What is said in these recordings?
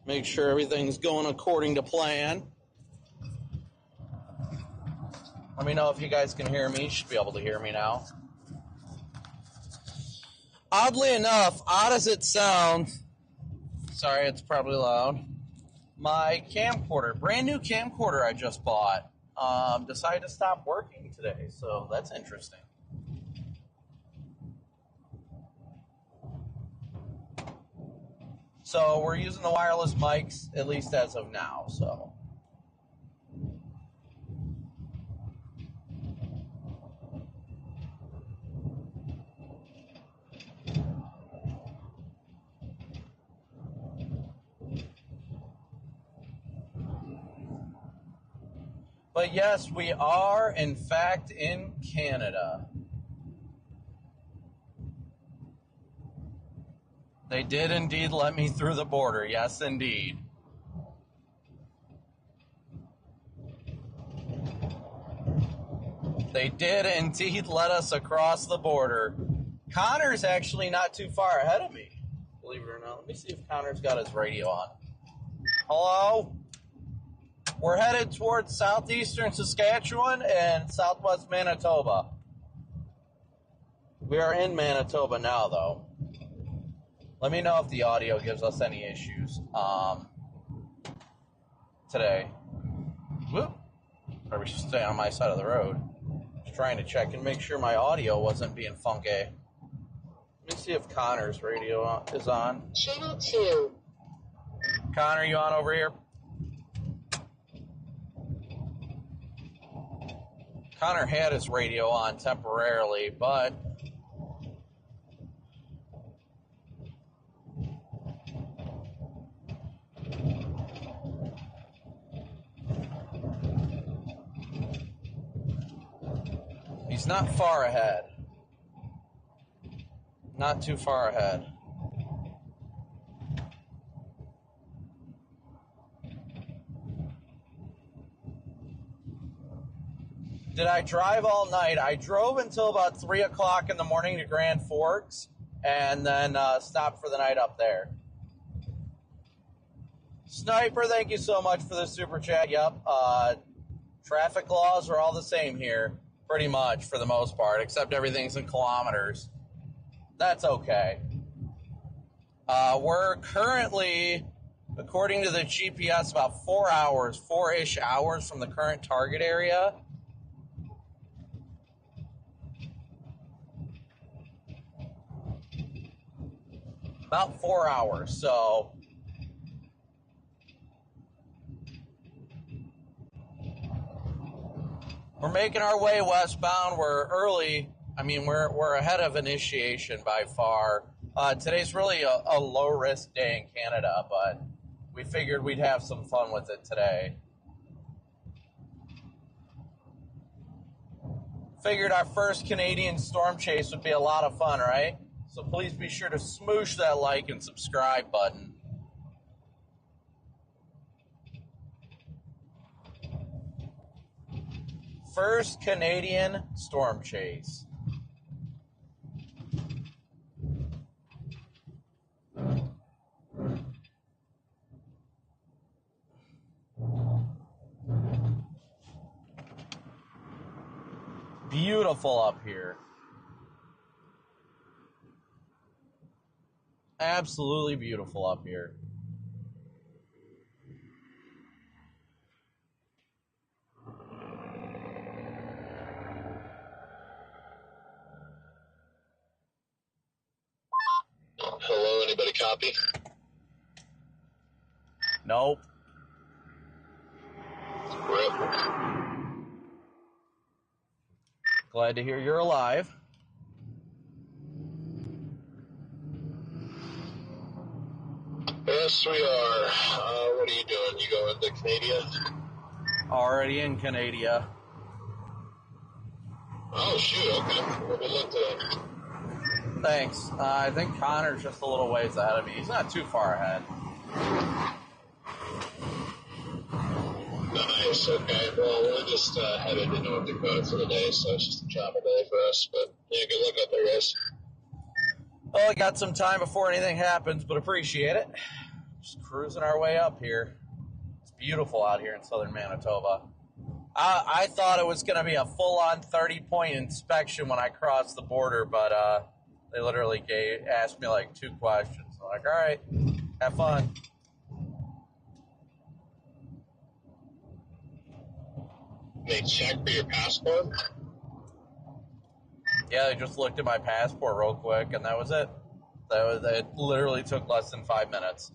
Make sure everything's going according to plan. Let me know if you guys can hear me. You should be able to hear me now. Oddly enough, odd as it sounds, sorry, it's probably loud, my camcorder, brand new camcorder I just bought, decided to stop working today, so that's interesting. So we're using the wireless mics, at least as of now, so. But yes, we are, in fact, in Canada. They did indeed let me through the border. Yes, indeed. They did indeed let us across the border. Connor's actually not too far ahead of me, believe it or not. Let me see if Connor's got his radio on. Hello? We're headed towards southeastern Saskatchewan and southwest Manitoba. We are in Manitoba now, though. Let me know if the audio gives us any issues today. Whoop. Probably should stay on my side of the road. Just trying to check and make sure my audio wasn't being funky. Let me see if Connor's radio is on. Channel 2. Connor, you on over here? Connor had his radio on temporarily, but he's not far ahead. Not too far ahead. Did I drive all night? I drove until about 3 o'clock in the morning to Grand Forks and then stopped for the night up there. Sniper, thank you so much for the super chat. Yep. Traffic laws are all the same here, pretty much, for the most part, except everything's in kilometers. That's okay. We're currently, according to the GPS, about 4 hours, 4-ish hours from the current target area. About 4 hours, so we're making our way westbound. We're early. I mean, we're ahead of initiation by far. Today's really a low-risk day in Canada, but we figured we'd have some fun with it today. Figured our first Canadian storm chase would be a lot of fun, right? So please be sure to smoosh that like and subscribe button. First Canadian storm chase. Beautiful up here. Absolutely beautiful up here. Hello, anybody copy? Nope. Rip. Glad to hear you're alive. Yes, we are. What are you doing? You going to Canada? Already in Canada. Oh, shoot, okay. What we looked at. Thanks. I think Connor's just a little ways ahead of me. He's not too far ahead. Nice, okay. Well, we're just headed to North Dakota for the day, so it's just a travel day for us. But, yeah, good luck up there, guys. Well, I got some time before anything happens, but appreciate it. Just cruising our way up here. It's beautiful out here in southern Manitoba. I thought it was going to be a full-on 30-point inspection when I crossed the border, but they literally asked me like 2 questions. I'm like, all right, have fun. They check for your passport? Yeah, they just looked at my passport real quick, and that was it. It literally took less than 5 minutes.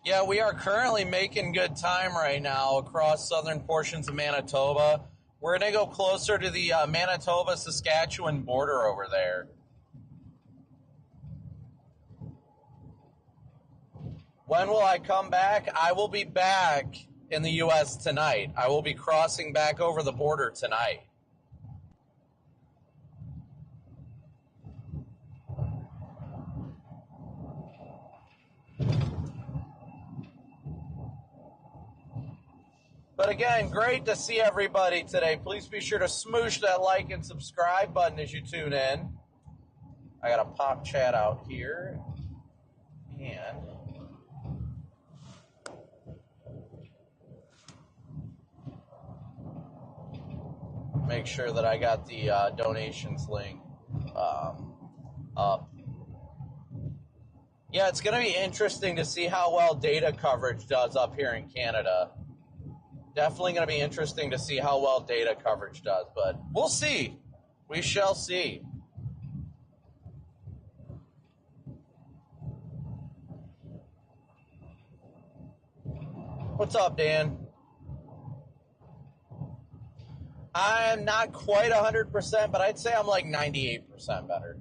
Yeah, we are currently making good time right now across southern portions of Manitoba. We're going to go closer to the Manitoba-Saskatchewan border over there. When will I come back? I will be back in the U.S. tonight. I will be crossing back over the border tonight. But again, great to see everybody today. Please be sure to smoosh that like and subscribe button as you tune in. I got to pop chat out here. And make sure that I got the donations link up. Yeah, it's going to be interesting to see how well data coverage does up here in Canada. Definitely going to be interesting to see how well data coverage does, but we'll see. We shall see. What's up, Dan? I'm not quite 100%, but I'd say I'm like 98% better.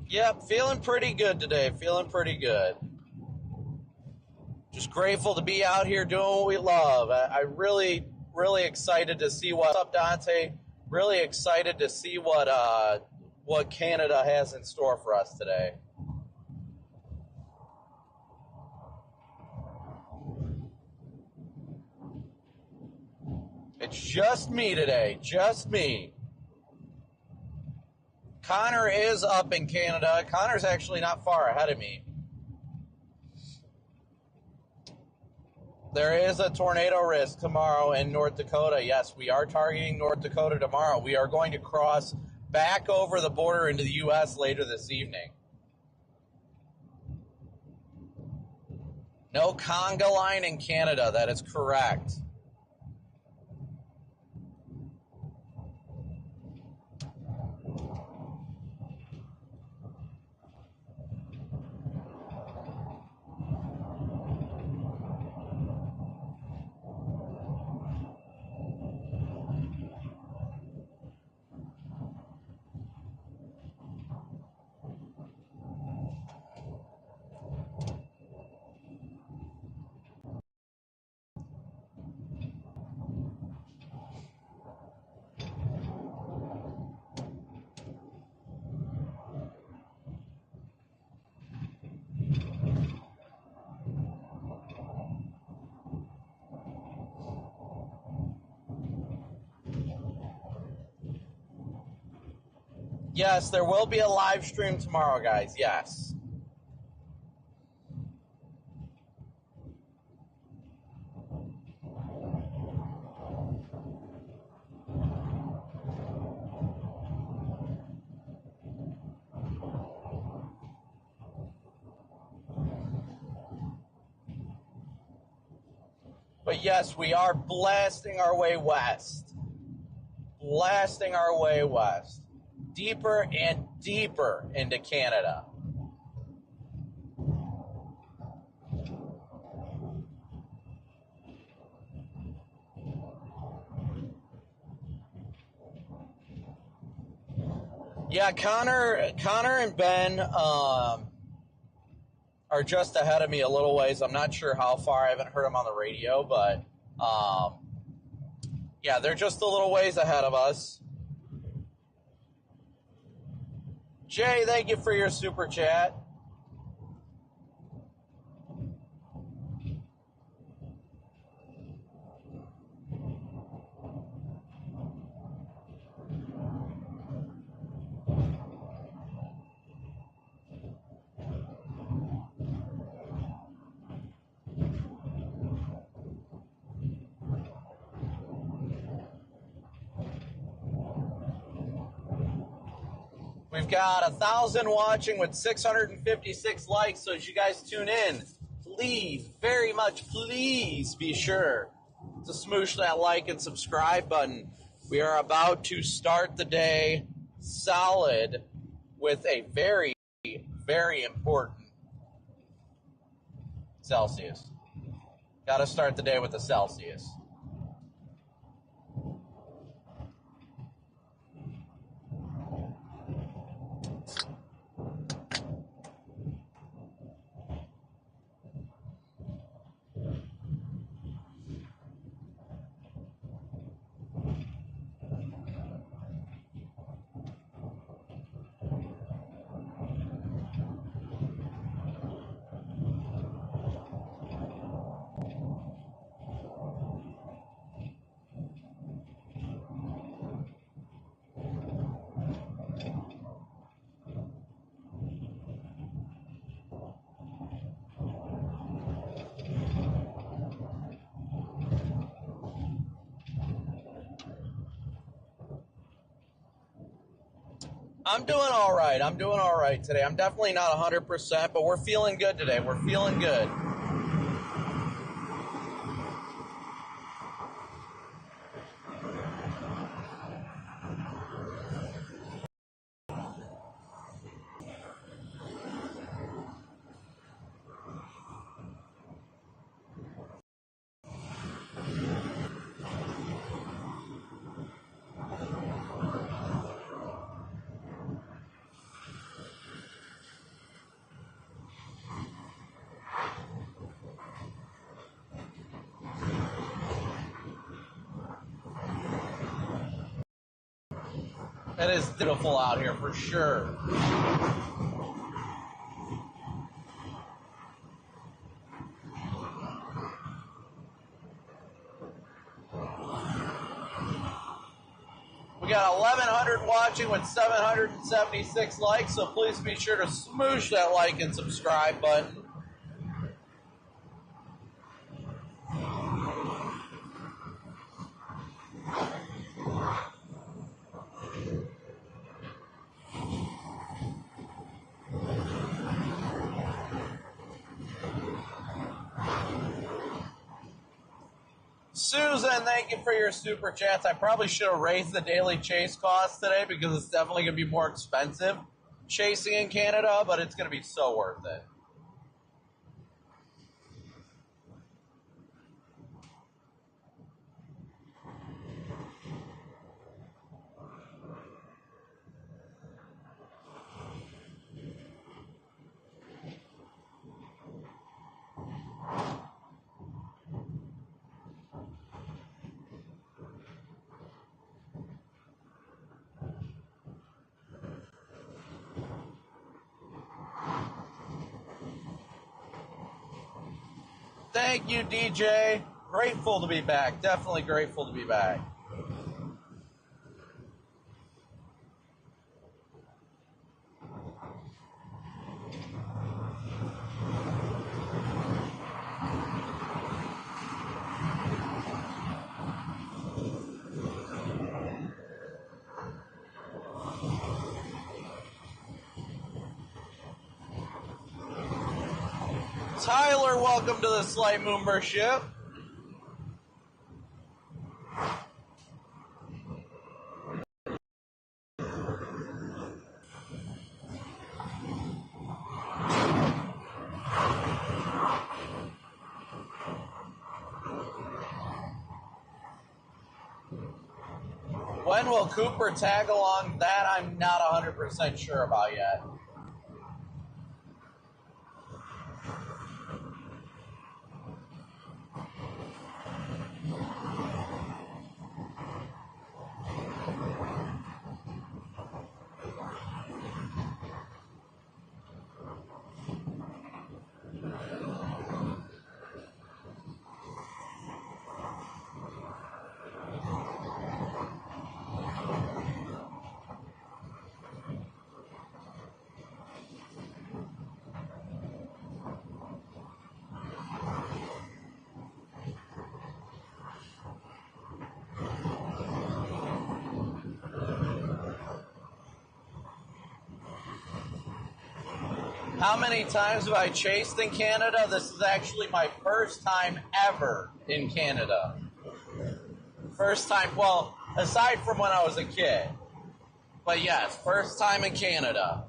Yep, feeling pretty good today. Feeling pretty good. Just grateful to be out here doing what we love. I really excited to see what's up, Dante. Really excited to see what Canada has in store for us today. It's just me today, just me. Connor is up in Canada. Connor's actually not far ahead of me. There is a tornado risk tomorrow in North Dakota. Yes, we are targeting North Dakota tomorrow. We are going to cross back over the border into the U.S. later this evening. No conga line in Canada. That is correct. Yes, there will be a live stream tomorrow, guys. Yes. But yes, we are blasting our way west. Blasting our way west. Deeper and deeper into Canada. Yeah, Connor and Ben are just ahead of me a little ways. I'm not sure how far. I haven't heard them on the radio, but yeah, they're just a little ways ahead of us. Jay, thank you for your super chat. We've got 1,000 watching with 656 likes, so as you guys tune in, please, very much please be sure to smoosh that like and subscribe button. We are about to start the day solid with a very, very important Celsius. Got to start the day with a Celsius. I'm doing all right. I'm doing all right today. I'm definitely not 100%, but we're feeling good today. We're feeling good. It is beautiful out here for sure. We got 1,100 watching with 776 likes, so please be sure to smoosh that like and subscribe button. Susan, thank you for your super chats. I probably should have raised the daily chase cost today because it's definitely going to be more expensive chasing in Canada, but it's going to be so worth it. Thank you, DJ. Grateful to be back. Definitely grateful to be back. Tyler, welcome to the Slight Moonburst ship. When will Cooper tag along? That I'm not 100% sure about yet. How many times have I chased in Canada? This is actually my first time ever in Canada. First time, well, aside from when I was a kid. But yes, first time in Canada.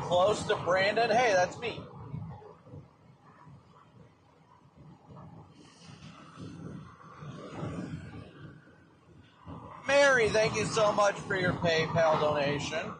Close to Brandon. Hey, that's me. Mary, thank you so much for your PayPal donation.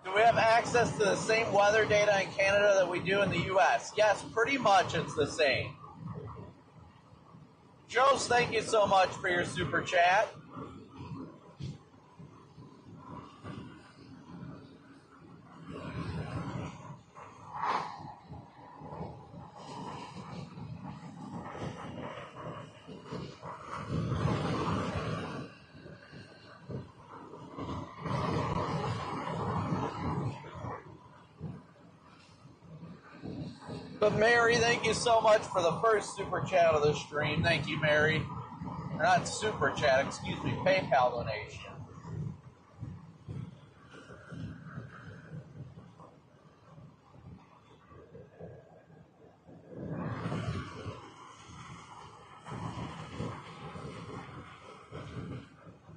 Do we have access to the same weather data in Canada that we do in the U.S.? Yes, pretty much it's the same. Joes, thank you so much for your super chat. But Mary, thank you so much for the first super chat of the stream. Thank you, Mary. Or not super chat, excuse me, PayPal donation.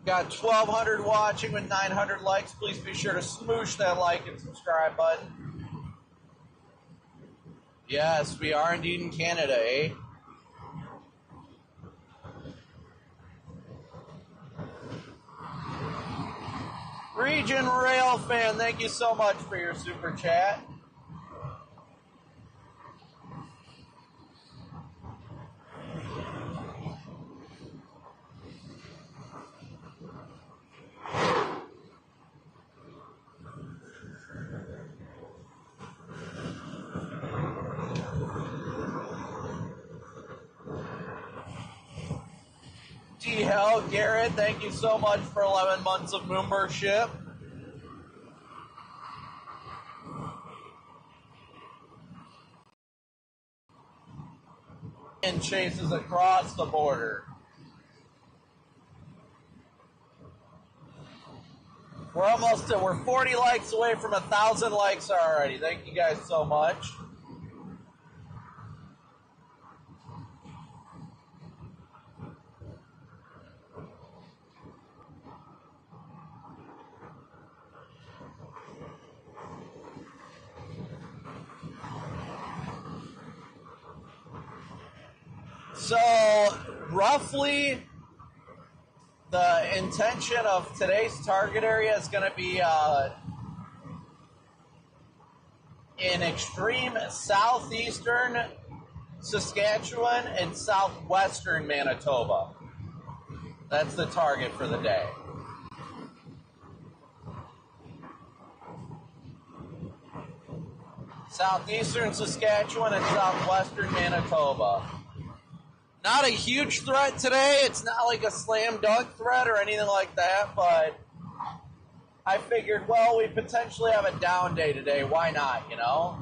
Got 1,200 watching with 900 likes. Please be sure to smoosh that like and subscribe button. Yes, we are indeed in Canada, eh? Region Rail fan, thank you so much for your super chat. D-Hell, Garrett, thank you so much for 11 months of membership. And chases across the border. We're 40 likes away from 1,000 likes already. Thank you guys so much. So roughly, the intention of today's target area is going to be in extreme southeastern Saskatchewan and southwestern Manitoba. That's the target for the day. Southeastern Saskatchewan and southwestern Manitoba. Not a huge threat today. It's not like a slam dunk threat or anything like that, but I figured, well, we potentially have a down day today. Why not, you know?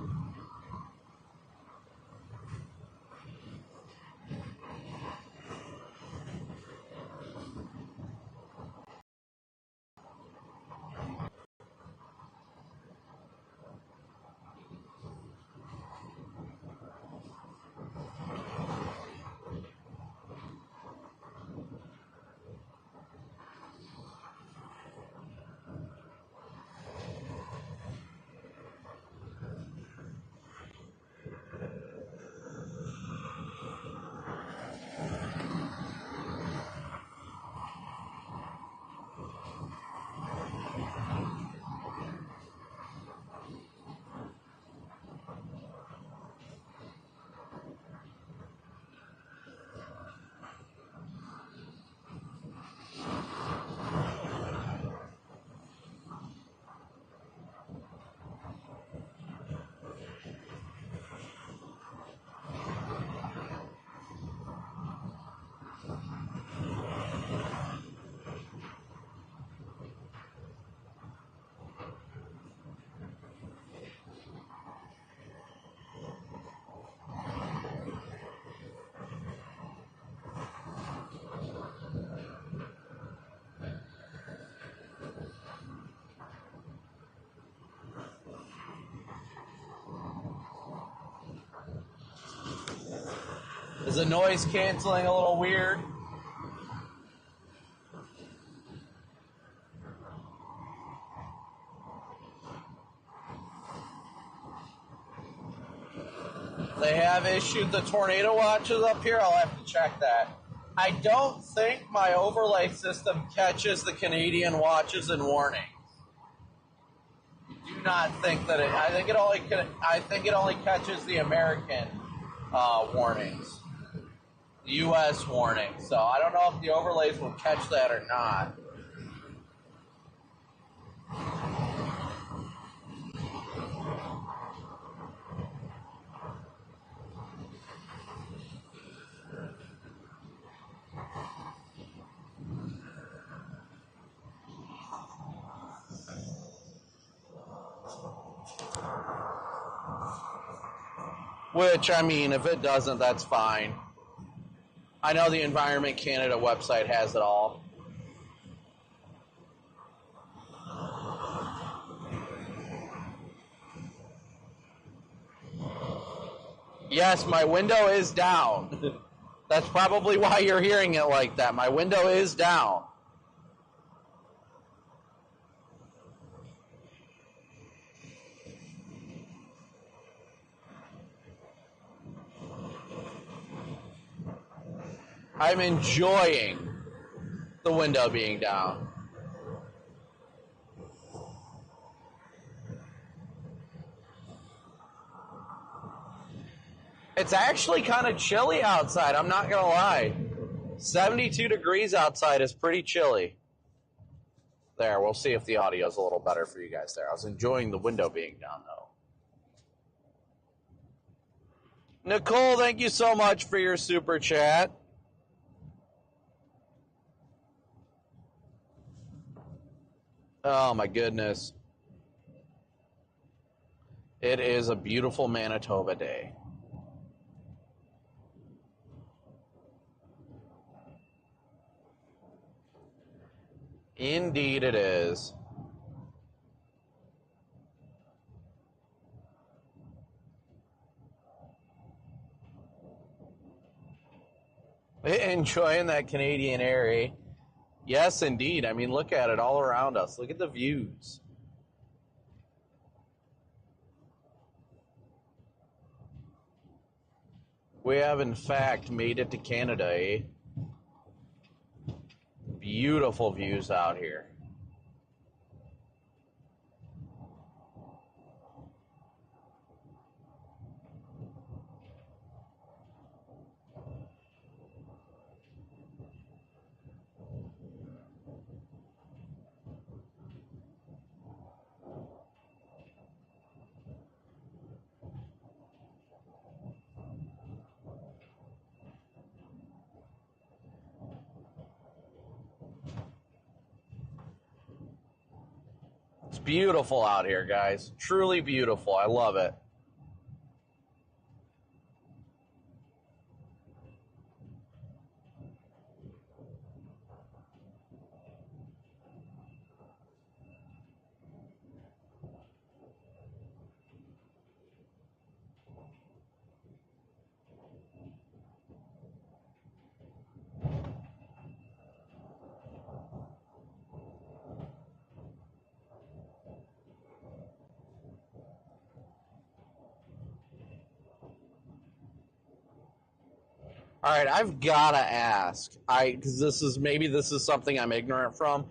Is the noise canceling a little weird? They have issued the tornado watches up here. I'll have to check that. I don't think my overlay system catches the Canadian watches and warnings. Do not think that it. I think it only catches the American warnings, the U.S. warnings. So I don't know if the overlays will catch that or not. Which, I mean, if it doesn't, that's fine. I know the Environment Canada website has it all. Yes, my window is down. That's probably why you're hearing it like that. My window is down. I'm enjoying the window being down. It's actually kind of chilly outside, I'm not going to lie. 72 degrees outside is pretty chilly. There, we'll see if the audio is a little better for you guys there. I was enjoying the window being down, though. Nicole, thank you so much for your super chat. Oh, my goodness. It is a beautiful Manitoba day. Indeed it is. Enjoying that Canadian air, eh? Yes, indeed. I mean, look at it all around us. Look at the views. We have, in fact, made it to Canada, eh? beautiful views out here. It's beautiful out here, guys. Truly beautiful. I love it. All right, I've got to ask, because this is something I'm ignorant from,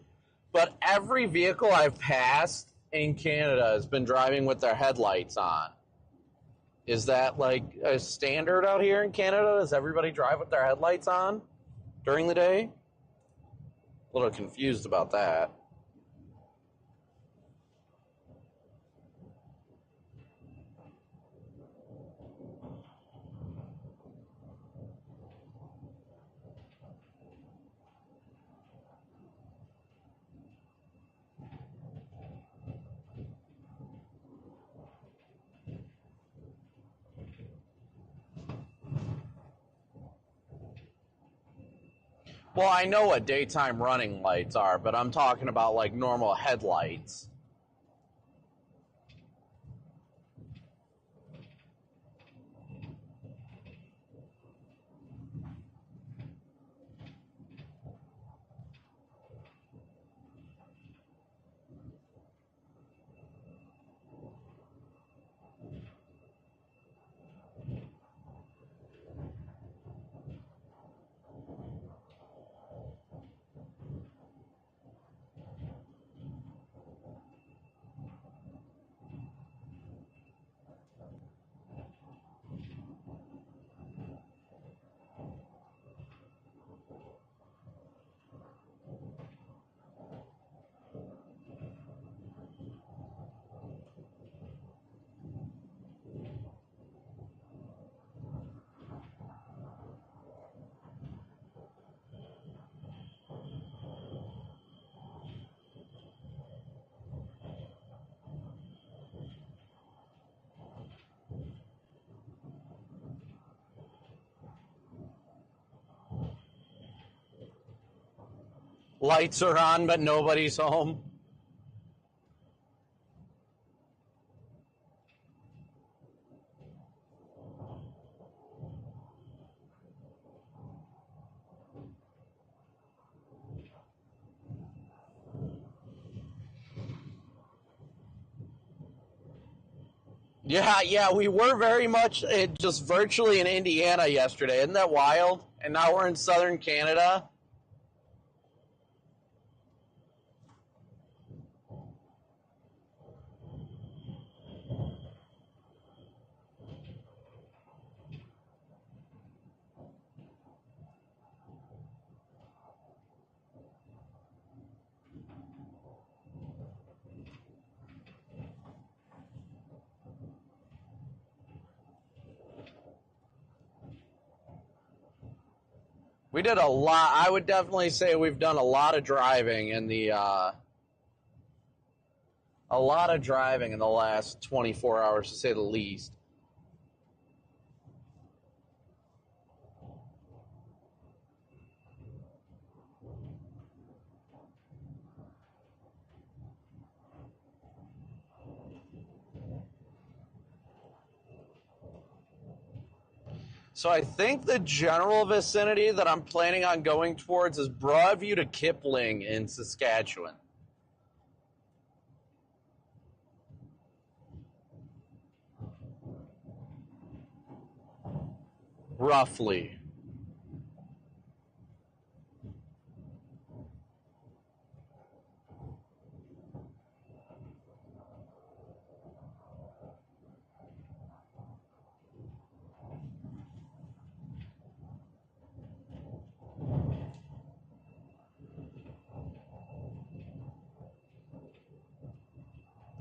but every vehicle I've passed in Canada has been driving with their headlights on. Is that like a standard out here in Canada? Does everybody drive with their headlights on during the day? A little confused about that. Well, I know what daytime running lights are, but I'm talking about like normal headlights. Lights are on, but nobody's home. Yeah, we were very much just virtually in Indiana yesterday. Isn't that wild? And now we're in southern Canada. We did a lot. I would definitely say we've done a lot of driving in the last 24 hours, to say the least. So I think the general vicinity that I'm planning on going towards is Broadview to Kipling in Saskatchewan. Roughly.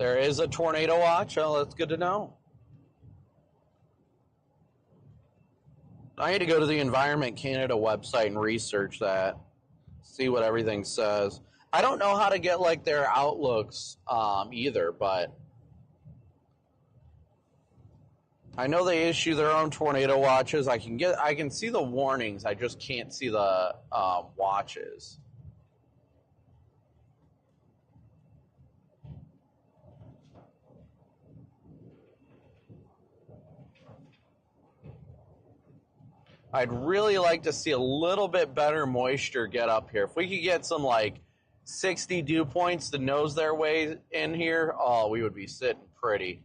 There is a tornado watch. Oh, that's good to know. I need to go to the Environment Canada website and research that, see what everything says. I don't know how to get like their outlooks either, but I know they issue their own tornado watches. I can see the warnings. I just can't see the watches. I'd really like to see a little bit better moisture get up here. If we could get some like 60 dew points to nose their way in here, oh, we would be sitting pretty.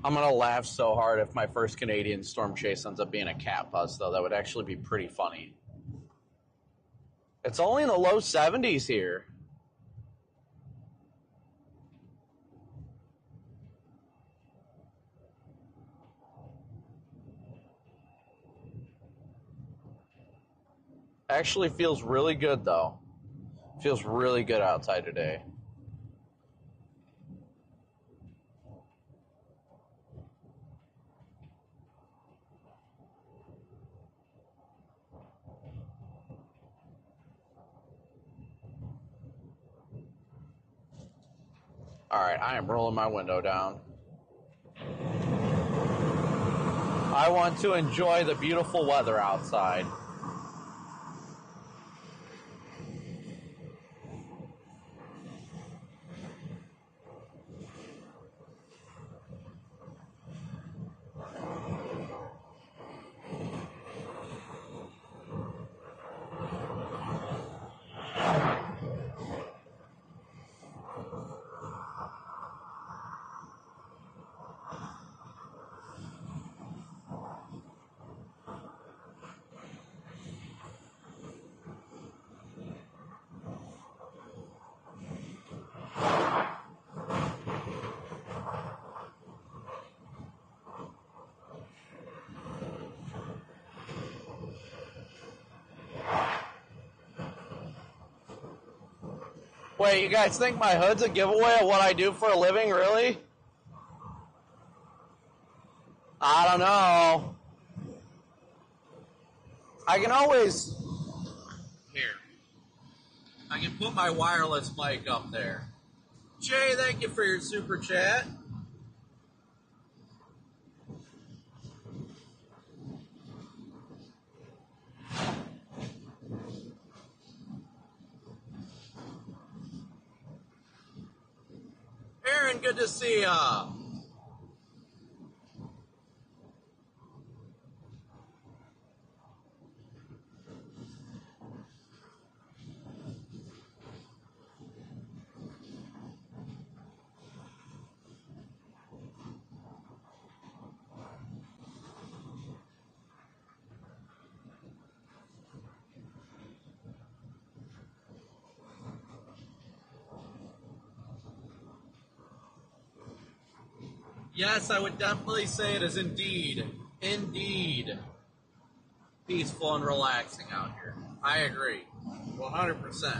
I'm going to laugh so hard if my first Canadian storm chase ends up being a cat bus, though. That would actually be pretty funny. It's only in the low 70s here. Actually feels really good, though. Feels really good outside today. All right, I am rolling my window down. I want to enjoy the beautiful weather outside. Wait, you guys think my hood's a giveaway of what I do for a living, really? I don't know. I can always... Here. I can put my wireless mic up there. Jay, thank you for your super chat. Aaron, good to see ya. Yes, I would definitely say it is indeed peaceful and relaxing out here. I agree, 100%.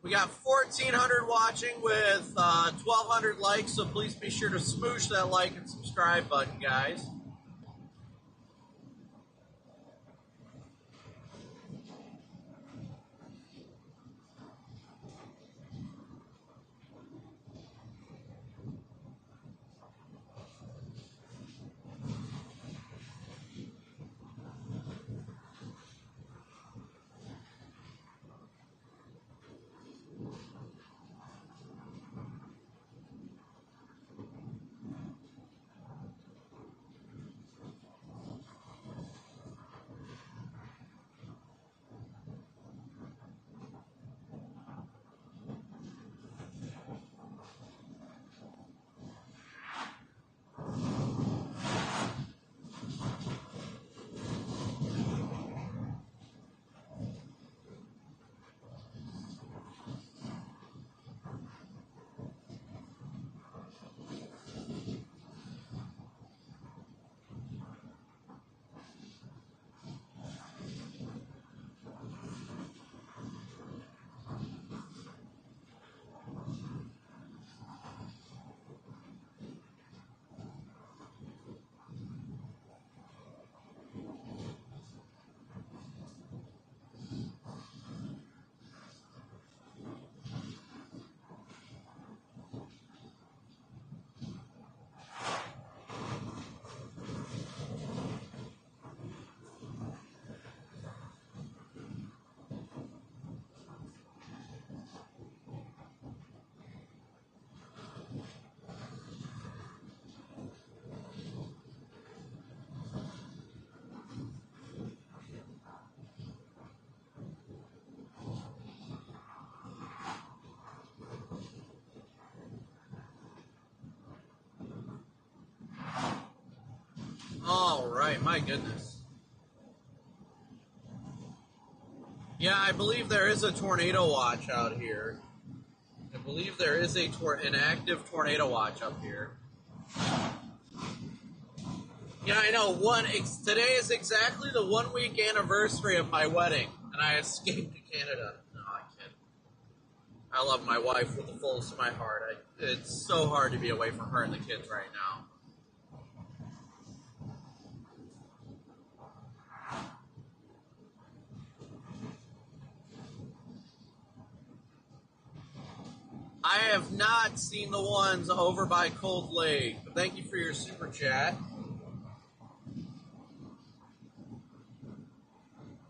We got 1,400 watching with 1,200 likes, so please be sure to smoosh that like and subscribe button, guys. right. My goodness. Yeah, I believe there is a tornado watch out here. I believe there is an active tornado watch up here. Yeah, I know. Today is exactly the 1 week anniversary of my wedding, and I escaped to Canada. No, I can't. I love my wife with the fullest of my heart. It's so hard to be away from her and the kids right now. I have not seen the ones over by Cold Lake, but thank you for your super chat.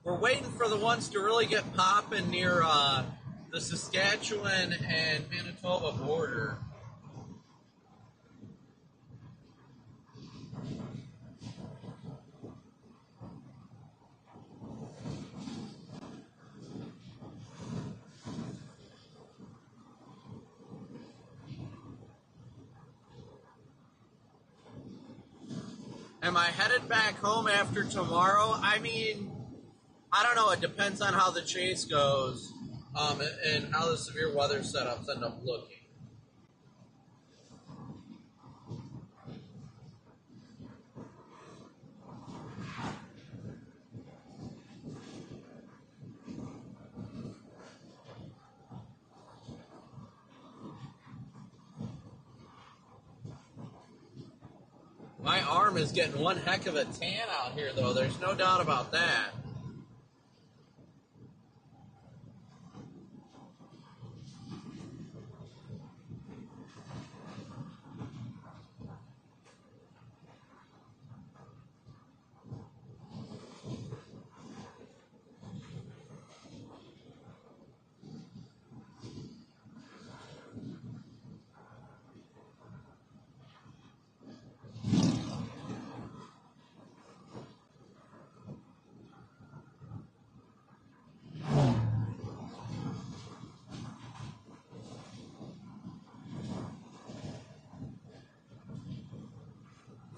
We're waiting for the ones to really get popping near the Saskatchewan and Manitoba border. Am I headed back home after tomorrow? I mean, I don't know. It depends on how the chase goes and how the severe weather setups end up looking. My arm is getting one heck of a tan out here, though. There's no doubt about that.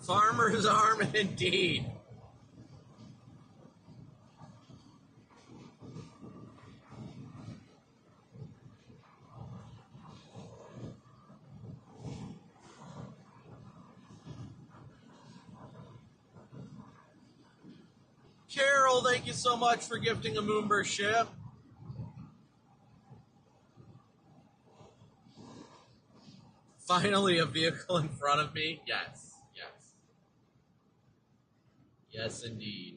Farmer's arm indeed. Carol, thank you so much for gifting a Moonbur ship. Finally, a vehicle in front of me. Yes. Yes, indeed.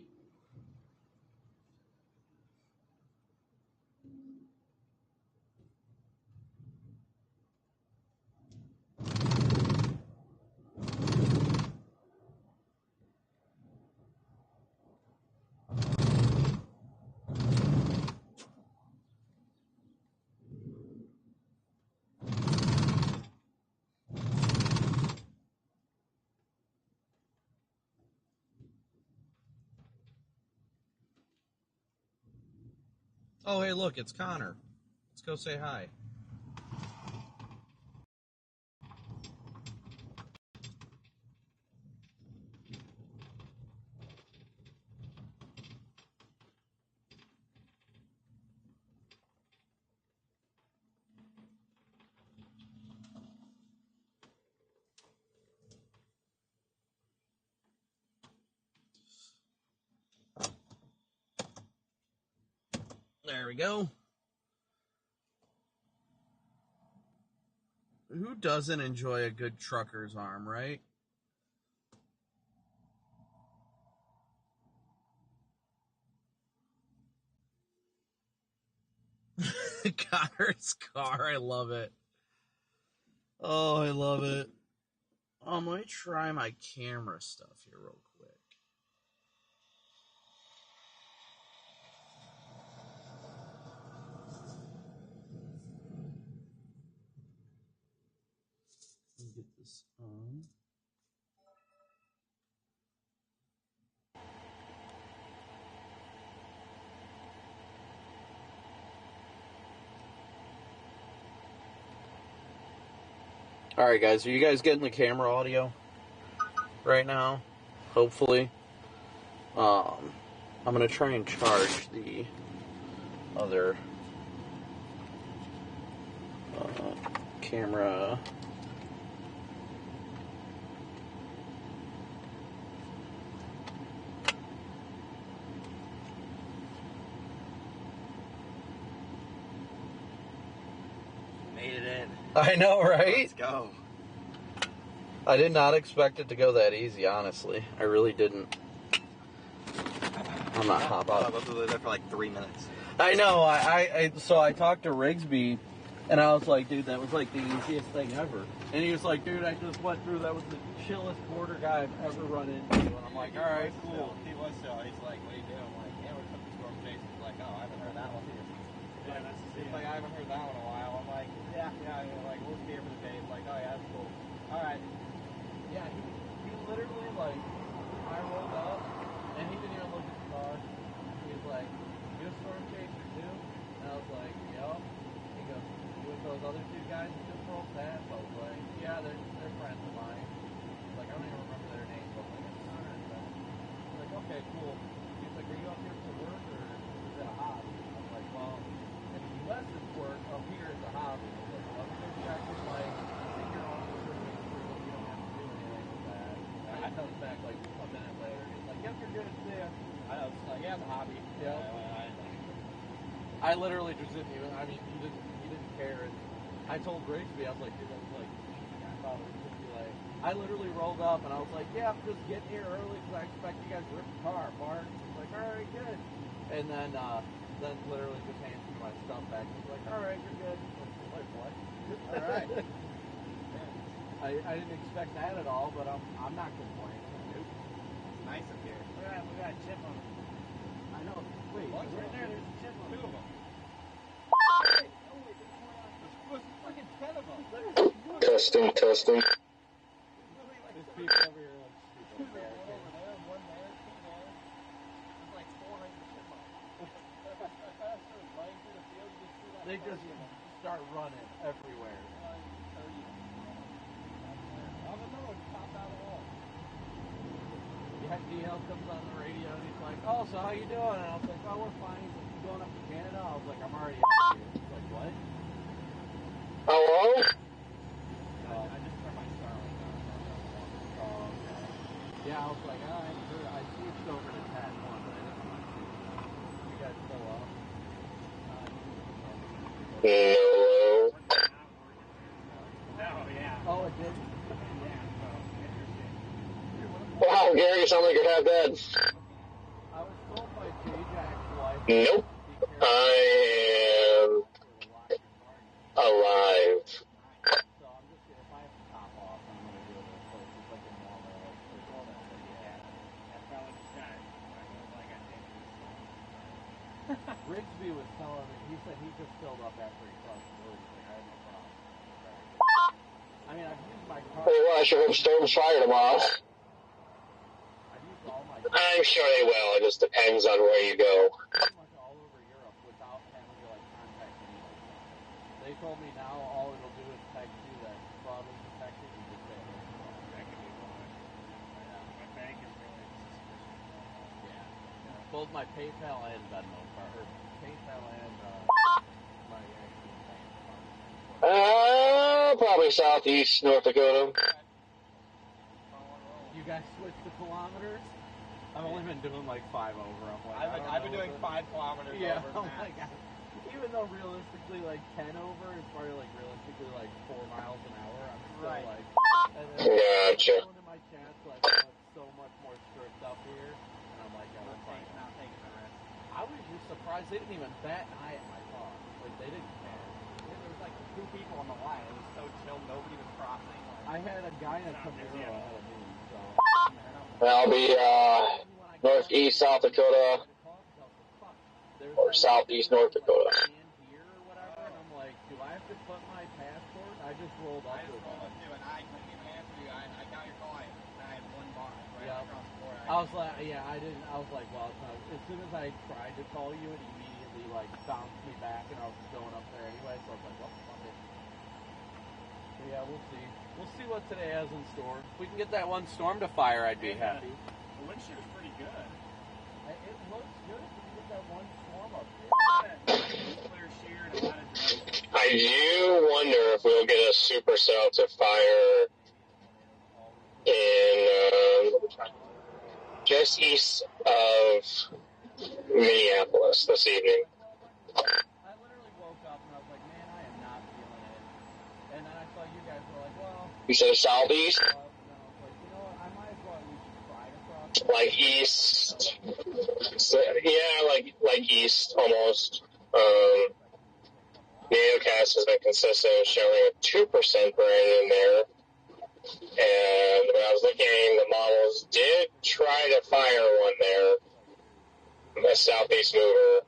Oh, hey, look, it's Connor. Let's go say hi. There we go. Who doesn't enjoy a good trucker's arm, right? Connor's car, I love it. Oh, I love it. Let me try my camera stuff here real quick. Let me get this on. All right, guys, are you guys getting the camera audio right now? Hopefully. I'm going to try and charge the other camera. Made it in. I know, right? Let's go. I did not expect it to go that easy, honestly. I really didn't. I'm not hop I out. was there for like 3 minutes. I know. So I talked to Rigsby, and I was like, dude, that was like the easiest thing ever. And he was like, dude, I just went through. That was the chillest border guy I've ever run into. And I'm like, all right, cool. He was still. He's like, what are you doing? I'm like, yeah, we're cooking storm chase. He's like, oh, I haven't heard that one either. Yeah, that's he's like, I haven't heard that one in a while. I'm like, yeah. Like, we'll be here for the day. He's like, oh yeah, that's cool. All right. Yeah, he literally, like, I rolled up, and he didn't even look at the car. He was like, you a storm chaser too? And I was like, yup. He goes, you with those other two guys that just rolled past? I was like, yeah, they're friends of mine. He's like, I don't even remember their names. I was like, it's Connor and Ben. He's like, okay, cool. He's like, are you up here for work, or is it a hobby? I was like, well, in the U.S. it's work, up here it's a hobby. He's like, well, let me go check with, like, senior officer, make sure that you don't have to do anything with that. And I comes back, like, a minute later. He's like, yep, you're good to see ya. I was like, yeah, it's a hobby. Yeah. I literally just didn't even. I mean, he didn't care. And I told Rigsby, I was like, dude, that was like easy. I thought it was just be like. I literally rolled up and I was like, yeah, I'm just getting here early because I expect you guys to rip the car apart. He's like, all right, good. And then literally just hands me my stuff back. He's like, all right, you're good. I'm like, what? All right. I didn't expect that at all, but I'm not complaining. Nope. It's nice up here. We got a chip on it. I know. Wait, Right there, there's a chip on it. Two of them. There's freaking 10 of them. Testing. There's people over here like stupid. One over there, one there, two there. There's like 400 chipmunks. Running through the field, you just see that. They just start running everywhere. DL comes on the radio and he's like, oh, so how you doing? And I was like, oh, we're fine. He's like, you going up to Canada? I was like, I'm already up here. He's like, what? Hello? I just turned my Starlink on. Oh, okay. Yeah, I was like, oh, I haven't heard. I switched over to Tat 1, but I didn't want to. You guys still up? Hello? Oh, yeah. Oh, it did? Wow, Gary, you sound like you're half dead. I was told by J-Jack's wife. Nope. I am alive. So I'm just if I have to top off, I'm gonna do it real quick. It's like a normal, That's probably just got it. Like I think. Rigsby was telling me, he said he just filled up after he crossed the border. He's like, I had no problem. I mean, I've used my car. Hey, well, I sure hope storms fire tomorrow. I've used all my cars I'm sure they will. It just depends on where you go. pretty much all over Europe without having to like contact anyone. They told me now all it'll do is text you that throttle detected. You just say, That could be one. My bank is really suspicious. yeah. Both my PayPal and Venmo card, or PayPal and my actual bank card. Probably southeast North Dakota. You guys switched to kilometers? I've only been doing like 5 over. I'm like, I've been doing 5 kilometers yeah, over. oh my god. Even though realistically like 10 over is probably like realistically like 4 miles an hour, I'm still Right. like. And then Gotcha. going to my chats like, oh, it's so much more strict up here, and I'm like, yeah, we're fine. Not taking the risk. I was just surprised they didn't even bat an eye at my car. Like they didn't care. There was like 2 people on the line. It was so chill. Nobody was crossing. I had a guy in a Camaro ahead of me, so. I'll be northeast South Dakota or southeast North Dakota. Here or whatever, and I'm like, do I have to put my passport? I just rolled up I just to rolled it. up to it. I couldn't even answer you. I got your call. I had 1 bar right Yep. across the board. I was like, yeah, I didn't. I was like, well, it's not. As soon as I tried to call you, it immediately like bounced me back, and I was going up there anyway. So I was like, well, fuck it. But yeah, we'll see. We'll see what today has in store. If we can get that one storm to fire, I'd be happy. The wind shear is pretty good. It looks good if you get that one storm up there. Clear shear and a lot of direction. I do wonder if we'll get a supercell to fire in just east of Minneapolis this evening. I literally woke up and I was like, man, I am not feeling it. And then I saw you guys were like, well, You said southeast? and I was like, you know what, I might as well at least try to cross. Like east. So, yeah, like east almost. NatoCast has been consistent, showing a 2% burn in there. And when I was looking, the models did try to fire one there. A southeast mover.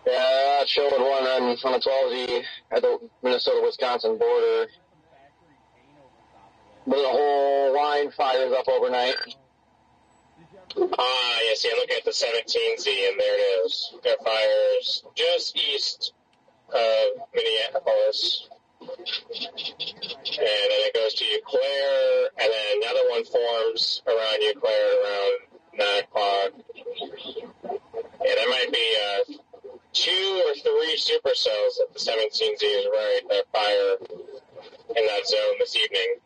Yeah, showed one on the 12Z at the Minnesota-Wisconsin border. But the whole line fires up overnight. Yes, yeah, looking at the 17Z, and there it is. It fires just east of Minneapolis. And then it goes to Eau Claire, and then another one forms around Eau Claire around 9 o'clock. Yeah, there might be 2 or 3 supercells if the 17Z is right that fire in that zone this evening.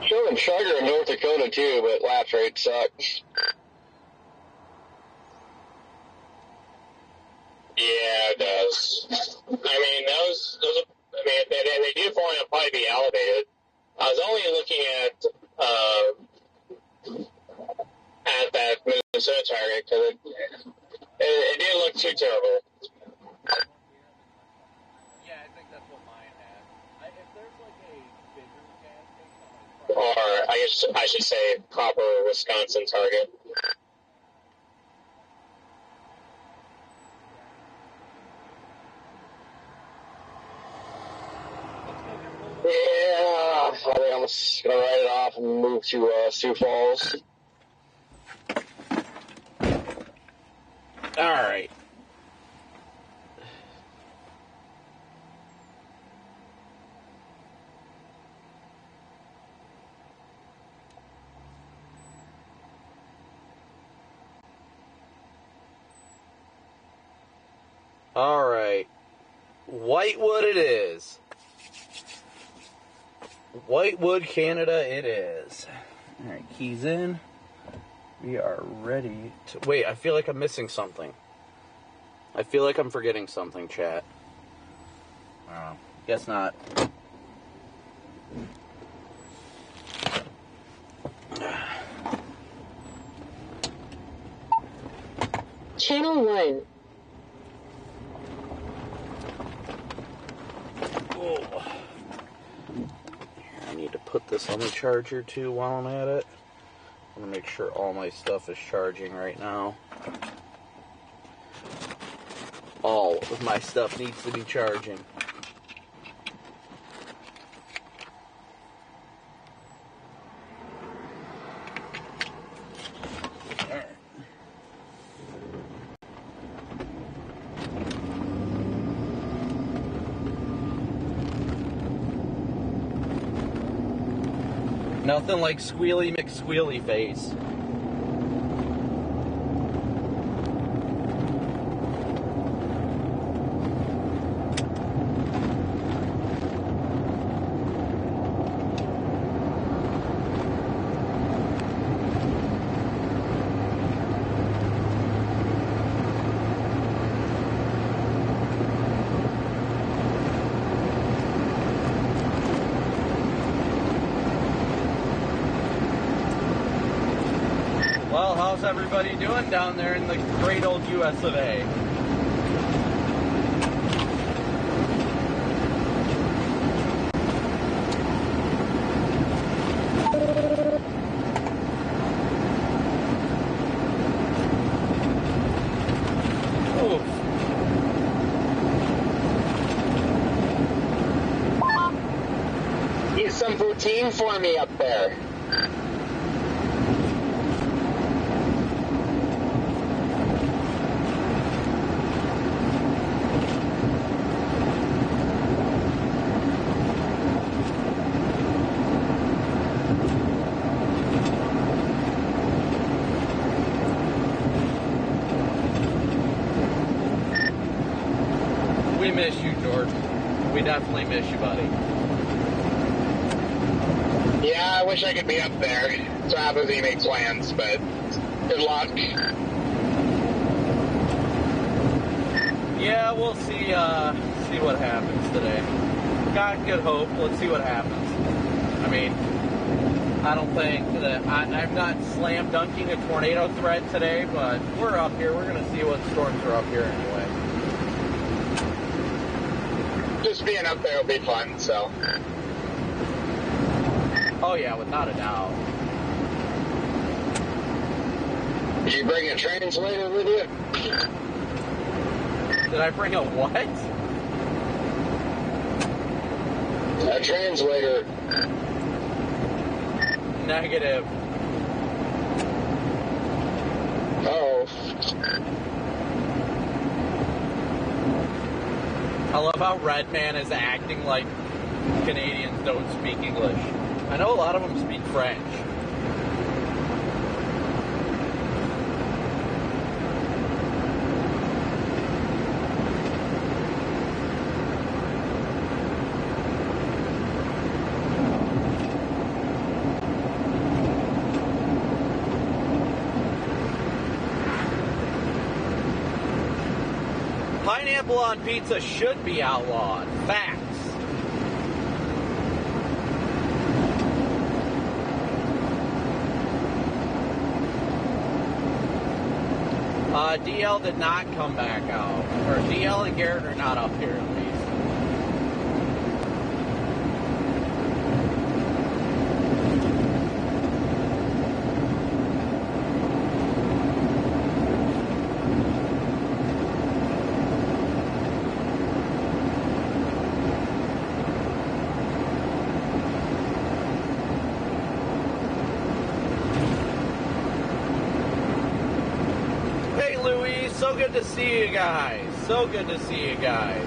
Showing Charter in North Dakota too, but lapse rate sucks. Yeah, it does. I mean, those I mean, they do want to probably be elevated. I was only looking at that Minnesota target because it didn't look too terrible. Yeah, I think that's what mine had. If there's like a bigger gas station, Or I guess I should say proper Wisconsin target. Yeah, I think I'm just gonna write it off and move to Sioux Falls. All right. All right. Whitewood it is. Whitewood, Canada it is. All right, keys in. We are ready to... Wait, I feel like I'm missing something. I feel like I'm forgetting something, chat. Oh, guess not. Channel 1. Oh. I need to put this on the charger too while I'm at it. I'm gonna make sure all my stuff is charging right now. All of my stuff needs to be charging. Nothing like Squealy McSquealy face. How's everybody doing down there in the great old US of A? Get some poutine for me up there. We miss you, George. We definitely miss you, buddy. Yeah, I wish I could be up there. So happens you make plans, but good luck. Yeah, we'll see what happens today. Got good hope. Let's see what happens. I mean, I don't think that I'm not slam dunking a tornado threat today, but we're up here. We're going to see what storms are up here anyway. Just being up there will be fun, so. Oh yeah, without a doubt. Did you bring a translator with you? Did I bring a what? A translator. Negative. Oh. I love how Redman is acting like Canadians don't speak English. I know a lot of them speak French. Pineapple on pizza should be outlawed. Facts. DL did not come back out. Or DL and Garrett are not up here at least. So good to see you guys. So good to see you guys.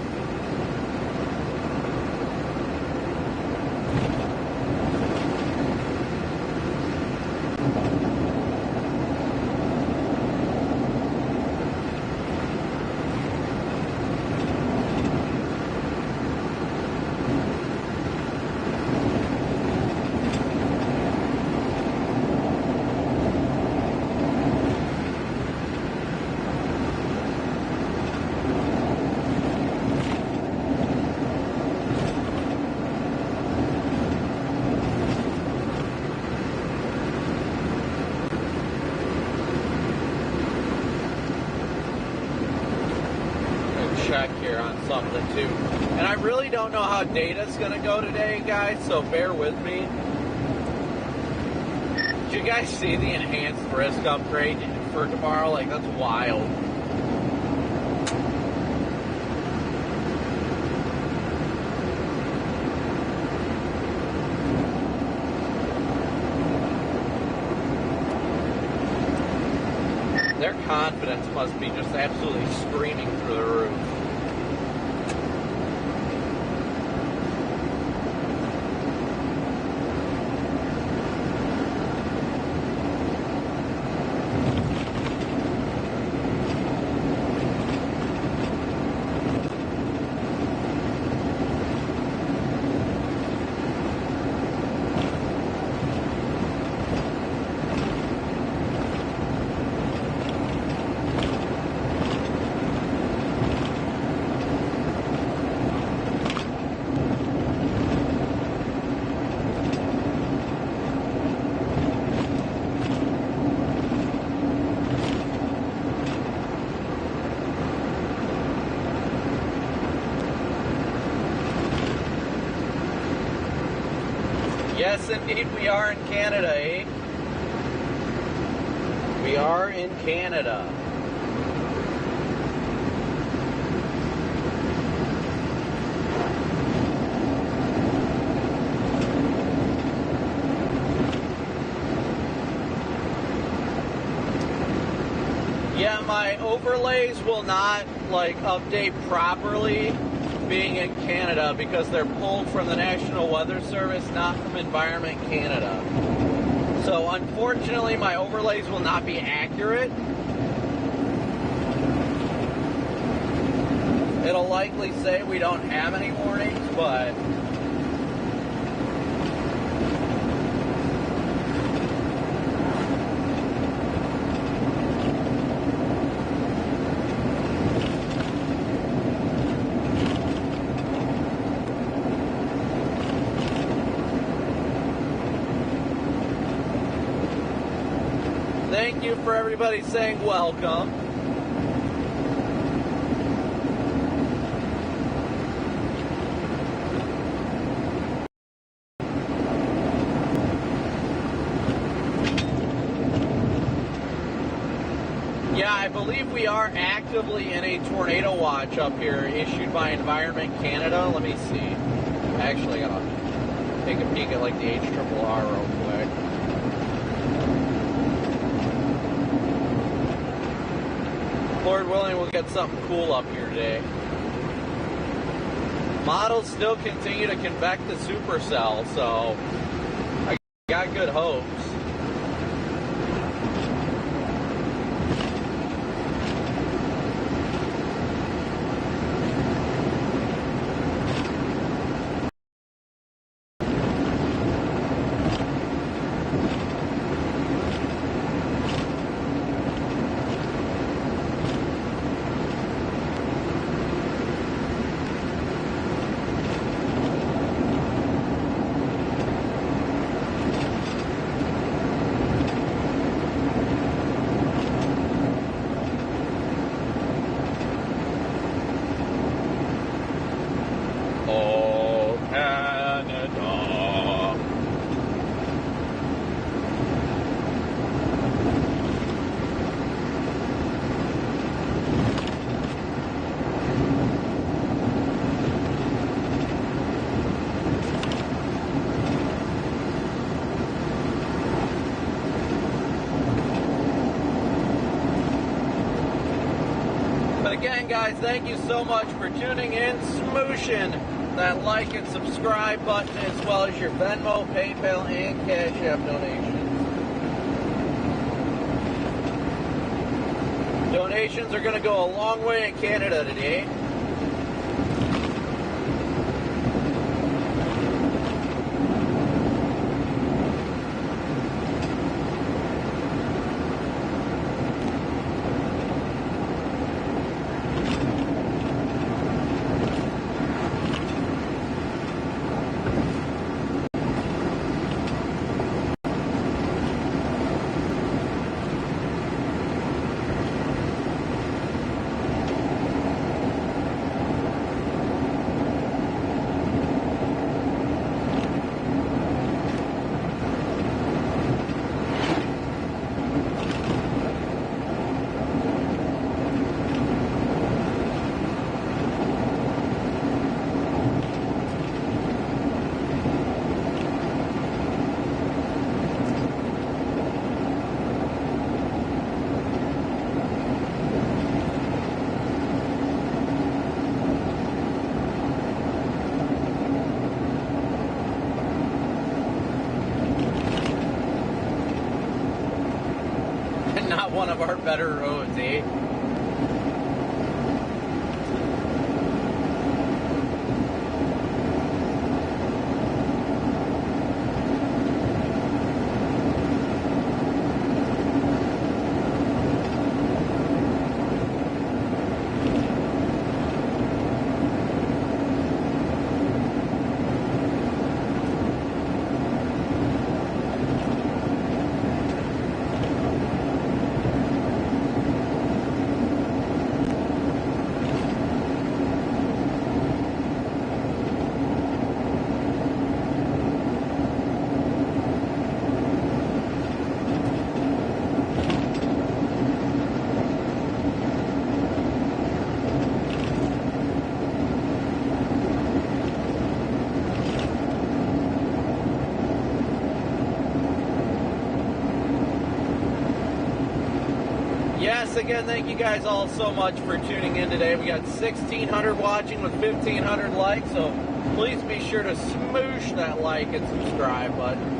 Check here on something too. And I really don't know how data's gonna go today, guys, so bear with me. Did you guys see the enhanced risk upgrade for tomorrow? Like, that's wild. Their confidence must be just absolutely screaming through the roof. Yes, indeed, we are in Canada, eh? We are in Canada. Yeah, my overlays will not, like, update properly being in Canada because they're pulled from the National Weather Service, not from Environment Canada. So, unfortunately, my overlays will not be accurate. It'll likely say we don't have any warnings, but... Thank you for everybody saying welcome. Yeah, I believe we are actively in a tornado watch up here issued by Environment Canada. Let me see. Actually, I'll take a peek at like the HRRR real quick. Lord willing, we'll get something cool up here today. Models still continue to convect the supercell, so I got good hopes. Again, guys, thank you so much for tuning in, smooshing that like and subscribe button, as well as your Venmo, PayPal, and Cash App donations. Donations are going to go a long way in Canada today. Not one of our better roads, eh? Yes, again, thank you guys all so much for tuning in today. We got 1,600 watching with 1,500 likes, so please be sure to smoosh that like and subscribe button.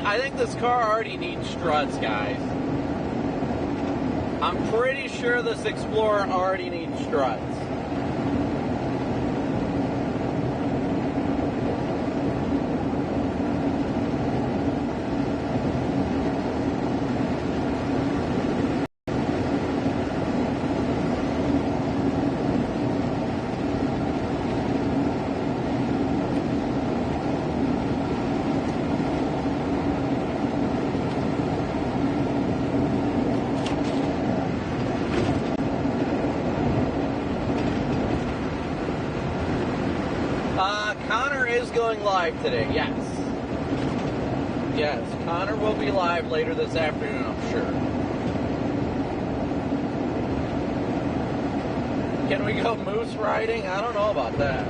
I think this car already needs struts, guys. I'm pretty sure this Explorer already needs struts. Connor is going live today, yes. Yes, Connor will be live later this afternoon, I'm sure. Can we go moose riding? I don't know about that.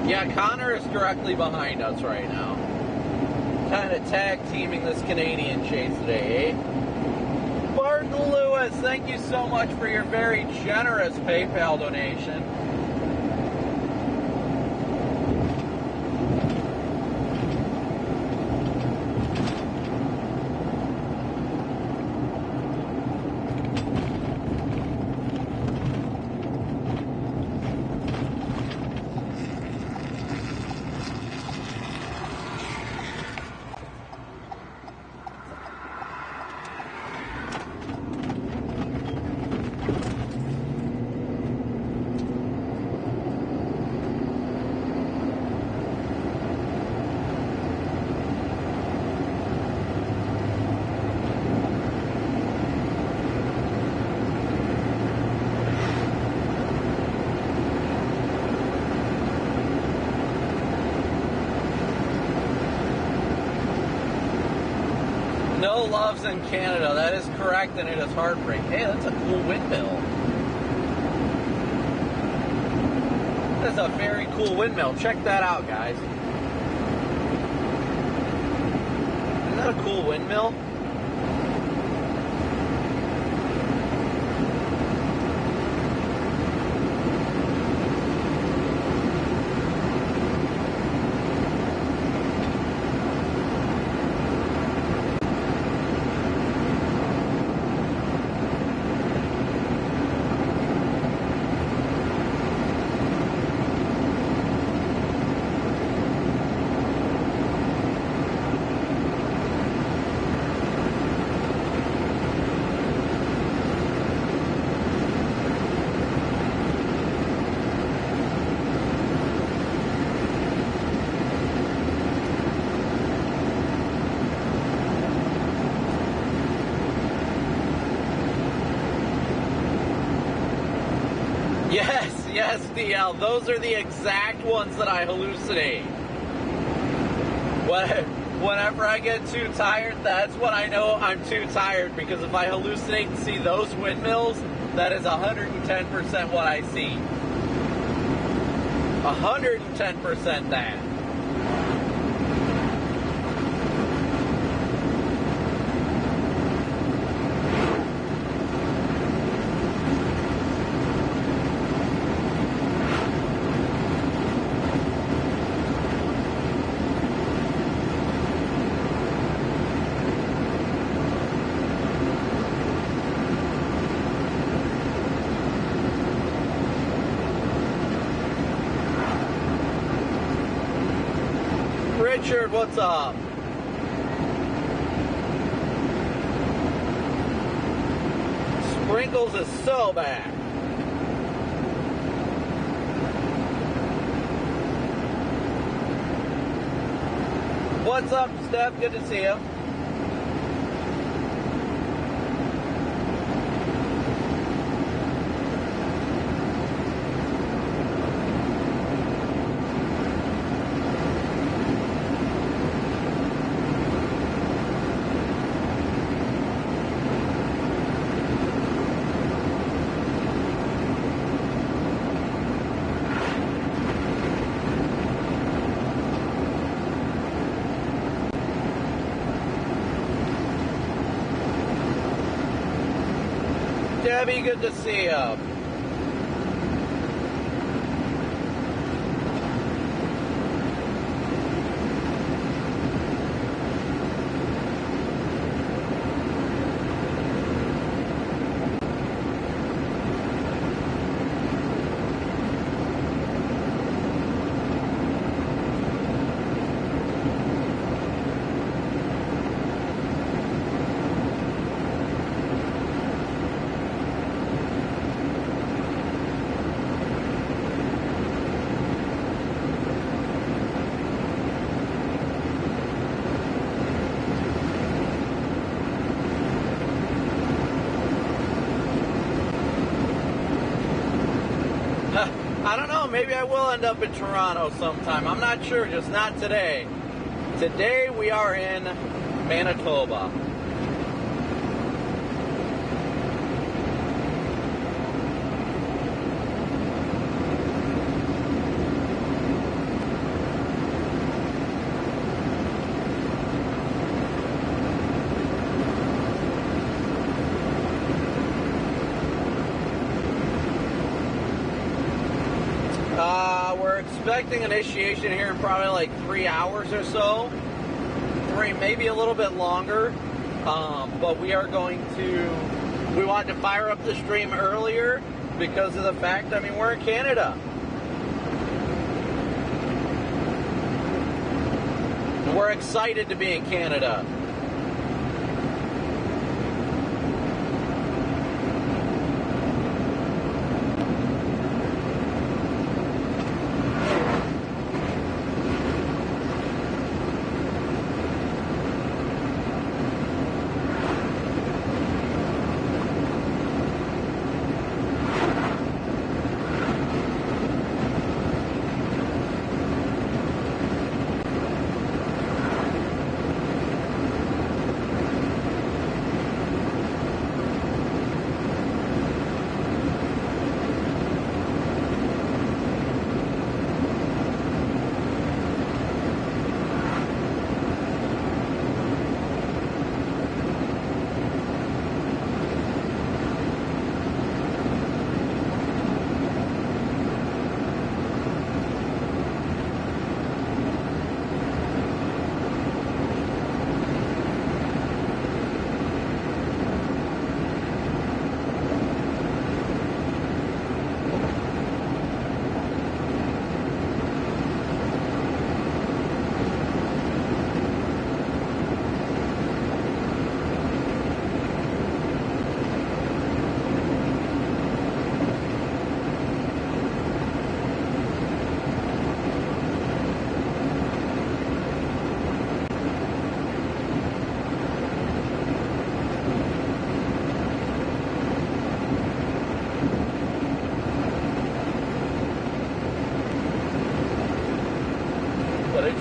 Yeah, Connor is directly behind us right now. Kind of tag teaming this Canadian chase today, eh? Barton Lewis, thank you so much for your very generous PayPal donation. No loves in Canada. That is correct, and it is heartbreak. Hey, that's a cool windmill. That's a very cool windmill. Check that out, guys. Isn't that a cool windmill? Yes, DL, those are the exact ones that I hallucinate. Whenever I get too tired, that's when I know I'm too tired, because if I hallucinate and see those windmills, that is 110% what I see. 110% that. Richard, what's up? Sprinkles is so bad. What's up, Steph? Good to see you. Debbie, good to see you. I don't know, maybe I will end up in Toronto sometime. I'm not sure, just not today. Today we are in Manitoba. We're expecting initiation here in probably like 3 hours or so. 3, maybe a little bit longer. But we are going to, we wanted to fire up the stream earlier because of the fact, I mean, we're in Canada. We're excited to be in Canada.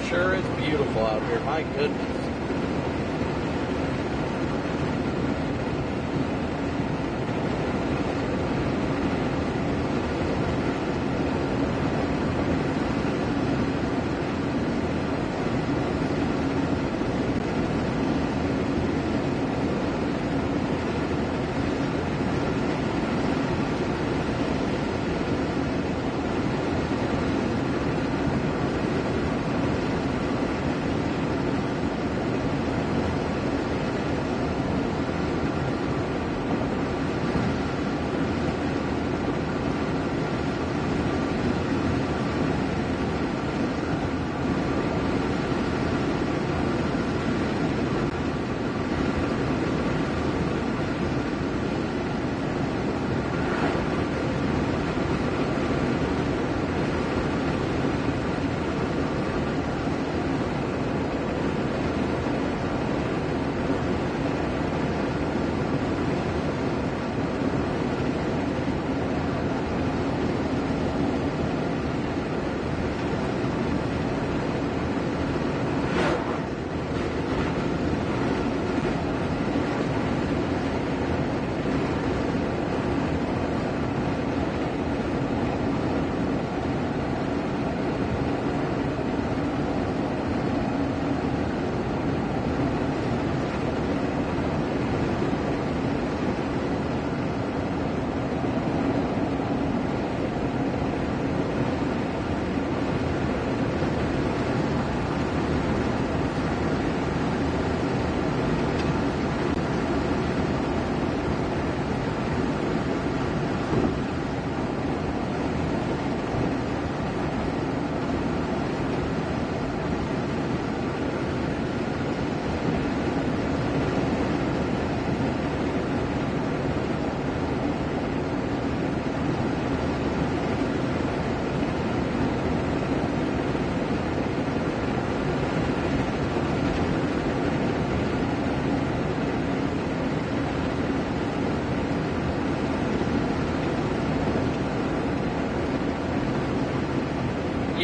Sure is beautiful out here, my goodness.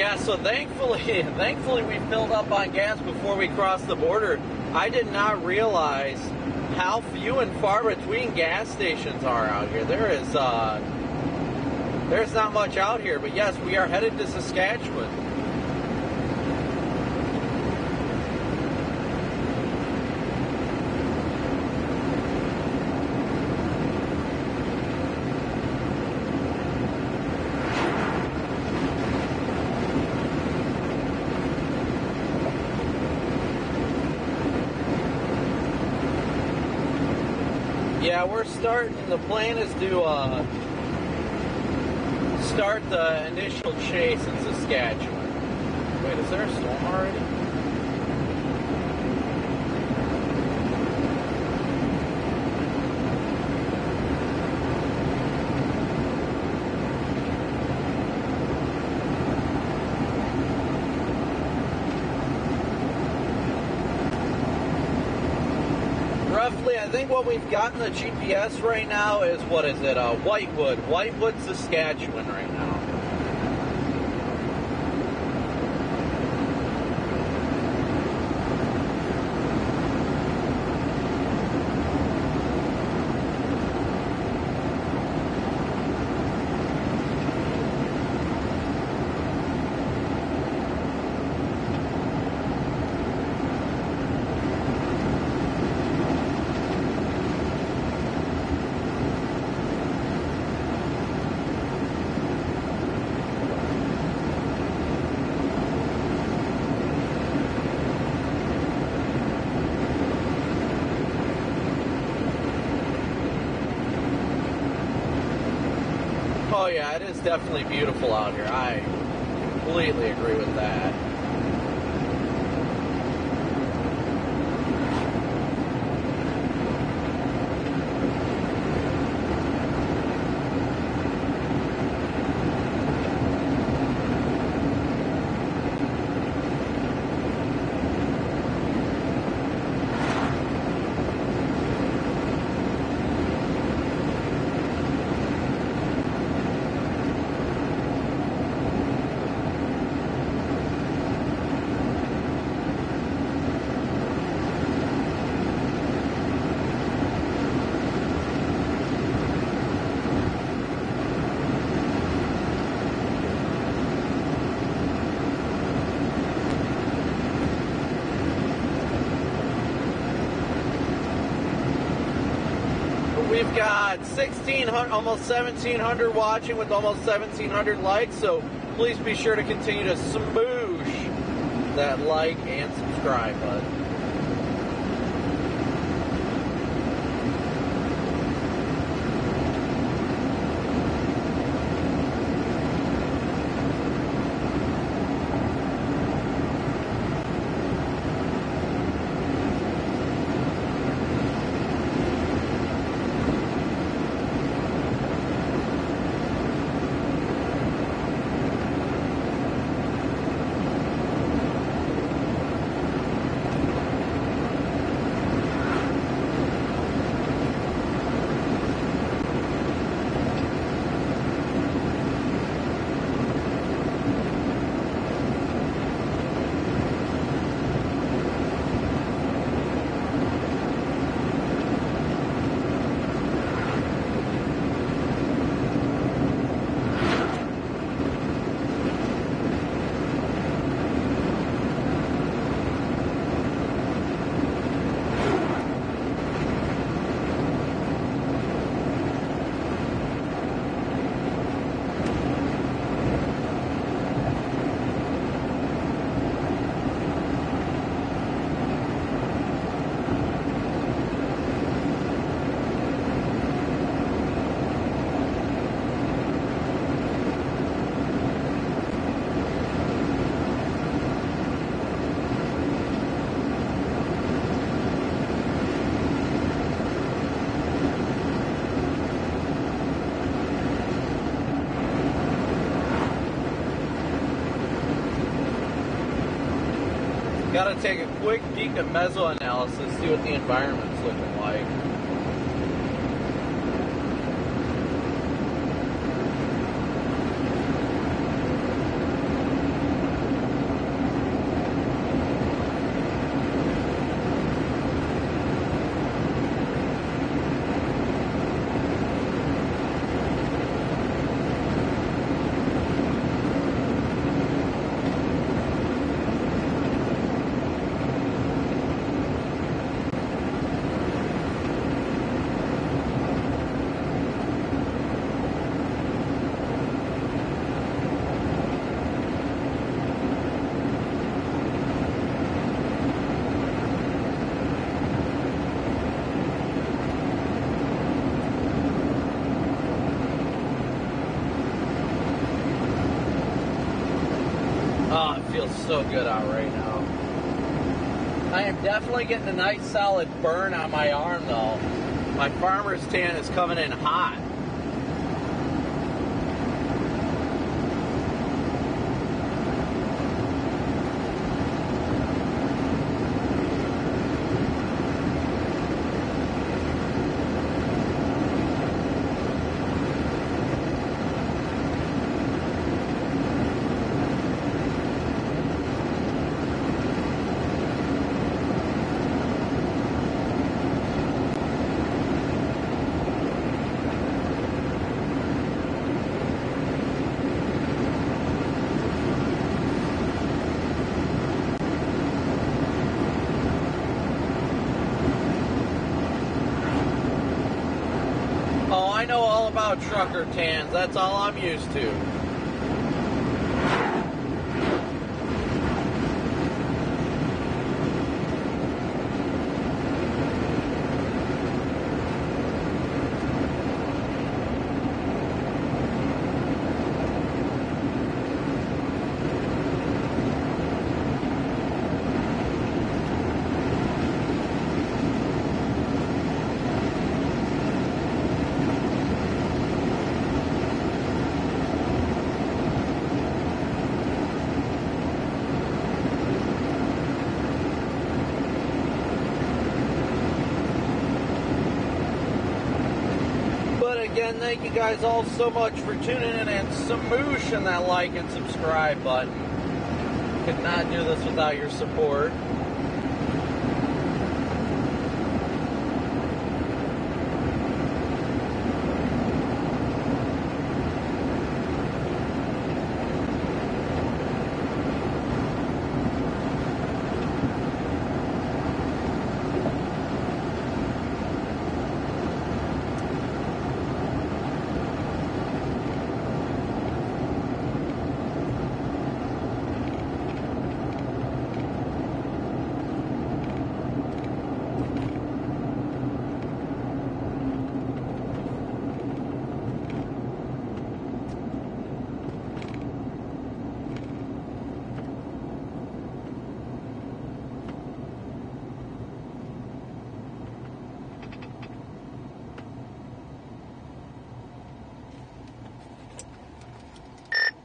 Yeah, so thankfully we filled up on gas before we crossed the border. I did not realize how few and far between gas stations are out here. There's not much out here, but yes, we are headed to Saskatchewan. Yeah, we're starting. The plan is to start the initial chase in Saskatchewan. Wait, is there a storm already? Roughly, I think what we've got in the GPS right now is, what is it, Whitewood, Saskatchewan right now. Oh yeah, it is definitely beautiful out here. I completely agree with that. We've got 1,600, almost 1,700 watching with almost 1,700 likes, so please be sure to continue to smoosh that like and subscribe button. Got to take a quick peek at meso-analysis, see what the environment's looking like. feels so good out right now. I am definitely getting a nice solid burn on my arm though. My farmer's tan is coming in hot. I know all about trucker tans. That's all I'm used to. Again, thank you guys all so much for tuning in and smooshing that like and subscribe button. Could not do this without your support.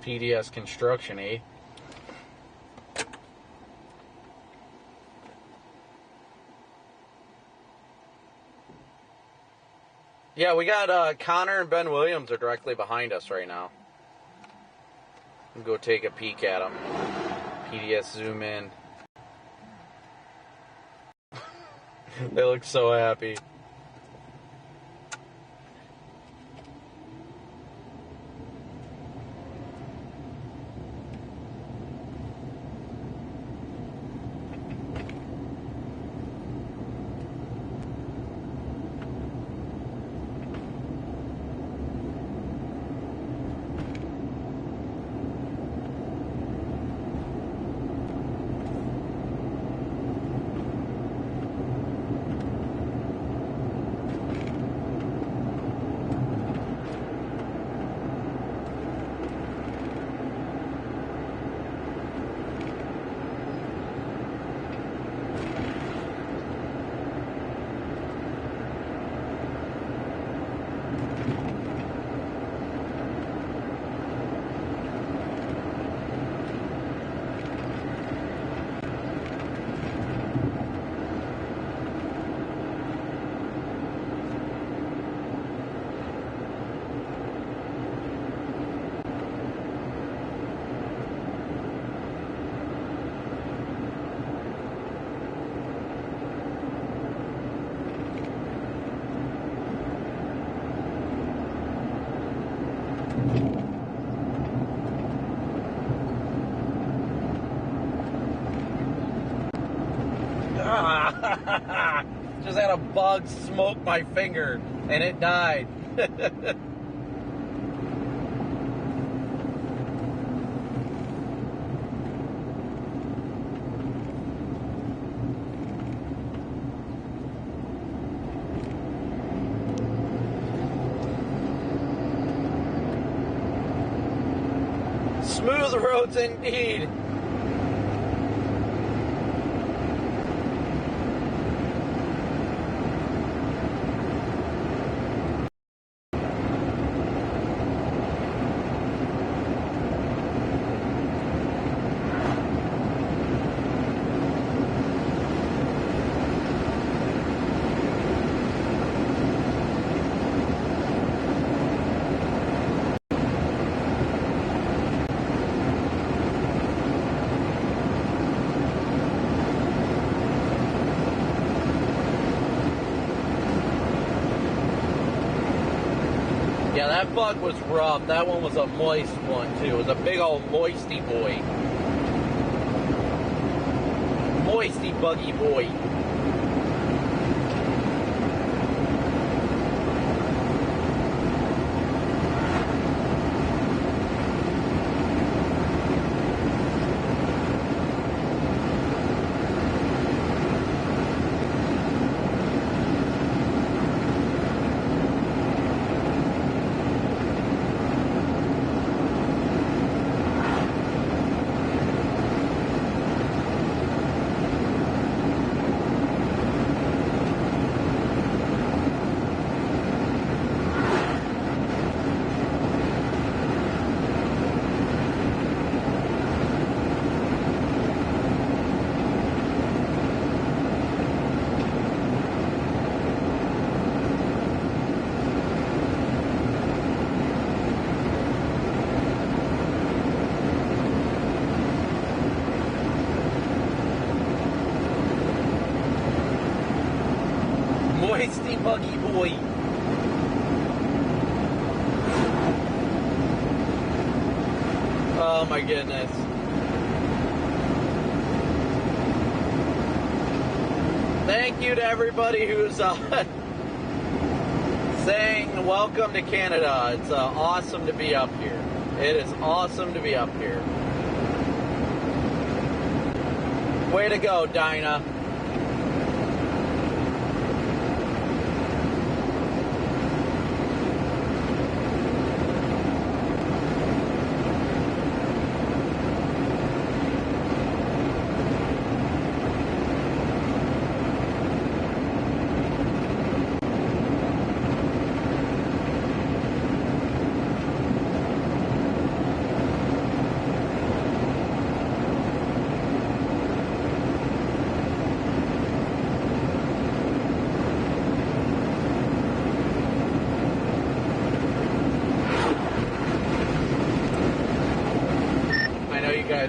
PDS construction, eh? Yeah, we got Connor and Ben Williams are directly behind us right now. We'll go take a peek at them. PDS zoom in. They look so happy. Just had a bug smoke my finger and it died. Smooth roads indeed. Yeah, that bug was rough. That one was a moist one, too. It was a big old moisty boy. Moisty buggy boy. Moisty buggy boy. Oh my goodness. Thank you to everybody who's saying welcome to Canada. It's awesome to be up here. It is awesome to be up here. Way to go, Dinah.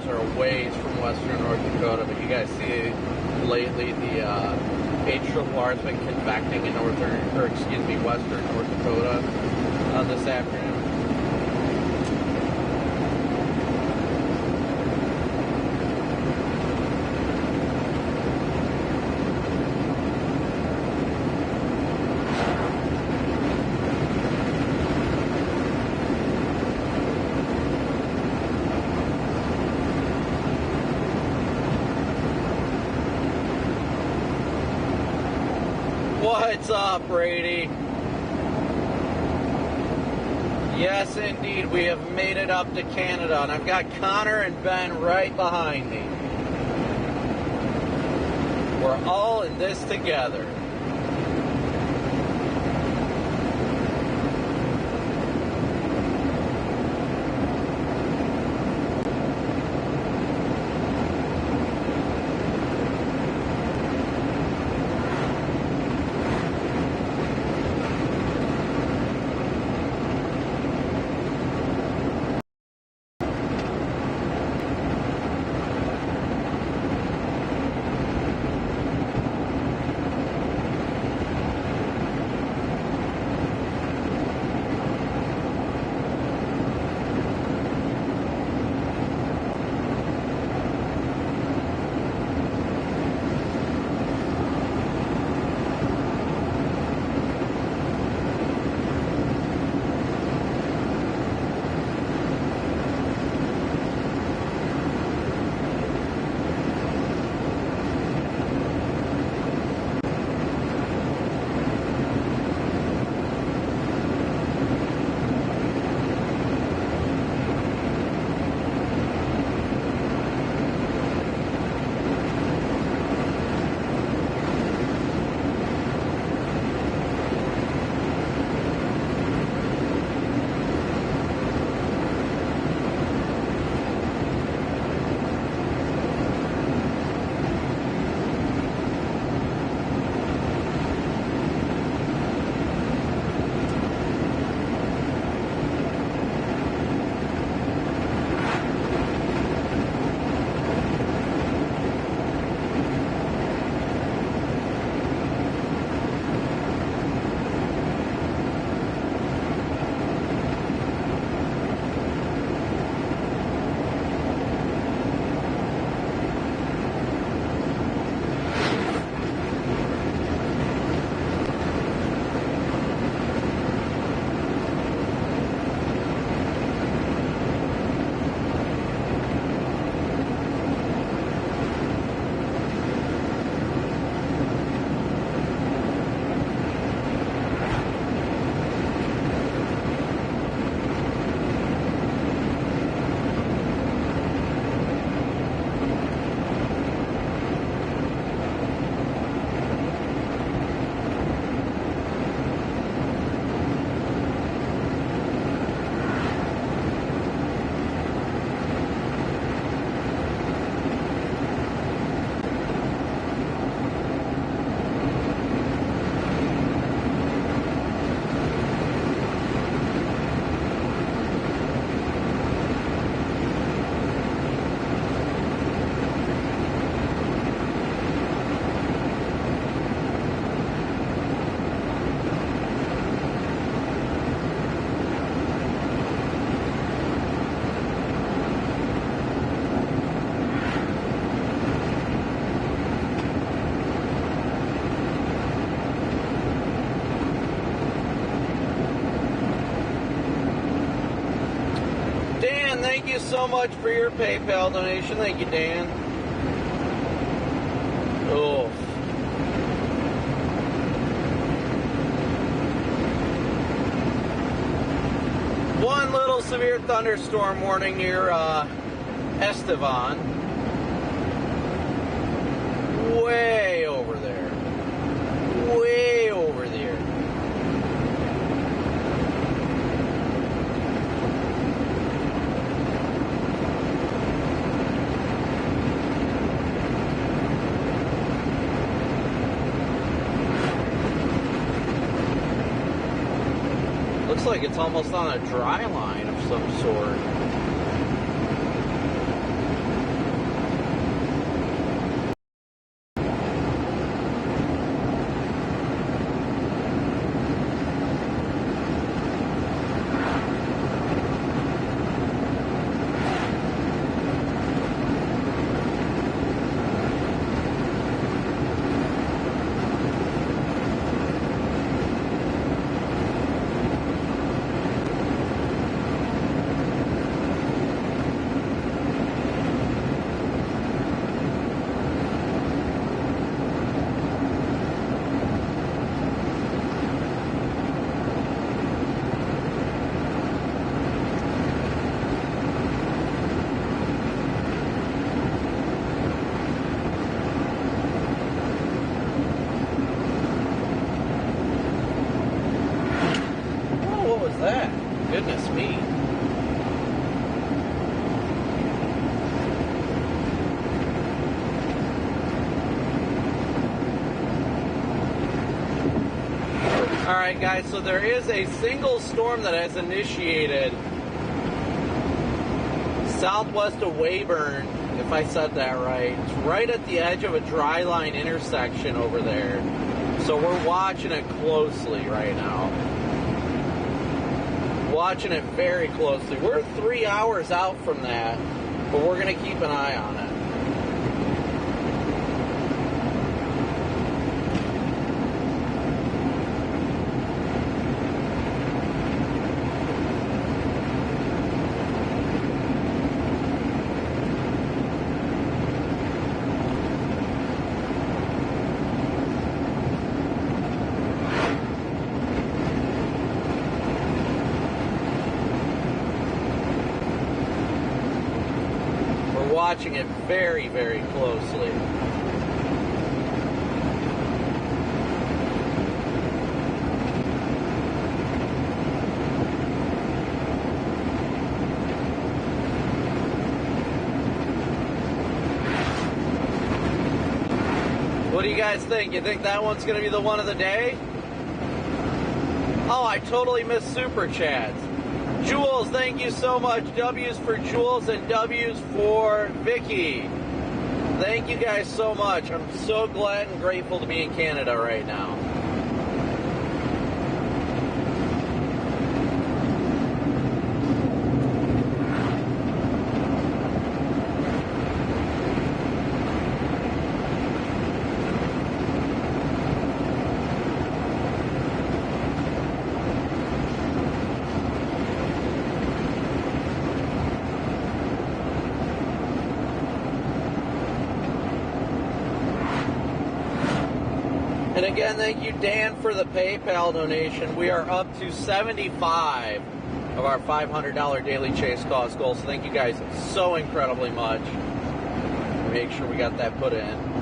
Are a ways from western North Dakota, but you guys see lately the HRR has been convecting in western North Dakota this afternoon. What's up, Brady? Yes, indeed, we have made it up to Canada, and I've got Connor and Ben right behind me. We're all in this together. thank you so much for your PayPal donation. Thank you, Dan. Oh. One little severe thunderstorm warning near Estevan. Way over there. Way over there. Looks like it's almost on a dry line of some sort. Goodness me. Alright guys, so there is a single storm that has initiated southwest of Weyburn, if I said that right. It's right at the edge of a dry line intersection over there. So we're watching it closely right now. Watching it very closely. We're 3 hours out from that, but we're going to keep an eye on it. Watching it very, very closely. What do you guys think? You think that one's going to be the one of the day? Oh, I totally missed Super Chats. Jules, thank you so much. W's for Jules and W's for Vicky. Thank you guys so much. I'm so glad and grateful to be in Canada right now. And again, thank you, Dan, for the PayPal donation. We are up to 75 of our $500 daily chase cost goal. So thank you guys so incredibly much. Make sure we got that put in.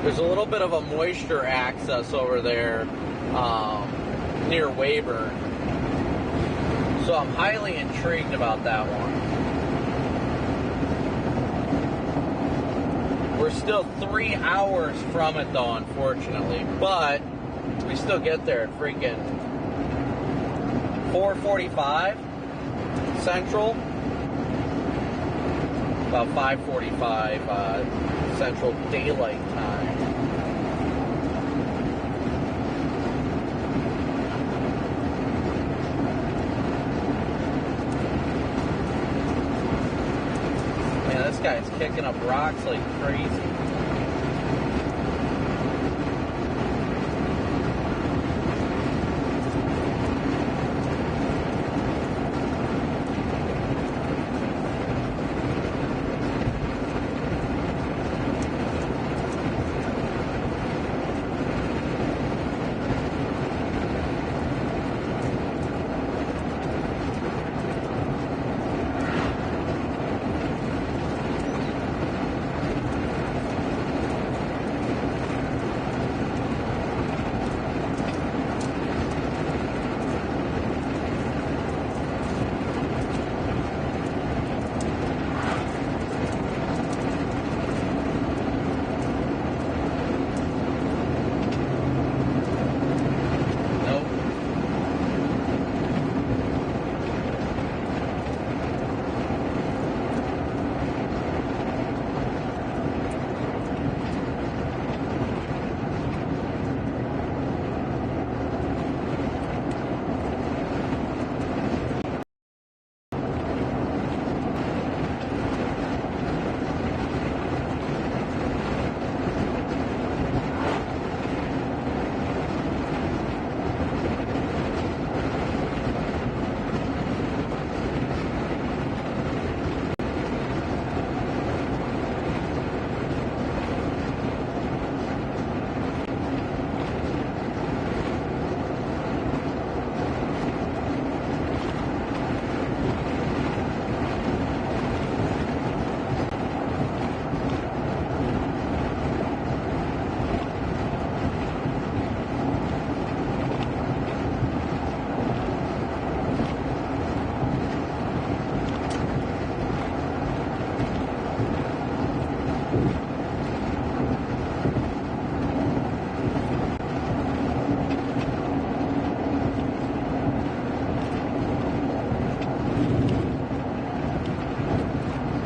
There's a little bit of a moisture access over there near Weyburn. So I'm highly intrigued about that one. We're still 3 hours from it, though, unfortunately. But we still get there at freaking 4:45 Central. About 5:45 Central Daylight Time. Man, this guy's kicking up rocks like crazy.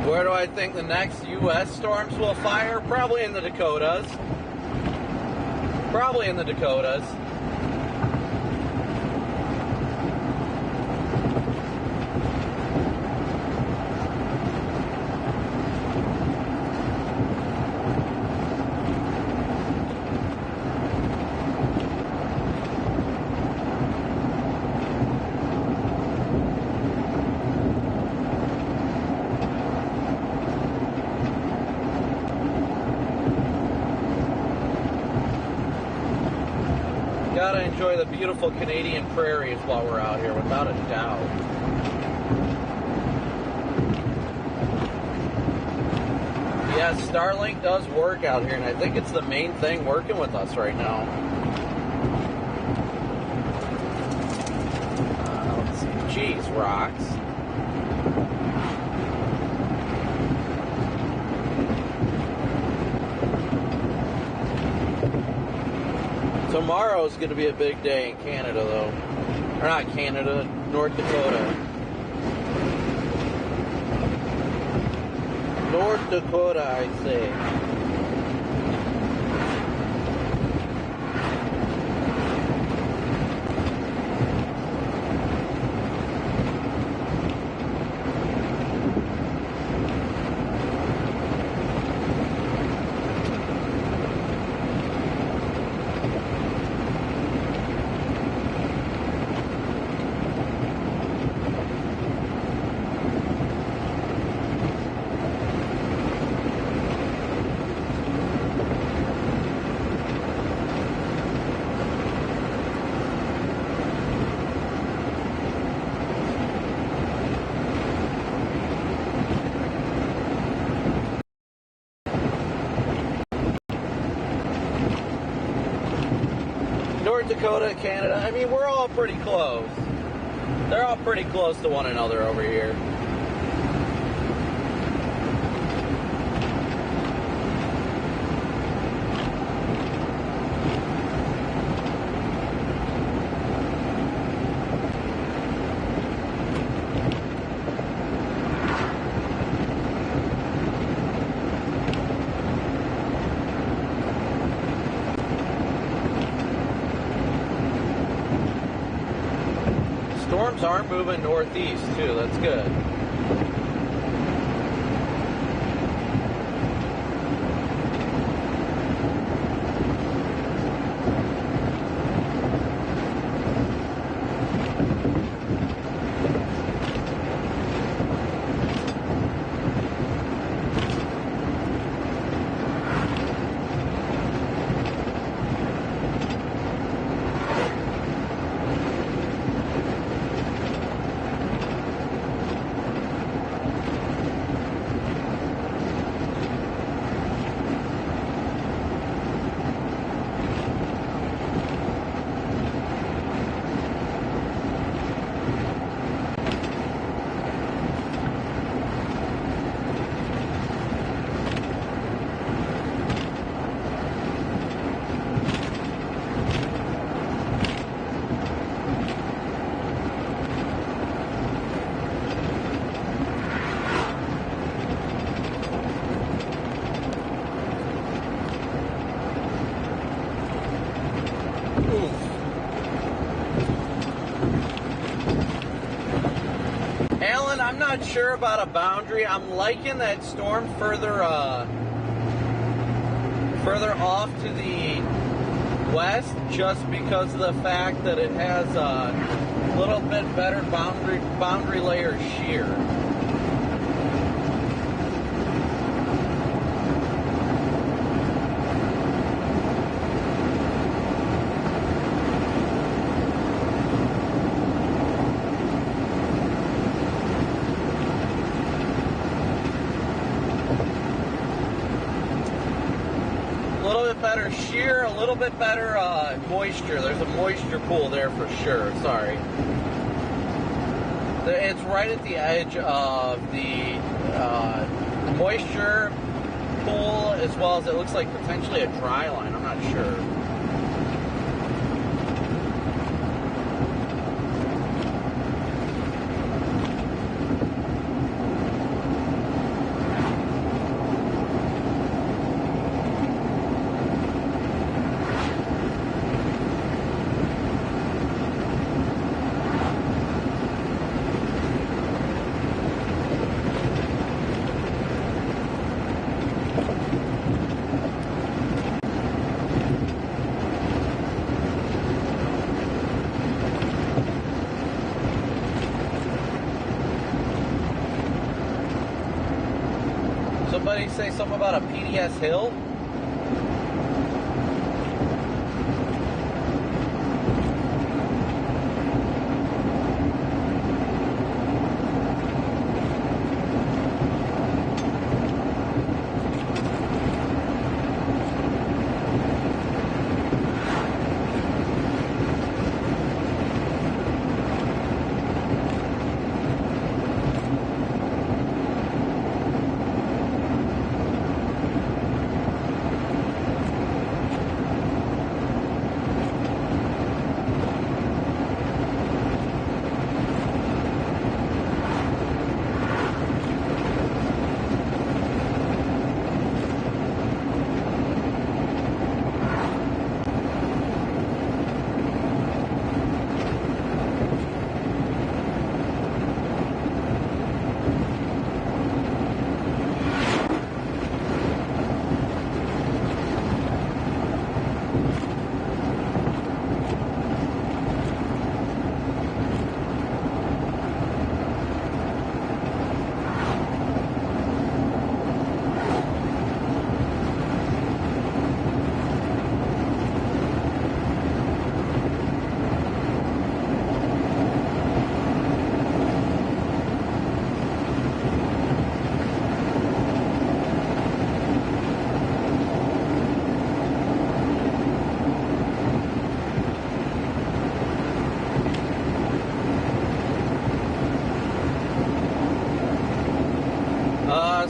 Where do I think the next U.S. storms will fire? Probably in the Dakotas. Probably in the Dakotas. Gotta enjoy the beautiful Canadian prairies while we're out here, without a doubt. Yes, Starlink does work out here, and I think it's the main thing working with us right now. Let's see. Jeez, rocks. Tomorrow's going to be a big day in Canada, though. Or not Canada, North Dakota. North Dakota, I say. North Dakota, Canada, I mean, we're all pretty close. They're all pretty close to one another over here. storms are moving northeast too. That's good. Alan, I'm not sure about a boundary. I'm liking that storm further off to the west, just because of the fact that it has a little bit better boundary layer shear. Better shear, a little bit better moisture. There's a moisture pool there for sure. Sorry. It's right at the edge of the moisture pool, as well as it looks like potentially a dry line. I'm not sure. Somebody say something about a PDS hill?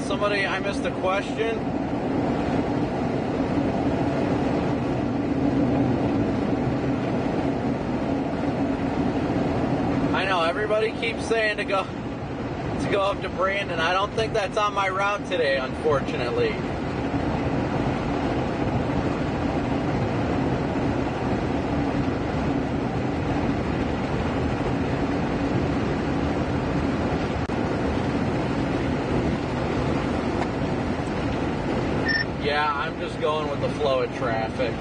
Somebody, I missed a question. I know everybody keeps saying to go up to Brandon. I don't think that's on my route today, unfortunately. Yeah, I'm just going with the flow of traffic.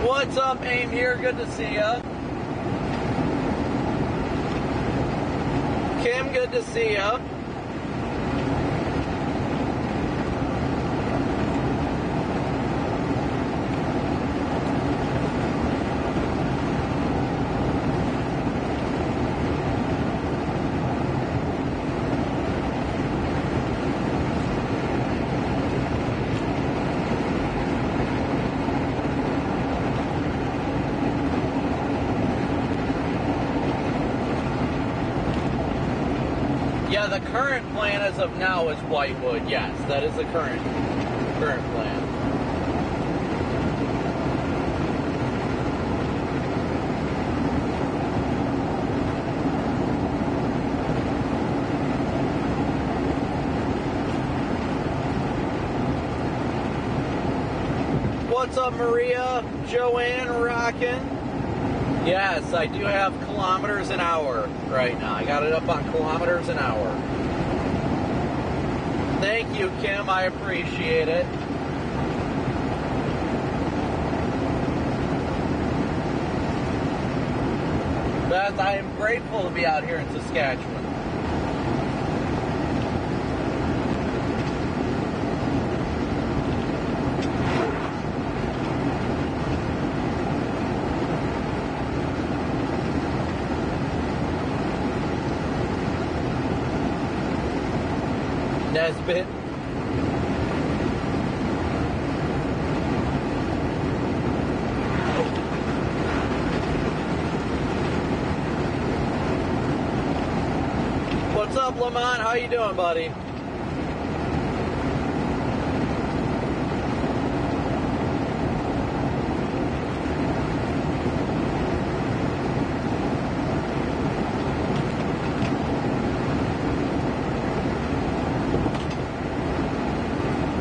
What's up, Aim here? Good to see ya. Kim, good to see ya. Yeah, the current plan as of now is Whitewood. Yes, that is the current plan. What's up, Maria? Joanne rockin'? Yes, I do have kilometers an hour right now. I got it up on kilometers an hour. Thank you, Kim. I appreciate it. Beth, I am grateful to be out here in Saskatchewan. Nesbit. What's up, Lamont? How you doing, buddy?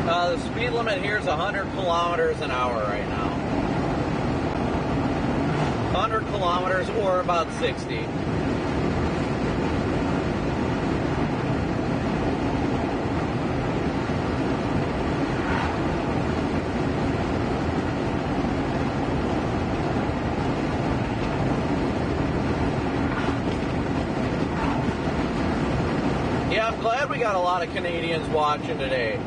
The speed limit here is 100 kilometers an hour right now. 100 kilometers or about 60. Yeah, I'm glad we got a lot of Canadians watching today.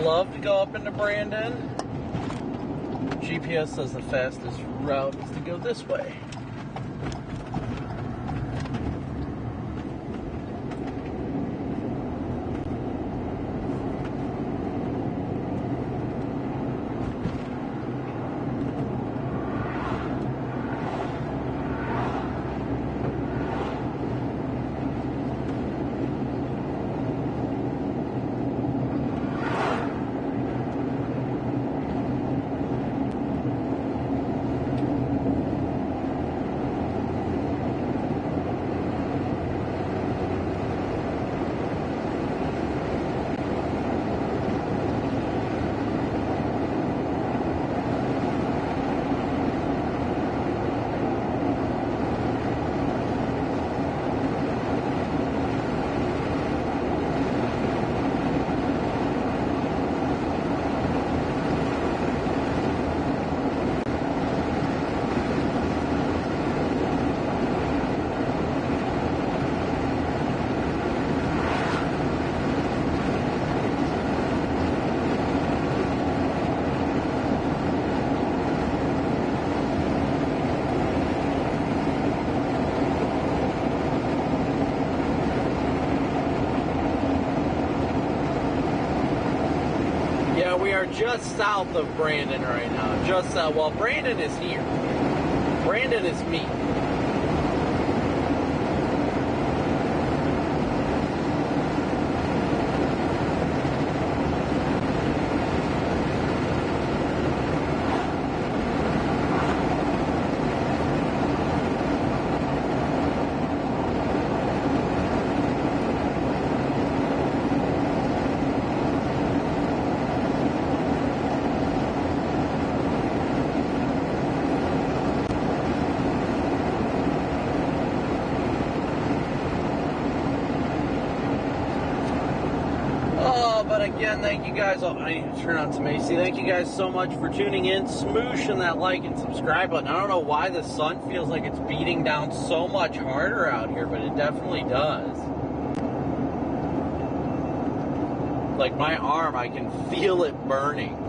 love to go up into Brandon. GPS says the fastest route is to go this way. We are just south of Brandon right now. Just south. Well, Brandon is here. Brandon is me. Again, thank you guys. Oh, I need to turn on some AC. Thank you guys so much for tuning in. Smooshing that like and subscribe button. I don't know why the sun feels like it's beating down so much harder out here, but it definitely does. Like my arm, I can feel it burning.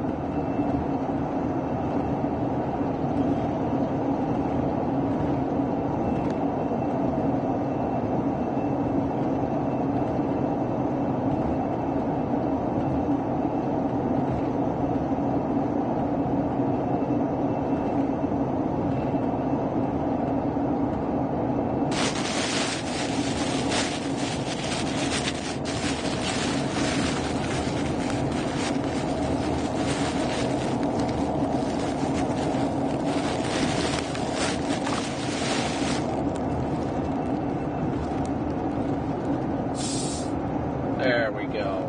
There we go.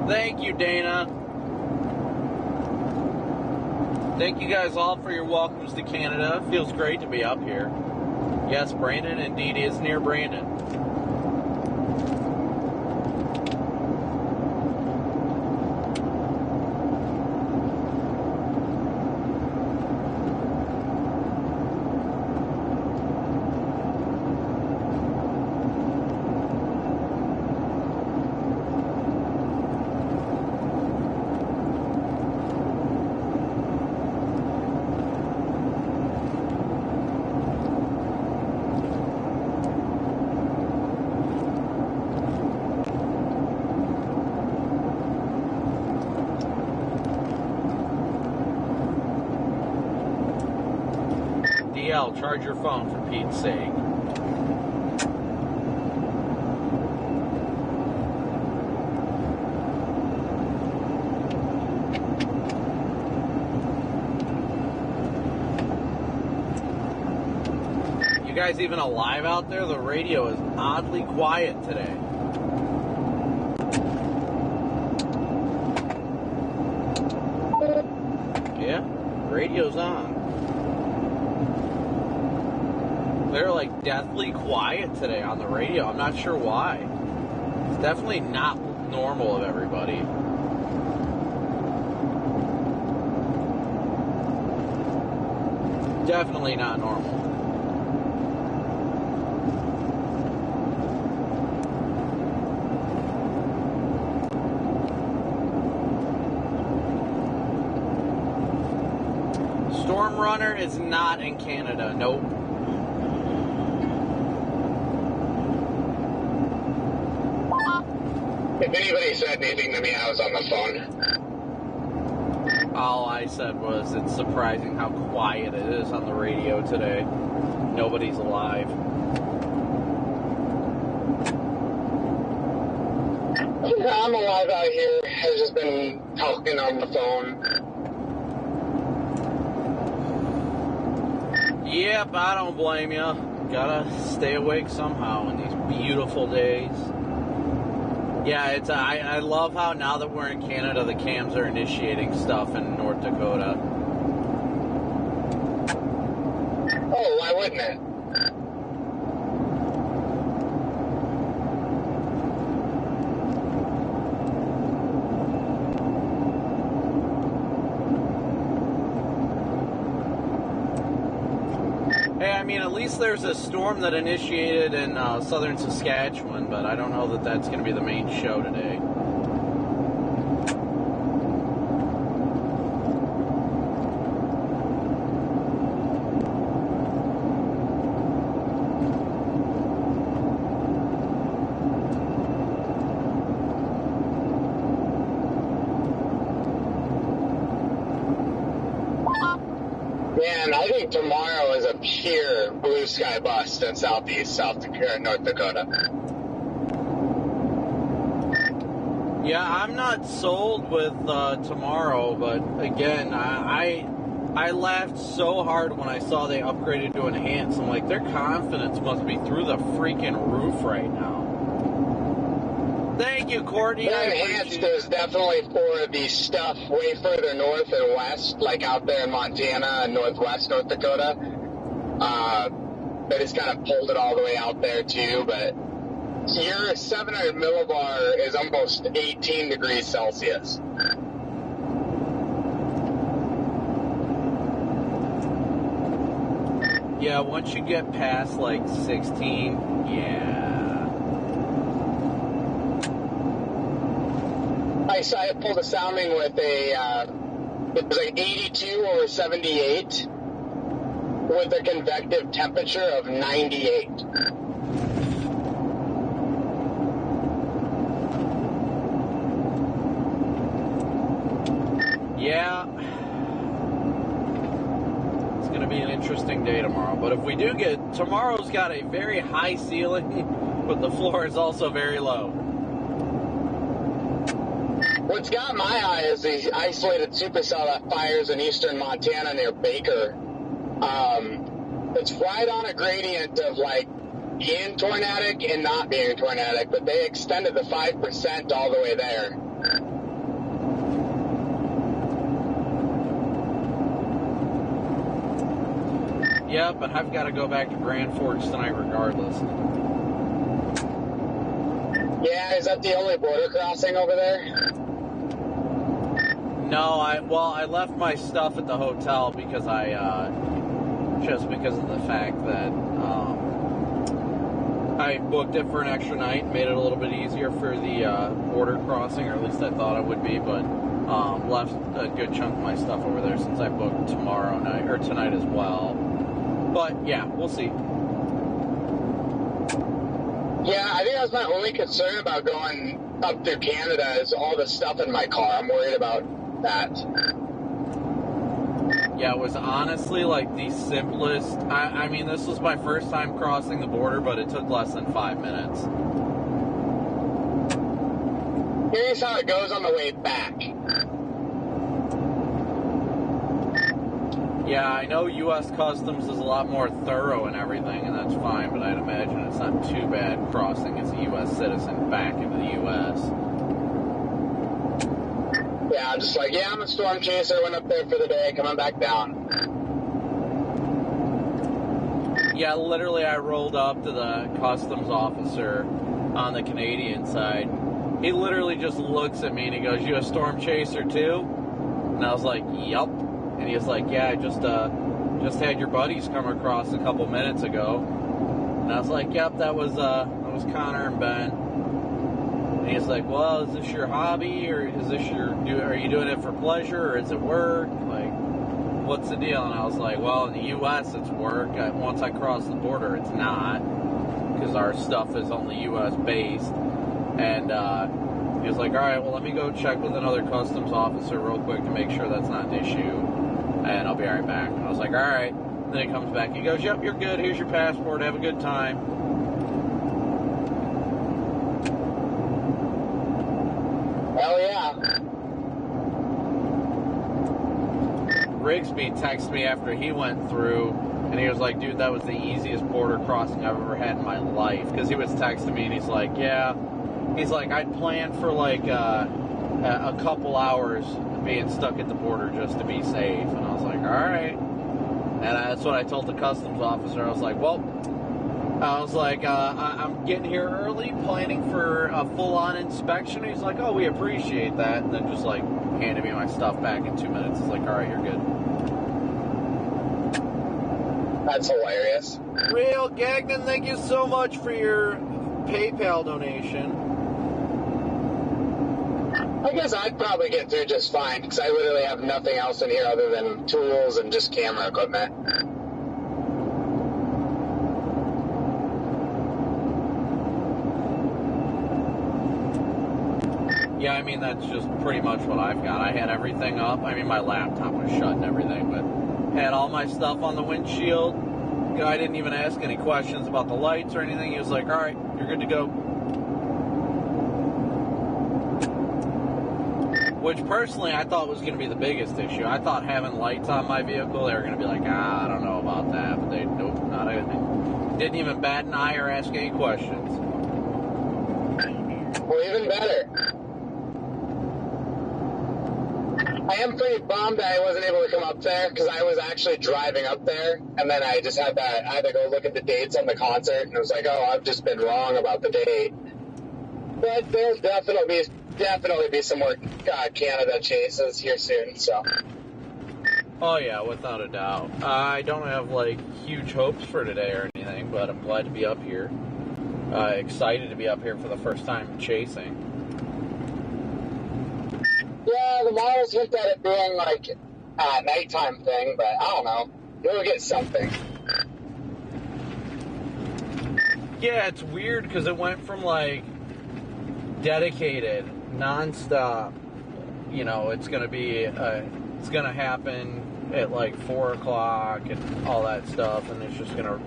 Thank you, Dana. Thank you guys all for your welcomes to Canada. It feels great to be up here. Yes, Brandon indeed is near Brandon. Charge your phone for Pete's sake. You guys even alive out there? The radio is oddly quiet today. Yeah, radio's on. They're like deathly quiet today on the radio. I'm not sure why. It's definitely not normal of everybody. Definitely not normal. Storm Runner is not in Canada. Nope. If anybody said anything to me, I was on the phone. All I said was it's surprising how quiet it is on the radio today. Nobody's alive. I'm alive out here. I've just been talking on the phone. Yep, I don't blame you. Gotta stay awake somehow in these beautiful days. Yeah, I love how now that we're in Canada, the cams are initiating stuff in North Dakota. Oh, why wouldn't it? Hey, I mean, at least there's a storm that initiated in southern Saskatchewan, but I don't know that that's going to be the main show today. Man, I think tomorrow is a pure blue sky bust in southeast North Dakota. Yeah, I'm not sold with tomorrow, but again, I laughed so hard when I saw they upgraded to enhanced. I'm like, their confidence must be through the freaking roof right now. Thank you, Courtney. Enhanced is definitely for the stuff way further north and west, like out there in Montana and northwest North Dakota. They just kind of pulled it all the way out there too, but your 700 millibar is almost 18 degrees Celsius. Yeah, once you get past like 16, yeah. I pulled a sounding with it was like 82 over 78 with a convective temperature of 98. Yeah. It's going to be an interesting day tomorrow. But if we do tomorrow's got a very high ceiling, but the floor is also very low. What's got my eye is the isolated supercell that fires in eastern Montana near Baker. It's right on a gradient of like being tornadic and not being tornadic, but they extended the 5% all the way there. Yeah, but I've got to go back to Grand Forks tonight regardless. Yeah, is that the only border crossing over there? No, I left my stuff at the hotel because just because of the fact that I booked it for an extra night, made it a little bit easier for the border crossing, or at least I thought it would be, but left a good chunk of my stuff over there since I booked tomorrow night, or tonight as well. But yeah, we'll see. Yeah, I think that's my only concern about going up through Canada is all the stuff in my car. I'm worried about that. Yeah, it was honestly like the simplest. I mean, this was my first time crossing the border, but it took less than 5 minutes. Here's how it goes on the way back. Yeah, I know U.S. Customs is a lot more thorough and everything, and that's fine, but I'd imagine it's not too bad crossing as a U.S. citizen back into the U.S. Yeah, I'm just like, yeah, I'm a storm chaser, went up there for the day, coming back down. Yeah, literally I rolled up to the customs officer on the Canadian side. He literally just looks at me and he goes, "You a storm chaser too?" And I was like, "Yup." And he was like, "Yeah, I just had your buddies come across a couple minutes ago." And I was like, "Yep, that was Connor and Ben." And he's like, "Well, is this your hobby, or is this are you doing it for pleasure, or is it work?" Like, what's the deal? And I was like, well, in the U.S. it's work. Once I cross the border, it's not, because our stuff is only U.S. based. And he was like, all right, well, let me go check with another customs officer real quick to make sure that's not an issue, and I'll be right back. And I was like, all right. And then he comes back. He goes, yep, you're good. Here's your passport. Have a good time. Hell yeah. Rigsby texted me after he went through, and he was like, dude, that was the easiest border crossing I've ever had in my life. Because he was texting me, and he's like, yeah. He's like, I'd planned for like a couple hours being stuck at the border just to be safe. And I was like, all right. And that's what I told the customs officer. I was like, well, I'm getting here early, planning for a full-on inspection. He's like, oh, we appreciate that. And then just like handed me my stuff back in 2 minutes. It's like, all right, you're good. That's hilarious. Real Gagnon, thank you so much for your PayPal donation. I guess I'd probably get through just fine, because I literally have nothing else in here other than tools and just camera equipment. Yeah, I mean, that's just pretty much what I've got. I had everything up. I mean, my laptop was shut and everything, but had all my stuff on the windshield. Guy didn't even ask any questions about the lights or anything. He was like, all right, you're good to go. Which, personally, I thought was going to be the biggest issue. I thought having lights on my vehicle, they were going to be like, I don't know about that. But nope, not anything. Didn't even bat an eye or ask any questions. Well, even better. I am pretty bummed that I wasn't able to come up there, because I was actually driving up there, and then I just had to go look at the dates on the concert, and it was like, oh, I've just been wrong about the date. But there'll definitely be some more Canada chases here soon, so. Oh yeah, without a doubt. I don't have like huge hopes for today or anything, but I'm glad to be up here. Excited to be up here for the first time chasing. Yeah, the models hint at it being like a nighttime thing, but I don't know. You'll get something. Yeah, it's weird because it went from like dedicated, non-stop, you know, it's going to happen at like 4 o'clock and all that stuff, and it's just going to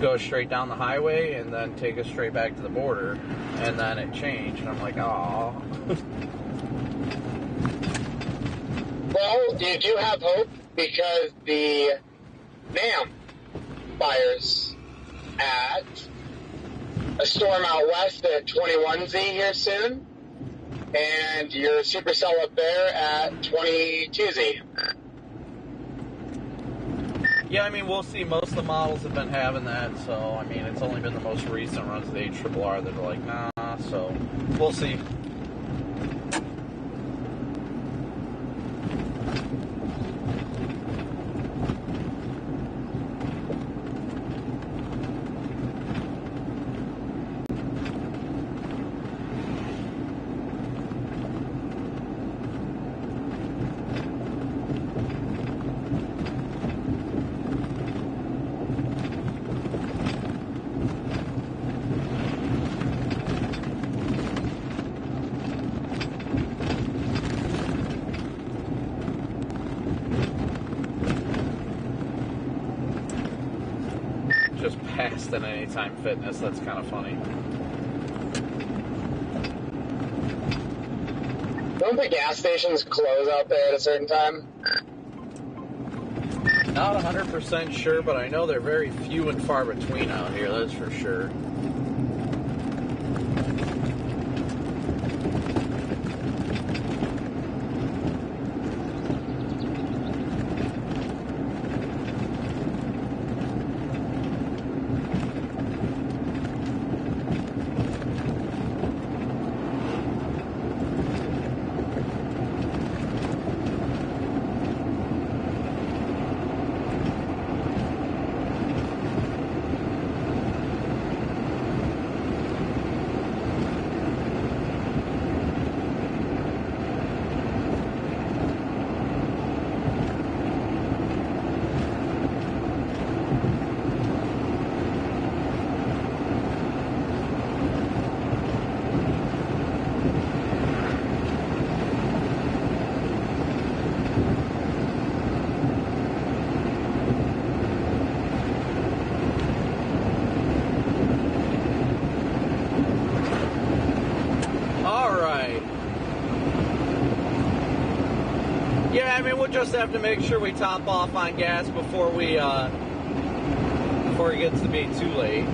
go straight down the highway and then take us straight back to the border, and then it changed, and I'm like, aw. Well, you do have hope, because the NAM fires at a storm out west at 21Z here soon, and your supercell up there at 22Z. Yeah, I mean, we'll see. Most of the models have been having that, so, I mean, it's only been the most recent runs of the HRRR that are like, nah, so we'll see. Than Anytime Fitness. That's kind of funny. Don't the gas stations close out there at a certain time? Not 100% sure, but I know they're very few and far between out here, that's for sure. just have to make sure we top off on gas before it gets to be too late.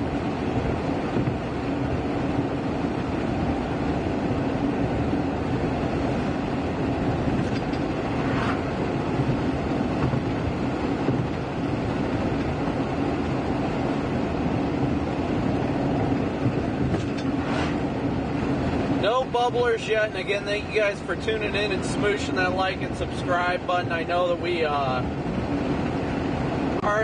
No bubblers yet, and again, thank you guys for tuning in and smooshing that like and subscribe button. I know that we aren't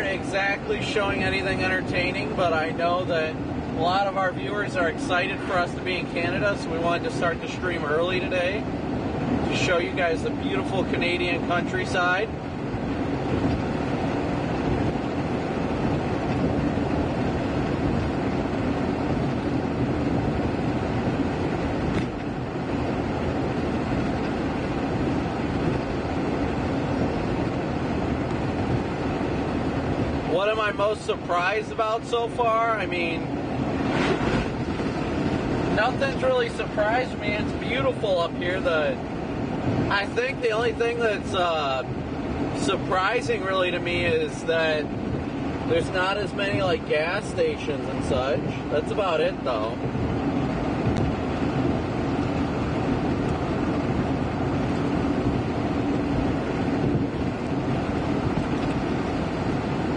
exactly showing anything entertaining, but I know that a lot of our viewers are excited for us to be in Canada, so we wanted to start the stream early today to show you guys the beautiful Canadian countryside. What am I most surprised about so far? I mean, nothing's really surprised me. It's beautiful up here. I think the only thing that's surprising really to me is that there's not as many like gas stations and such. That's about it though.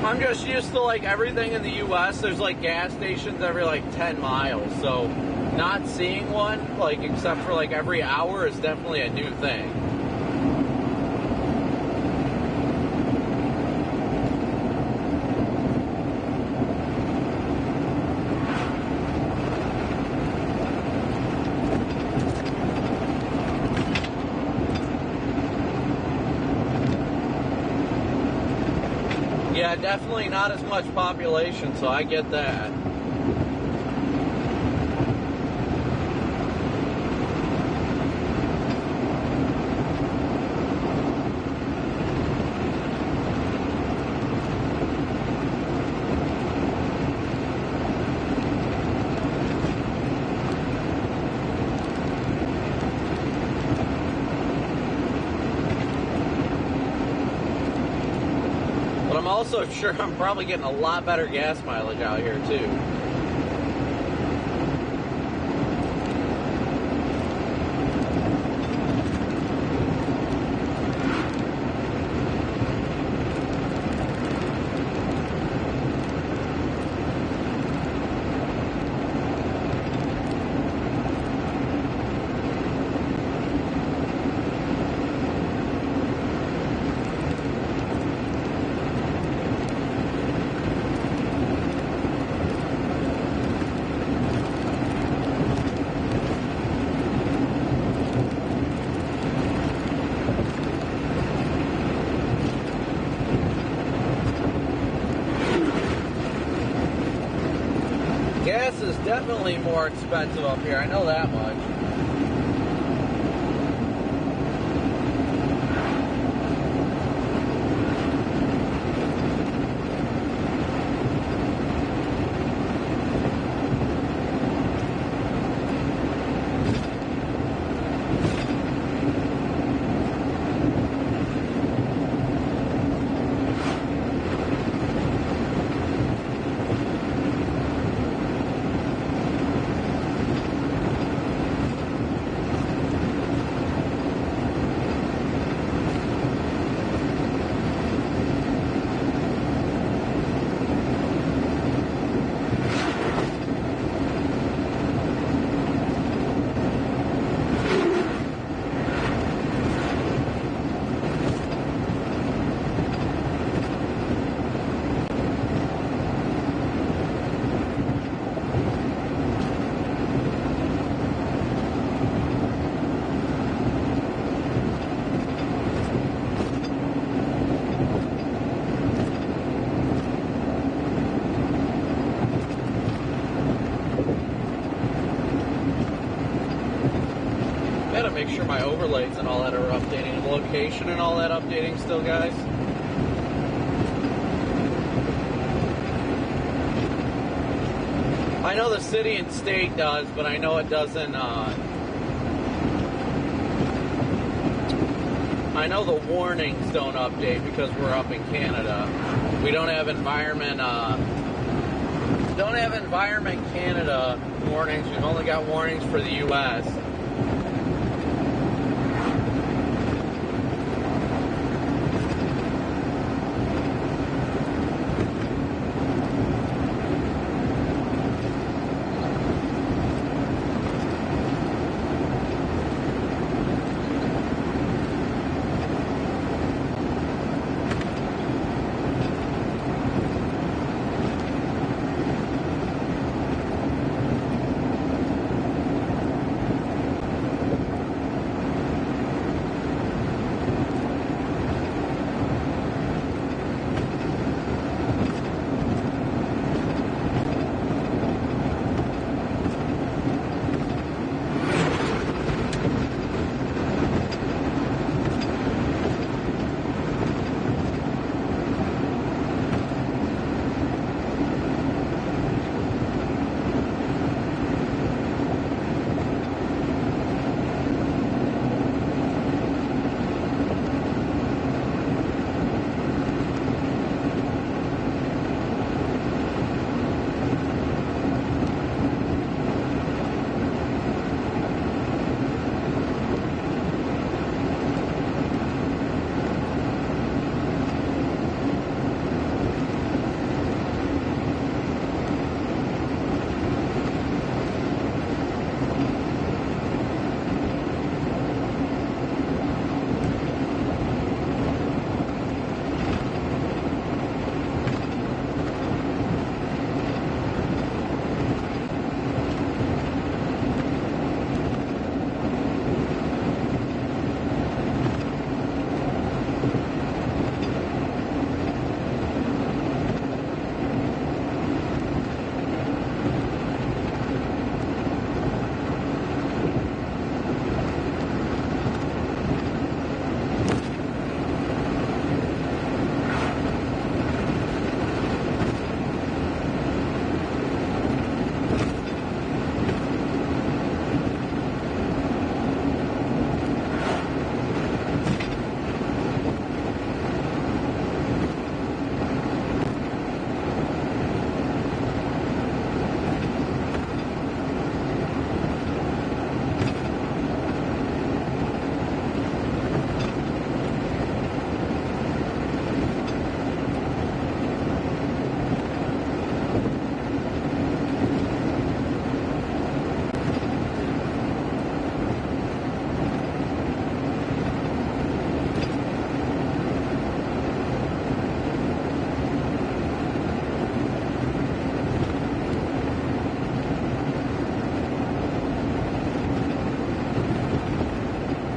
I'm just used to like everything in the US, there's like gas stations every like 10 miles, so not seeing one like except for like every hour is definitely a new thing. Yeah, definitely not as much population, so I get that. I'm also sure I'm probably getting a lot better gas mileage out here too. Gas is definitely more expensive up here, I know that much. Gotta make sure my overlays and all that are updating. The location and all that updating still, guys. I know the city and state does, but I know it doesn't, I know the warnings don't update because we're up in Canada. We don't have Environment Canada warnings. We've only got warnings for the U.S.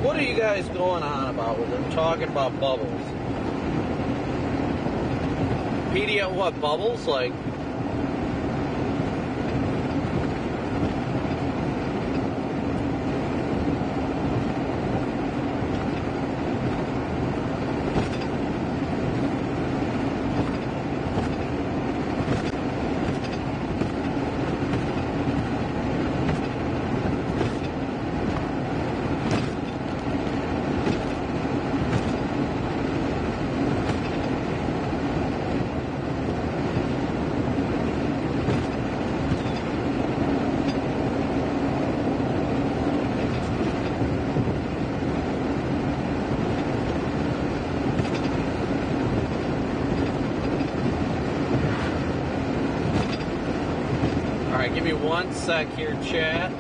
What are you guys going on about with them talking about bubbles? PDF what, bubbles? Like, alright, give me 1 sec here, chat.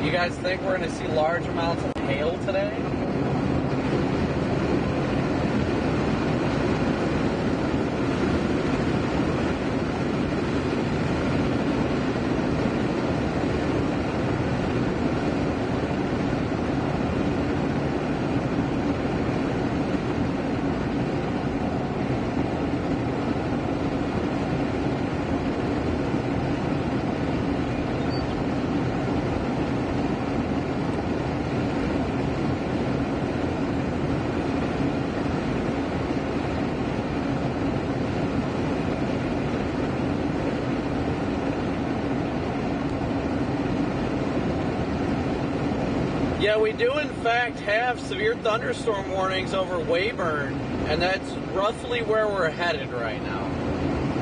You guys think we're going to see large amounts of hail today? Yeah, we do in fact have severe thunderstorm warnings over Weyburn, and that's roughly where we're headed right now.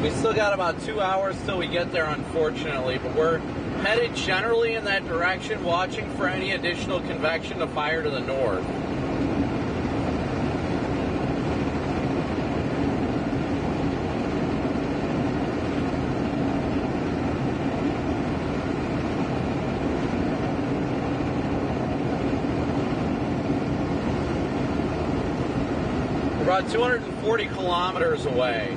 We still got about 2 hours till we get there, unfortunately, but we're headed generally in that direction, watching for any additional convection to fire to the north. About 240 kilometers away.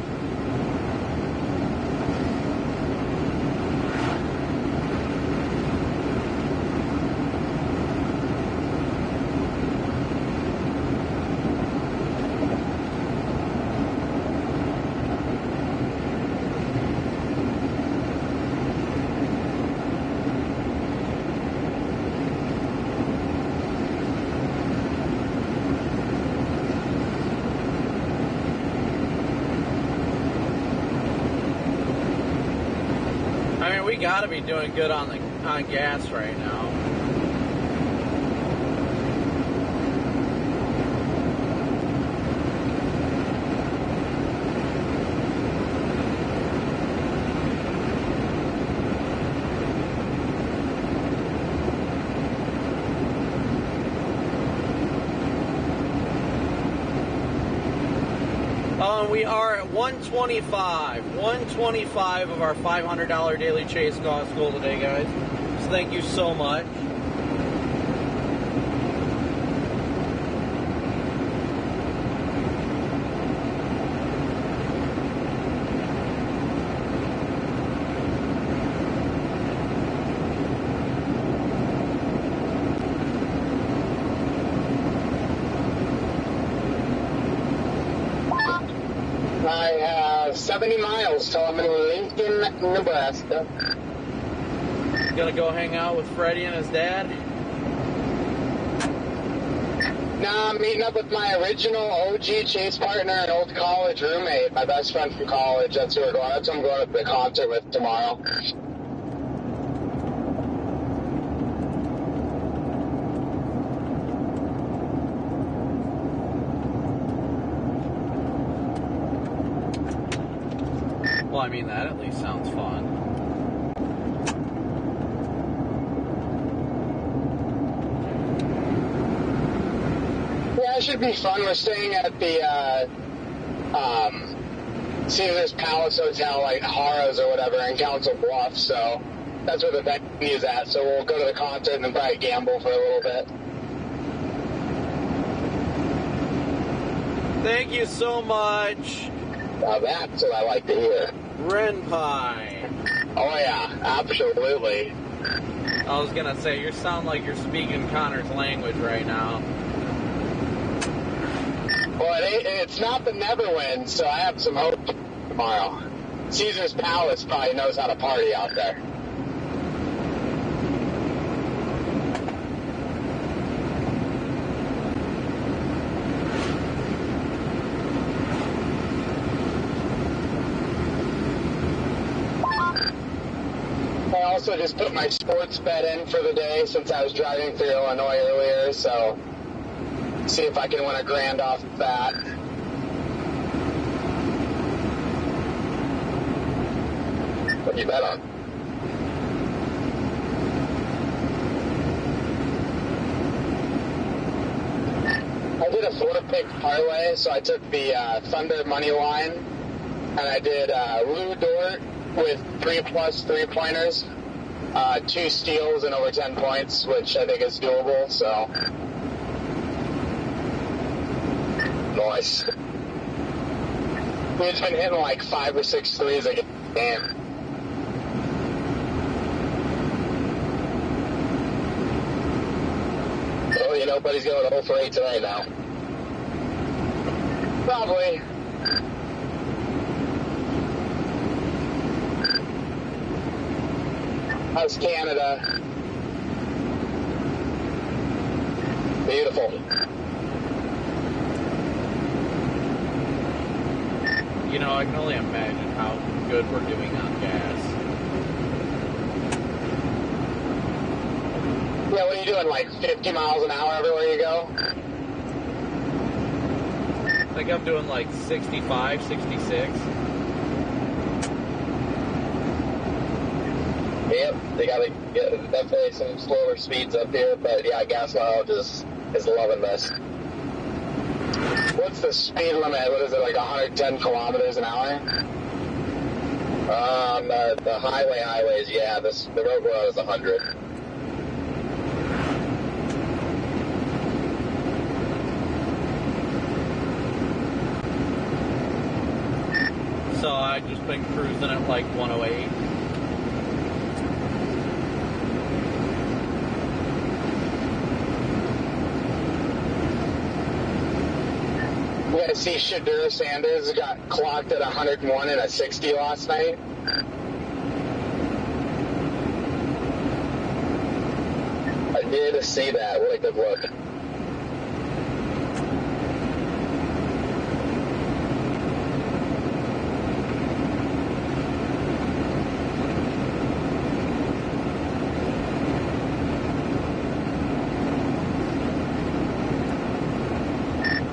We gotta be doing good on gas right now. We are at 125 of our $500 daily chase cost goal today, guys. So thank you so much. I have 70 miles till I'm in Lincoln, Nebraska. Gonna go hang out with Freddie and his dad? Nah, I'm meeting up with my original OG chase partner and old college roommate, my best friend from college. That's who we're going. That's who I'm going to the concert with tomorrow. Well, I mean, that at least sounds fun. Yeah, it should be fun. We're staying at the Caesar's Palace Hotel, like Harrah's or whatever, in Council Bluffs, so that's where the venue is at. So we'll go to the concert and then probably gamble for a little bit. Thank you so much. Now that's what I like to hear. Ren Pie. Oh yeah, absolutely. I was gonna say, you sound like you're speaking Connor's language right now. Well, it's not the Neverwind, so I have some hope tomorrow. Caesar's Palace probably knows how to party out there. I also just put my sports bet in for the day since I was driving through Illinois earlier, so see if I can win $1,000 off of that. What'd you bet on? I did a 4-pick parlay, so I took the Thunder money line, and I did Lou Dort with 3+ 3-pointers, 2 steals and over 10 points, which I think is doable, so. Nice. We've been hitting like 5 or 6 threes a game. Oh, you know, buddy's going 0 for 8 tonight now. Probably. How's Canada? Beautiful. You know, I can only imagine how good we're doing on gas. Yeah, what are you doing, like 50 miles an hour everywhere you go? I think I'm doing like 65, 66. Yep, they gotta get definitely some slower speeds up here, but yeah, gas mileage is loving this. What's the speed limit? What is it, like 110 kilometers an hour? The highways, yeah, the road we're on is 100. So I've just been cruising at like 108. You guys see Shadur Sanders got clocked at 101 and a 60 last night? I did see that. What a good look.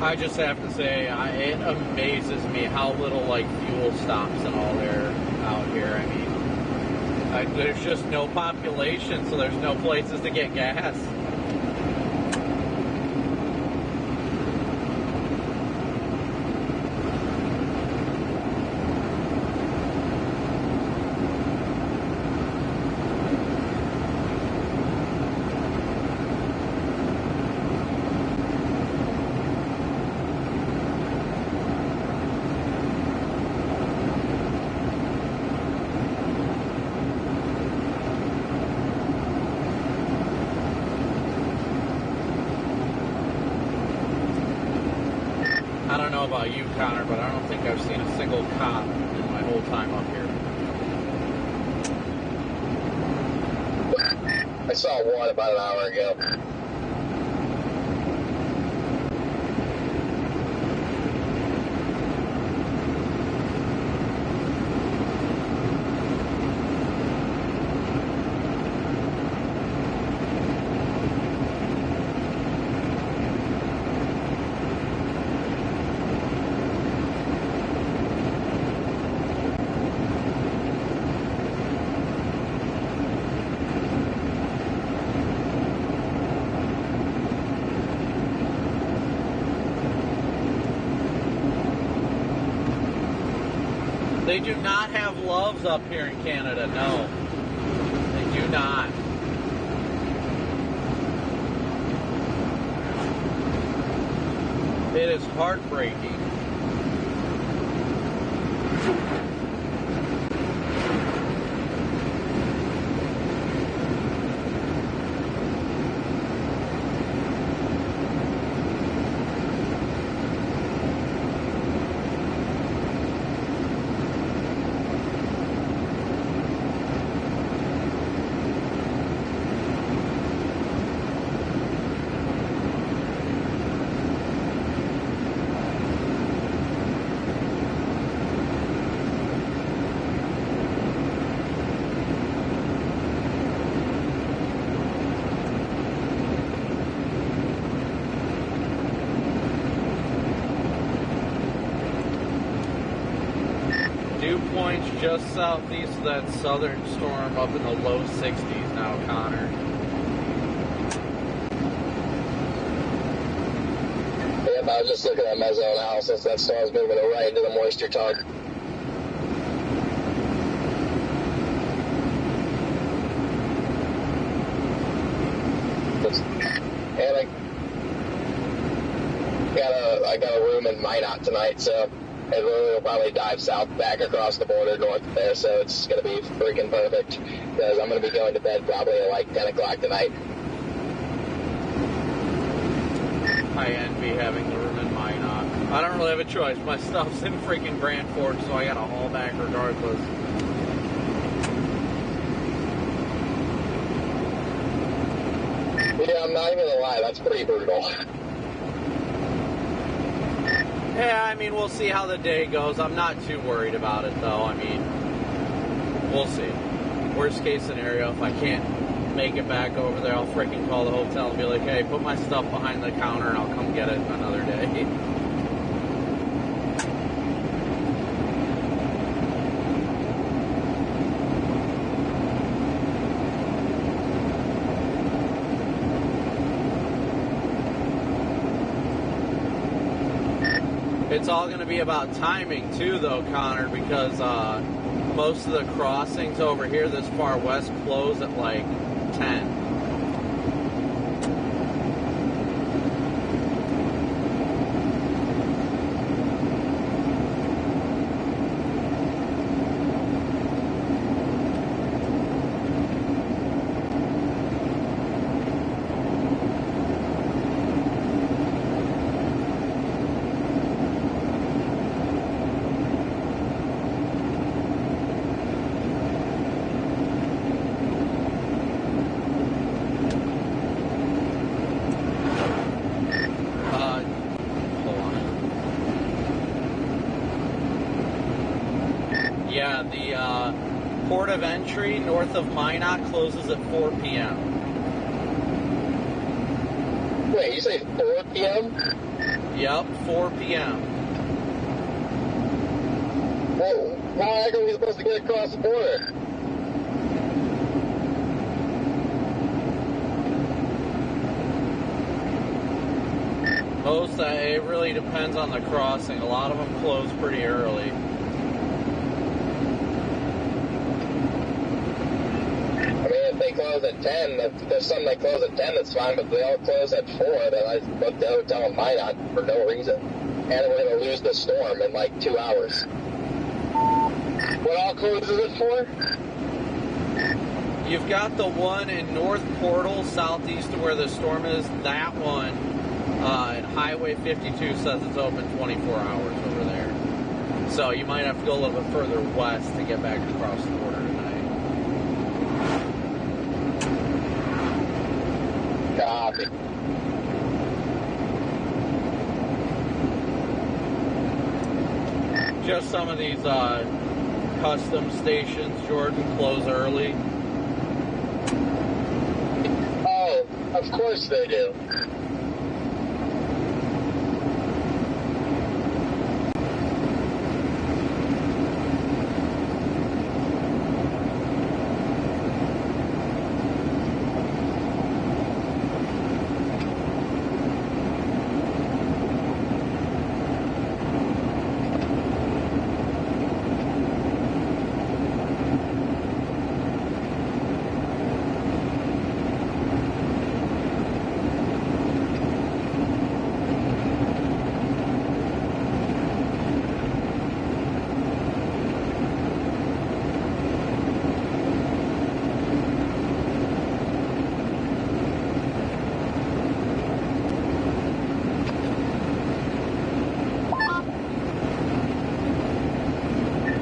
I just have to say, it amazes me how little like fuel stops and all there out here. I mean, there's just no population, so there's no places to get gas. I don't know about you, Connor, but I don't think I've seen a single cop in my whole time up here. I saw one about an hour ago. They do not have loves up here in Canada, no. They do not. It is heartbreaking. Dew Point's just southeast of that southern storm, up in the low 60s now, Connor. Yep, I was just looking at my zone house since that storm's moving right into the moisture target. I got a room in Minot tonight, so it will probably dive south back across the border north of there, so it's going to be freaking perfect because I'm going to be going to bed probably at like 10 o'clock tonight. I envy having the room in Minot. I don't really have a choice. My stuff's in freaking Grand Forks, so I got to haul back regardless. Yeah, I'm not even going to lie, that's pretty brutal. Yeah, I mean, we'll see how the day goes. I'm not too worried about it, though. I mean, we'll see. Worst case scenario, if I can't make it back over there, I'll freaking call the hotel and be like, hey, put my stuff behind the counter and I'll come get it another day. It's all going to be about timing, too, though, Connor, because most of the crossings over here this far west close at, like, 10. Yeah, the port of entry north of Minot closes at 4 p.m. Wait, you say 4 p.m.? Yep, 4 p.m. Well, how are we supposed to get across the border? It really depends on the crossing. A lot of them close pretty early. They close at 10. If there's some that close at 10, that's fine, but they all close at 4. Then I booked the hotel in Minot for no reason. And we're going to lose the storm in like 2 hours. What all closes at 4? You've got the one in North Portal, southeast of where the storm is. That one, and Highway 52 says it's open 24 hours over there. So you might have to go a little bit further west to get back across the border tonight. Copy. Just some of these custom stations, Jordan, close early. Oh, of course they do.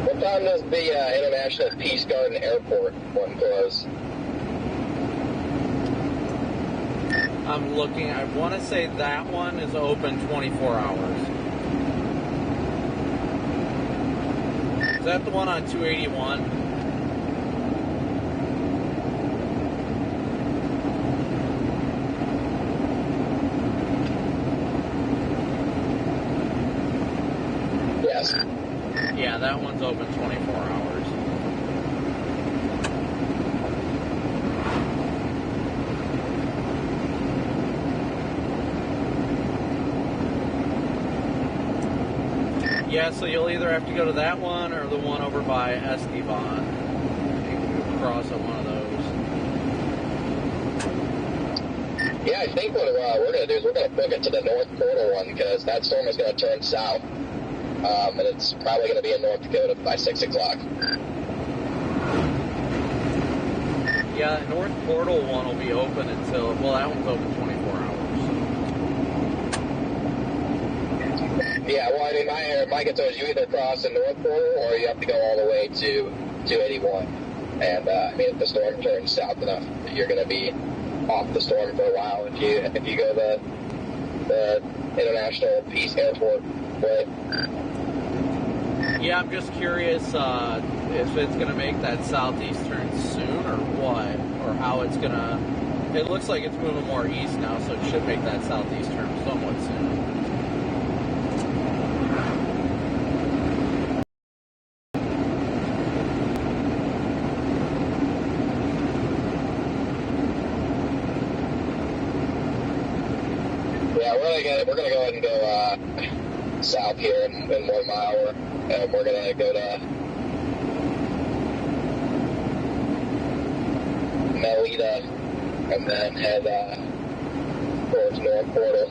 What time does the International Peace Garden Airport one close? I'm looking, I want to say that one is open 24 hours. Is that the one on 281? Yes. Yeah, that one's open 24 hours. Yeah, so you'll either have to go to that one or the one over by Esteban. You can cross at one of those. Yeah, I think what we're going to do is we're going to book it to the North Portal one because that storm is going to turn south. And it's probably going to be in North Dakota by 6 o'clock. Yeah, North Portal one will be open until, well, that one's open 24 hours. Yeah, well, I mean, my guess is you either cross the North Portal or you have to go all the way to 281. And, I mean, if the storm turns south enough, you're going to be off the storm for a while if you go the International Peace Airport way. Yeah, I'm just curious if it's going to make that southeast turn soon or what, or how it's going to... It looks like it's moving more east now, so it should make that southeast turn somewhat soon. Yeah, we're going to go ahead and go south here in 1 mile, and we're going to go to Melita and then head towards North Portal.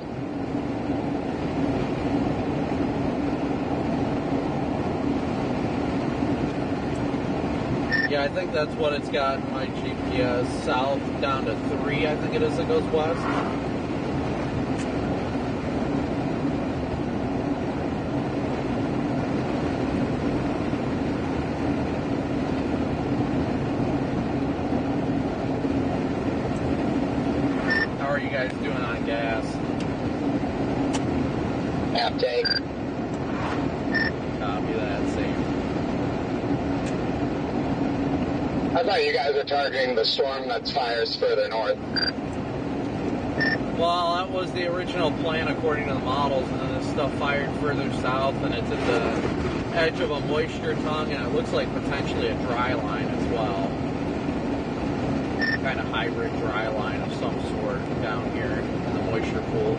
Yeah, I think that's what it's got in my GPS. South down to 3, I think it is, that goes west. How are you guys doing on gas? Half tank. Copy that, same. I thought you guys were targeting the storm that fires further north. Well, that was the original plan according to the models, and then this stuff fired further south, and it's at the edge of a moisture tongue, and it looks like potentially a dry line as well. Kind of hybrid dry line of some sort down here in the moisture pool.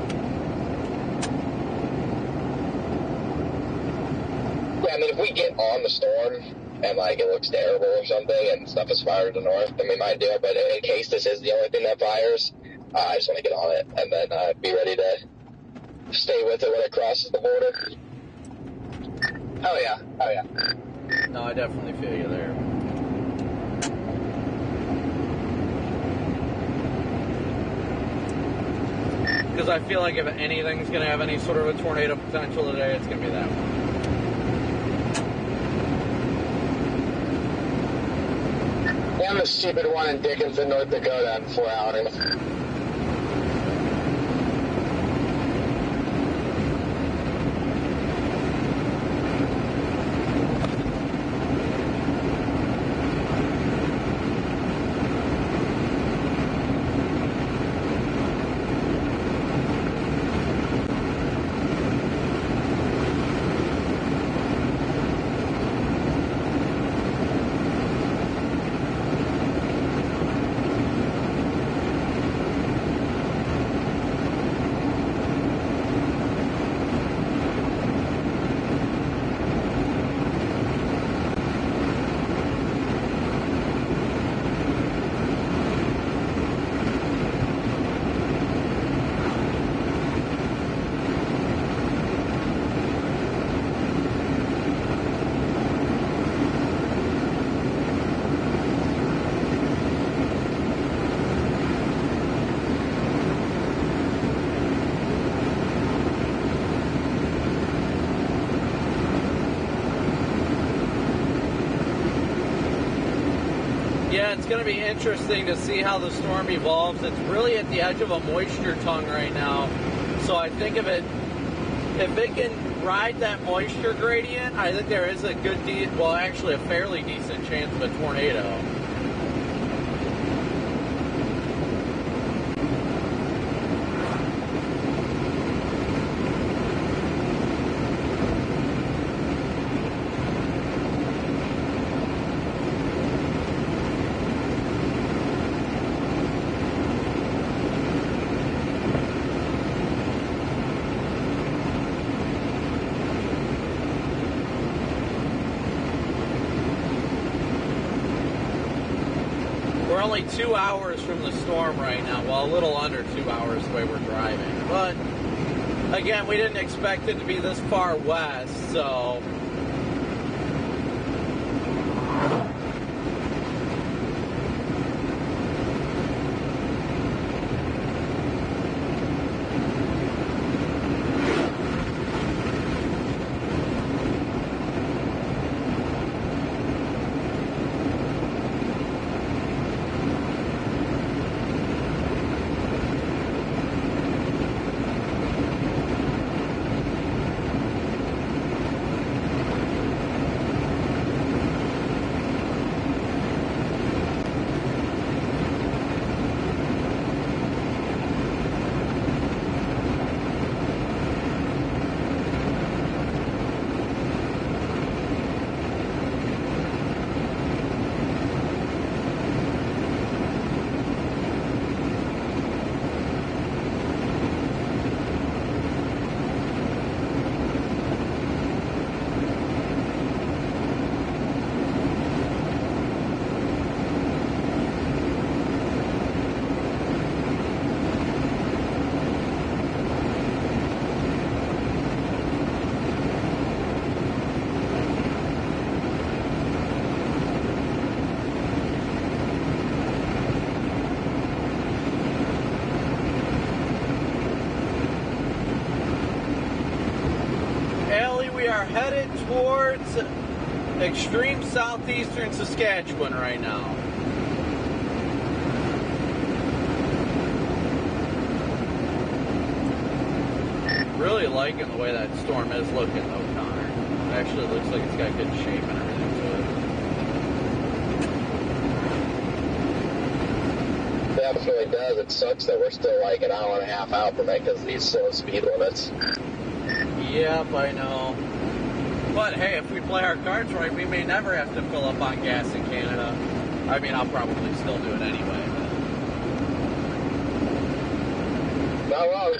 Yeah, I mean, if we get on the storm and, like, it looks terrible or something and stuff is fired to the north, then we might do it. But in case this is the only thing that fires, I just want to get on it and then be ready to stay with it when it crosses the border. Oh, yeah. Oh, yeah. No, I definitely feel you there. Because I feel like if anything's going to have any sort of a tornado potential today, it's going to be that one. And the stupid one in Dickinson, North Dakota in 4 hours. Yeah, it's going to be interesting to see how the storm evolves. It's really at the edge of a moisture tongue right now. So I think if it can ride that moisture gradient, I think there is a actually a fairly decent chance of a tornado. We're only 2 hours from the storm right now. Well, a little under 2 hours the way we're driving. But, again, we didn't expect it to be this far west, so... Headed towards extreme southeastern Saskatchewan right now. Really liking the way that storm is looking though, Connor. It actually looks like it's got good shape and everything to it. It definitely does. It sucks that we're still like an hour and a half out from it because of these slow speed limits. Yep, I know. But hey, if we play our cards right, we may never have to fill up on gas in Canada. I mean, I'll probably still do it anyway. But... Not wrong.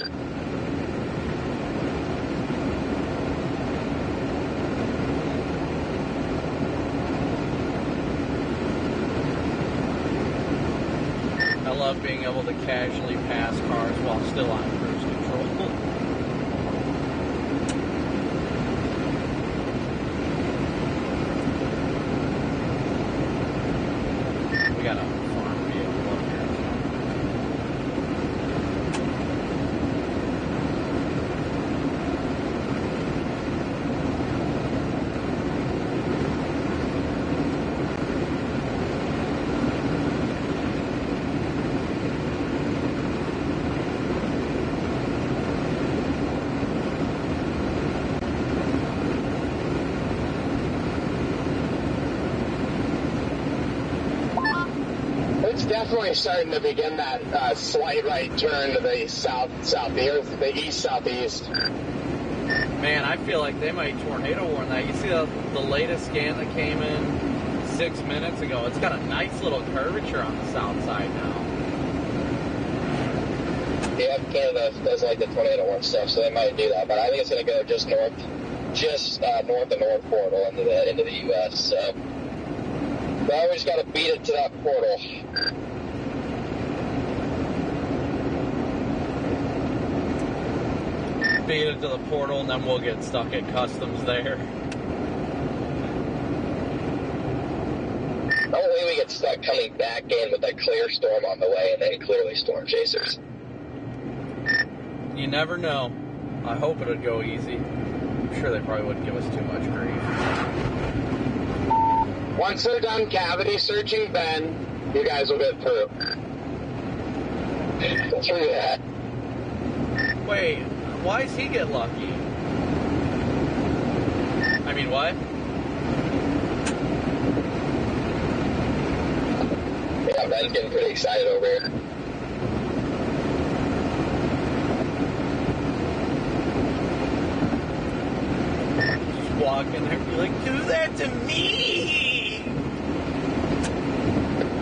I love being able to casually pass cars while still on cruise control. We got a farm vehicle up here. Definitely starting to begin that slight right turn to the southeast, the east-southeast. Man, I feel like they might tornado warn that. You see the latest scan that came in 6 minutes ago? It's got a nice little curvature on the south side now. Yeah, Canada does like the tornado warn stuff, so they might do that. But I think it's going to go just north of North Portal into the U.S. So. Now we just got to beat it to that portal. Beat it to the portal, and then we'll get stuck at customs there. Hopefully we get stuck coming back in with a clear storm on the way, and then clearly storm chasers. You never know. I hope it would go easy. I'm sure they probably wouldn't give us too much grief. Once they're done cavity searching Ben, you guys will get through. Through that. Wait, why does he get lucky? I mean, what? Yeah, Ben's getting pretty excited over here. Just walk in there and be like, do that to me!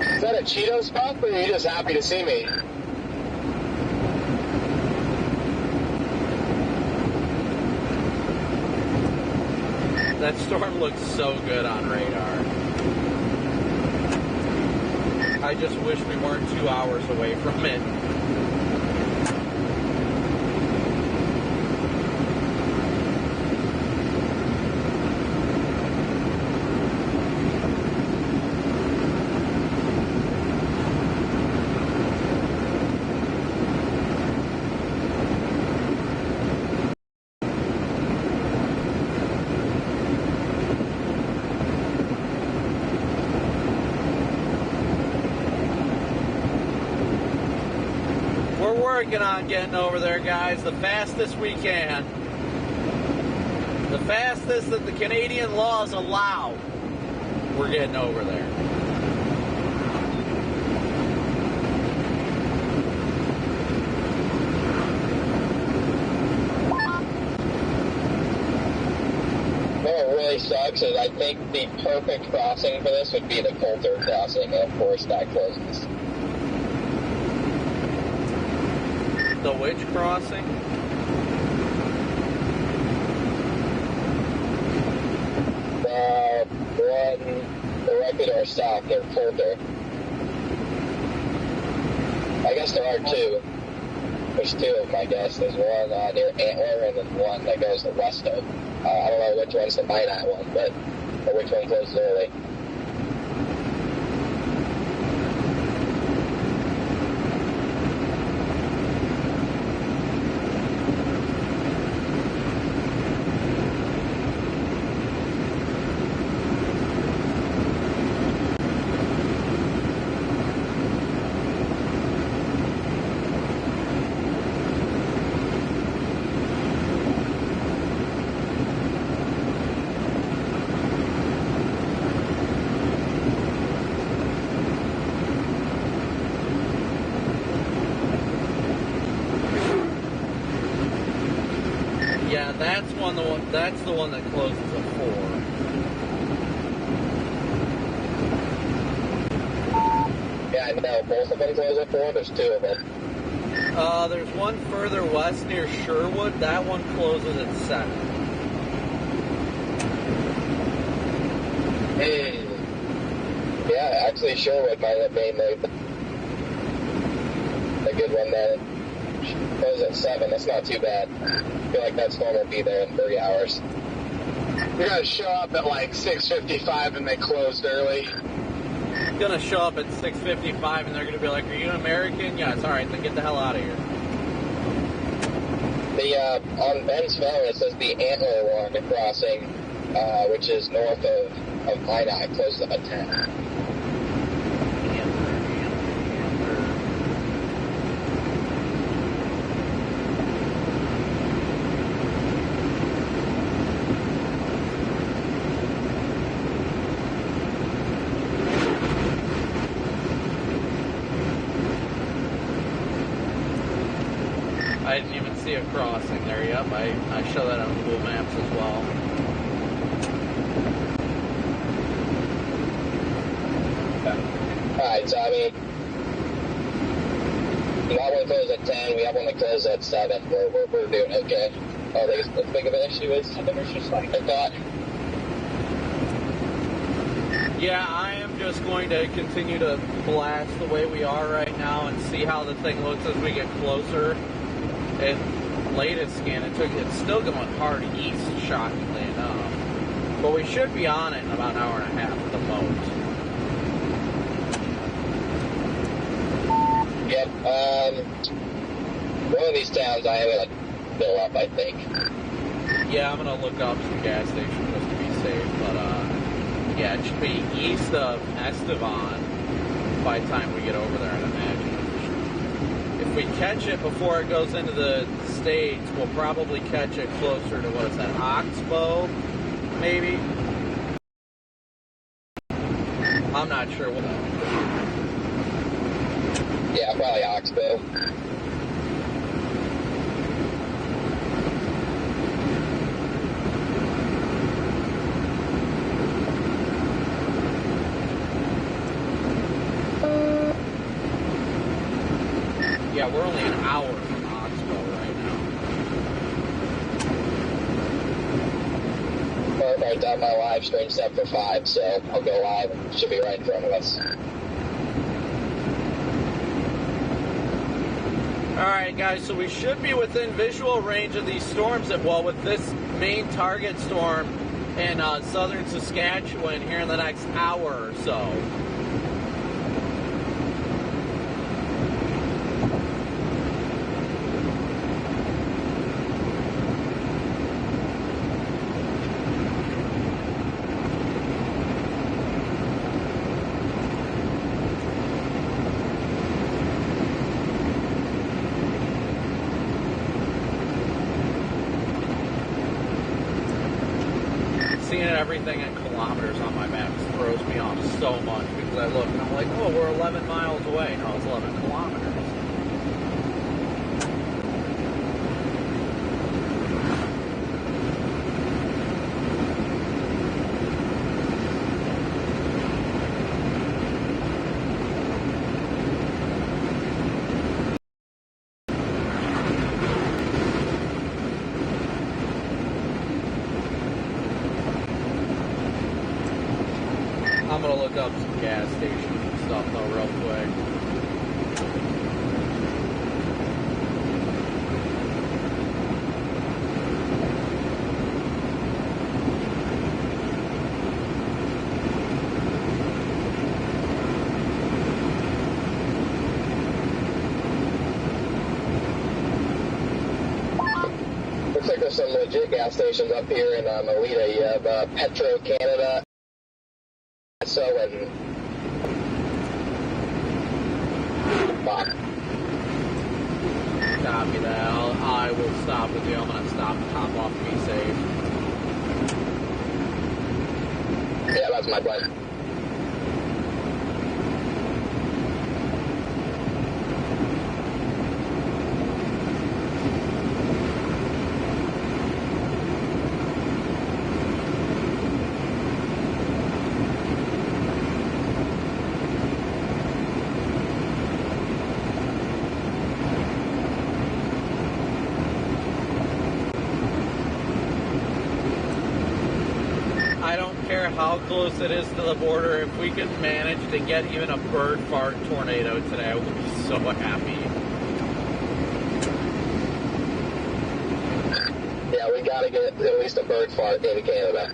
Is that a Cheetos puff, or are you just happy to see me? That storm looks so good on radar. I just wish we weren't 2 hours away from it. Working on getting over there, guys, the fastest we can. The fastest that the Canadian laws allow. We're getting over there. What really sucks is I think the perfect crossing for this would be the Coulter crossing, and of course that closes. The which crossing? The one directly to our south near Coulter. I guess there are two. There's two of them, I guess. There's one near Antler and then one that goes to west of. I don't know which one's the Minot one, or which one closes early. Yeah, that's the one that closes at 4. Yeah, I know. Both of them close at 4. There's two of them. There's one further west near Sherwood. That one closes at 7. Yeah, actually Sherwood might have been a good one there. Closes at 7. That's not too bad. I feel like that storm will be there in 3 hours. You're going to show up at like 6:55 and they closed early. Gonna show up at 6:55 and they're gonna be like, "Are you an American?" Yes. All right, then get the hell out of here. On Ben's phone it says the Antler one crossing, which is north of Minot, closes at 10. I didn't even see a crossing there. Yep, I show that on Google Maps as well. Alright, so I mean, we got one closed at 10, we have one that closes at 7. We're doing okay. Oh, I think as big of an issue as I thought. Yeah, I am just going to continue to blast the way we are right now and see how the thing looks as we get closer. At latest scan, it's still going hard east, shockingly enough. But we should be on it in about an hour and a half at the most. Yep, one of these towns I have to fill up, I think. Yeah, I'm going to look up some gas stations just to be safe. But, yeah, it should be east of Estevan by the time we get over there, I'd imagine. If we catch it before it goes into the States, we'll probably catch it closer to, what is that, Oxbow, maybe? I'm not sure. Yeah, probably Oxbow. Yeah, we're only an hour from Oxbow right now. Perfect, I have my live stream set for 5, so I'll go live and it should be right in front of us. Alright guys, so we should be within visual range of these storms, with this main target storm in southern Saskatchewan here in the next hour or so. Seeing everything in kilometers on my map throws me off so much because I look and I'm like, oh, we're 11 miles away. No, it's 11 kilometers. I'm gonna look up some gas stations and stuff though real quick. Looks like there's some legit gas stations up here in Melita. You have Petro Canada, so and Copy that. I will stop with you. I'm gonna stop and hop off to be safe. yeah, that's my plan. I don't care how close it is to the border. If we can manage to get even a bird fart tornado today, I will be so happy. Yeah, we gotta get at least a bird fart in Canada.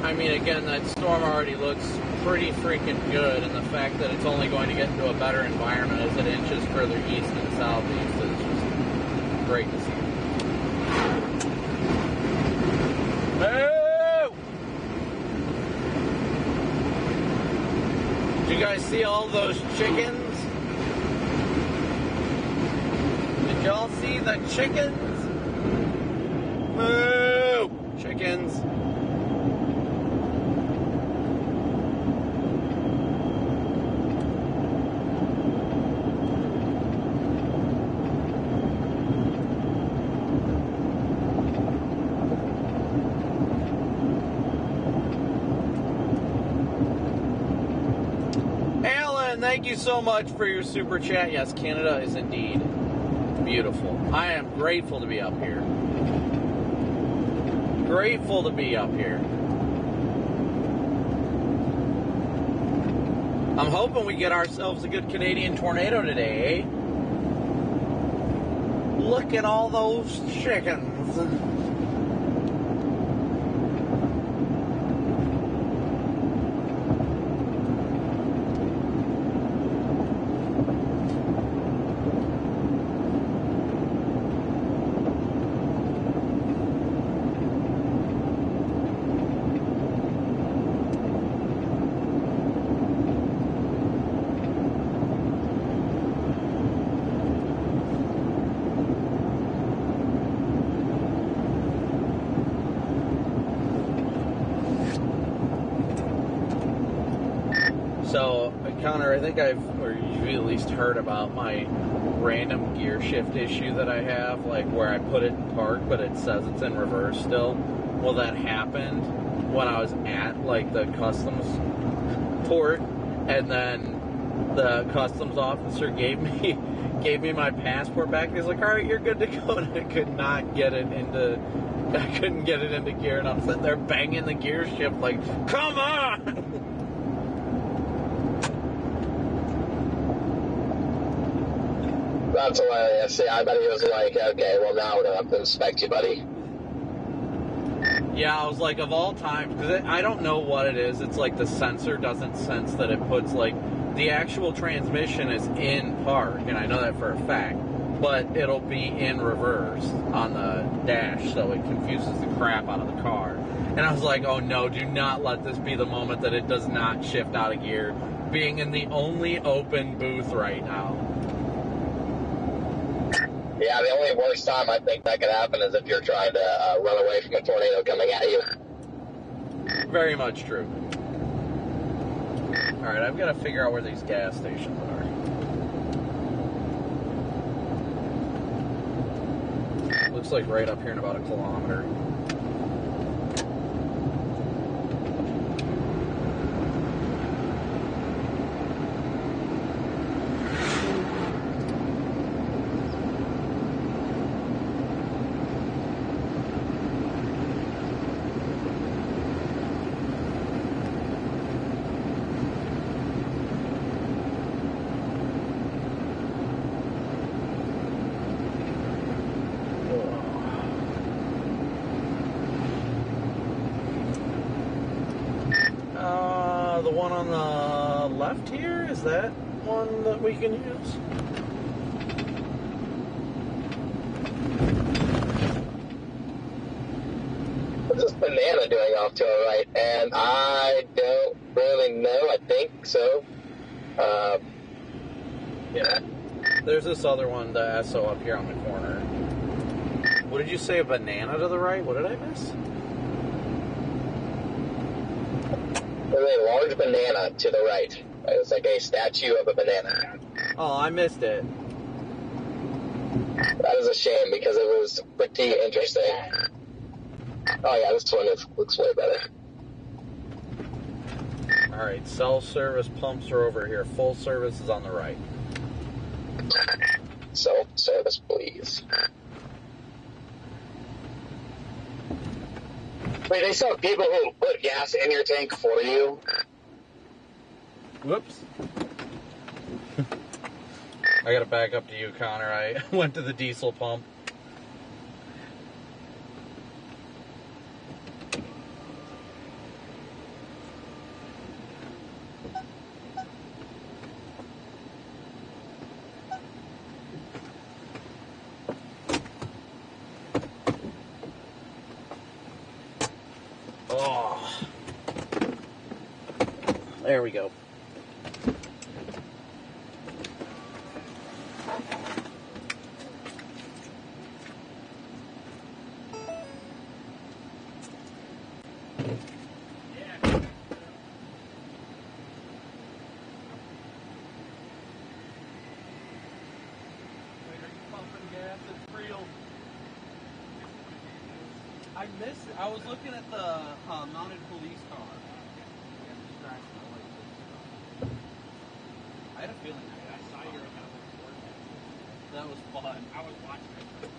I mean, again, that storm already looks pretty freaking good, and the fact that it's only going to get into a better environment as it inches further east and southeast is just great to see. Boo! Did you guys see all those chickens? Did y'all see the chickens? Moo! Chickens. Thank you so much for your super chat. Yes, Canada is indeed beautiful. I am grateful to be up here. Grateful to be up here. I'm hoping we get ourselves a good Canadian tornado today, eh? Look at all those chickens. So, Connor, I think or you you've at least heard about my random gear shift issue that I have, like where I put it in park, but it says it's in reverse still. Well, that happened when I was at like the customs port, and then the customs officer gave me my passport back. He's like, "All right, you're good to go," and I couldn't get it into gear, and I'm sitting there banging the gear shift like, "Come on!" That's hilarious. Yeah, I bet he was like, okay, well now we're gonna have to inspect you, buddy. Yeah, I was like, of all times, because I don't know what it is. It's like the sensor doesn't sense that it puts, like, the actual transmission is in park, and I know that for a fact, but it'll be in reverse on the dash, so it confuses the crap out of the car. And I was like, oh no, do not let this be the moment that it does not shift out of gear, being in the only open booth right now. Yeah, the only worst time I think that could happen is if you're trying to run away from a tornado coming at you. Very much true. Alright, I've got to figure out where these gas stations are. Looks like right up here in about 1 kilometer. The one on the left here, is that one that we can use? What's this banana doing off to our right? And I don't really know. I think so. Yeah. There's this other one, the SO up here on the corner. What did you say, a banana to the right? What did I miss? There's a large banana to the right. It's like a statue of a banana. Oh, I missed it. That is a shame because it was pretty interesting. Oh yeah, this one looks way better. Alright, self-service pumps are over here. Full service is on the right. Self-service, please. Wait, they saw people who put gas in your tank for you? Whoops. I gotta back up to you, Connor. I went to the diesel pump. Oh. There we go. I missed it. I was looking at the mounted police car. I had a feeling I saw you around the That was fun. I was watching it.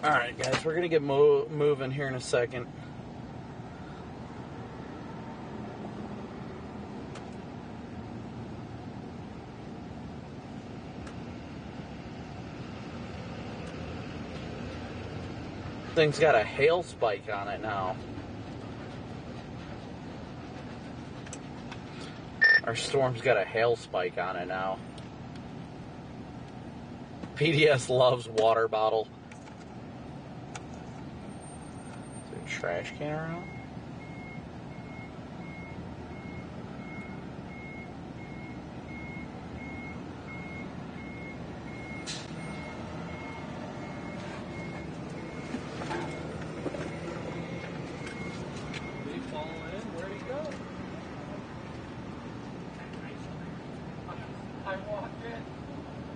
Alright, guys, we're going to get moving here in a second. Thing's got a hail spike on it now. Our storm's got a hail spike on it now. PDS loves water bottle. Is there a trash can around? Did he fall in? Where'd he go? I walked in.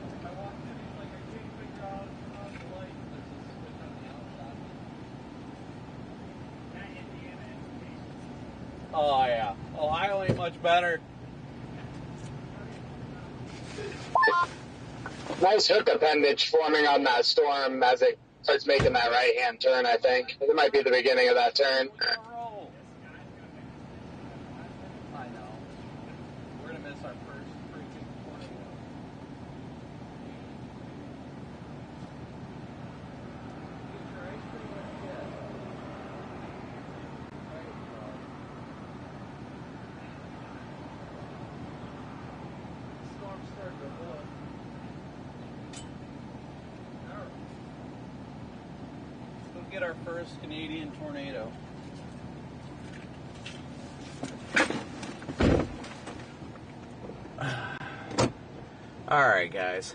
He's like, I can't figure out the light. There's a switch on the outside. Oh, yeah. Ohio ain't much better. Nice hook appendage forming on that storm as it starts making that right-hand turn, I think. It might be the beginning of that turn. I know. We're going to miss our first freaking tornado. Storm's starting to look. Let's go get our first Canadian tornado. Alright, guys.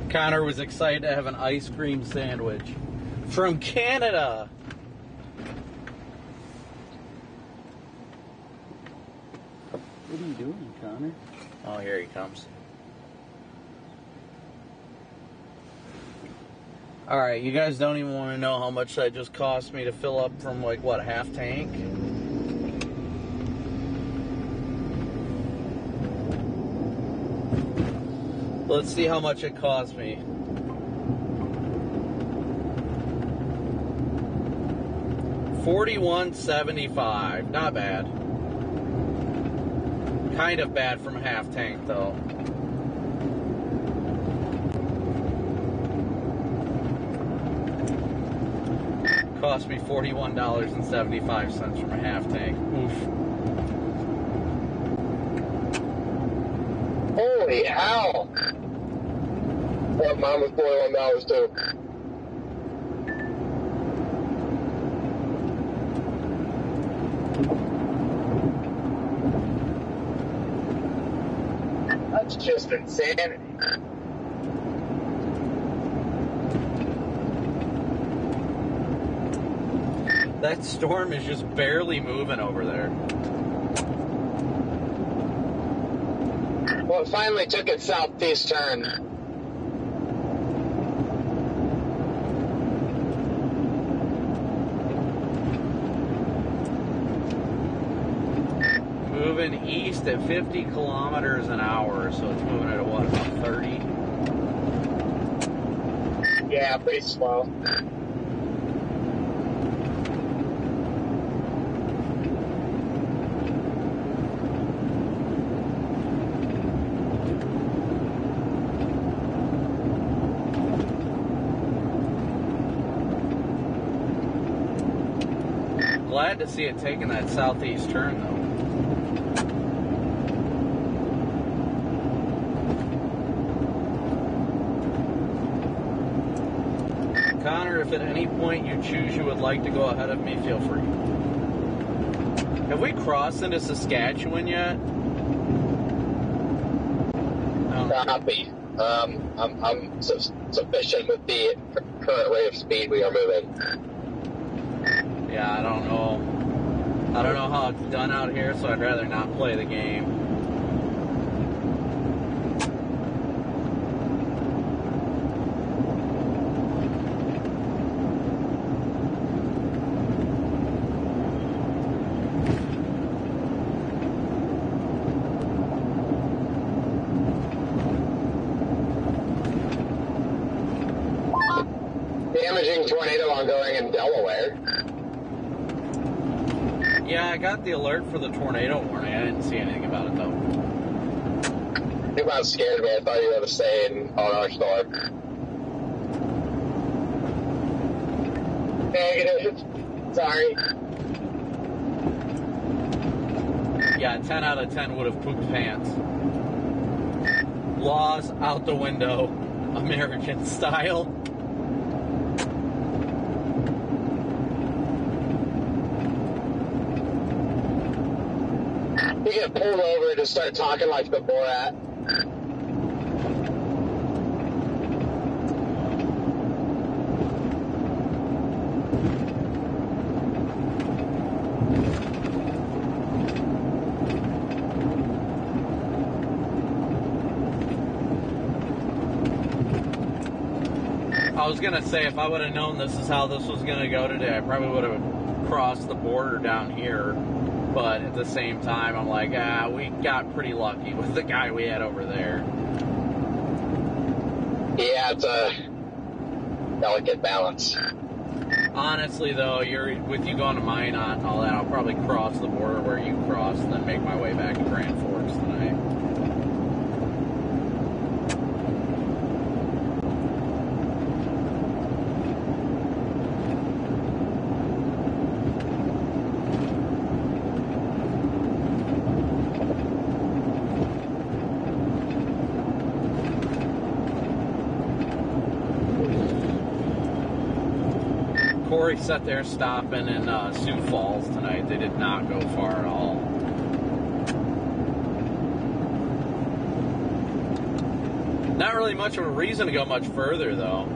Connor was excited to have an ice cream sandwich from Canada. What are you doing, Connor? Oh, here he comes. Alright, you guys don't even want to know how much that just cost me to fill up from, like, what, half tank? Let's see how much it cost me. $41.75. Not bad. Kind of bad from half tank, though. Cost me $41.75 from a half tank. Oof. Holy hell! Well, mine was $41 too. That's just insanity. That storm is just barely moving over there. Well, it finally took its southeast turn. Moving east at 50 kilometers an hour, so it's moving at what, about 30? Yeah, pretty slow. Glad to see it taking that southeast turn, though. Connor, if at any point you choose you would like to go ahead of me, feel free. Have we crossed into Saskatchewan yet? No. Copy. I'm sufficient with the current rate of speed we are moving. Yeah, I don't know. I don't know how it's done out here, so I'd rather not play the game. Damaging tornado ongoing in Delaware. Yeah, I got the alert for the tornado warning. I didn't see anything about it, though. You about scared me. I thought you were going to stay on our storm. Negative. Sorry. Yeah, 10 out of 10 would have pooped pants. Laws out the window, American style. You get pulled over and just start talking like the Borat. I was going to say, if I would have known this is how this was going to go today, I probably would have crossed the border down here. But at the same time, I'm like, we got pretty lucky with the guy we had over there. Yeah, it's a delicate balance. Honestly, though, with you going to Minot and all that, I'll probably cross the border where you crossed and then make my way back to Grand Forks tonight. Corey sat there stopping in Sioux Falls tonight. They did not go far at all. Not really much of a reason to go much further, though.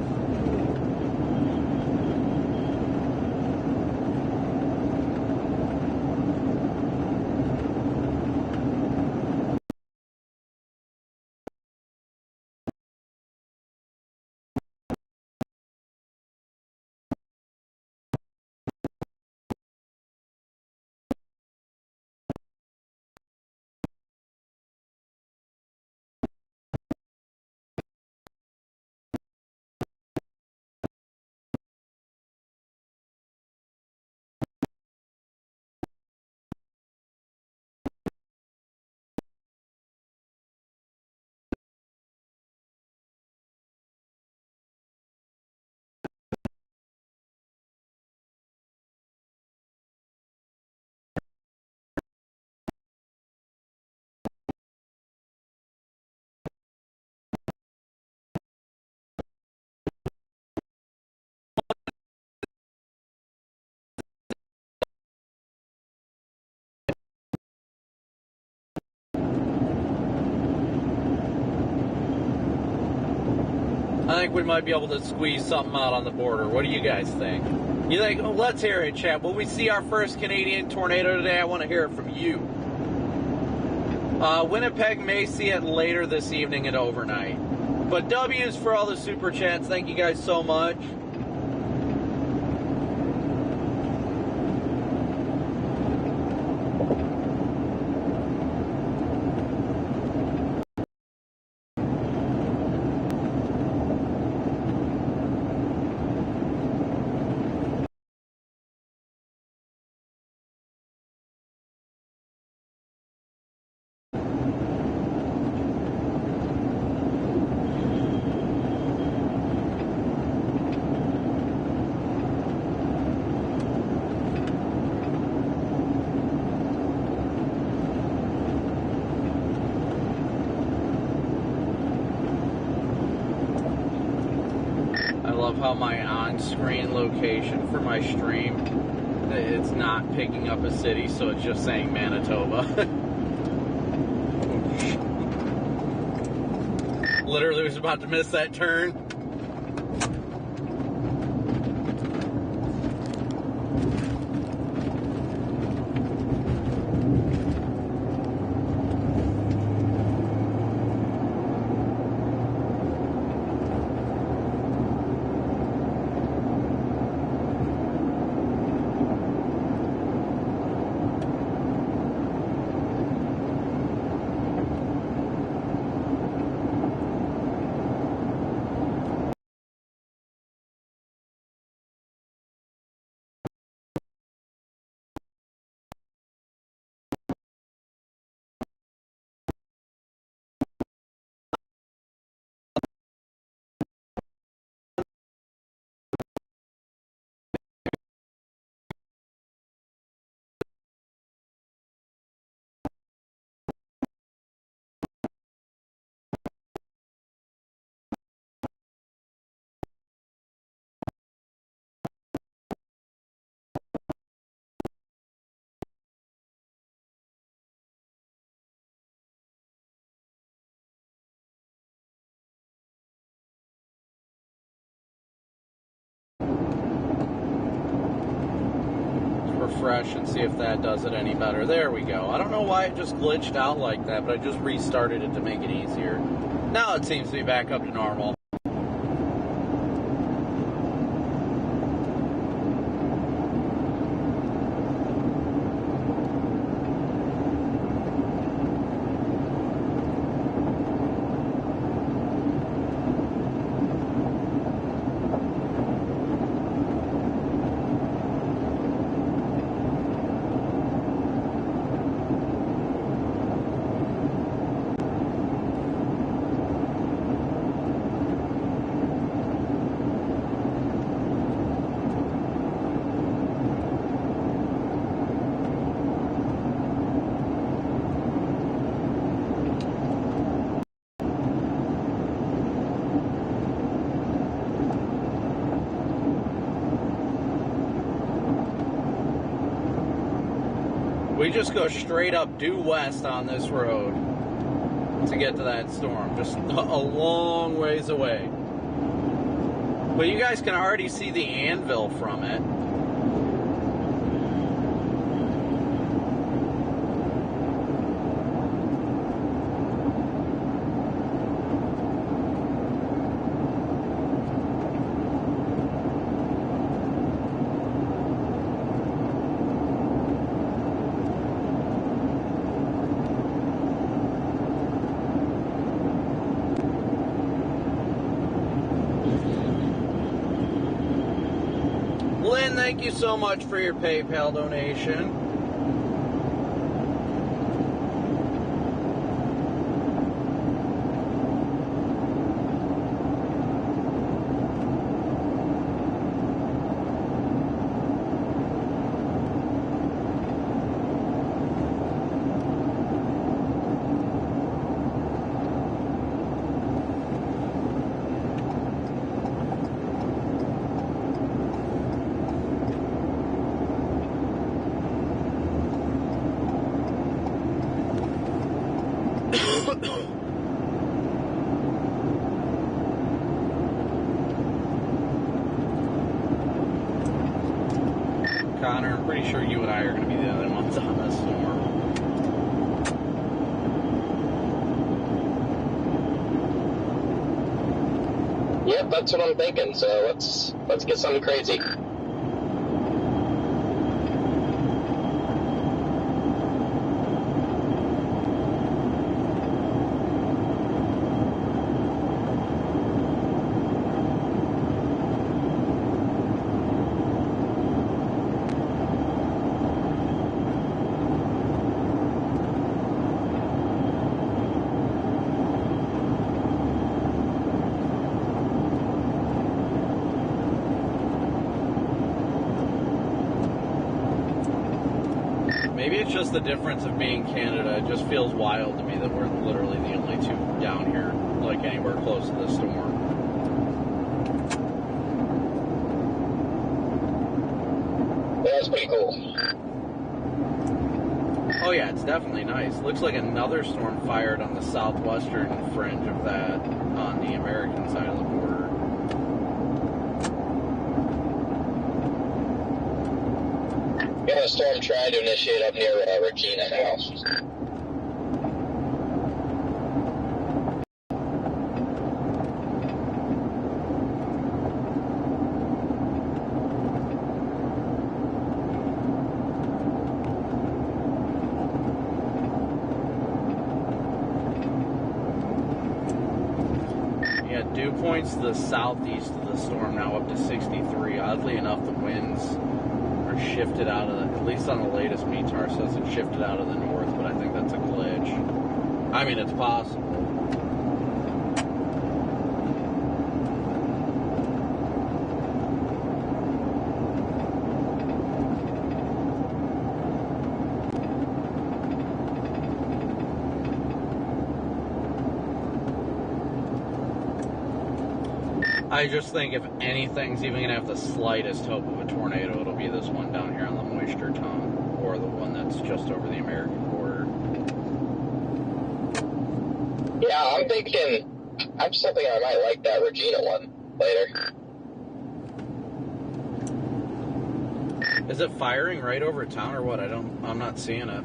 I think we might be able to squeeze something out on the border. What do you guys think? You think, oh, let's hear it, chat. Will we see our first Canadian tornado today? I want to hear it from you. Winnipeg may see it later this evening and overnight. But W's for all the super chats. Thank you guys so much. How my on-screen location for my stream, it's not picking up a city, so it's just saying Manitoba. Literally was about to miss that turn. refresh and see if that does it any better. There we go. I don't know why it just glitched out like that, but I just restarted it to make it easier. Now it seems to be back up to normal. We just go straight up due west on this road to get to that storm. Just a long ways away. But you guys can already see the anvil from it. Lynn, thank you so much for your PayPal donation. Connor, I'm pretty sure you and I are going to be the only ones on this storm. Yep, that's what I'm thinking. So let's get something crazy. Maybe it's just the difference of being Canada. It just feels wild to me that we're literally the only two down here, like anywhere close to the storm. Yeah, that's pretty cool. Oh yeah, it's definitely nice. Looks like another storm fired on the southwestern fringe of that on the American side of the border. Yeah, a storm tried to initiate up near Regina now. Yeah, dew points to the southeast of the storm now up to 63. Oddly enough, the winds are shifted out of the, at least on the latest METAR says it's shifted out of the north, but I think that's a glitch. I mean, it's possible. I just think if anything's even going to have the slightest hope of a tornado, it'll be this one down here on the moisture tongue, or the one that's just over the American border. Yeah, I'm still thinking I might like that Regina one later. Is it firing right over town or what? I'm not seeing it.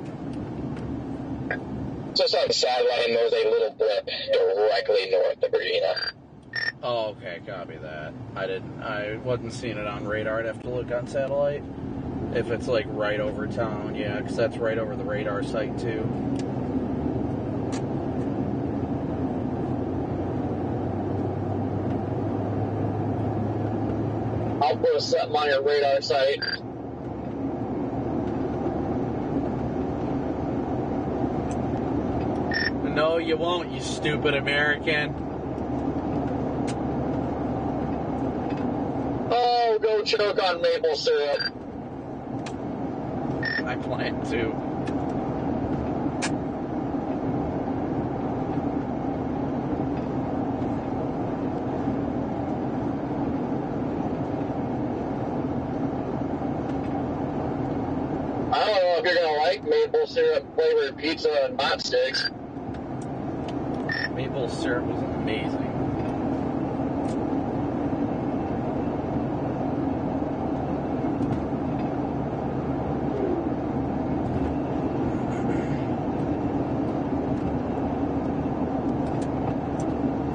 Just on the satellite, and there's a little blip directly north of Regina. Oh, okay, copy that. I wasn't seeing it on radar. I'd have to look on satellite. If it's like right over town, yeah, because that's right over the radar site too. I'll put something on your radar site. No, you won't, you stupid American. Oh, go choke on maple syrup. I plan to. I don't know if you're going to like maple syrup flavored pizza and hot sticks. Maple syrup was amazing.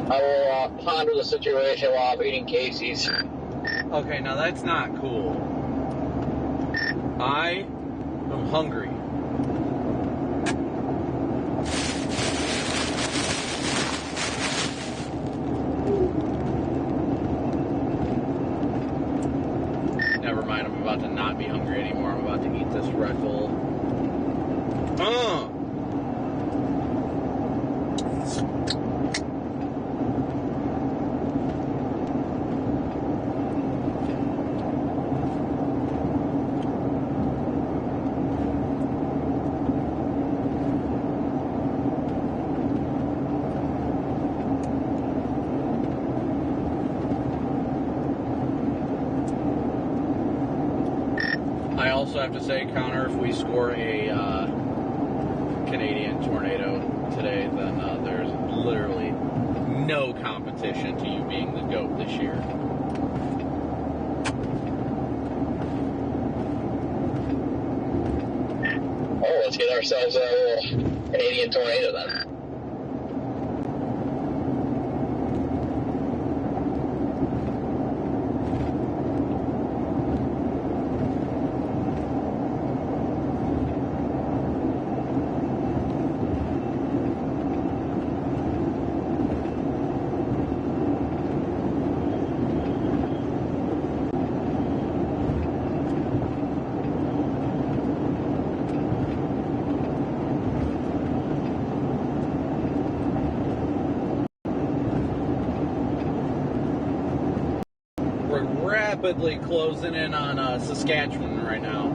I will ponder the situation while I'm eating Casey's. Okay, now that's not cool. I am hungry. Never mind, I'm about to not be hungry anymore. I'm about to eat this Red Bull. I also have to say, Connor, if we score a Canadian tornado today, then there's literally no competition to you being the GOAT this year. Oh, let's get ourselves a little Canadian tornado then. Rapidly closing in on Saskatchewan right now.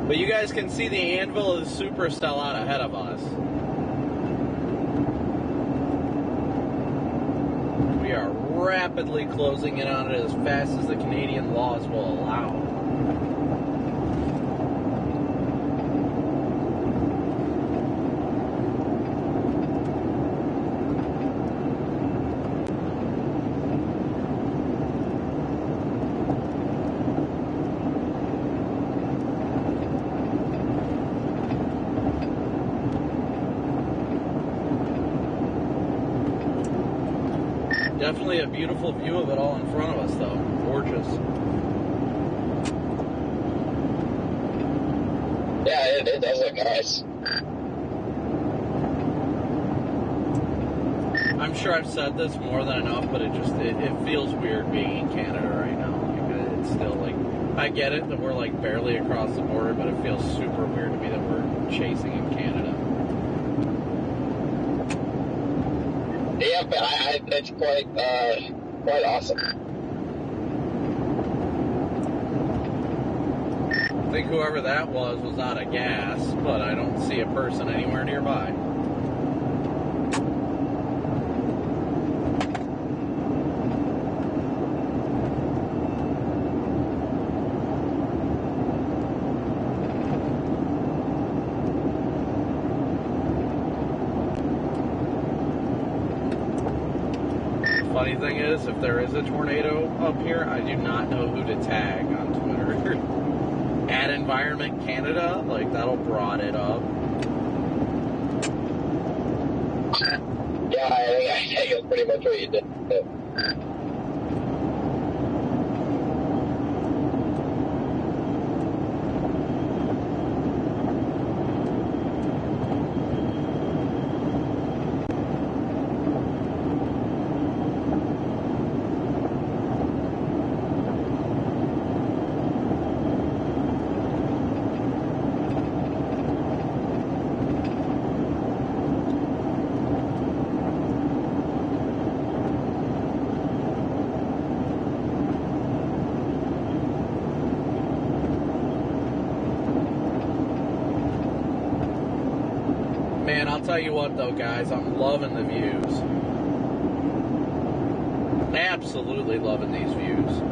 But you guys can see the anvil of the supercell out ahead of us. We are rapidly closing in on it as fast as the Canadian laws will allow. Definitely a beautiful view of it all in front of us, though. Gorgeous. Yeah, it does look nice. I'm sure I've said this more than enough, but it feels weird being in Canada right now. Like, it's still like, I get it that we're like barely across the border, but it feels super weird to me that we're chasing in Canada. Yeah, but it's quite awesome. I think whoever that was out of gas, but I don't see a person anywhere nearby. Funny thing is, if there is a tornado up here, I do not know who to tag on Twitter. Environment Canada, like that'll broad it up. Yeah, I think that's pretty much what you did. Man, I'll tell you what though, guys, I'm loving the views. Absolutely loving these views.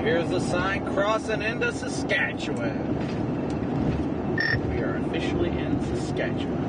Here's the sign crossing into Saskatchewan. We are officially in Saskatchewan.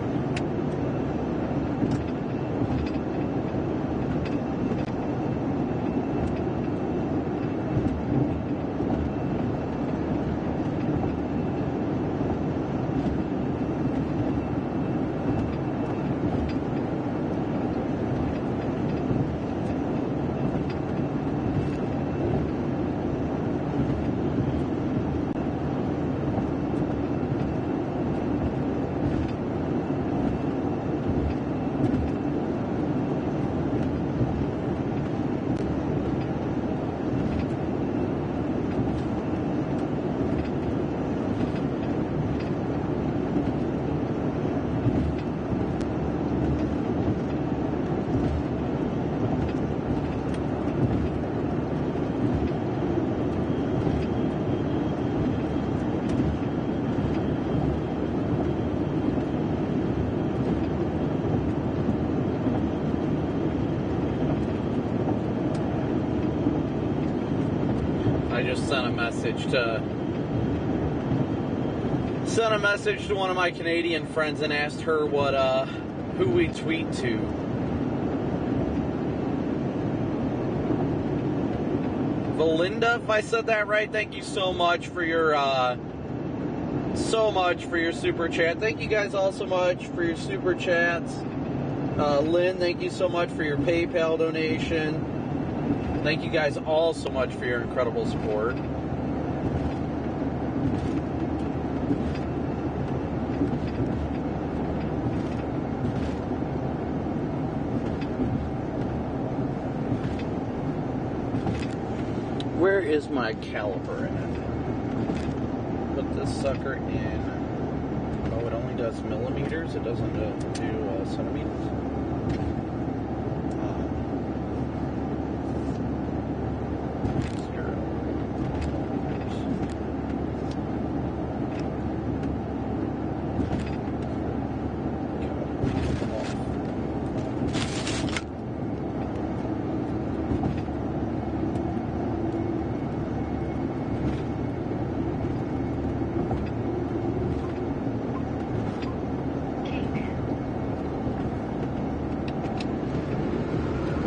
I just sent a message to one of my Canadian friends and asked her who we tweet to. Valinda, if I said that right, thank you so much for your super chat. Thank you guys all so much for your super chats. Lynn, thank you so much for your PayPal donation. Thank you guys all so much for your incredible support. Where is my caliper at? Put this sucker in. Oh, it only does millimeters. It doesn't do centimeters.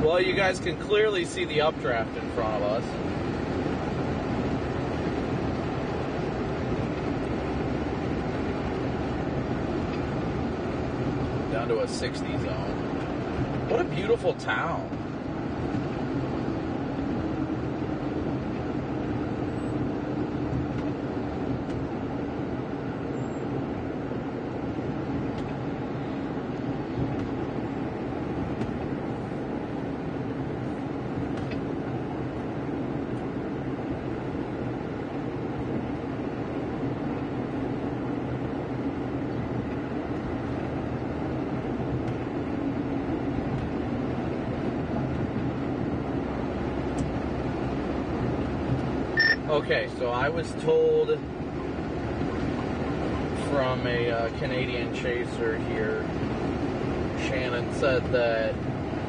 Well, you guys can clearly see the updraft in front of us. Down to a 60 zone. What a beautiful town. Okay, so I was told from a Canadian chaser here, Shannon said that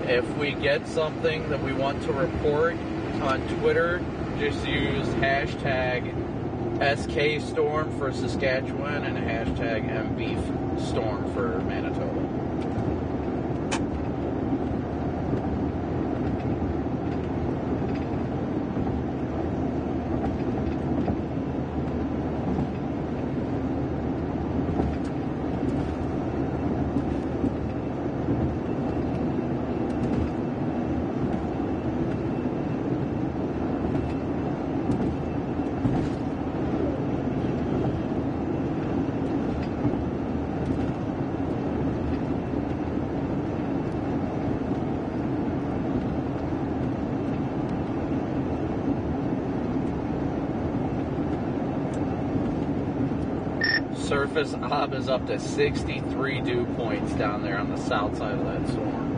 if we get something that we want to report on Twitter, just use hashtag SKStorm for Saskatchewan and hashtag MBeefStorm for Manitoba. Surface ob is up to 63 dew points down there on the south side of that storm.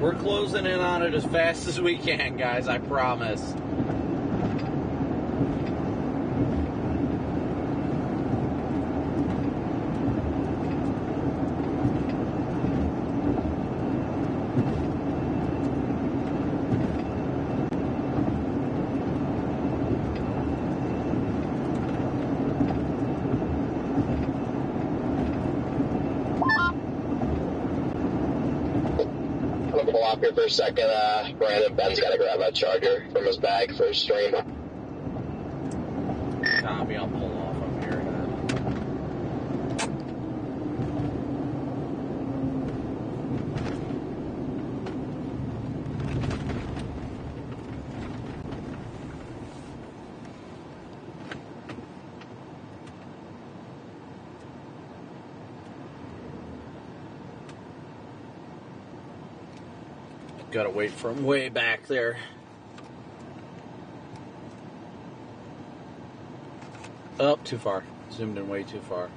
We're closing in on it as fast as we can, guys, I promise. Off here for a second. Brandon Ben's got to grab a charger from his bag for his stream. Copy, I'll pull off up here. Gotta wait for him way back there. Oh, too far. Zoomed in way too far.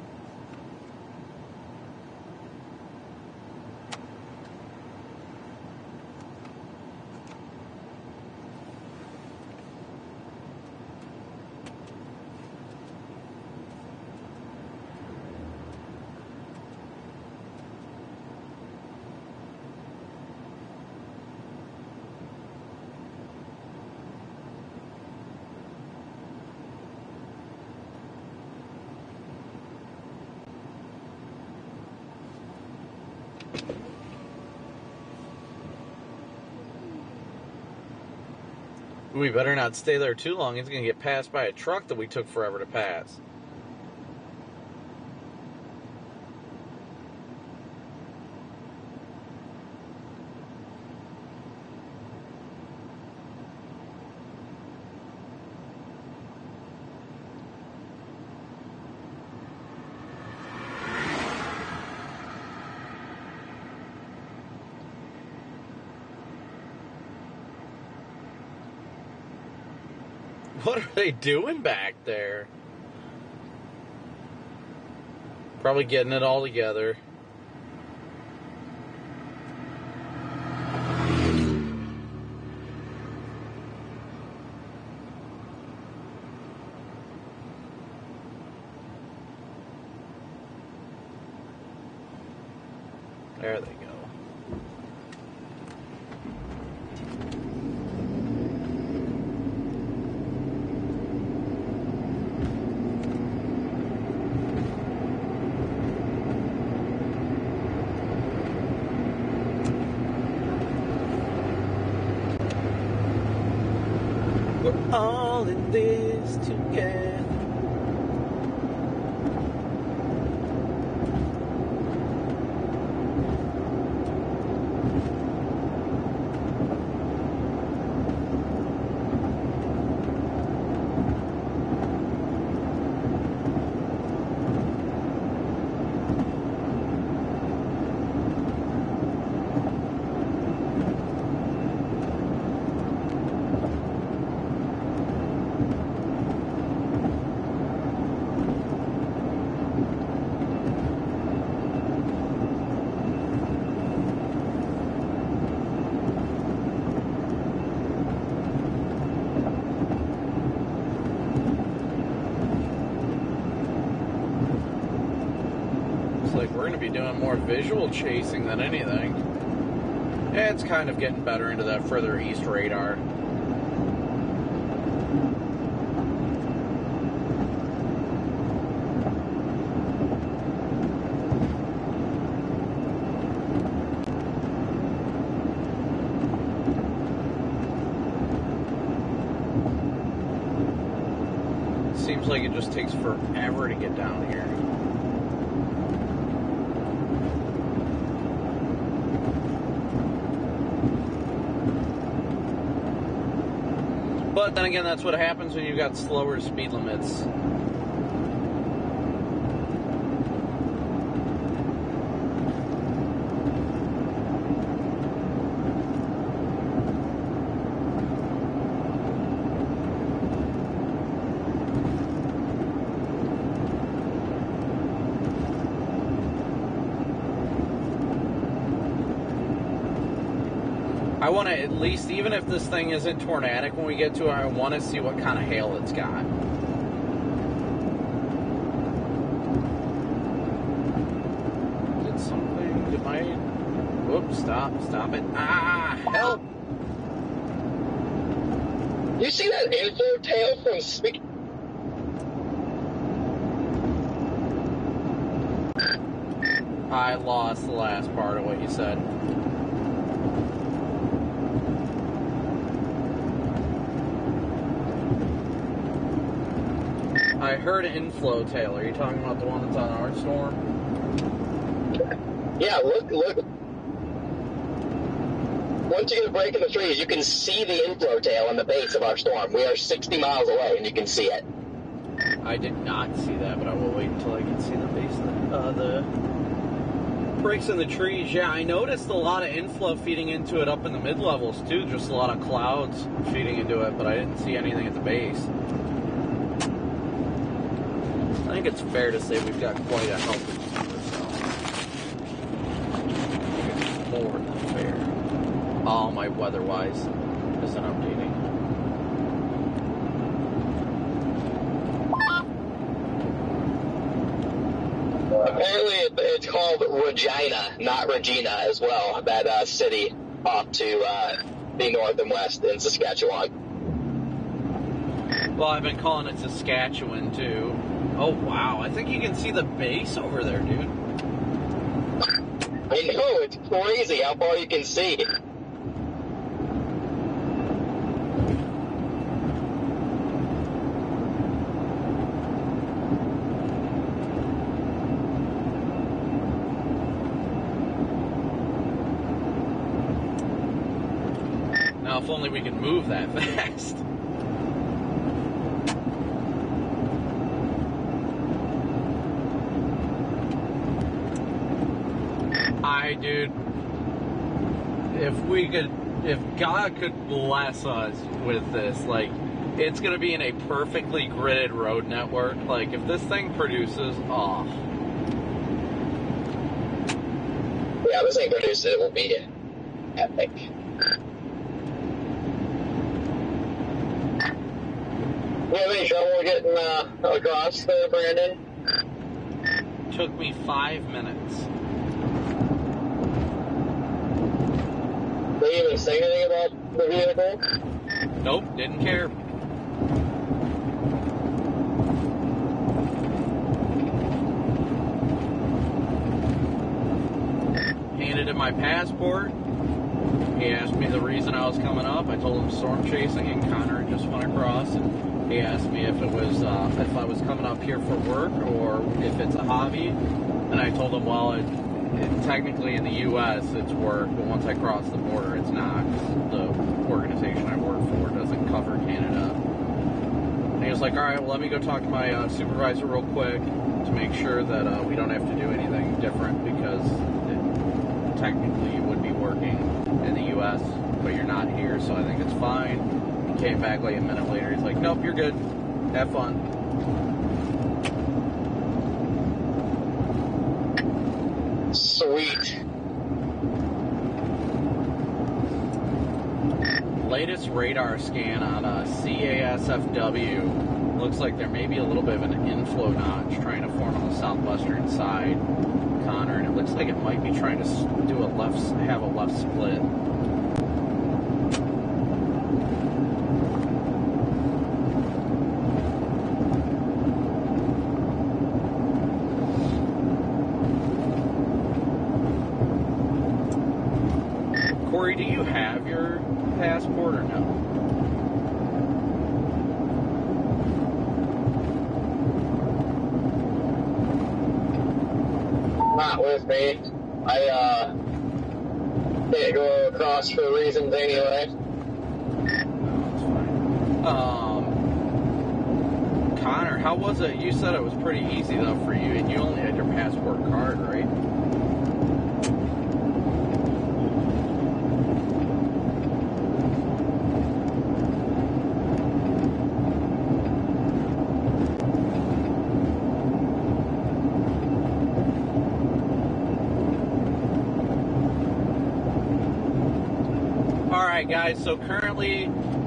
We better not stay there too long. It's going to get passed by a truck that we took forever to pass. What are they doing back there? Probably getting it all together. There they go. We're all in this together. going to be doing more visual chasing than anything. It's kind of getting better into that further east radar. Seems like it just takes forever to get down here. But then again, that's what happens when you've got slower speed limits. I want to at least, even if this thing isn't tornadic when we get to it, I want to see what kind of hail it's got. Did something, did my, whoops, stop it. Ah, help! You see that info tail from speak? I lost the last part of what you said. I heard inflow tail. Are you talking about the one that's on our storm? Yeah, look. Once you get a break in the trees, you can see the inflow tail on the base of our storm. We are 60 miles away, and you can see it. I did not see that, but I will wait until I can see the base of the breaks in the trees. Yeah, I noticed a lot of inflow feeding into it up in the mid-levels, too. Just a lot of clouds feeding into it, but I didn't see anything at the base. I think it's fair to say we've got quite a healthy number, so it's more than fair. Oh, my weather-wise isn't updating. Apparently, it's called Regina, not Regina, as well. That city off to the north and west in Saskatchewan. Well, I've been calling it Saskatchewan, too. Oh, wow. I think you can see the base over there, dude. I know, it's crazy how far you can see. Now, if only we could move that fast. Dude, if God could bless us with this, like, it's going to be in a perfectly gridded road network. Like, if this thing produces, oh. Yeah, this thing produces, it will be epic. You have any trouble getting across there, Brandon? Took me 5 minutes. Did you even say anything about the vehicle? Nope, didn't care. Handed him my passport. He asked me the reason I was coming up. I told him storm chasing, and Connor just went across. And he asked me if it was if I was coming up here for work or if it's a hobby. And I told him, well, technically in the U.S. it's work, but once I cross the border, it's not. The organization I work for doesn't cover Canada. And he was like, all right, well, let me go talk to my supervisor real quick to make sure that we don't have to do anything different, because technically you would be working in the U.S., but you're not here, so I think it's fine. He came back like a minute later. He's like, nope, you're good. Have fun. Sweet. Latest radar scan on CASFW looks like there may be a little bit of an inflow notch trying to form on the southwestern side, Connor, and it looks like it might be trying to do have a left split. Corey, do you have your passport or no? Not with me. I can't go across for reasons anyway. No, that's fine. Connor, how was it? You said it was pretty easy though for you, and you only had your passport card, right? Alright guys, so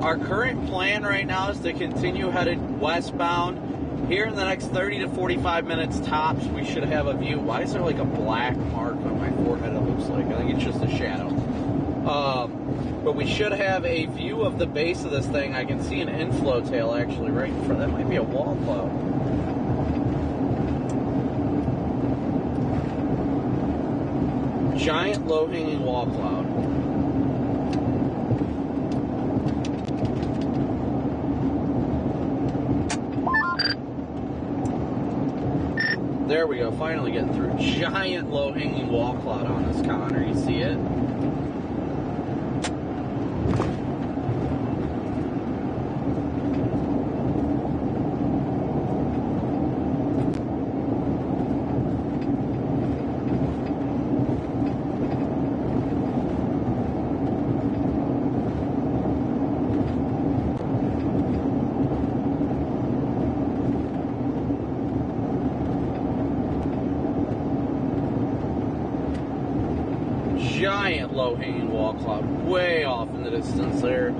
our current plan right now is to continue headed westbound. Here in the next 30 to 45 minutes tops, we should have a view. Why is there like a black mark on my forehead, it looks like? I think it's just a shadow. But we should have a view of the base of this thing. I can see an inflow tail actually right in front. That might be a wall cloud. Giant low-hanging wall cloud. There we go, finally getting through. Giant low-hanging wall cloud on this, Connor. You see it? Giant low-hanging wall cloud way off in the distance there.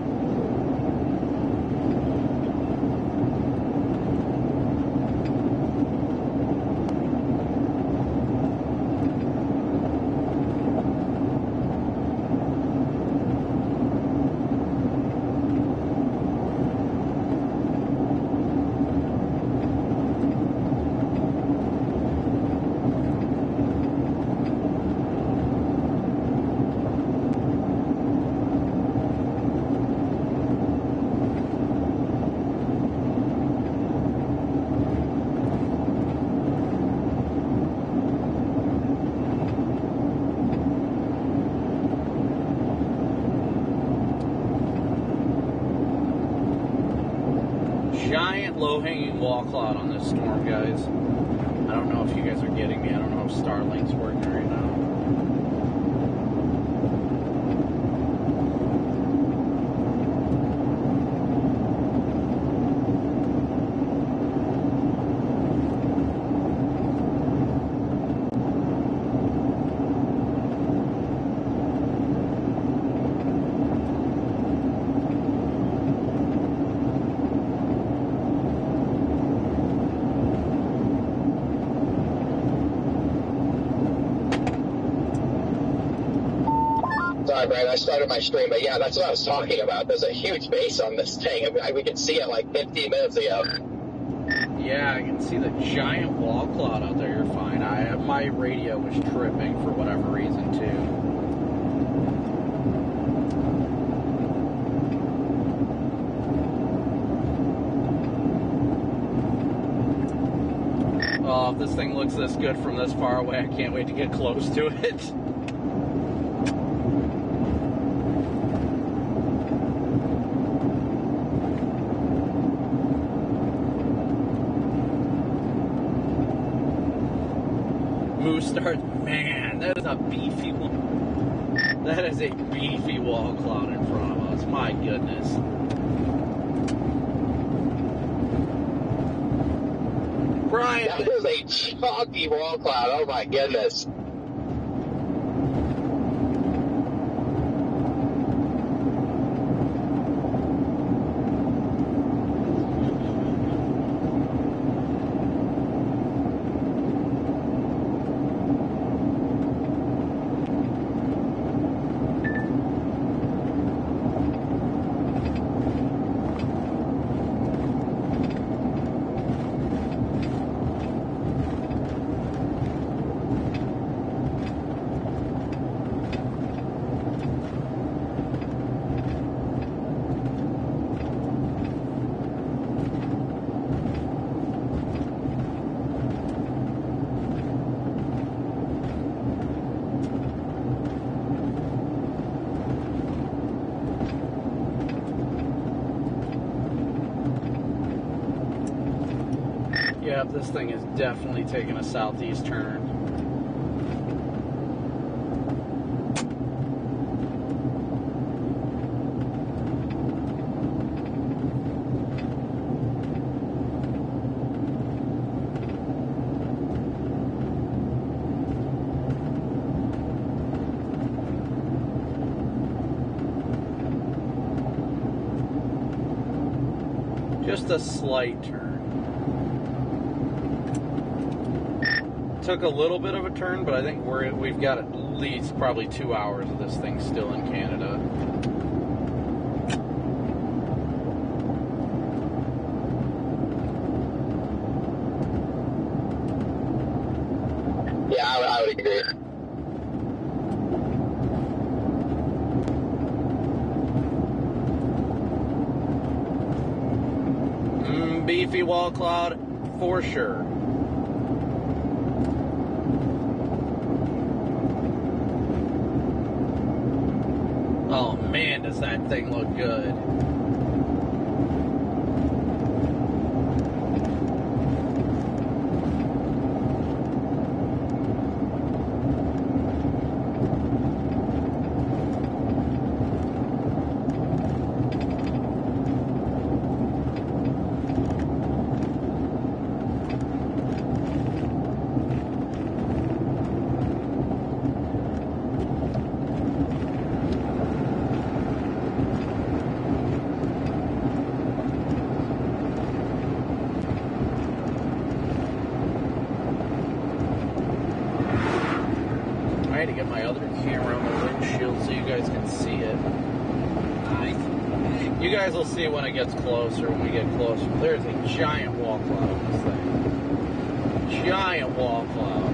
Giant low-hanging wall cloud on this storm, guys. I don't know if you guys are getting me. I don't know if Starlink's working right now. Sorry, Brian, I started my stream, but yeah, that's what I was talking about. There's a huge base on this thing. We could see it like 15 minutes ago. Yeah, I can see the giant wall cloud out there. You're fine. My radio was tripping for whatever reason, too. Oh, if this thing looks this good from this far away, I can't wait to get close to it. Moose starts, man, that is a beefy one. That is a beefy wall cloud in front of us. My goodness. Brian, That is a chalky wall cloud. Oh my goodness. Yep, this thing is definitely taking a southeast turn. Just a slight turn. Took a little bit of a turn, but I think we've got at least probably 2 hours of this thing still in Canada. Yeah, I would agree. Beefy wall cloud, for sure. Oh man, does that thing look good. I had to get my other camera on the windshield so you guys can see it. You guys will see it when it gets closer, when we get closer. There's a giant wall cloud on this thing. Giant wall cloud.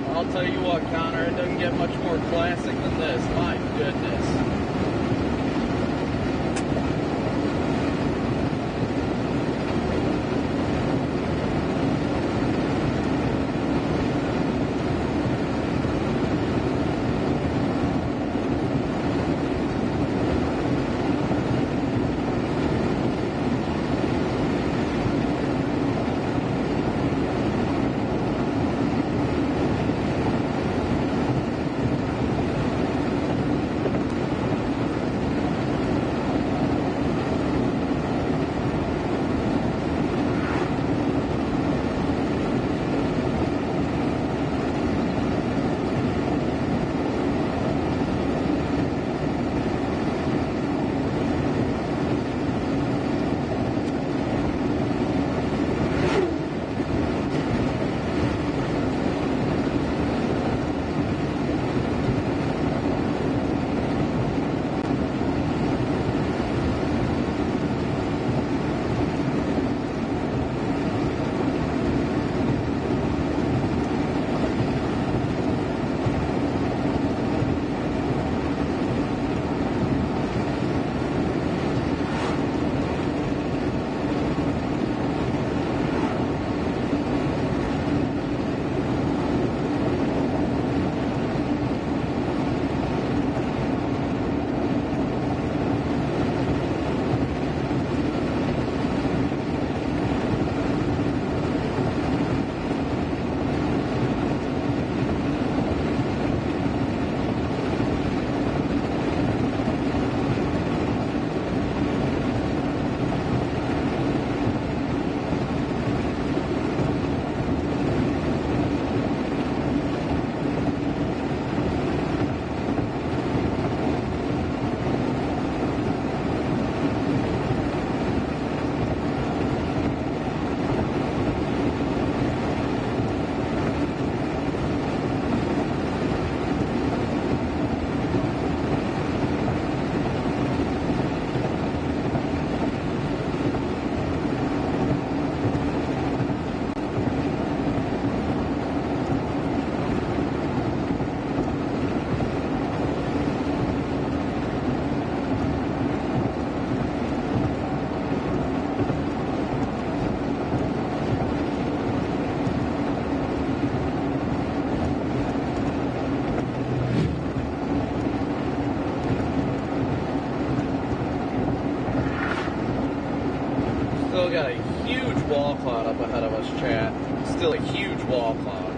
I'll tell you what, Connor, it doesn't get much more classic than this. My goodness. got a huge wall cloud up ahead of us, chat. Still a huge wall cloud.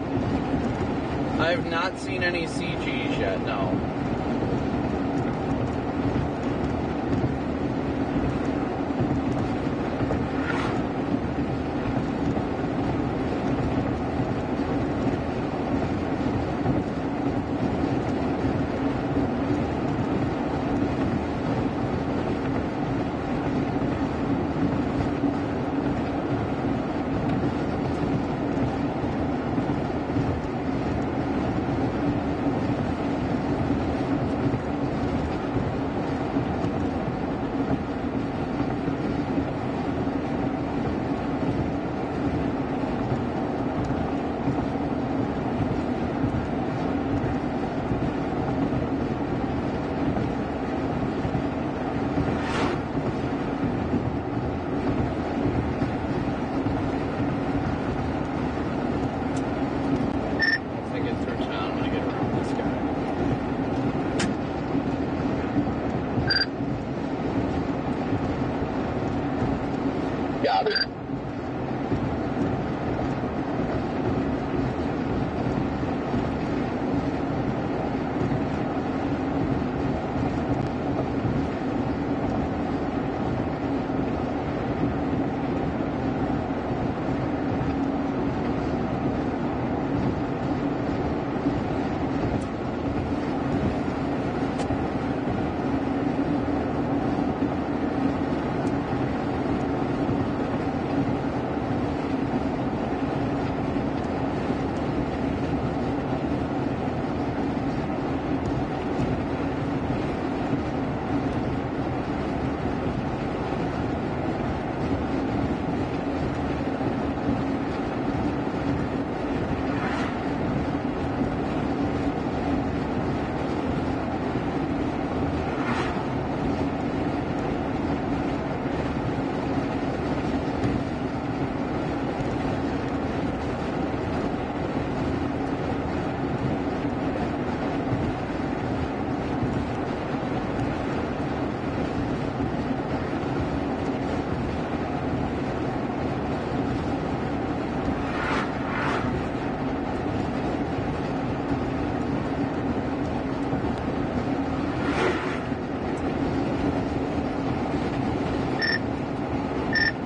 I have not seen any CGs yet, no.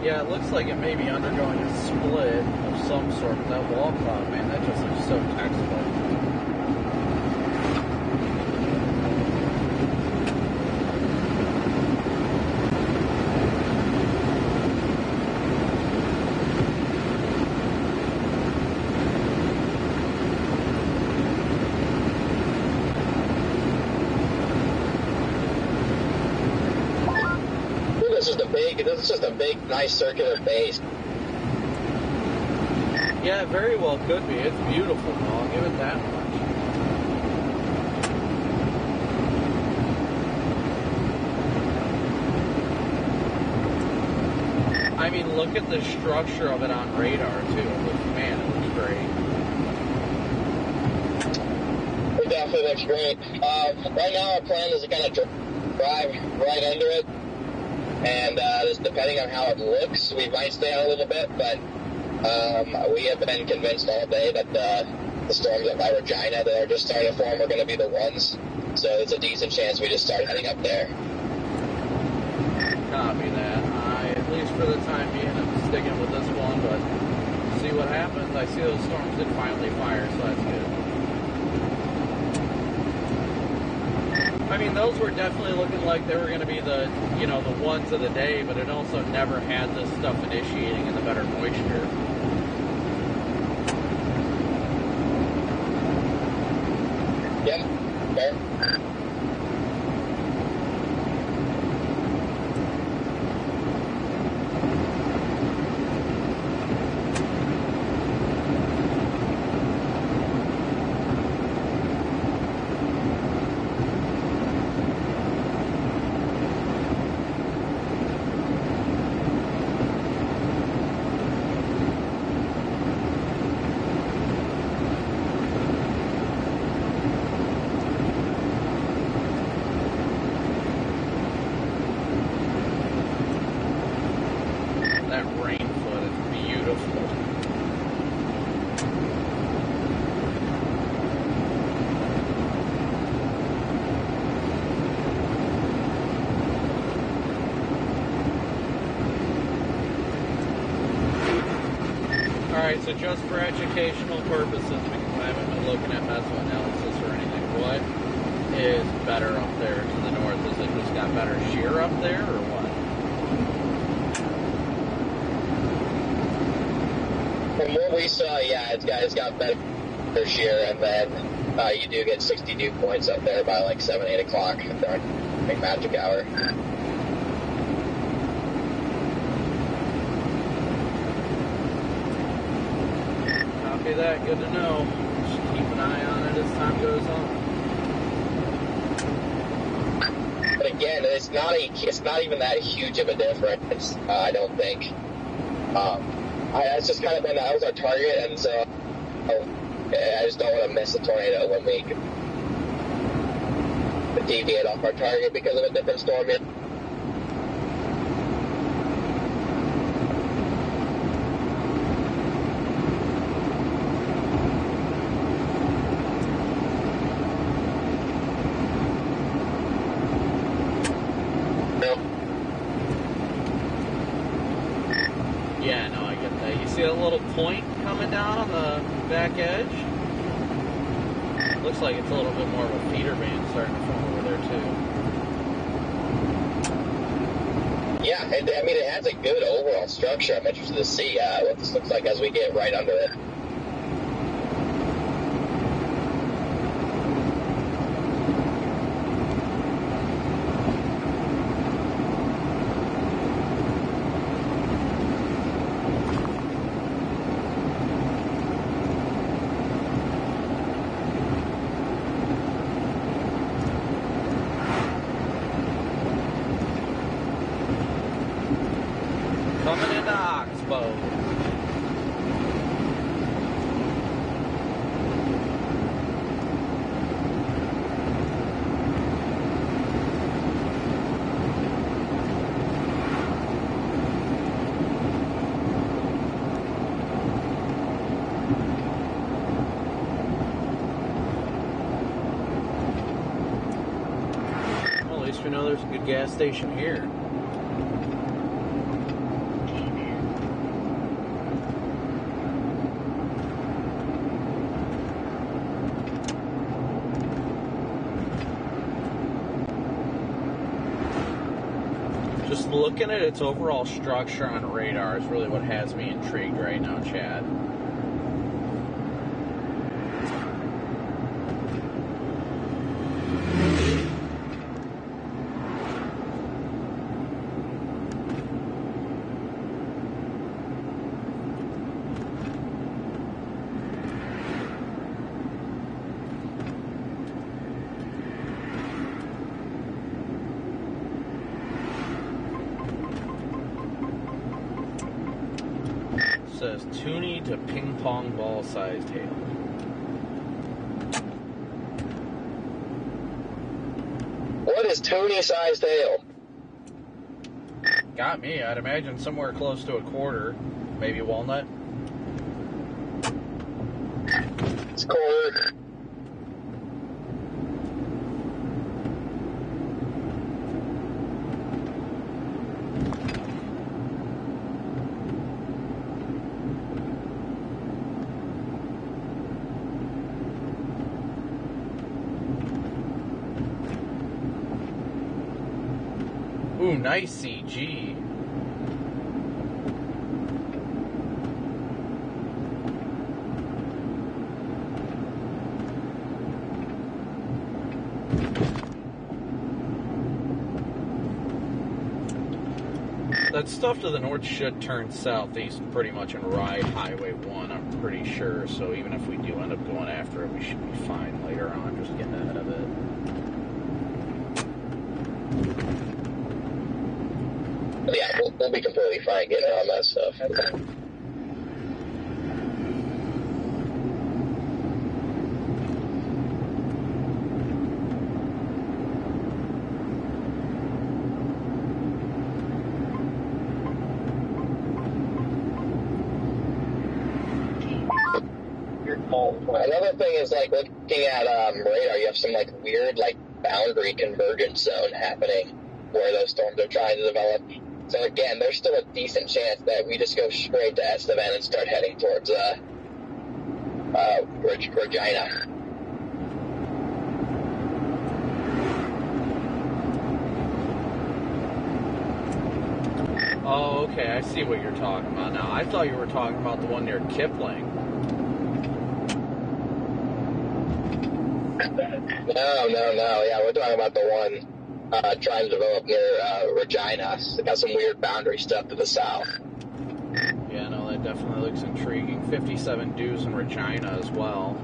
Yeah, it looks like it may be undergoing a split of some sort with that wall cloud, man. That just looks so textbook. This is just a big, nice circular base. Yeah, it very well could be. It's beautiful, though. I'll give it that much. I mean, look at the structure of it on radar, too. Man, it looks great. It definitely looks great. Right now, our plan is to kind of drive right under it. And just depending on how it looks, we might stay out a little bit, but we have been convinced all day that the storms up by Regina that are just starting to form are going to be the ones. So it's a decent chance we just start heading up there. Copy that. At least for the time being, I'm sticking with this one, but see what happens. I see those storms did finally fire, so that's good. I mean, those were definitely looking like they were going to be the, you know, the ones of the day, but it also never had this stuff initiating in the better moisture. Yeah, fair. Alright, so just for educational purposes, because I haven't been looking at mesoanalysis or anything, what is better up there to the north? Is it just got better shear up there, or what? From what we saw, yeah, it's got better shear, and then you do get 60 dew points up there by like 7, 8 o'clock during magic hour. Copy that, good to know. Just keep an eye on it as time goes on. But again, it's not even that huge of a difference, I don't think. That's just kind of been, that was our target, and so I just don't want to miss a tornado when we deviate off our target because of a different storm. Yeah, no, I get that. You see a little point coming down on the back edge? Looks like it's a little bit more of a feeder band starting to form over there, too. Yeah, I mean, it has a good overall structure. I'm interested to see what this looks like as we get right under it. Coming into Oxbow. Well, at least we know there's a good gas station here. Just looking at its overall structure on radar is really what has me intrigued right now, Chad. Says toonie to ping pong ball sized hail. What is toonie-sized hail? Got me. I'd imagine somewhere close to a quarter, maybe walnut. It's quarter. Ooh, nice CG. That stuff to the north should turn southeast pretty much and ride Highway 1, I'm pretty sure. So even if we do end up going after it, we should be fine later on, just getting ahead of it. Yeah, we'll be completely fine getting on that stuff. Another thing is, like, looking at radar, you have some, like, weird, like, boundary convergence zone happening where those storms are trying to develop. So again, there's still a decent chance that we just go straight to Estevan and start heading towards Regina. Oh, okay, I see what you're talking about now. I thought you were talking about the one near Kipling. No. Yeah, we're talking about the one trying to develop near Regina. It's got some weird boundary stuff to the south. Yeah, no, that definitely looks intriguing. 57 dues in Regina as well.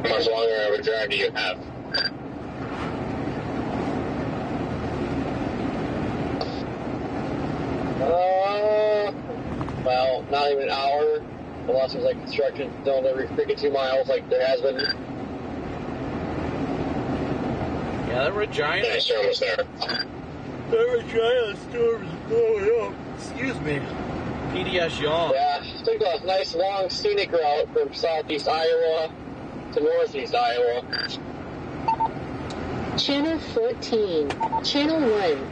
How much longer of a drive do you have? Well, not even an hour. Unless there's like construction zone every freaking 2 miles like there has been. Yeah, that Regina. That storm was there. That Regina storm is blowing up. Excuse me. PDS yawn. Yeah, took a nice long scenic route from southeast Iowa to northeast Iowa. Channel 14. Channel 1.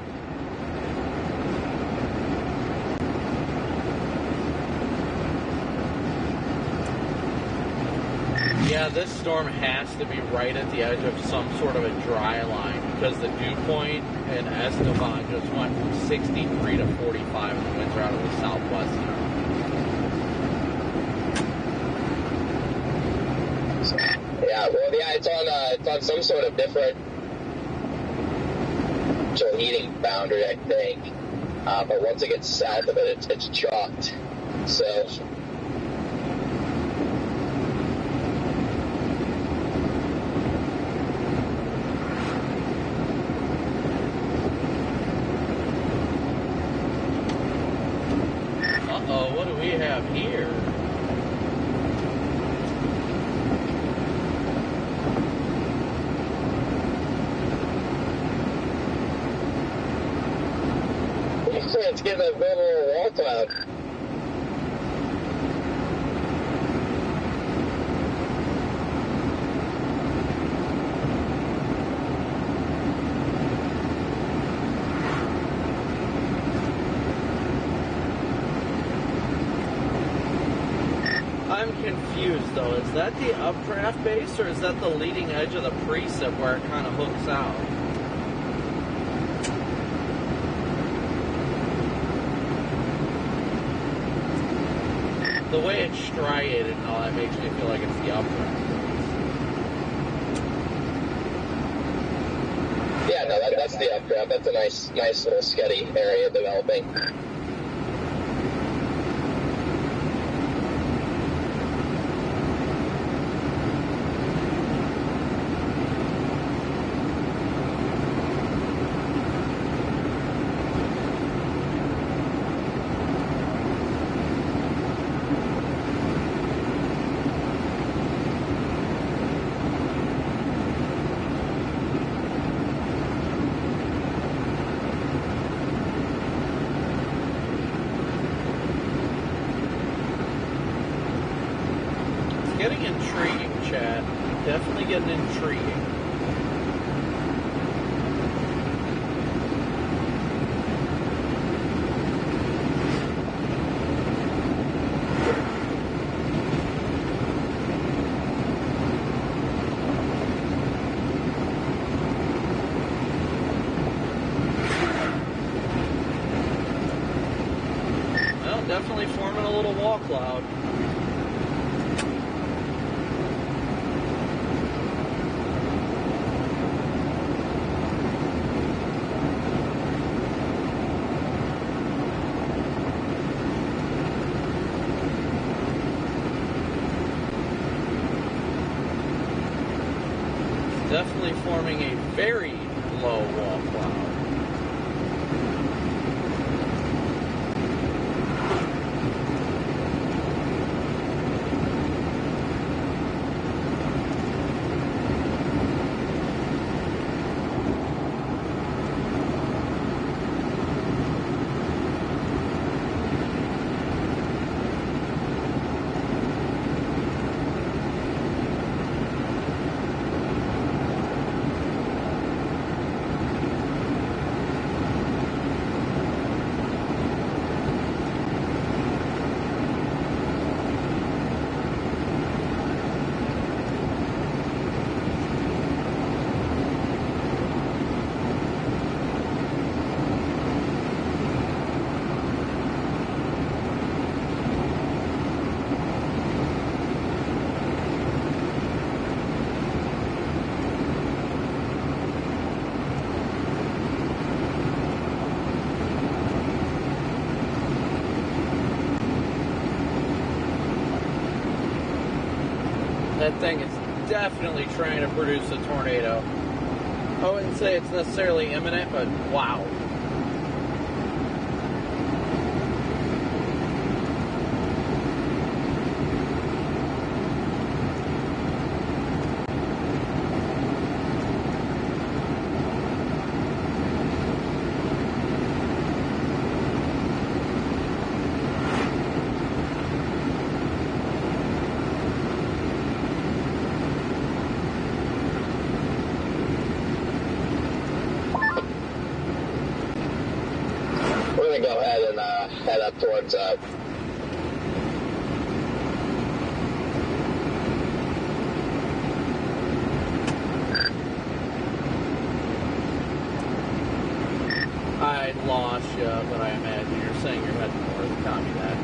Yeah, this storm has to be right at the edge of some sort of a dry line because the dew point in Estevan just went from 63 to 45 and the winds are out of the southwest now. Yeah, well, yeah, it's on some sort of different heating boundary, I think. But once it gets south of it, it's chalked. So. Uh-oh, what do we have here? It's getting a bit of a wall cloud. I'm confused though. Is that the updraft base or is that the leading edge of the precip where it kind of hooks out? The way it's striated and all that makes me feel like it's the updraft. Yeah, no, that's the updraft. That's a nice little sketty area developing. Getting intriguing, chat. Definitely getting intriguing. Well, definitely forming a little wall cloud. forming a very low wall cloud. That thing is definitely trying to produce a tornado. I wouldn't say it's necessarily imminent, but wow. We're gonna go ahead and head up towards I lost you, but I imagine you're saying you're heading north. Copy that.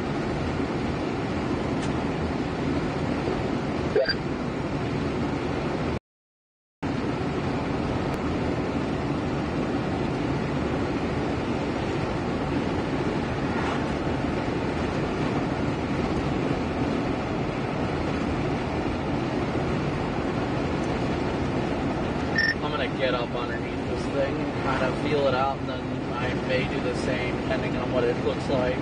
yeah. I'm gonna get up underneath this thing and kind of feel it out, and then I may do the same depending on what it looks like.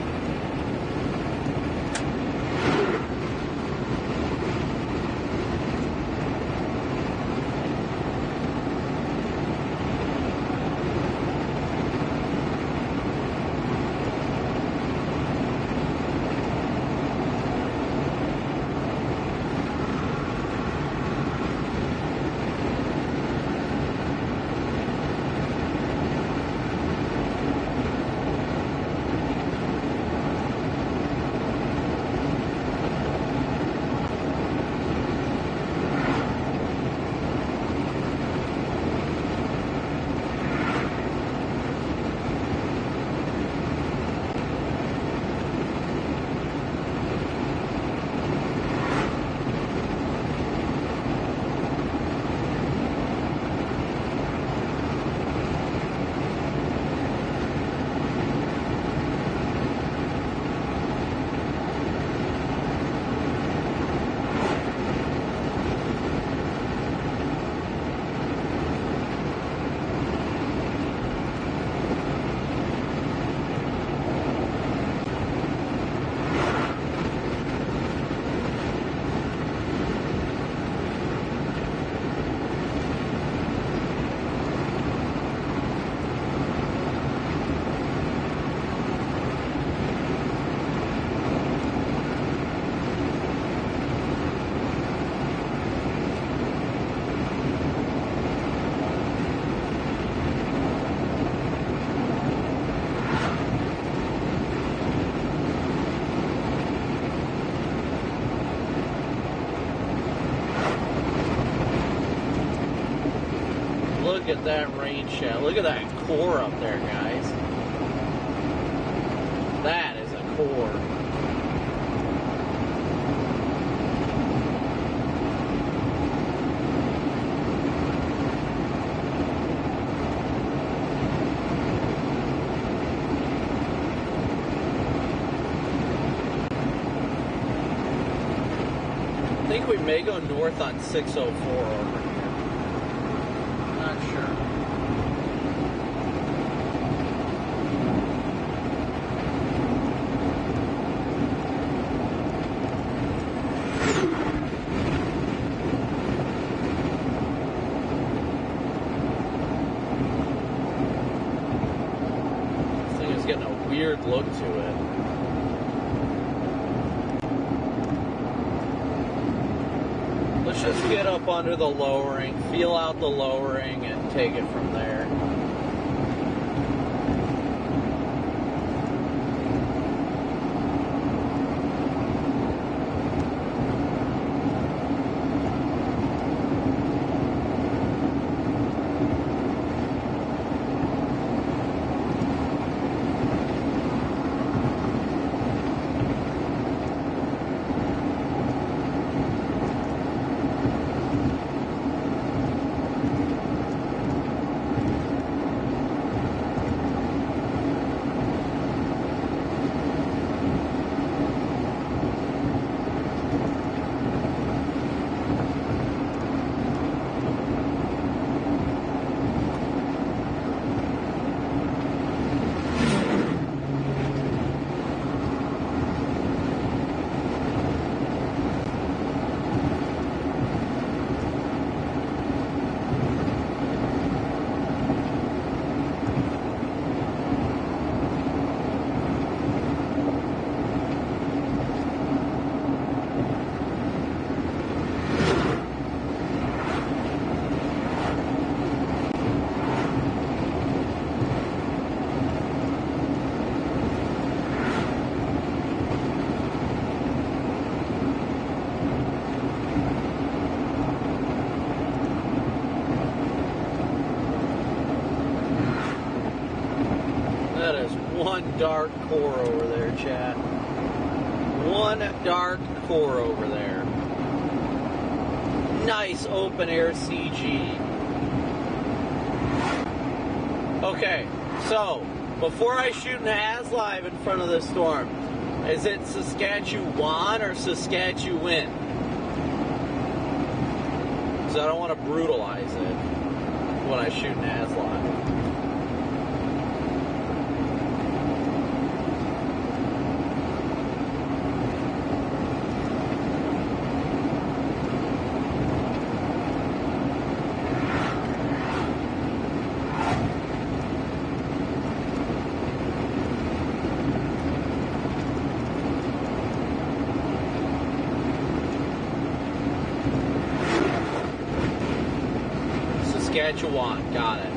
Look at that rain shadow. Look at that core up there, guys. That is a core. I think we may go north on 604 over here. weird look to it. Let's just get up under the lowering, feel out the lowering, and take it from there. One dark core over there, chat. One dark core over there. Nice open air CG. Okay, so before I shoot an ASLive in front of the storm, is it Saskatchewan or Saskatchewan? Because I don't want to brutalize it when I shoot an ASLive. Saskatchewan, got it.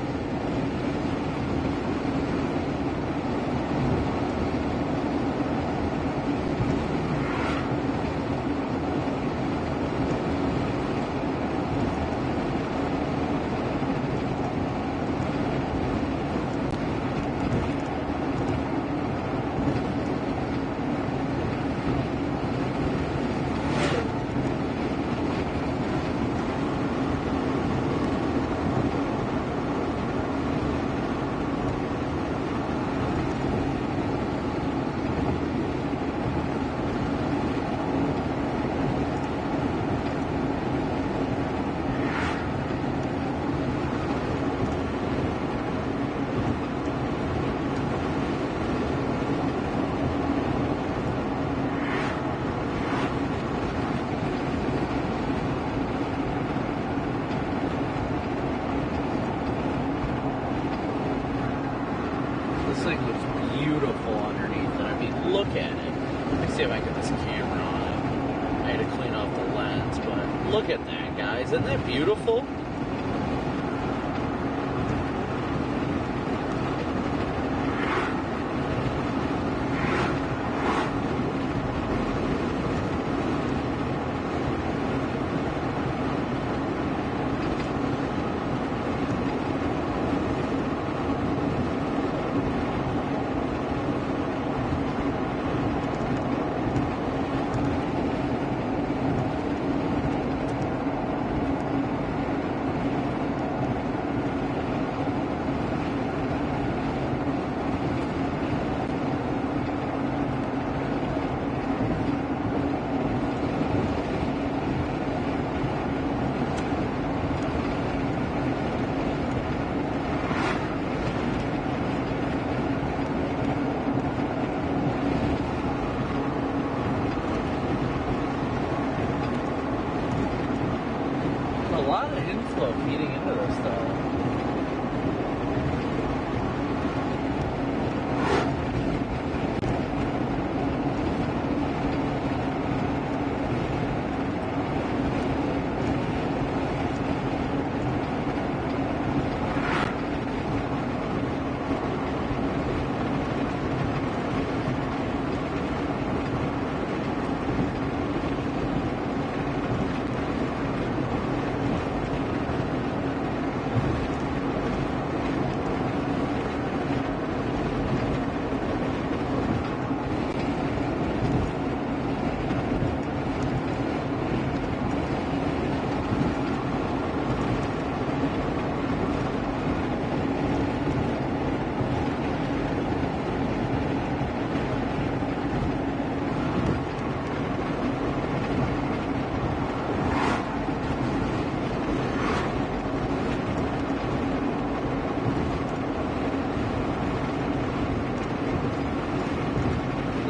Isn't that beautiful?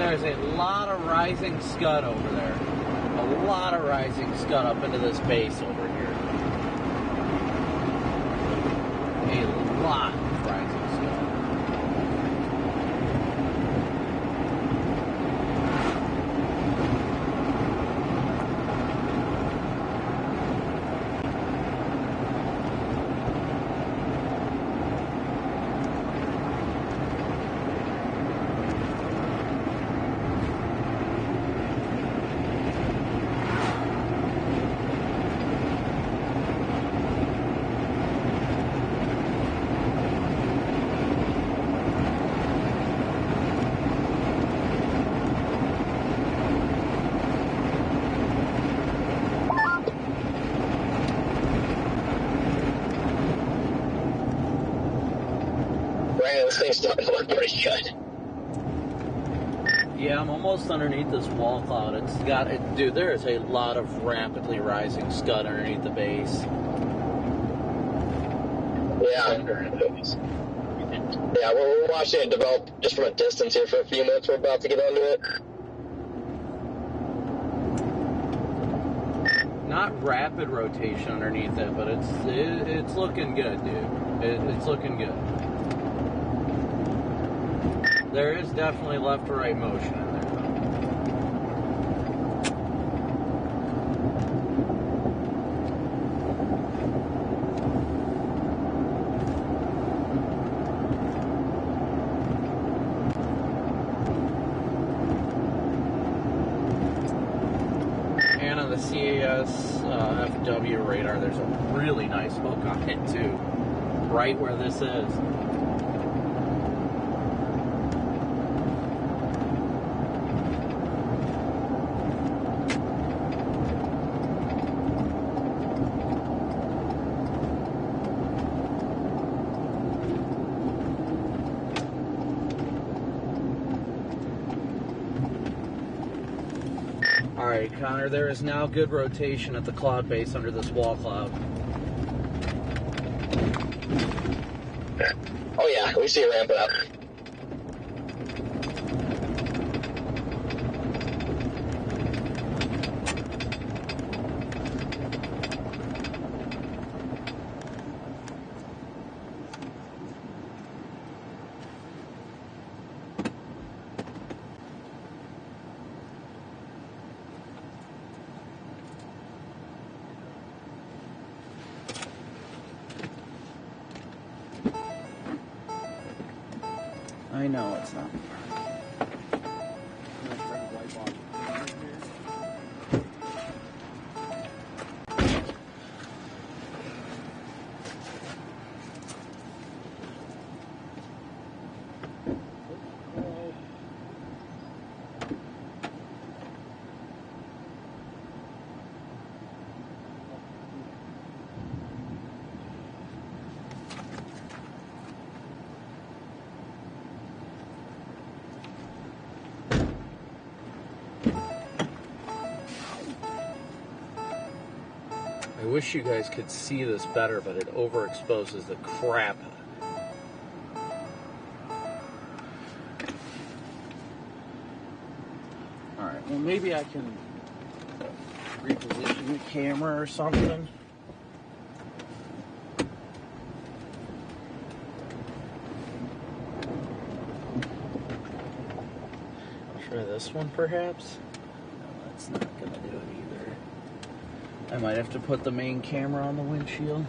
There's a lot of rising scud over there. A lot of rising scud up into this base over here. A lot of rising scud. This thing's starting to look pretty good. Yeah, I'm almost underneath this wall cloud. It's got it, dude. There is a lot of rapidly rising scud underneath the base. Yeah. Yeah, we're watching it develop just from a distance here for a few minutes. We're about to get under it. Not rapid rotation underneath it, but it's looking good, dude. It's looking good. There is definitely left to right motion in there, though. And on the CAS FW radar, there's a really nice hook on it, too. Right where this is. Alright, Connor, there is now good rotation at the cloud base under this wall cloud. Oh yeah, we see it ramping up. I know it's not. I wish you guys could see this better, but it overexposes the crap. Alright, well maybe I can reposition the camera or something. Try this one perhaps? No, that's not gonna do it either. I might have to put the main camera on the windshield.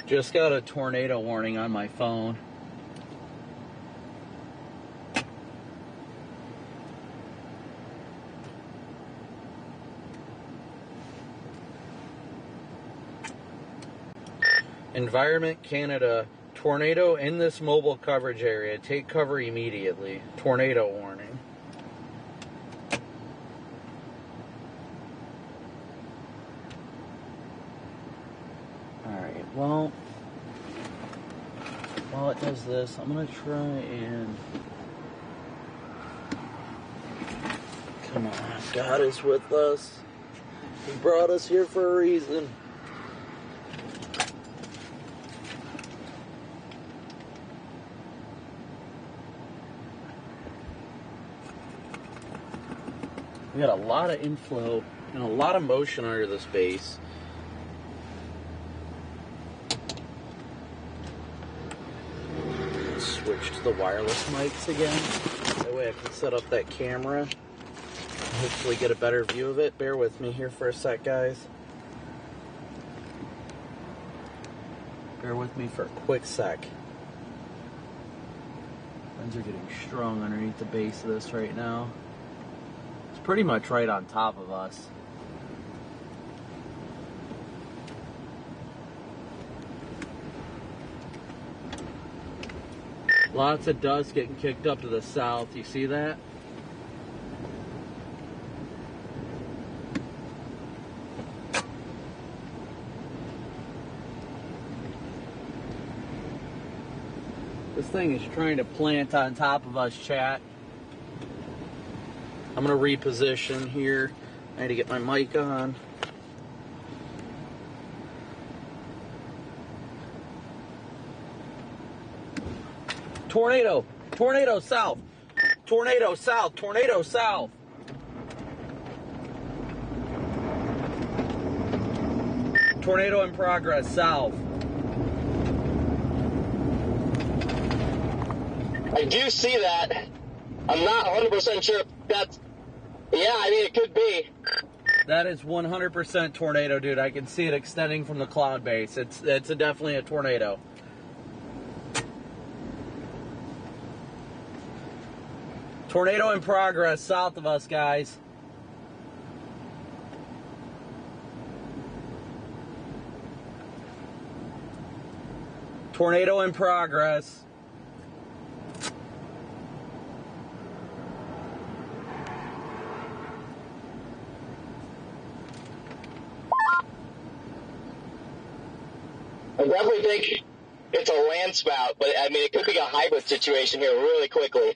Just got a tornado warning on my phone. Environment Canada, tornado in this mobile coverage area. Take cover immediately. Tornado warning. Alright, well, while it does this, I'm going to try and... Come on, God is with us. He brought us here for a reason. We got a lot of inflow and a lot of motion under this base. Switch to the wireless mics again. That way I can set up that camera and hopefully get a better view of it. Bear with me here for a sec, guys. Bear with me for a quick sec. Winds are getting strong underneath the base of this right now. It's pretty much right on top of us. Lots of dust getting kicked up to the south. You see that? This thing is trying to plant on top of us, chat. I'm going to reposition here. I need to get my mic on. Tornado! Tornado south! Tornado south! Tornado south! Tornado in progress south. I do see that. I'm not 100% sure if that's... Yeah, I mean, it could be. That is 100% tornado, dude. I can see it extending from the cloud base. It's definitely a tornado. Tornado in progress south of us, guys. Tornado in progress. I definitely think it's a land spout, but I mean, it could be a hybrid situation here really quickly.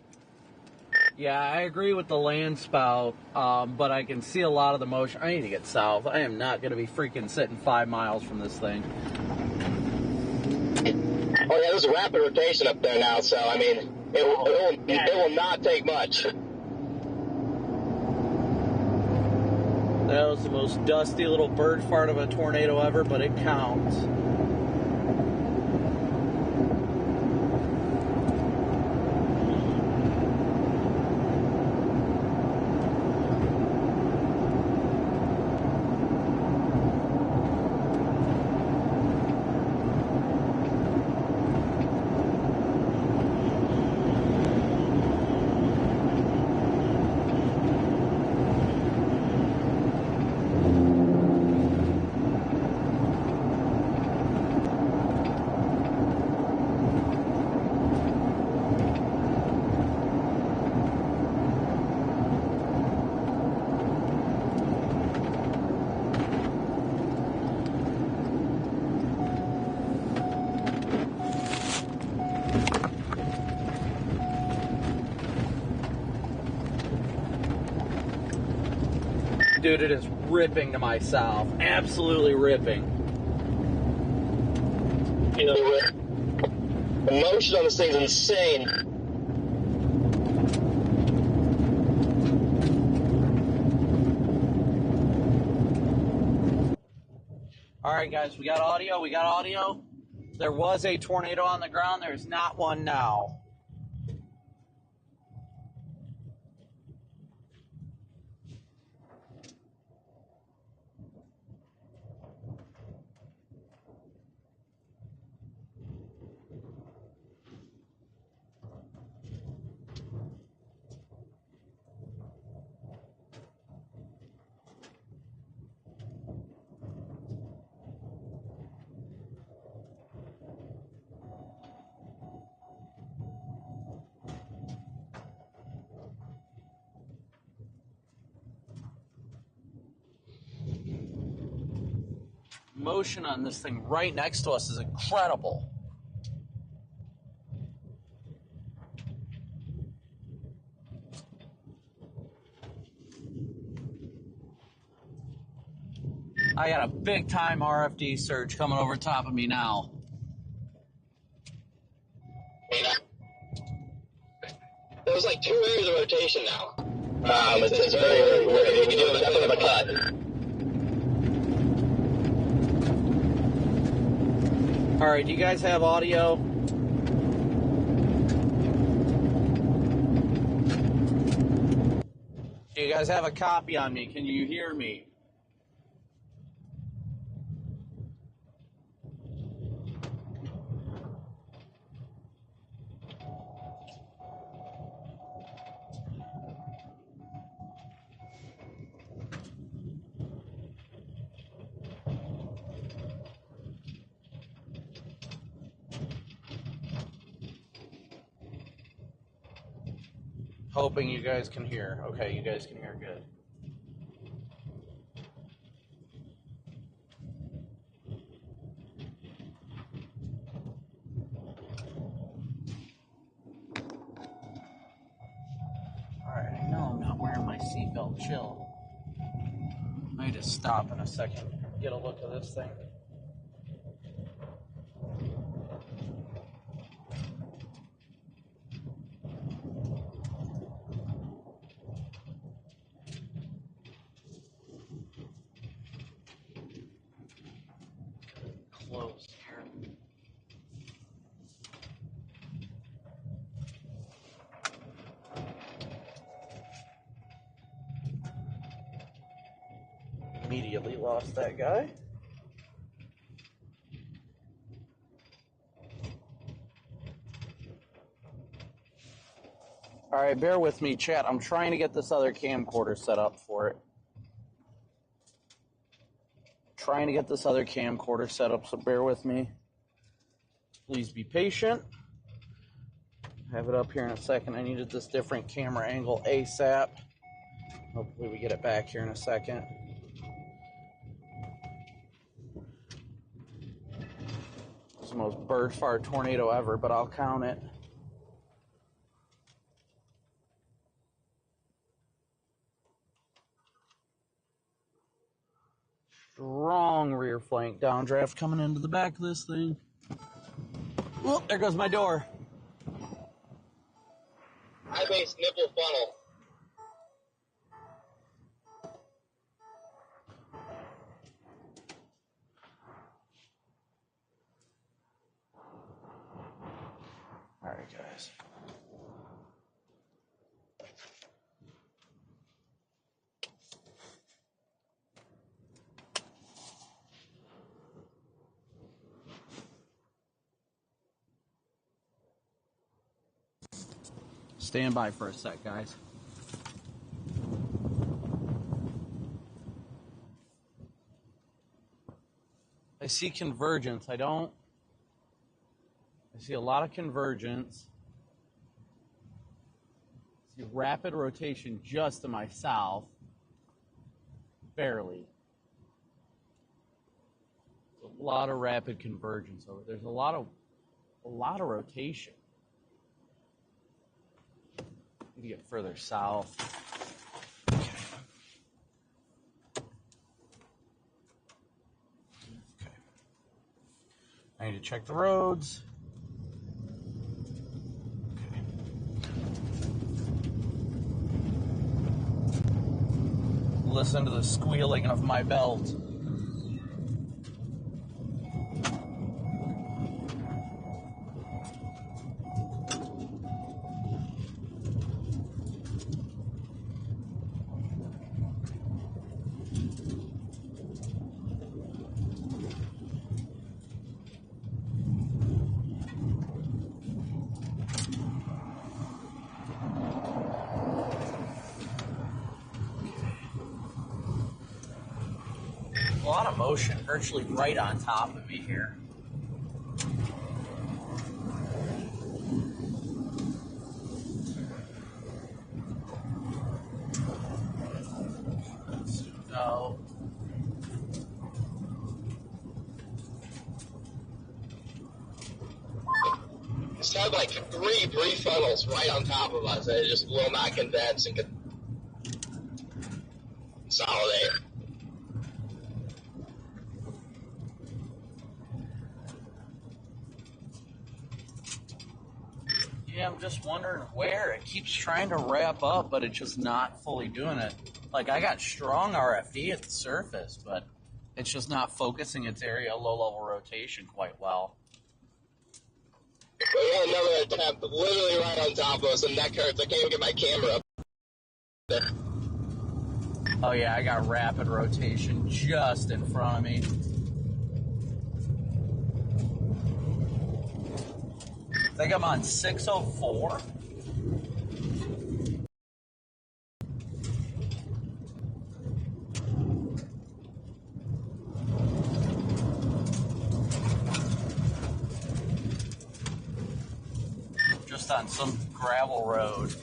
Yeah, I agree with the land spout, but I can see a lot of the motion. I need to get south. I am not going to be freaking sitting 5 miles from this thing. Oh yeah, there's a rapid rotation up there now, so I mean, it will not take much. That was the most dusty little bird fart of a tornado ever, but it counts. Dude, it is ripping to my south. Absolutely ripping. You know, the motion on this thing's insane. All right, guys, we got audio. We got audio. There was a tornado on the ground. There's not one now. Motion on this thing right next to us is incredible. I got a big time RFD surge coming over top of me now. There's like 2 areas of rotation now. It's very, very weird. You can do nothing but cut. All right, do you guys have audio? Do you guys have a copy on me? Can you hear me? Hoping you guys can hear. Okay, you guys can hear good. Alright, I know I'm not wearing my seatbelt. Chill. I need to stop in a second. Get a look at this thing. Close here. Immediately lost that guy. All right, bear with me, chat. I'm trying to get this other camcorder set up for it. Trying to get this other camcorder set up, so bear with me. Please be patient. Have it up here in a second. I needed this different camera angle ASAP. Hopefully we get it back here in a second. It's the most bird fart tornado ever, but I'll count it. Strong rear flank downdraft coming into the back of this thing. Oh, there goes my door. High base nipple funnel. All right, guys. Stand by for a sec, guys. I see convergence. I see a lot of convergence. I see rapid rotation just to my south. Barely. A lot of rapid convergence over. There's a lot of rotation. Need to get further south. Okay. I need to check the roads. Okay. Listen to the squealing of my belt. A lot of motion, virtually right on top of me here. No. It's had like three funnels right on top of us, and it just will not condense and consolidate. Yeah, I'm just wondering where. It keeps trying to wrap up, but it's just not fully doing it. Like, I got strong RFD at the surface, but it's just not focusing its area low-level rotation quite well. We had another attempt literally right on top of us, and neck hurts. I can't even get my camera up there. Oh yeah, I got rapid rotation just in front of me. I think I'm on 604. Just on some gravel road.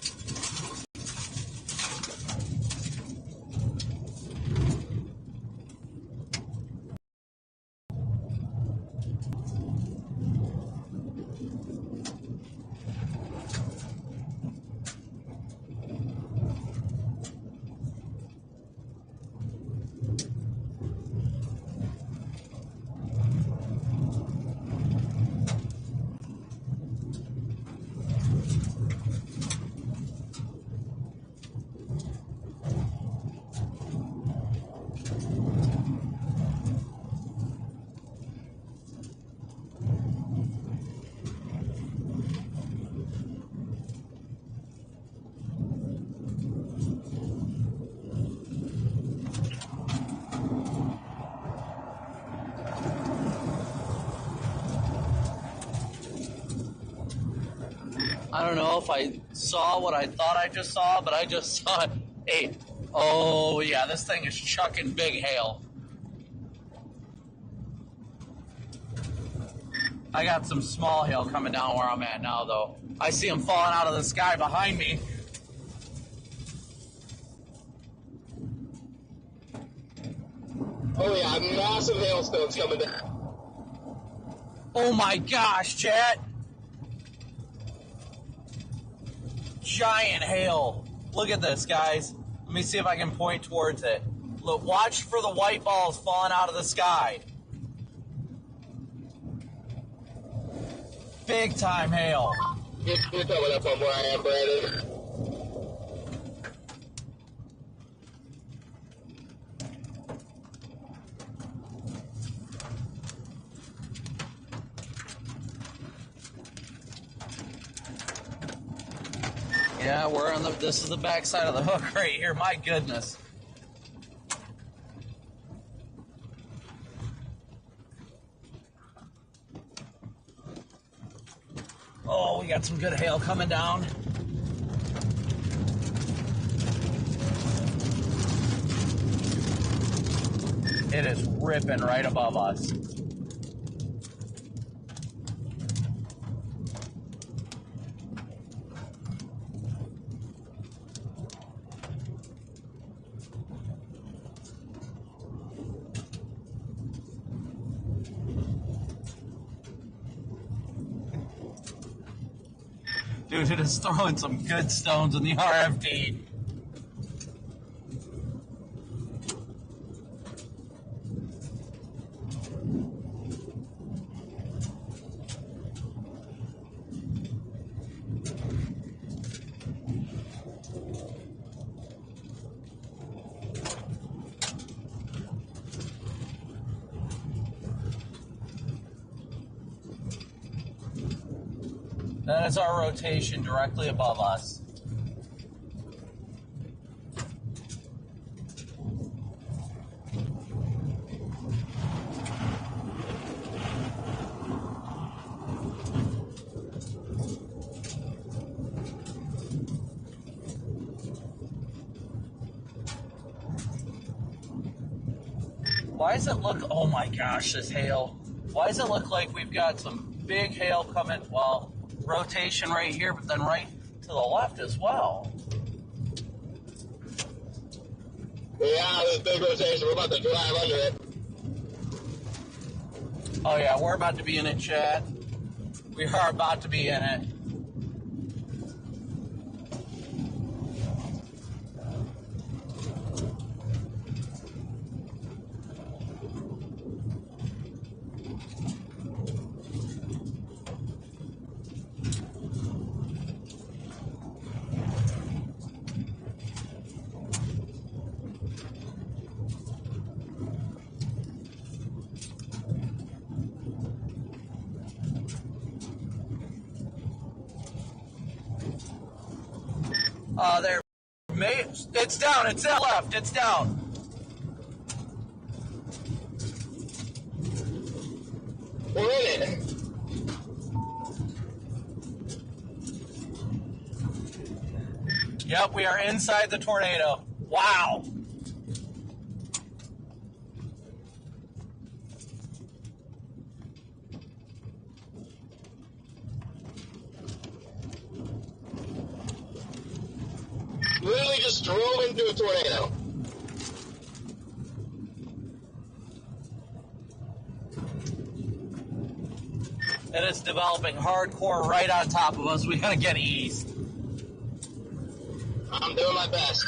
I don't know if I saw what I thought I just saw, but I just saw it. Hey, oh yeah, this thing is chucking big hail. I got some small hail coming down where I'm at now, though. I see them falling out of the sky behind me. Oh yeah, massive hailstones coming down. Oh my gosh, chat. Giant hail. Look at this, guys. Let me see if I can point towards it. Look, watch for the white balls falling out of the sky. Big time hail. You're coming up on where I am, Brandon. Yeah, we're on this is the back side of the hook right here. My goodness. Oh, we got some good hail coming down. It is ripping right above us. Dude, it is throwing some good stones in the RFD. That is our rotation directly above us. Why does it look, oh my gosh, this hail. Why does it look like we've got some big hail coming, well, rotation right here, but then right to the left as well? Yeah, this big rotation. We're about to drive under it. Oh yeah, we're about to be in it, Chad. We are about to be in it. There. It's down. It's that left. It's down. We're in it. Yep, we are inside the tornado. Wow. Literally just drove into a tornado. And it's developing hardcore right on top of us. We gotta get east. I'm doing my best.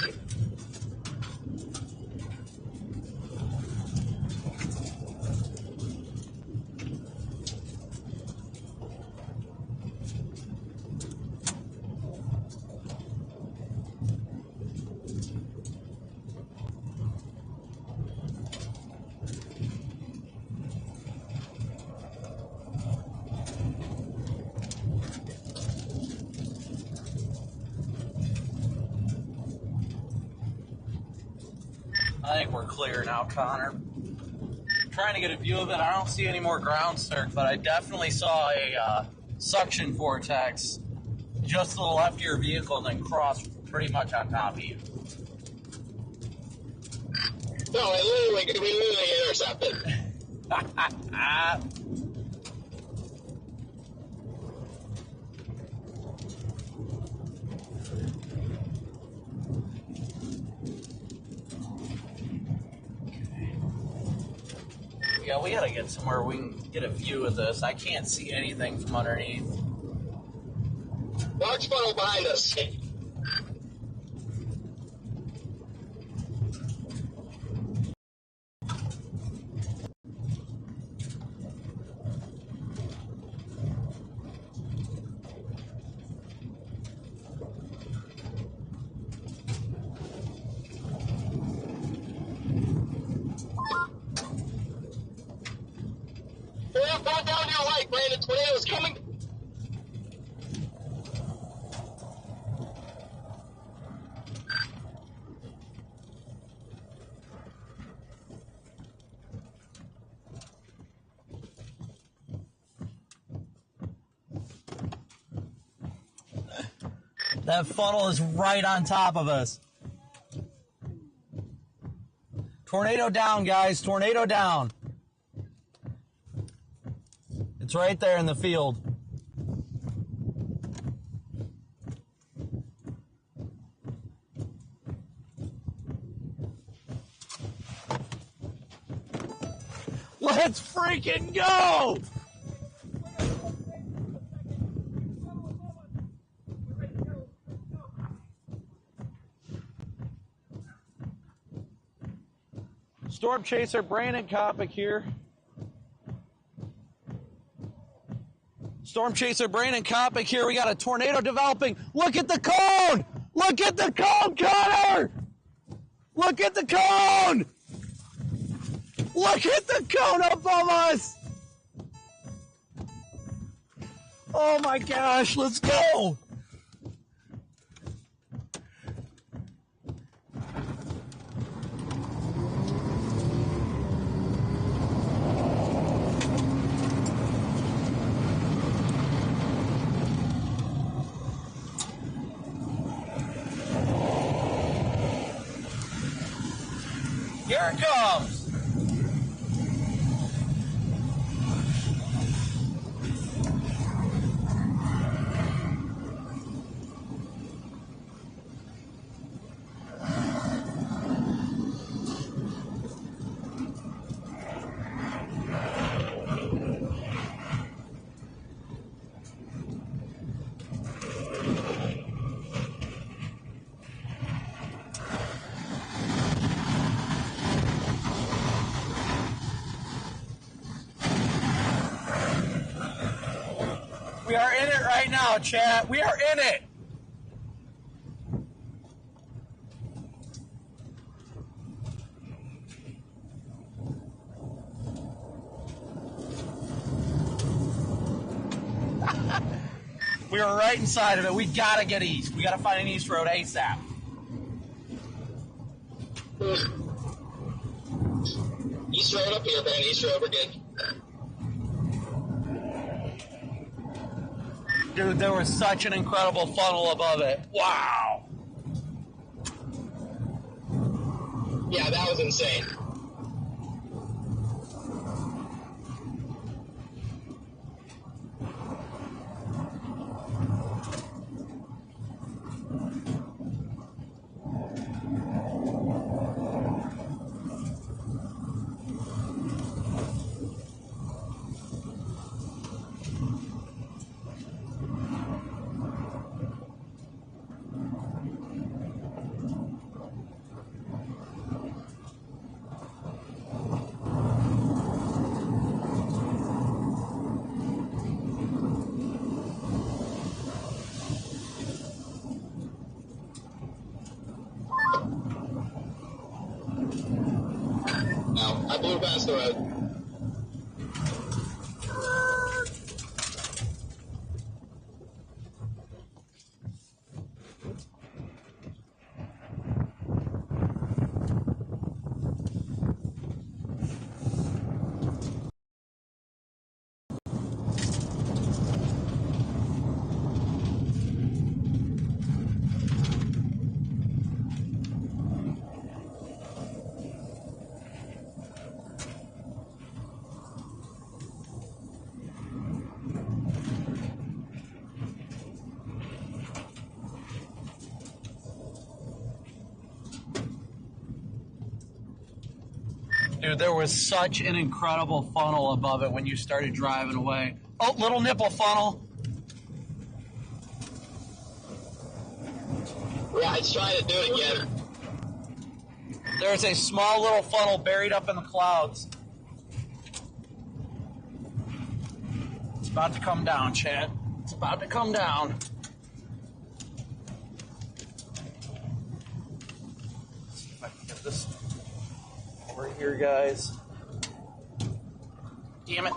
I think we're clear now, Connor. Trying to get a view of it. I don't see any more ground circ, but I definitely saw a suction vortex just to the left of your vehicle and then cross pretty much on top of you. No, we literally intercepted. Yeah, we gotta get somewhere we can get a view of this. I can't see anything from underneath. Large funnel behind us. Go down your right, Brandon. Tornado's coming. That funnel is right on top of us. Tornado down, guys. Tornado down. It's right there in the field. Let's freaking go! Storm Chaser Brandon Copic here. Storm Chaser Brandon Copic here. We got a tornado developing. Look at the cone! Look at the cone, Connor! Look at the cone! Look at the cone above us! Oh my gosh, let's go! Here it comes! We are in it right now, chat. We are in it. We were right inside of it. We gotta get east. We gotta find an east road ASAP. East road up here, man. East road, we're good. Dude, there was such an incredible funnel above it. Wow. Yeah, that was insane. No, I blew past the road. Dude, there was such an incredible funnel above it when you started driving away. Oh, little nipple funnel. Yeah, let's try to do it again. There's a small little funnel buried up in the clouds. It's about to come down, Chad. It's about to come down. Let's see if I can get this over here, guys. Damn it.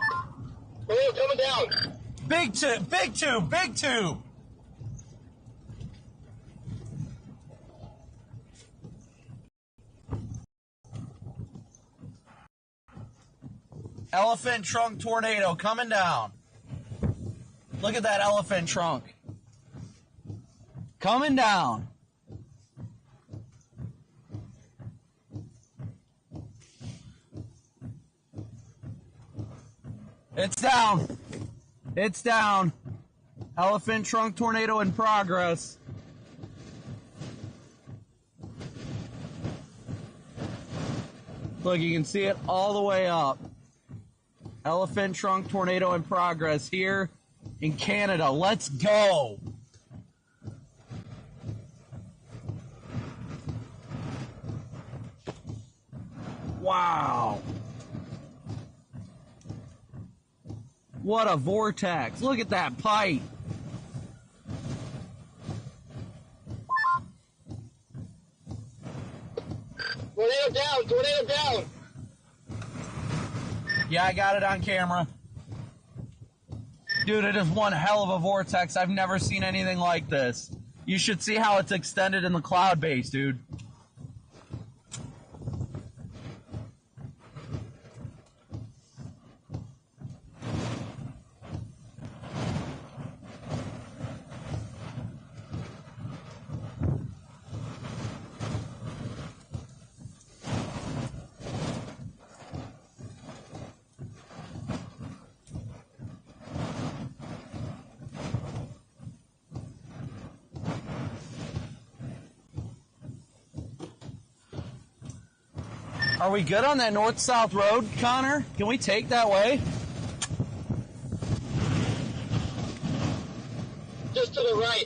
Oh, coming down. Big tube, big tube, big tube. Elephant trunk tornado coming down. Look at that elephant trunk. Coming down. It's down. It's down. Elephant trunk tornado in progress. Look, you can see it all the way up. Elephant trunk tornado in progress here in Canada. Let's go. Wow. What a vortex. Look at that pipe. Tornado down, tornado down. Yeah, I got it on camera. Dude, it is one hell of a vortex. I've never seen anything like this. You should see how it's extended in the cloud base, dude. Are we good on that north-south road, Connor? Can we take that way? Just to the right.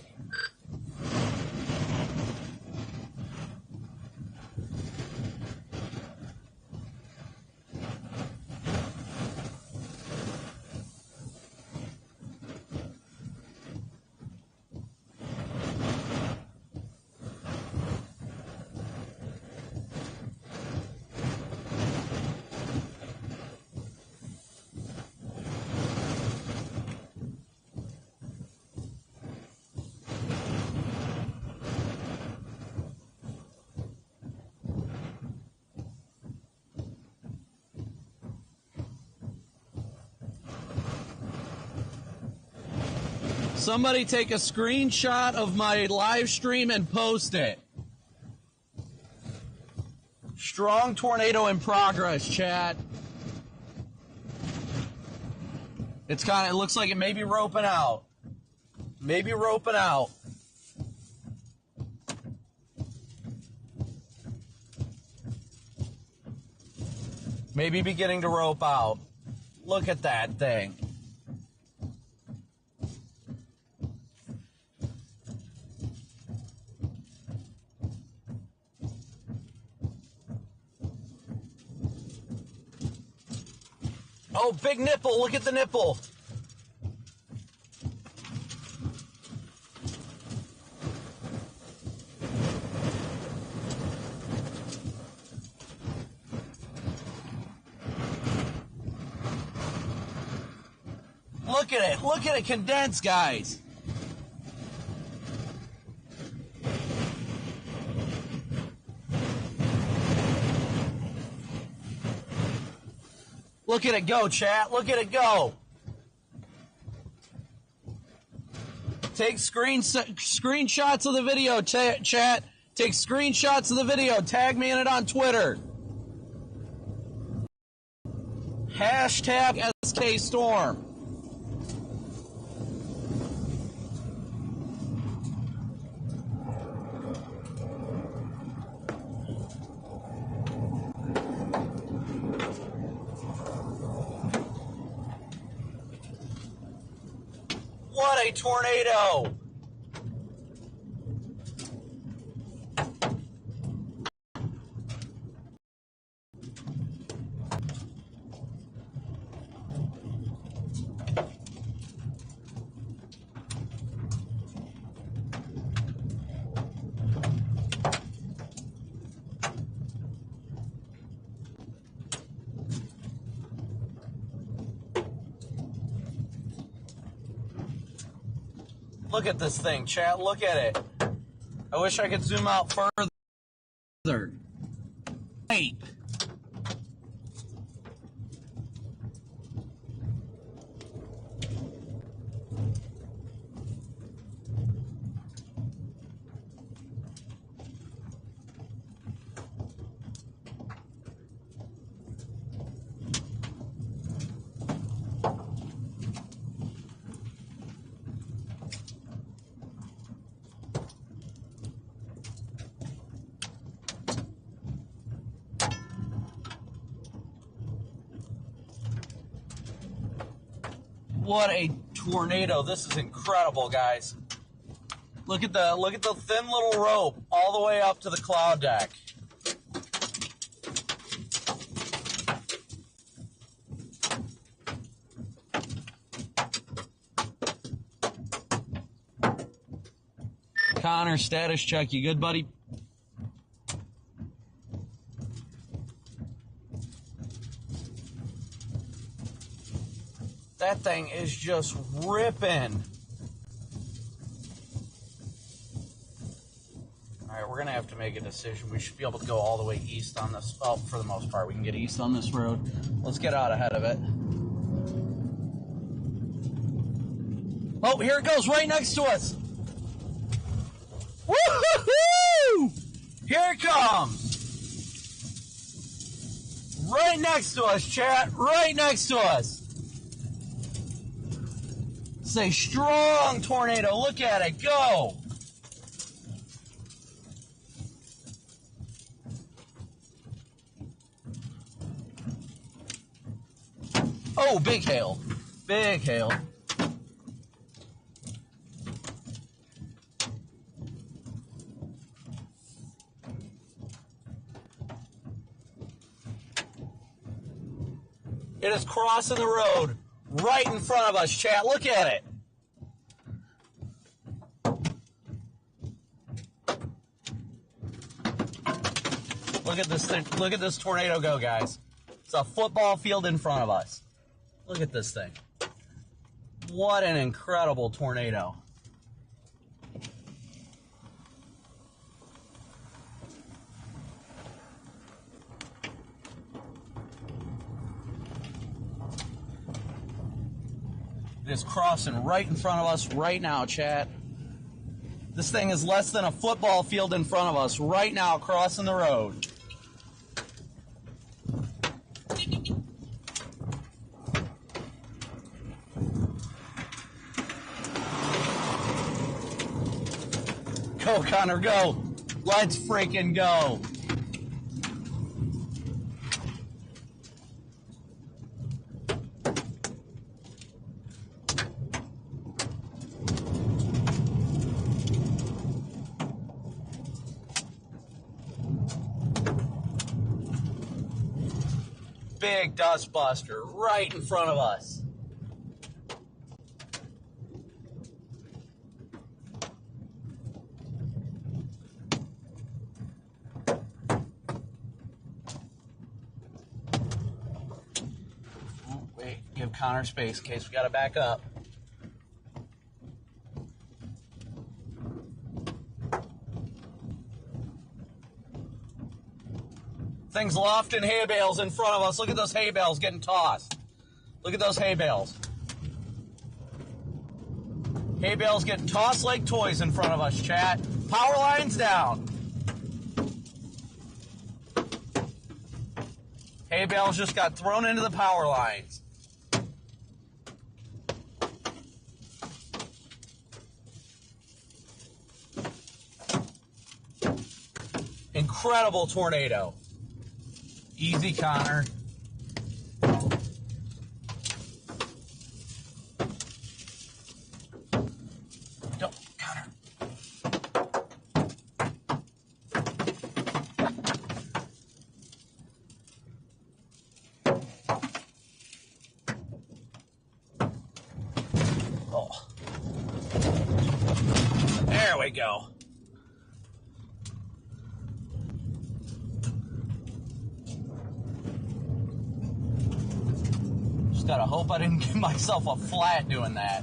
Somebody take a screenshot of my live stream and post it. Strong tornado in progress, chat. It looks like it may be roping out. Maybe roping out. Maybe beginning to rope out. Look at that thing. Oh, big nipple. Look at the nipple. Look at it. Look at it condense, guys. Look at it go, chat. Look at it go. Take screenshots of the video, chat. Take screenshots of the video. Tag me in it on Twitter. Hashtag SKStorm. What a tornado! Look at this thing, chat. Look at it. I wish I could zoom out further. Wait. What a tornado. This is incredible, guys. Look at the thin little rope all the way up to the cloud deck. Connor, status check. You good, buddy? That thing is just ripping. All right, we're going to have to make a decision. We should be able to go all the way east on this. Oh, for the most part, we can get east on this road. Let's get out ahead of it. Oh, here it goes right next to us. Woo-hoo-hoo! Here it comes. Right next to us, chat. Right next to us. It's a strong tornado. Look at it go. Oh, big hail. Big hail. It is crossing the road right in front of us, chat. Look at it. Look at this thing. Look at this tornado go, guys. It's a football field in front of us. Look at this thing. What an incredible tornado. It is crossing right in front of us right now, chat. This thing is less than a football field in front of us right now, crossing the road. Go, Connor, go. Let's freaking go. Big dust buster right in front of us. Oh, wait, give Connor space in case we gotta back up. Things lofting hay bales in front of us. Look at those hay bales getting tossed. Look at those hay bales. Hay bales getting tossed like toys in front of us, chat. Power lines down. Hay bales just got thrown into the power lines. Incredible tornado. Easy, Connor. Don't, Connor. Oh. There we go. Gotta hope I didn't give myself a flat doing that.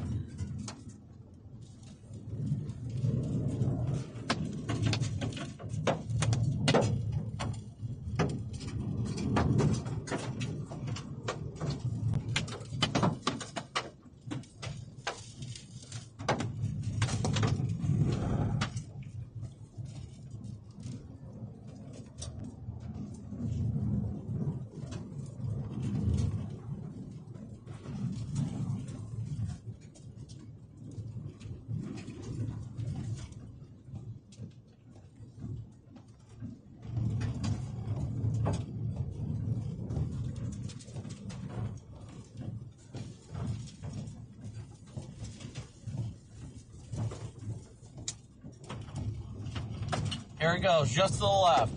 Here it goes, just to the left.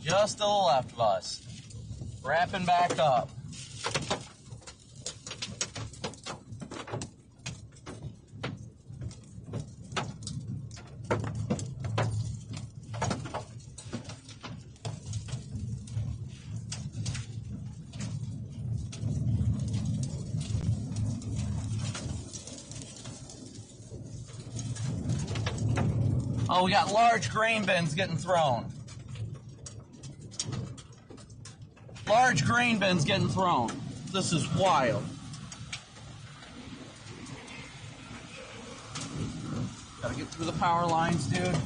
Just to the left of us. Wrapping back up. Oh, we got large grain bins getting thrown. Large grain bins getting thrown. This is wild. Gotta get through the power lines, dude.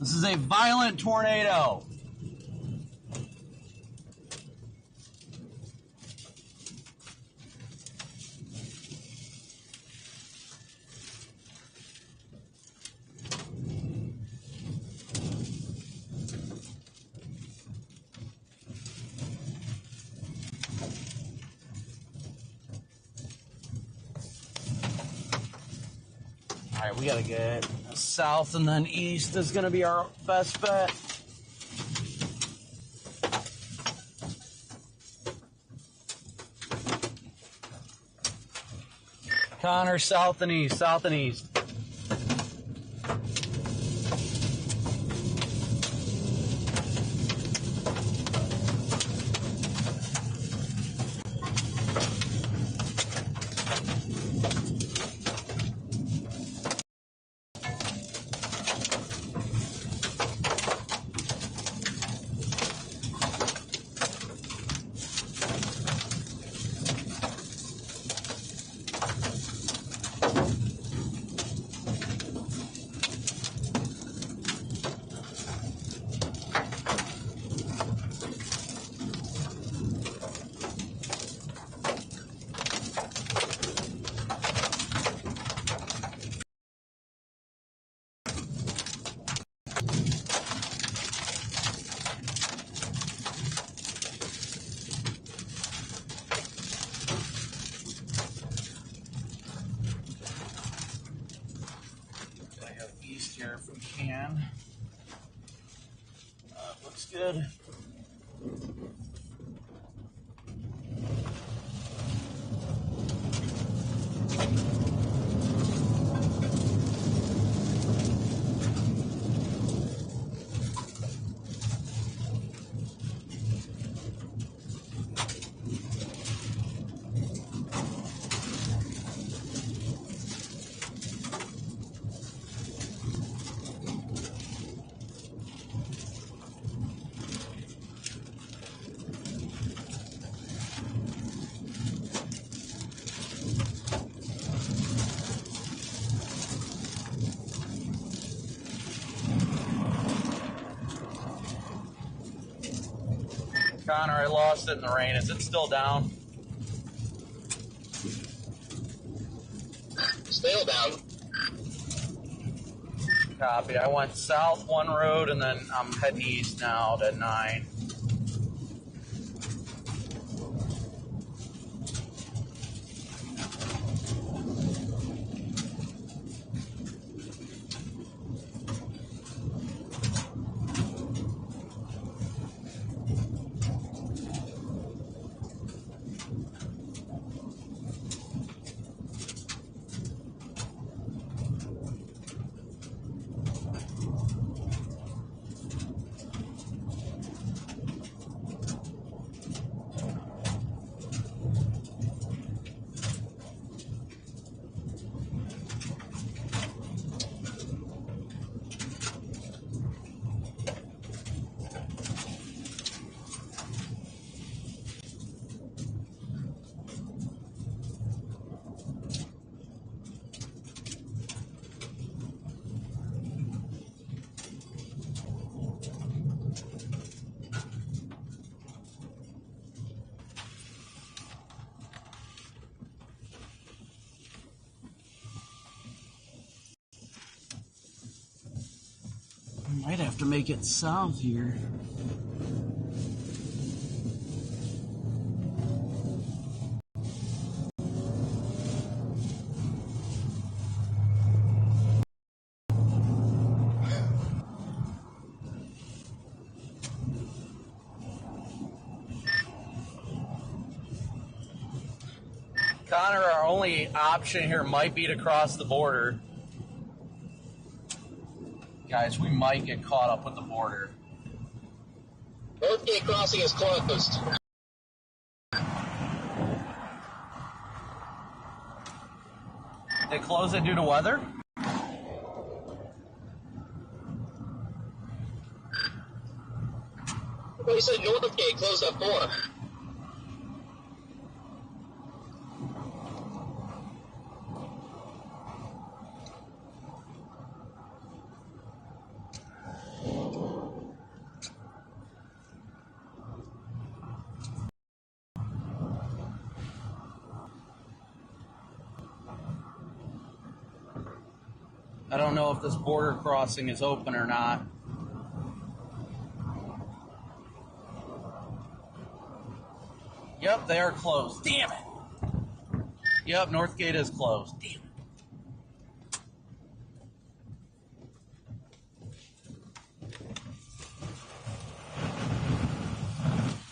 This is a violent tornado. All right, we gotta get south and then east is gonna be our best bet. Connor, south and east, south and east. here if we can. Looks good. Connor, I lost it in the rain. Is it still down? Still down. Copy. I went south one road and then I'm heading east now to 9. Might have to make it south here. Connor, our only option here might be to cross the border. Guys, we might get caught up with the border. Northgate crossing is closed. They close it due to weather? Well, you said Northgate closed at 4. I don't know if this border crossing is open or not. Yep, they are closed. Damn it. Yep, Northgate is closed. Damn it.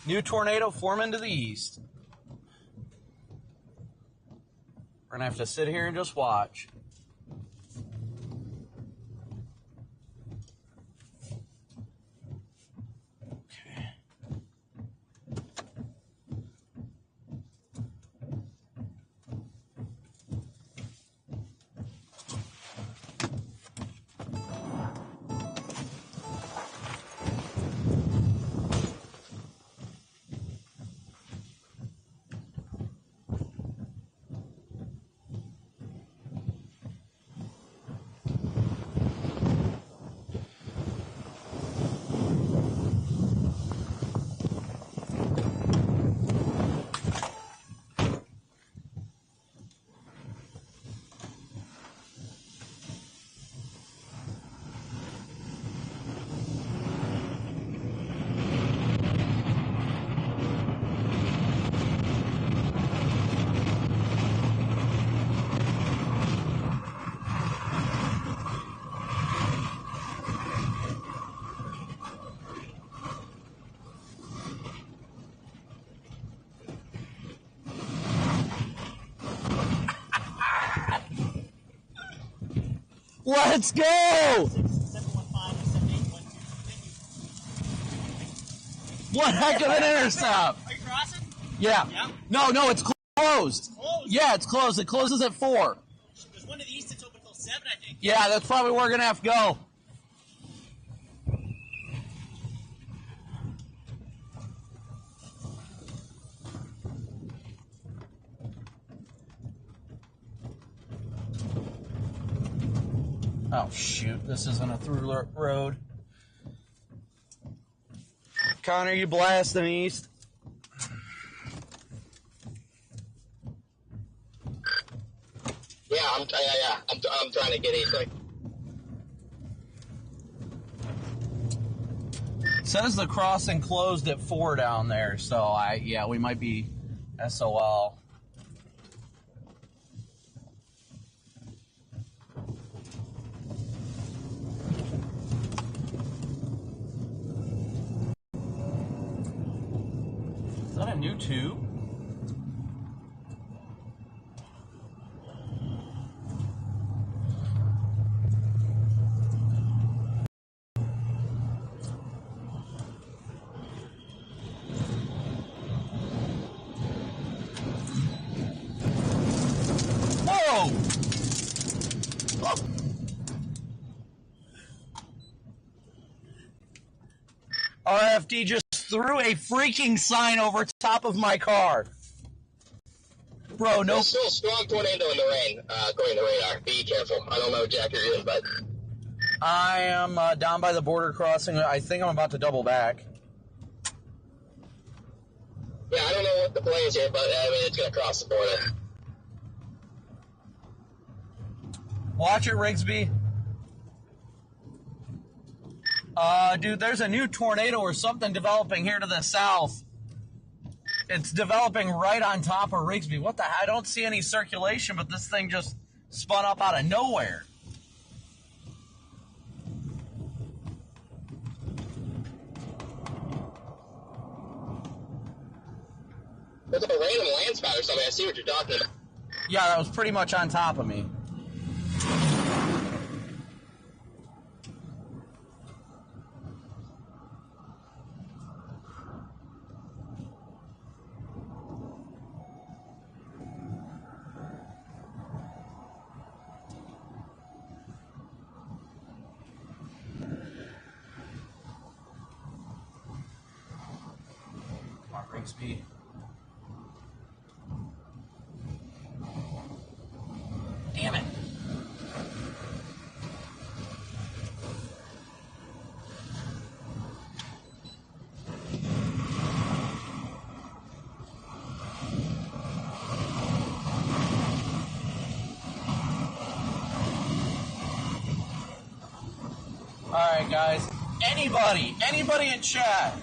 New tornado forming to the east. We're going to have to sit here and just watch. Let's go! 715, What heck of an intercept! Are you crossing? Yeah. Yeah. No, it's closed. It's closed. Yeah, it's closed. It closes at 4. There's one to the east that's open till 7, I think. Yeah, that's probably where we're gonna have to go. Oh shoot, this isn't a through road. Connor, you blasting east? Yeah, I'm trying to get east. Like, Says the crossing closed at 4 down there, so we might be SOL. Is that a new tube? Whoa! Oh. RFD just threw a freaking sign over top of my car. Bro, no. there's still a strong tornado in the rain, according to radar. Be careful. I don't know what Jack you're in, but I am down by the border crossing. I think I'm about to double back. yeah, I don't know what the play is here, but I mean, it's going to cross the border. Watch it, Rigsby. Dude, there's a new tornado or something developing here to the south. It's developing right on top of Rigsby. What the heck? I don't see any circulation, but this thing just spun up out of nowhere. There's a random land spout or something. I see what you're talking about. Yeah, that was pretty much on top of me. Come on, Rigsby. Damn it. Alright guys, anybody in chat,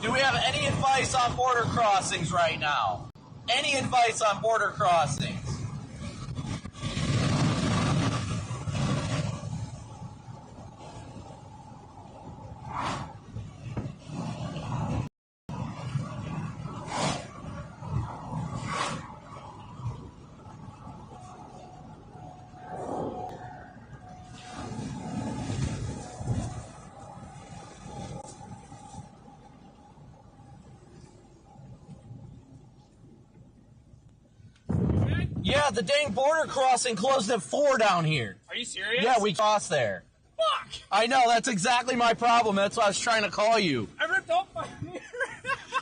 do we have any advice on border crossings right now? Any advice on border crossings? Yeah, the dang border crossing closed at 4 down here. Are you serious? Yeah, we crossed there. Fuck! I know, that's exactly my problem. That's why I was trying to call you. I ripped off my mirror.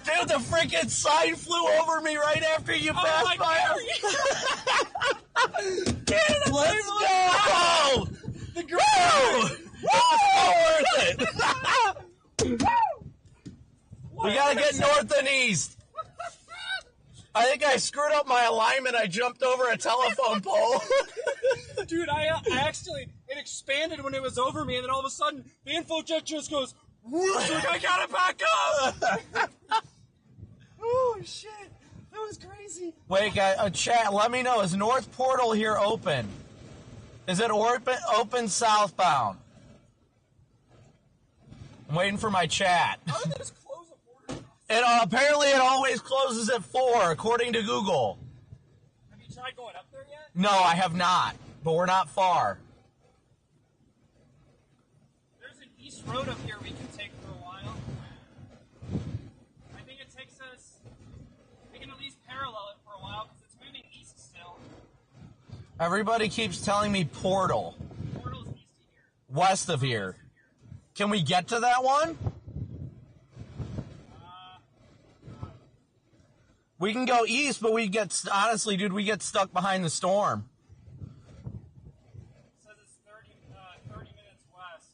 Dude, the freaking sign flew over me right after you passed by. Let's go! The ground! It's so worth it! We gotta get north and east. I think I screwed up my alignment. I jumped over a telephone pole. Dude, I accidentally, it expanded when it was over me, and then all of a sudden, the info jet just goes, whoosh, like, I got it back up! Oh, shit. That was crazy. Wait, guys, chat, let me know. Is North Portal here open? Is it open southbound? I'm waiting for my chat. How did they just close the border? Apparently it always closes at 4, according to Google. Have you tried going up there yet? No, I have not, but we're not far. road up here we can take for a while. I think it takes us... We can at least parallel it for a while because it's moving east still. Everybody keeps telling me Portal. Portal's east of here. West of here. Can we get to that one? We can go east, but we get... Honestly, dude, we get stuck behind the storm. It says it's 30 minutes west.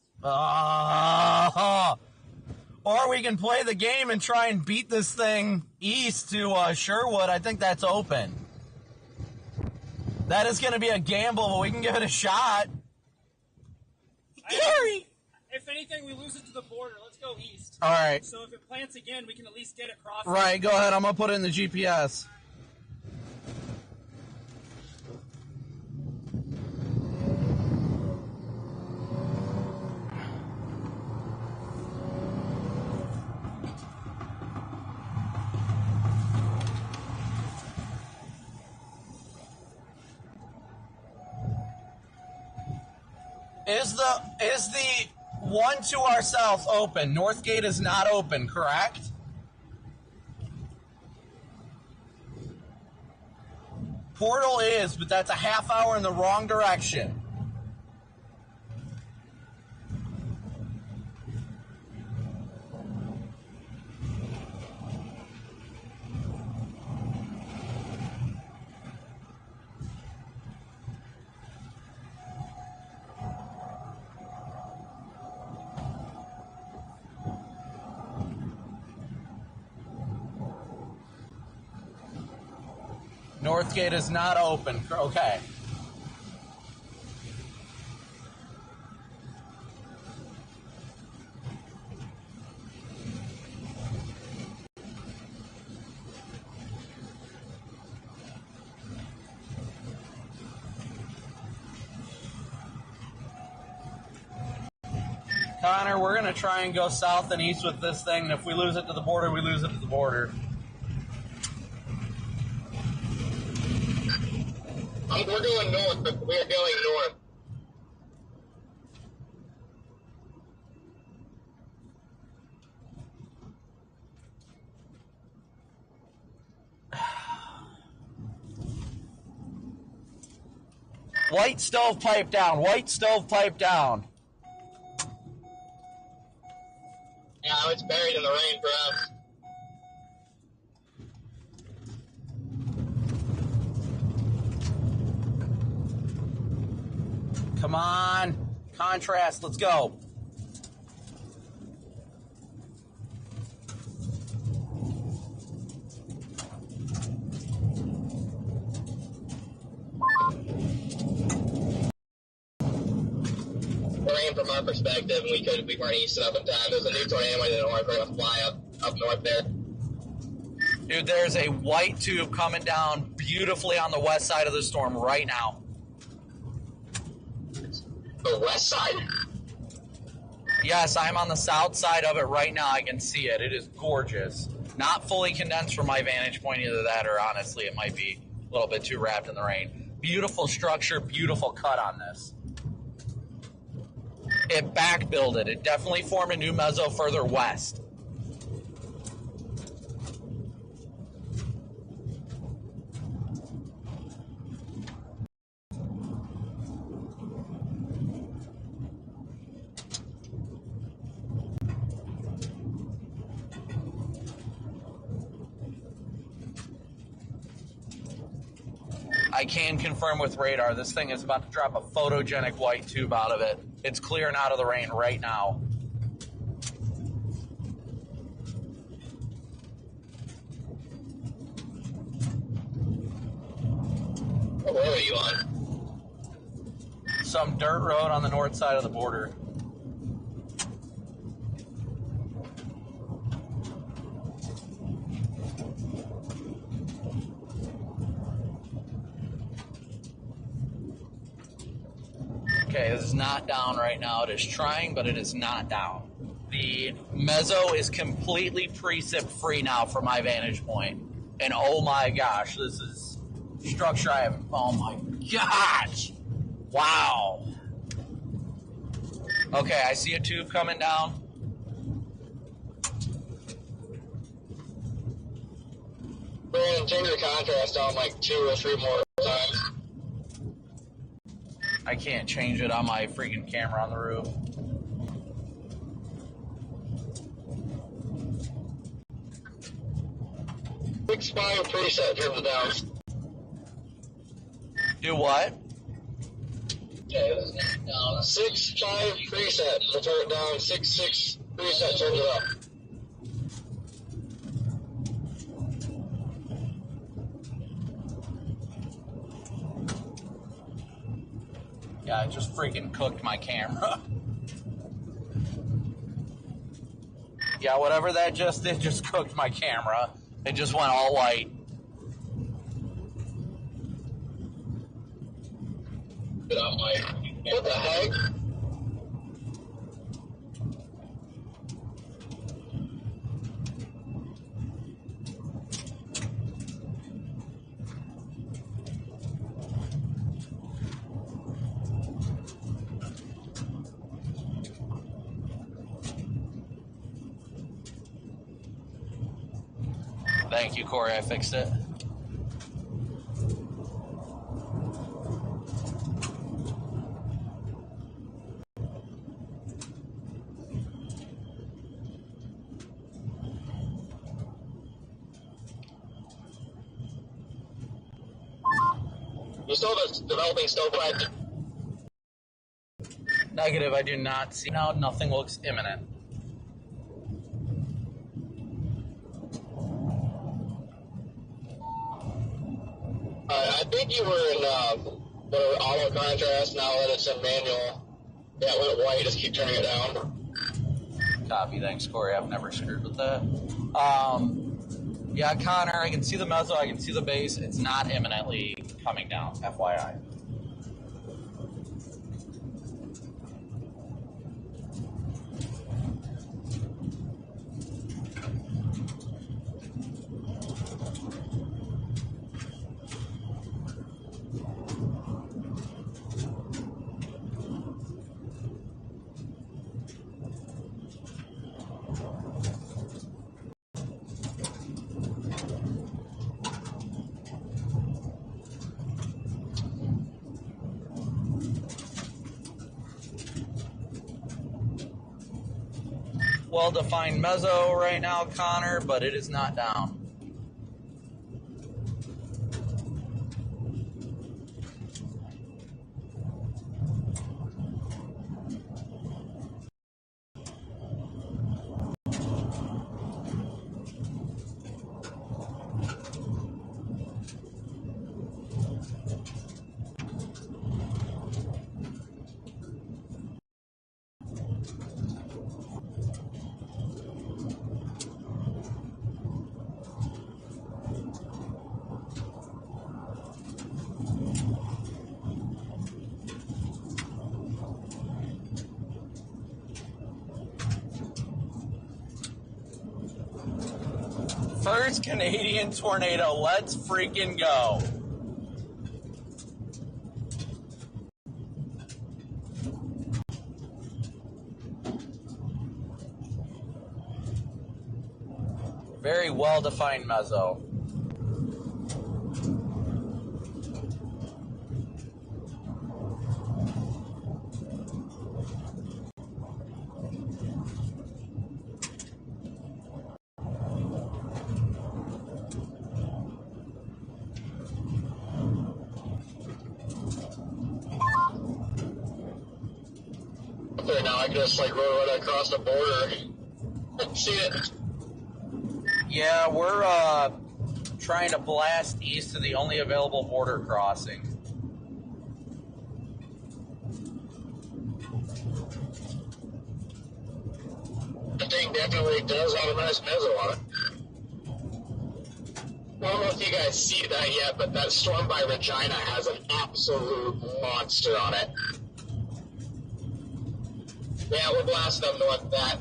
Or we can play the game and try and beat this thing east to Sherwood. I think that's open. That is going to be a gamble, but we can give it a shot. Gary! If anything, we lose it to the border. Let's go east. All right. So if it plants again, we can at least get across. Right, go ahead. I'm going to put it in the GPS. Is the one to our south open? North Gate is not open, correct? Portal is, but that's a half hour in the wrong direction. North Gate is not open. Okay. Connor, we're going to try and go south and east with this thing, and if we lose it to the border, we lose it to the border. We're going north, but we're going north. White stovepipe down. White stovepipe down. Yeah, it's buried in the rain for us. Come on. Contrast. Let's go. Rain from our perspective, and we weren't east enough in time. There's a new tornado in the north. We're going to fly up north there. Dude, there's a white tube coming down beautifully on the west side of the storm right now. The west side? Yes, I'm on the south side of it right now. I can see it. It is gorgeous. Not fully condensed from my vantage point, either that or honestly it might be a little bit too wrapped in the rain. Beautiful structure, beautiful cut on this. It back-builded. It definitely formed a new mezzo further west. I can confirm with radar, this thing is about to drop a photogenic white tube out of it. It's clearing out of the rain right now. What road are you on? Some dirt road on the north side of the border. Okay, this is not down right now. It is trying, but it is not down. The mezzo is completely precip free now from my vantage point. And oh my gosh, this is structure I have. Oh my gosh! Wow. Okay, I see a tube coming down. Brandon, change the contrast on like 2 or 3 more times. I can't change it on my freaking camera on the roof. 6.5 preset, turn it down. Do what? Okay, 6.5 preset, we'll turn it down. 6.6 preset, turn it up. Yeah, I just freaking cooked my camera. Yeah, whatever that just did just cooked my camera. It just went all white. What the heck? Thank you, Corey. I fixed it. You still developing stovepipe? Negative, I do not see. Now nothing looks imminent. I think you were in auto contrast. Now that it's in manual, yeah, it went white. Just keep turning it down. Copy. Thanks, Corey. I've never screwed with that. Yeah, Connor, I can see the mezzo. I can see the bass. It's not imminently coming down, FYI. Well-defined mezzo right now, Connor, but it is not down. First Canadian tornado, let's freaking go. Very well-defined mezzo. There now, I just like rode right across the border. See it? Yeah, we're trying to blast east to the only available border crossing. The thing definitely does have a nice mezzo on it. I don't know if you guys see that yet, but that storm by Regina has an absolute monster on it. Yeah, we're blasting them north of that.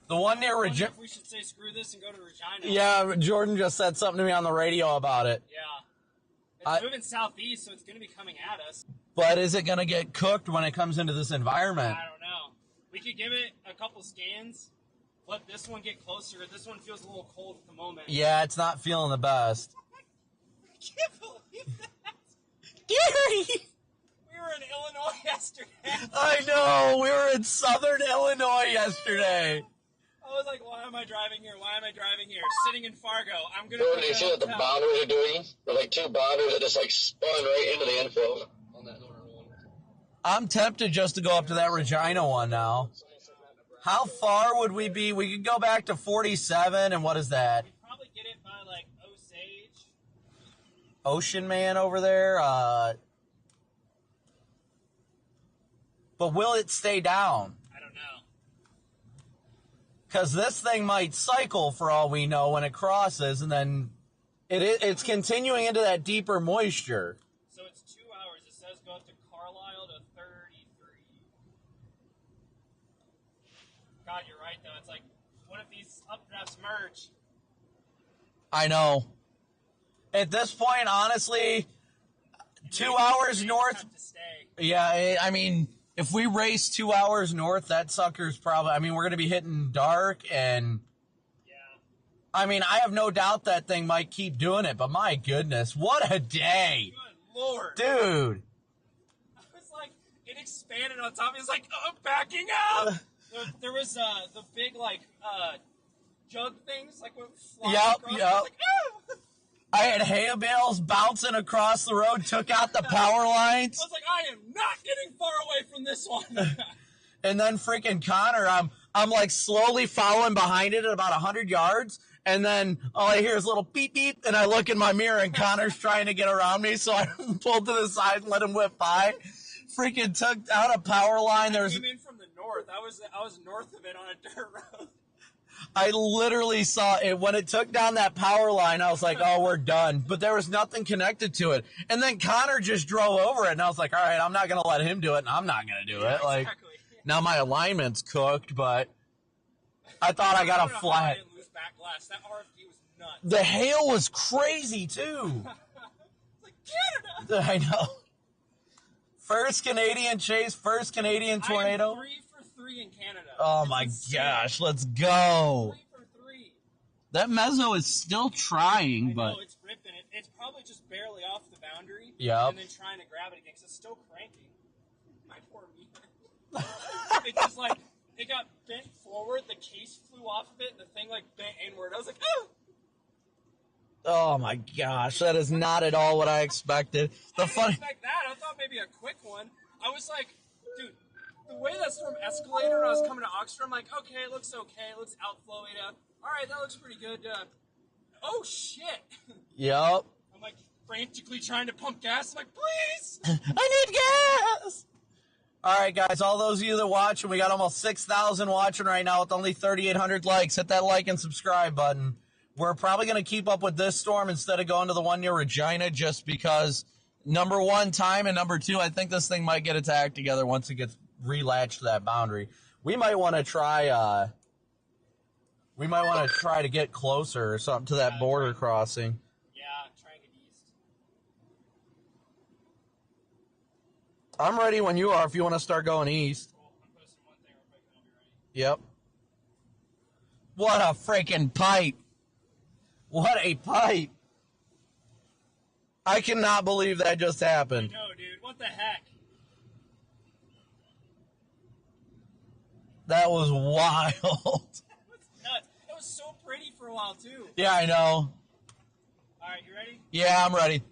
The one near I wonder Regina. if we should say screw this and go to Regina. Yeah, Jordan just said something to me on the radio about it. Yeah. It's moving southeast, so it's going to be coming at us. But is it going to get cooked when it comes into this environment? I don't know. We could give it a couple scans, let this one get closer. This one feels a little cold at the moment. Yeah, it's not feeling the best. I can't believe that. Gary! We were in Illinois yesterday. I know, we were in southern Illinois yesterday. I was like, why am I driving here? Why am I driving here? Sitting in Fargo. I'm going Jordan, to you see what the boundary are doing? They're like two boundaries that just like spun right into the inflow. On that northern one. I'm tempted just to go up to that Regina one now. How far would we be? We could go back to 47, and what is that? We'd probably get it by like Osage. Ocean Man over there? But will it stay down? I don't know. Because this thing might cycle for all we know when it crosses, and then it's continuing into that deeper moisture. So it's 2 hours. It says go up to Carlisle to 33. God, you're right, though. It's like, what if these updrafts merge? I know. At this point, honestly, 2 hours north. Have to stay. Yeah, I mean, if we race 2 hours north, that sucker's probably. I mean, we're going to be hitting dark, and. Yeah. I mean, I have no doubt that thing might keep doing it, but my goodness, what a day. Good Lord. Dude. I was like, it expanded on top. It was like, oh, I'm backing up. There was the big, like, jug things, like, went flying Yep, across. yep. I was like, oh! I had hay bales bouncing across the road, took out the power lines, I was like, I am not getting far away from this one. and then freaking Connor, I'm like slowly following behind it at about 100 yards, and then all I hear is a little beep beep, and I look in my mirror, and Connor's trying to get around me, so I pulled to the side and let him whip by. Freaking took out a power line. I came in from the north. I was north of it on a dirt road. I literally saw it when it took down that power line. I was like, oh, we're done. But there was nothing connected to it. And then Connor just drove over it, and I was like, all right, I'm not going to let him do it, and I'm not going to do it. Like, Exactly. now my alignment's cooked, but I thought I got a flat. I didn't lose back glass. That RFD was nuts. The hail was crazy, too. It's like Canada. I know. First Canadian chase, first Canadian tornado. I am 3 for 3 in Canada. Oh, It's my insane. gosh, let's go. 3 for 3. That mezzo is still trying, I but... know, it's ripping it. It's probably just barely off the boundary. Yep. And then trying to grab it again, because it's still cranking. My poor meter. It just like, it got bent forward, the case flew off of it, and the thing like bent inward. I was like, oh! Oh my gosh, that is not at all what I expected. I didn't expect that. I thought maybe a quick one. I was like, dude, the way that storm escalated when I was coming to Oxford, I'm like, okay, it looks okay. Let's outflow it up. All right, that looks pretty good. Oh, shit. Yep. I'm like frantically trying to pump gas. I'm like, please. I need gas. All right, guys, all those of you that watch, and we got almost 6,000 watching right now with only 3,800 likes. Hit that like and subscribe button. We're probably going to keep up with this storm instead of going to the one near Regina just because, number one, time, and number two, I think this thing might get its act together once it gets relatched to that boundary. We might want to try to get closer or something to that border crossing. Yeah, try and get east. I'm ready when you are if you want to start going east. Cool. I'm posting one thing real quick and I'll be ready. Yep. What a freaking pipe. What a pipe. I cannot believe that just happened. No, dude. What the heck? That was wild. That was nuts. It was so pretty for a while, too. Yeah, I know. All right, you ready? Yeah, I'm ready.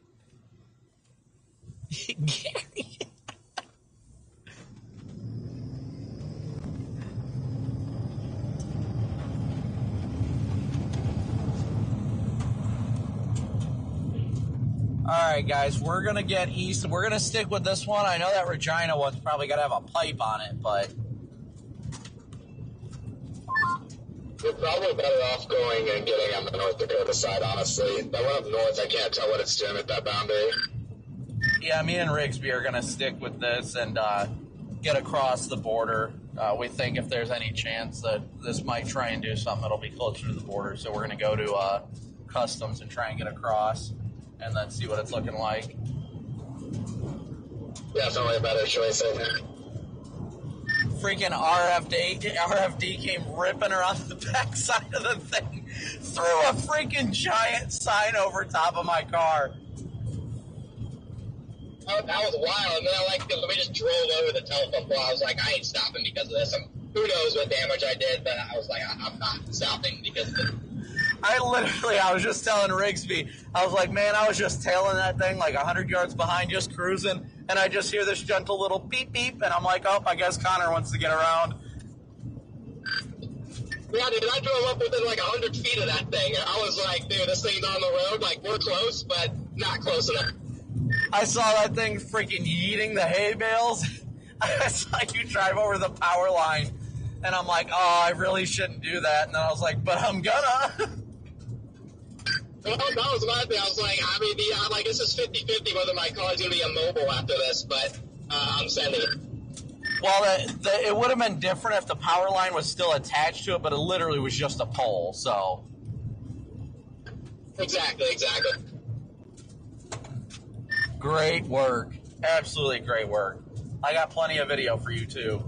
Gary. All right, guys, we're going to get east. We're going to stick with this one. I know that Regina one's probably going to have a pipe on it, but... You're probably better off going and getting on the North Dakota side, honestly. That one up north, I can't tell what it's doing at that boundary. Yeah, me and Rigsby are going to stick with this, and get across the border. We think if there's any chance that this might try and do something, it'll be closer to the border. So we're going to go to customs and try and get across and then see what it's looking like. Definitely a better choice, I think. Freaking RFD came ripping around the backside of the thing, threw a freaking giant sign over top of my car. That was wild, and then we just drove over the telephone pole. I was like, I ain't stopping because of this. And who knows what damage I did, but I was like, I'm not stopping because of it. I was just telling Rigsby, I was like, man, I was just tailing that thing like 100 yards behind, just cruising, and I just hear this gentle little beep beep, and I'm like, oh, I guess Connor wants to get around. Yeah, dude, I drove up within like 100 feet of that thing, and I was like, dude, this thing's on the road, like, we're close, but not close enough. I saw that thing freaking yeeting the hay bales. I saw you drive over the power line, and I'm like, oh, I really shouldn't do that, and then I was like, but I'm gonna. Well, that was my thing. I was like, I mean, this is 50-50 whether my car's going to be immobile after this, but I'm sending it. Well, it would have been different if the power line was still attached to it, but it literally was just a pole, so. Exactly. Great work. Absolutely great work. I got plenty of video for you, too.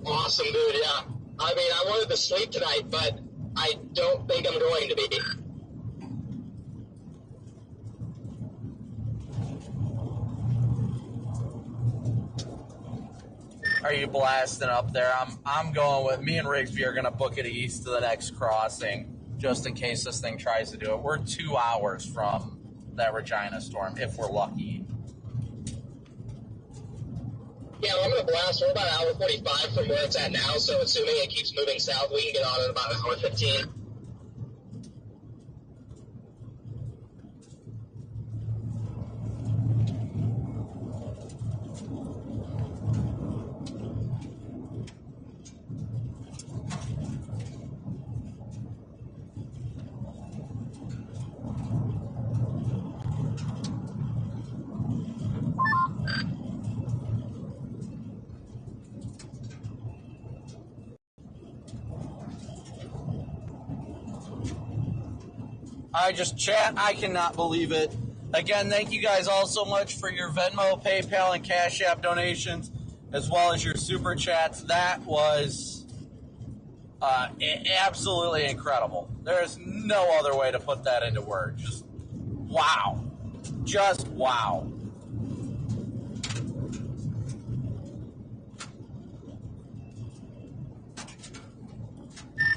Awesome, dude, yeah. I mean, I wanted to sleep tonight, but I don't think I'm going to be. Are you blasting up there? I'm going with me and Rigsby are going to book it east to the next crossing just in case this thing tries to do it. We're 2 hours from that Regina storm if we're lucky. Yeah, well, I'm going to blast. We're about an hour 45 from where it's at now, so assuming it keeps moving south, we can get on in about an hour 15. I cannot believe it. Again, thank you guys all so much for your Venmo, PayPal, and Cash App donations, as well as your Super Chats. That was absolutely incredible. There is no other way to put that into words. Just wow. Just wow.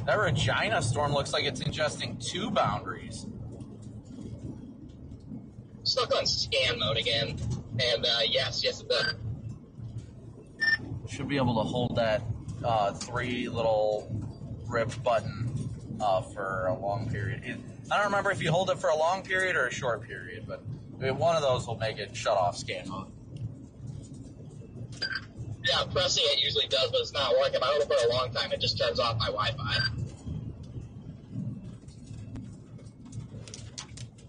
That Regina storm looks like it's ingesting 2 boundaries. Stuck on scan mode again, and yes, it does. Should be able to hold that 3 little rib button for a long period. I don't remember if you hold it for a long period or a short period, but one of those will make it shut off scan mode. Yeah, pressing it usually does, but it's not working. If I hold it for a long time, it just turns off my Wi-Fi.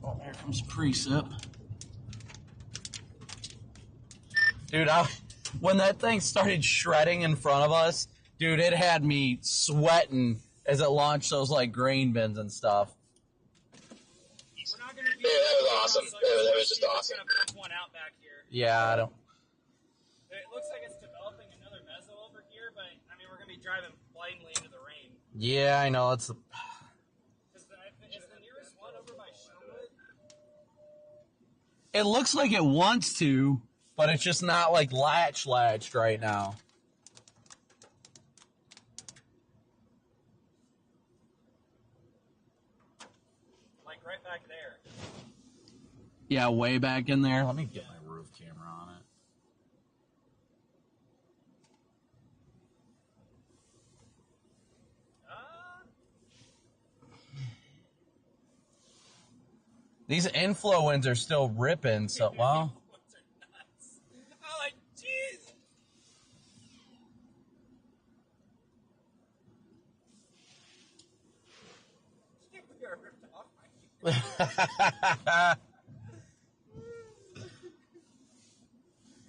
Oh, here comes Precip. Dude, when that thing started shredding in front of us, dude, it had me sweating as it launched those, like, grain bins and stuff. We're not gonna be Yeah, that was awesome. That was just awesome. We're gonna pump one out back here. Yeah, I don't... It looks like it's developing another meso over here, but I mean we're gonna be driving blindly into the rain. Yeah, I know, it's... Is the nearest one over by Sherwood? It looks like it wants to, but it's just not, like, latched right now. Like right back there. Yeah, way back in there. Let me get my roof camera on it. These inflow winds are still ripping, so, well... I'm like, jeez.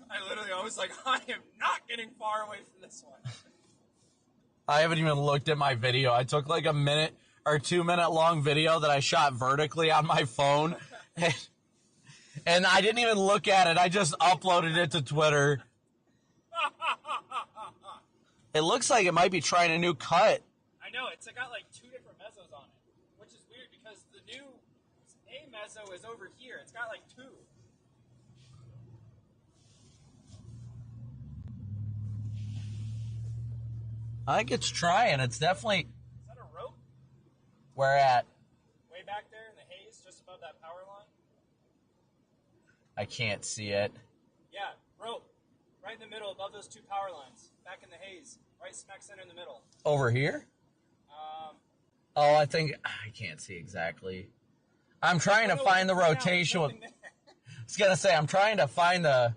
I literally was like, I am not getting far away from this one. I haven't even looked at my video. I took like a minute or 2 minute long video that I shot vertically on my phone. And I didn't even look at it. I just uploaded it to Twitter. It looks like it might be trying a new cut. I know, it's got like 2 different mesos on it, which is weird because the new A meso is over here. It's got like 2. I think it's trying. It's definitely... Is that a rope? Where at? Way back there in the haze, just above that power line? I can't see it. Yeah, rope. Right in the middle, above those 2 power lines. Back in the haze. Right smack center in the middle. Over here? Oh, I think... I can't see exactly. I'm trying to find the rotation. I was going to say, I'm trying to find the...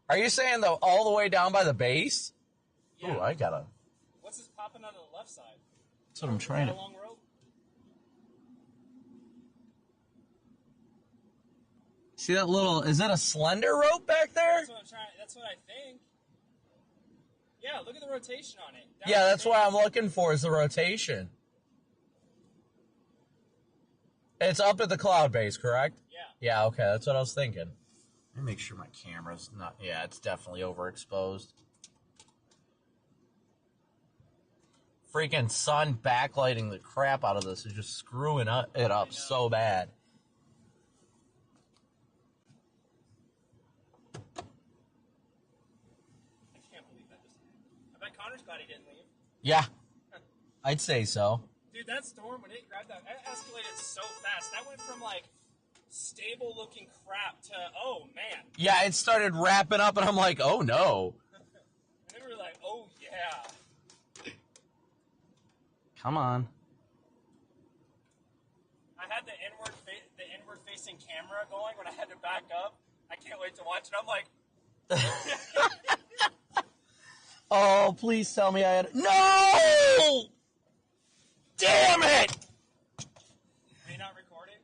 Are you saying all the way down by the base? Yeah. Ooh, I gotta... What's this popping on the left side? That's what I'm trying to... Is that a long rope? See that little... Is that a slender rope back there? That's what I think. Yeah, look at the rotation on it. Yeah, that's what I'm looking for, is the rotation. It's up at the cloud base, correct? Yeah. Yeah, okay, that's what I was thinking. Let me make sure my camera's not... Yeah, it's definitely overexposed. Freaking sun backlighting the crap out of this is just screwing it up so bad. I can't believe that just happened. I bet Connor's glad he didn't leave. Yeah, I'd say so. Dude, that storm, when it grabbed that escalated so fast. That went from, like, stable-looking crap to, oh, man. Yeah, it started wrapping up, and I'm like, oh, no. And then we were like, oh, yeah. Come on. I had the inward-facing camera going when I had to back up. I can't wait to watch it. I'm like... Oh, please tell me I had... No! Damn it! Are you not recording?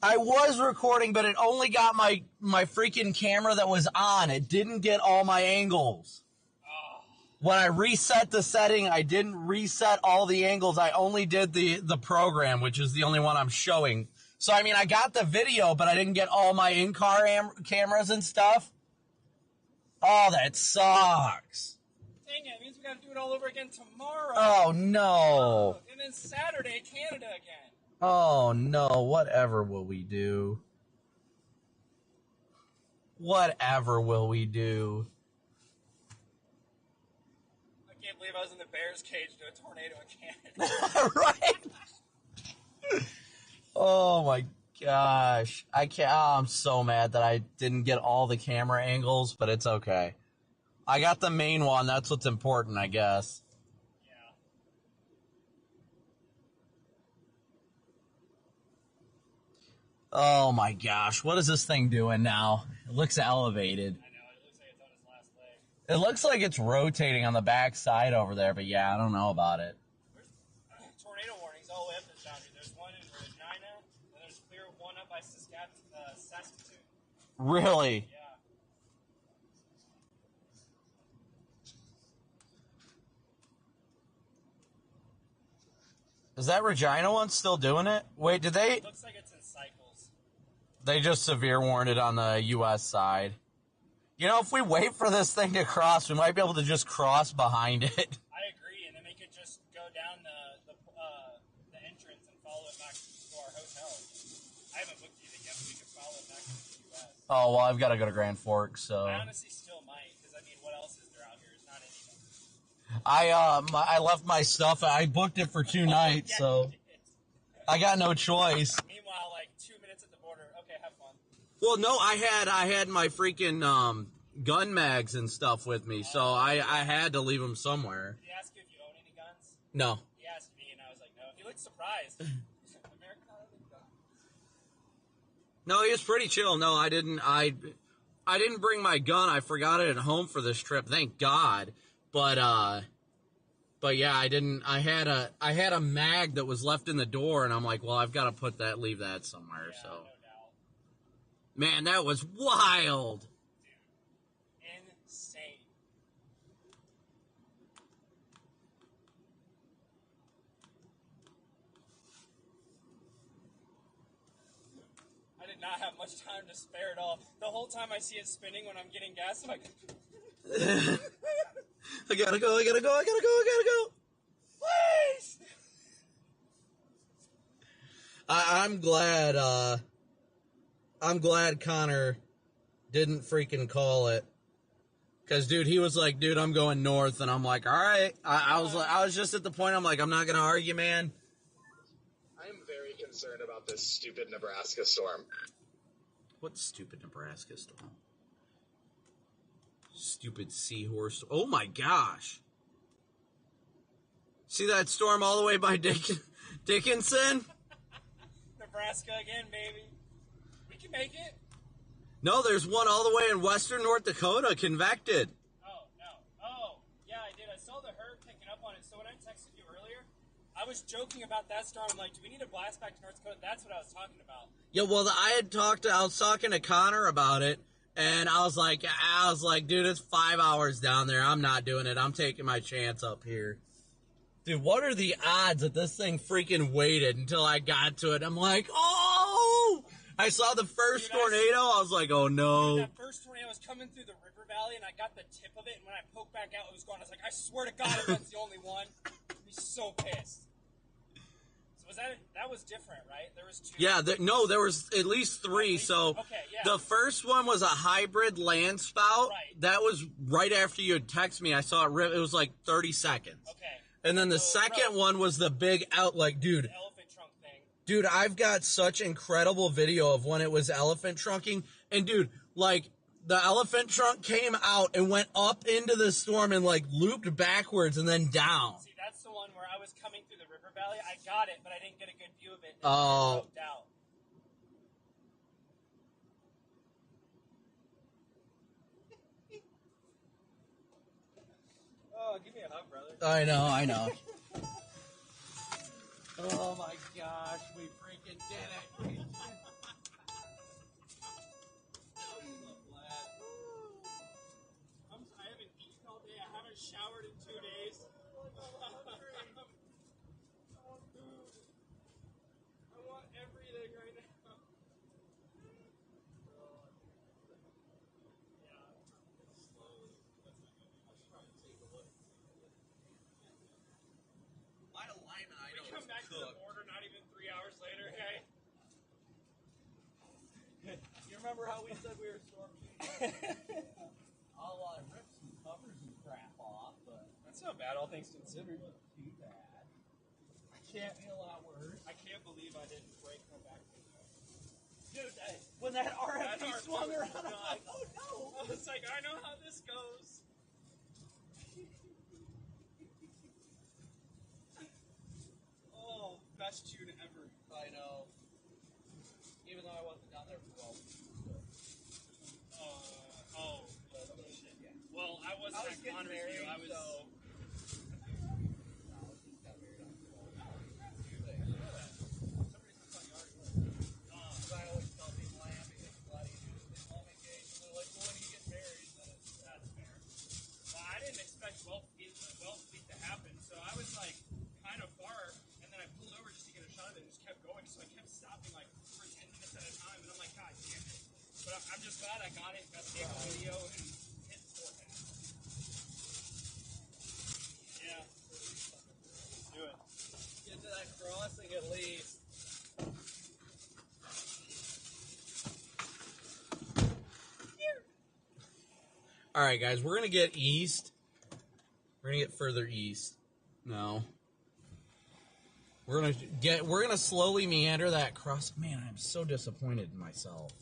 I was recording, but it only got my freaking camera that was on. It didn't get all my angles. When I reset the setting, I didn't reset all the angles. I only did the program, which is the only one I'm showing. So, I mean, I got the video, but I didn't get all my in-car cameras and stuff. Oh, that sucks. Dang it, means we gotta do it all over again tomorrow. Oh, no. And then Saturday, Canada again. Oh, no. Whatever will we do? Whatever will we do? I can't believe I was in the Bears cage to a tornado in Canada. Right? Oh my gosh. I can't. Oh, I'm so mad that I didn't get all the camera angles, but it's okay. I got the main one. That's what's important, I guess. Yeah. Oh my gosh. What is this thing doing now? It looks elevated. I know, it looks like it's on its last leg. It looks like it's rotating on the back side over there, but yeah, I don't know about it. There's tornado warnings all the way up this boundary. There's one in Regina, and there's clear one up by Saskatchewan. Really? Yeah. Is that Regina one still doing it? Wait, did they... It looks like it's in cycles. They just severe warned it on the U.S. side. You know, if we wait for this thing to cross, we might be able to just cross behind it. I agree, and then we could just go down the entrance and follow it back to our hotel. I haven't booked anything yet, but we could follow it back to the U.S. Oh, well, I've got to go to Grand Forks, so... I honestly still might, because, I mean, what else is there out here? There's not anything. I left my stuff. I booked it for 2 nights, Yeah, so you did. I got no choice. Meanwhile, like 2 minutes at the border. Okay, have fun. Well, no, I had my freaking gun mags and stuff with me, so I had to leave them somewhere. Did he ask you if you own any guns? No. He asked me, and I was like, no. He looked surprised. He's like, American not having guns. No, he was pretty chill. No, I didn't bring my gun. I forgot it at home for this trip. Thank God. But yeah, I didn't. I had a mag that was left in the door, and I'm like, well, I've got to leave that somewhere. Yeah, so, no doubt. man, that was wild. Dude. much time to spare at all. The whole time I see it spinning when I'm getting gas, I'm like, I gotta go, I gotta go, I gotta go, I gotta go. please! I'm glad Connor didn't freaking call it. Cause dude, he was like, dude, I'm going north, and I'm like, all right. I was just at the point, I'm like, I'm not gonna argue, man. I am very concerned about this stupid Nebraska storm. What stupid Nebraska storm? Stupid seahorse. Oh my gosh. See that storm all the way by Dickinson? Nebraska again, baby. We can make it. No, there's one all the way in western North Dakota, convected. Oh, no. Oh, yeah, I did. I saw the herd picking up on it. So when I texted you earlier, I was joking about that storm. I'm like, do we need to blast back to North Dakota? That's what I was talking about. Yeah, well, I was talking to Connor about it, and I was like, dude, it's 5 hours down there. I'm not doing it. I'm taking my chance up here. Dude, what are the odds that this thing freaking waited until I got to it? I'm like, oh! I saw the first tornado. I was like, oh no. That first tornado was coming through the river valley, and I got the tip of it, and when I poked back out, it was gone. I was like, I swear to God, if that's the only one, I'd be so pissed. So that was different, right? There was two. Yeah, there was at least three. So okay, yeah. The first one was a hybrid land spout. Right. That was right after you had texted me. I saw it. It was like 30 seconds. Okay. And then the second one was the big dude. The elephant trunk thing. Dude, I've got such incredible video of when it was elephant trunking. And dude, like, the elephant trunk came out and went up into the storm and like looped backwards and then down. See, that's the one where I was coming through the river valley. I got it, but I didn't get a good view of it. Oh. It choked out. Oh, give me a hug, brother. I know. Oh my gosh, we freaking did it. I haven't eaten all day. I haven't showered in 2 days. I want everything right now. My alignment, I We come back to the border not even 3 hours later, hey? You remember how we said we were storm I'll rip some covers and crap off, but That's not bad, all things considered. too bad. I can't be a lot worse. I can't believe I didn't break my back. Dude, when that RFP swung around, I was like, oh no. I was like, I know how this goes. Oh, best tune ever. I know. Even though I wasn't down there for 12 weeks. Well, I wasn't at Connor's view. I was. So. I always tell people I am because a lot of you do this home engagement. They're like, well, when you get married, then That's fair. Well, I didn't expect 12 feet to happen, so I was like kind of far, and then I pulled over just to get a shot of it and just kept going, so I kept stopping like for 10 minutes at a time, and I'm like, God damn it. But I'm just glad I got it, got the video, and hit the forehead. Yeah. Let's do it. get to that crossing at least. All right, guys, we're going to get east. We're going to get further east. No. We're going to slowly meander that cross. Man, I'm so disappointed in myself.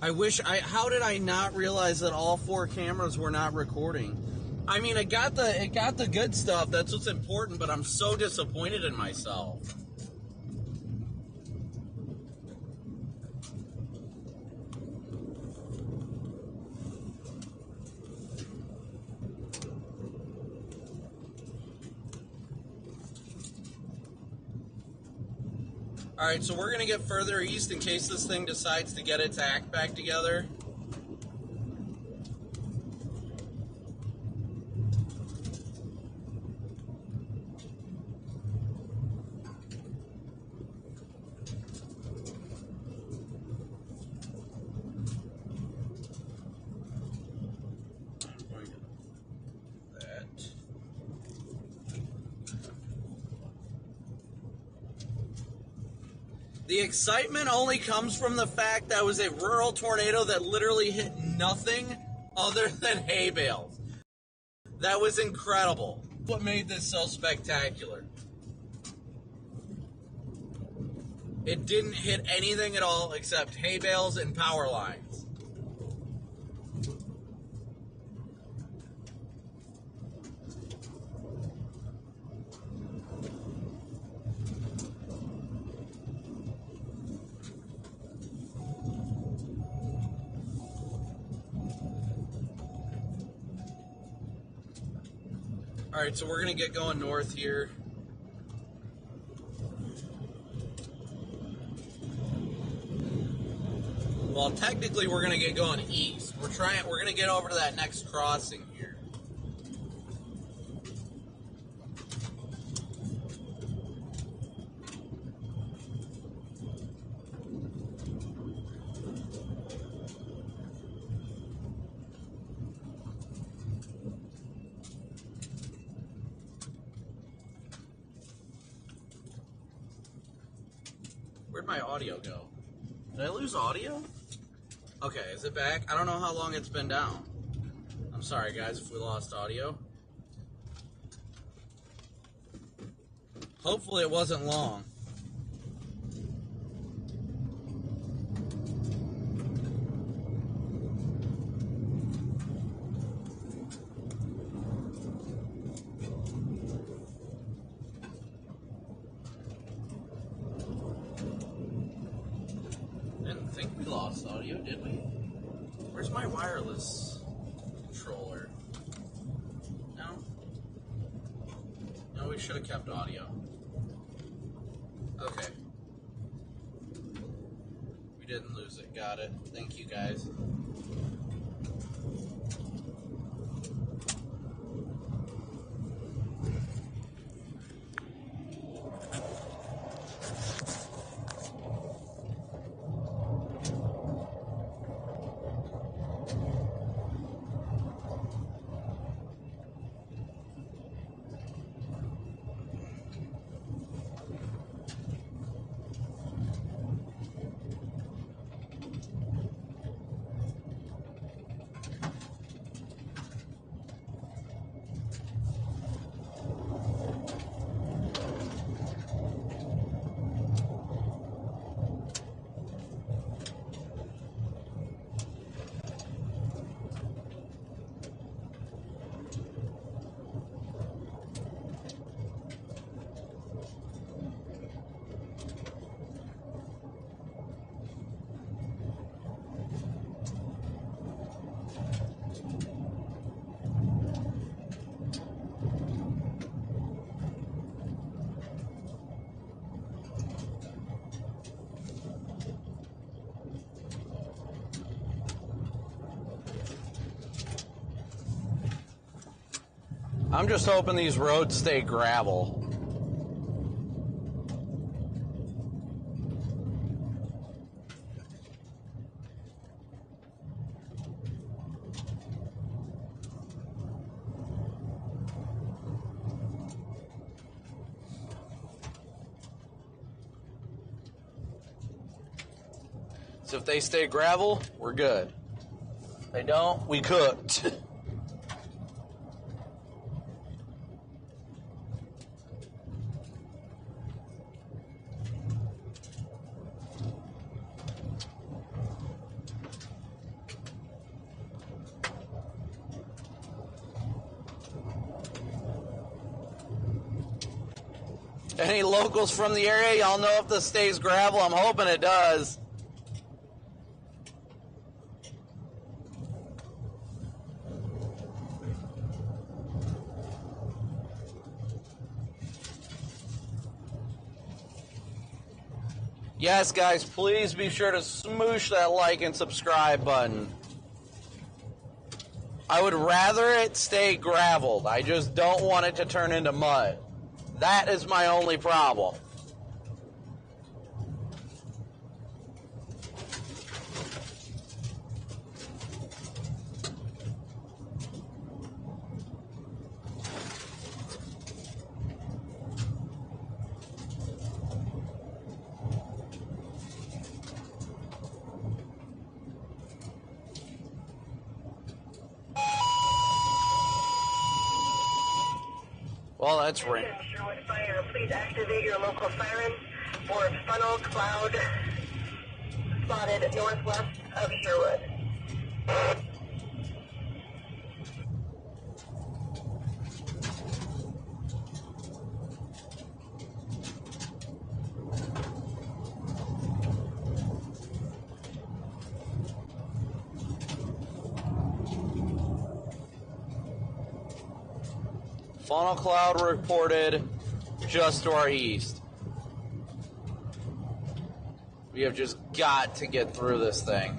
How did I not realize that all 4 cameras were not recording? I mean, it got the good stuff. That's what's important, but I'm so disappointed in myself. All right, so we're going to get further east in case this thing decides to get its act back together. The excitement only comes from the fact that it was a rural tornado that literally hit nothing other than hay bales. That was incredible. What made this so spectacular? It didn't hit anything at all except hay bales and power lines. Alright, so we're going to get going north here. Well, technically we're going to get going east. We're going to get over to that next crossing here. Where'd my audio go? Did I lose audio? Okay, is it back? I don't know how long it's been down. I'm sorry, guys, if we lost audio. Hopefully it wasn't long. Didn't think we lost audio, did we? Where's my wireless controller? No? No, we should have kept audio. Okay. We didn't lose it. Got it. Thank you, guys. I'm just hoping these roads stay gravel. So if they stay gravel, we're good. If they don't, we cooked. Any locals from the area, y'all know if this stays gravel? I'm hoping it does. Yes, guys, please be sure to smoosh that like and subscribe button. I would rather it stay graveled. I just don't want it to turn into mud. That is my only problem. Oh, that's right. Sherwood Fire, please activate your local siren for funnel cloud spotted northwest of Sherwood. Funnel cloud reported just to our east. We have just got to get through this thing.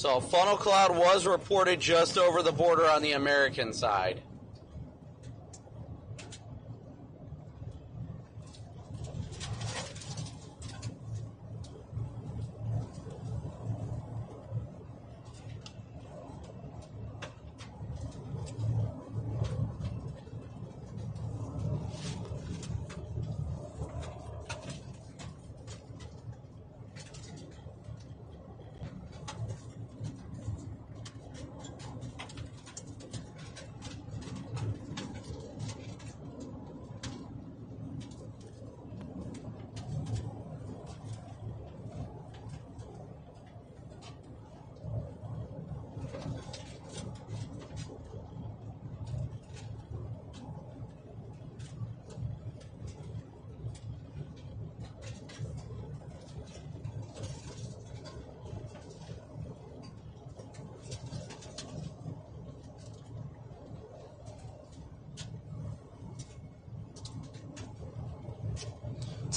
So funnel cloud was reported just over the border on the American side.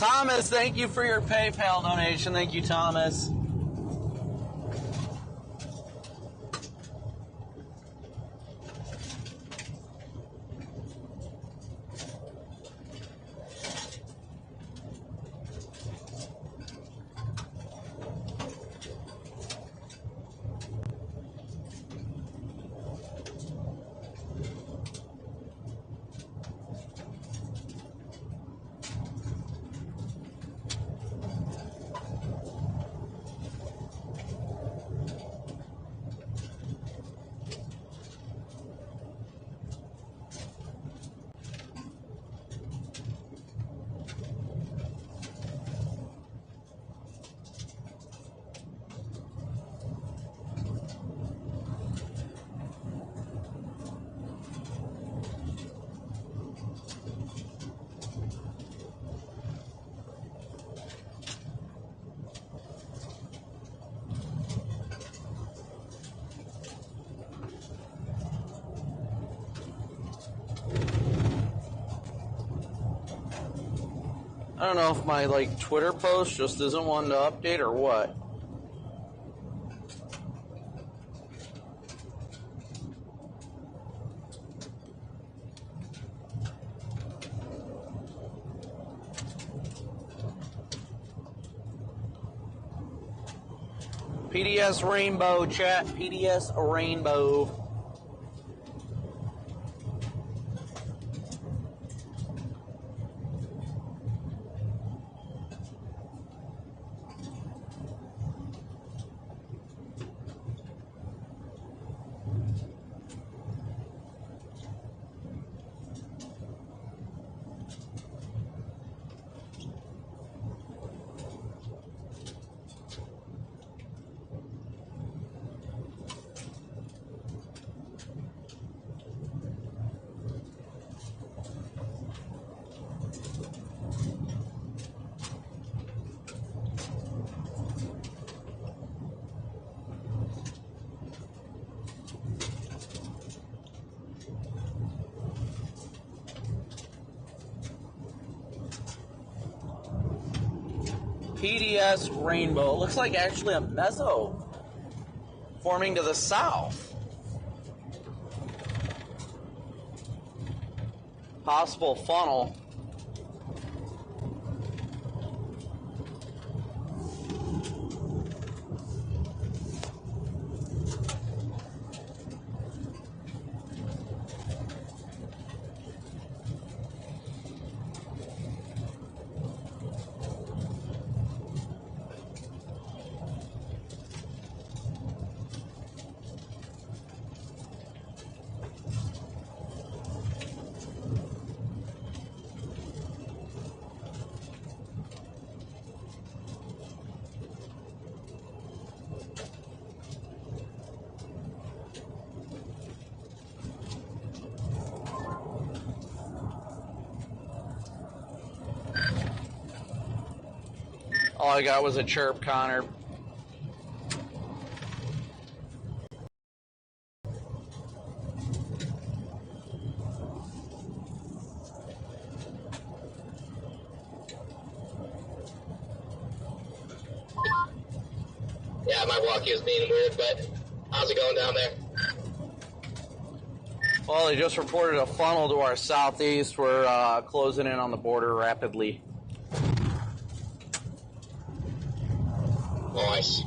Thomas, thank you for your PayPal donation. Thank you, Thomas. I don't know if my Twitter post just isn't wanting to update or what. PDS Rainbow chat, PDS Rainbow. PDS rainbow. It looks like actually a meso forming to the south. Possible funnel. All I got was a chirp, Connor. Yeah, my walkie is being weird, but how's it going down there? Well, they just reported a funnel to our southeast. We're closing in on the border rapidly. Nice.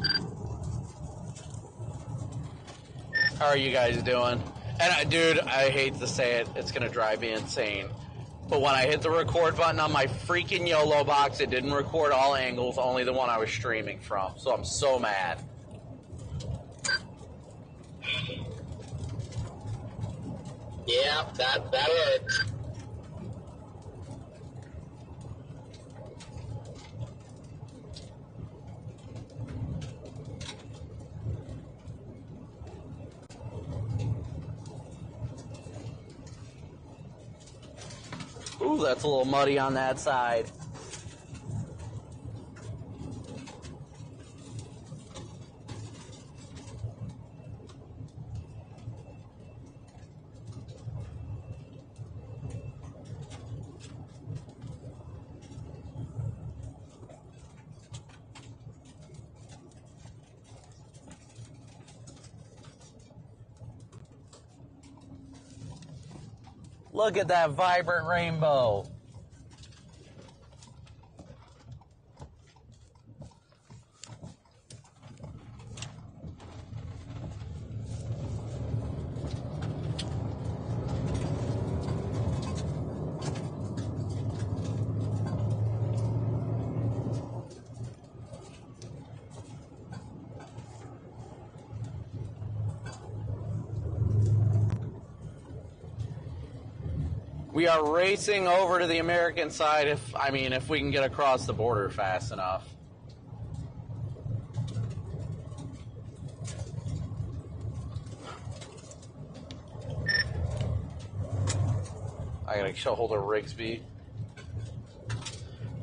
How are you guys doing? And dude, I hate to say it, it's gonna drive me insane. But when I hit the record button on my freaking YOLO box, it didn't record all angles, only the one I was streaming from. So I'm so mad. Yeah, that hurts. Ooh, that's a little muddy on that side. Look at that vibrant rainbow. We are racing over to the American side if we can get across the border fast enough. I gotta get a hold of Rigsby.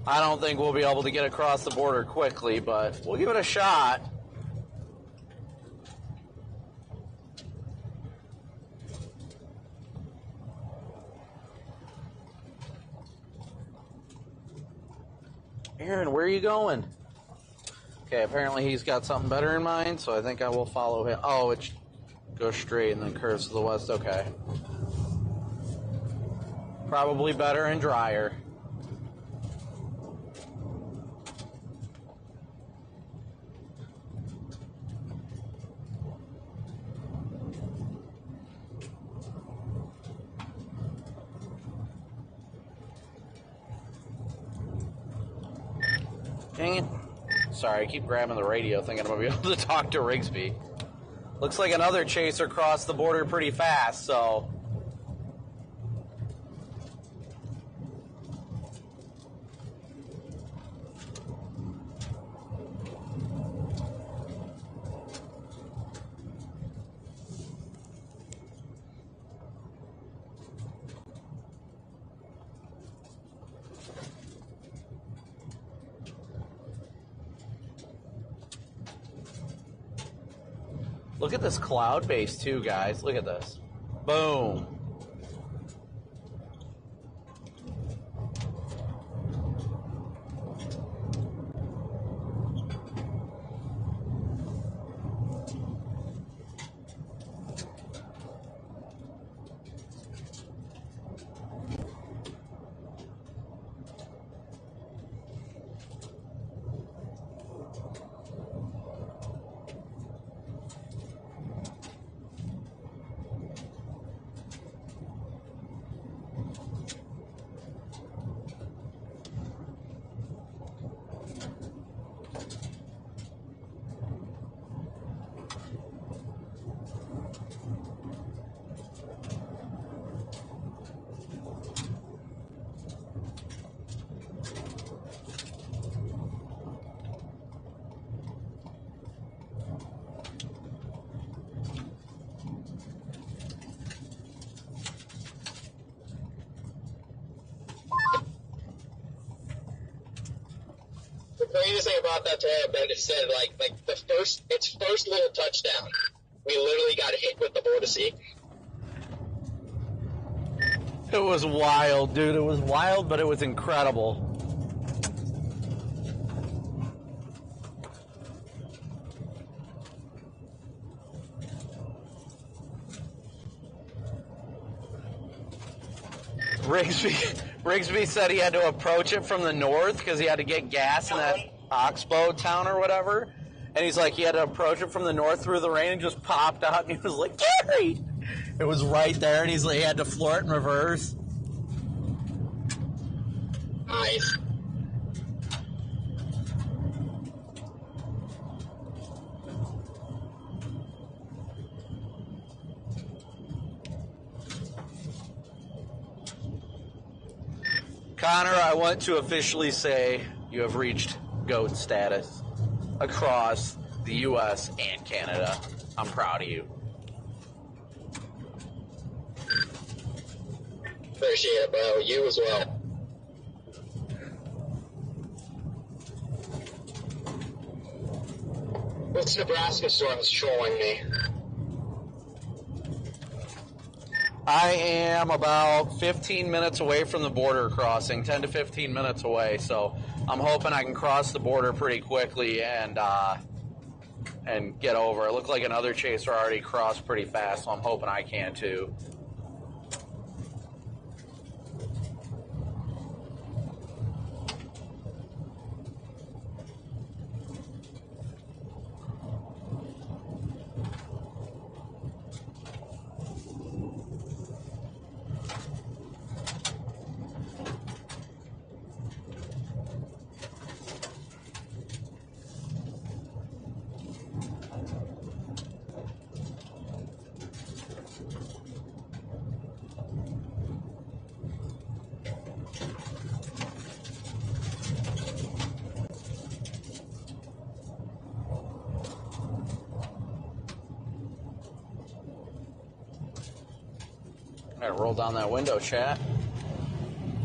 I don't think we'll be able to get across the border quickly, but we'll give it a shot. Aaron, where are you going? Okay, apparently he's got something better in mind, so I think I will follow him. Oh, it goes straight and then curves to the west. Okay. Probably better and drier. Dang it. Sorry, I keep grabbing the radio thinking I'm going to be able to talk to Rigsby. Looks like another chaser crossed the border pretty fast, so... Look at this cloud base too, guys. Look at this. Boom. the craziest thing about that today, Ben just said, like its first little touchdown, we literally got hit with the vortice. It was wild, dude. It was wild, but it was incredible. Rigsby said he had to approach it from the north because he had to get gas in that Oxbow town or whatever. And he's like, he had to approach it from the north through the rain and just popped out. And he was like, Gary! It was right there, and he had to floor it in reverse. Nice. Connor, I want to officially say you have reached GOAT status across the U.S. and Canada. I'm proud of you. Appreciate it, bro. You as well. What's Nebraska storms trolling me? I am about 15 minutes away from the border crossing, 10 to 15 minutes away, so I'm hoping I can cross the border pretty quickly and get over. It looked like another chaser already crossed pretty fast, so I'm hoping I can too. Roll down that window, chat.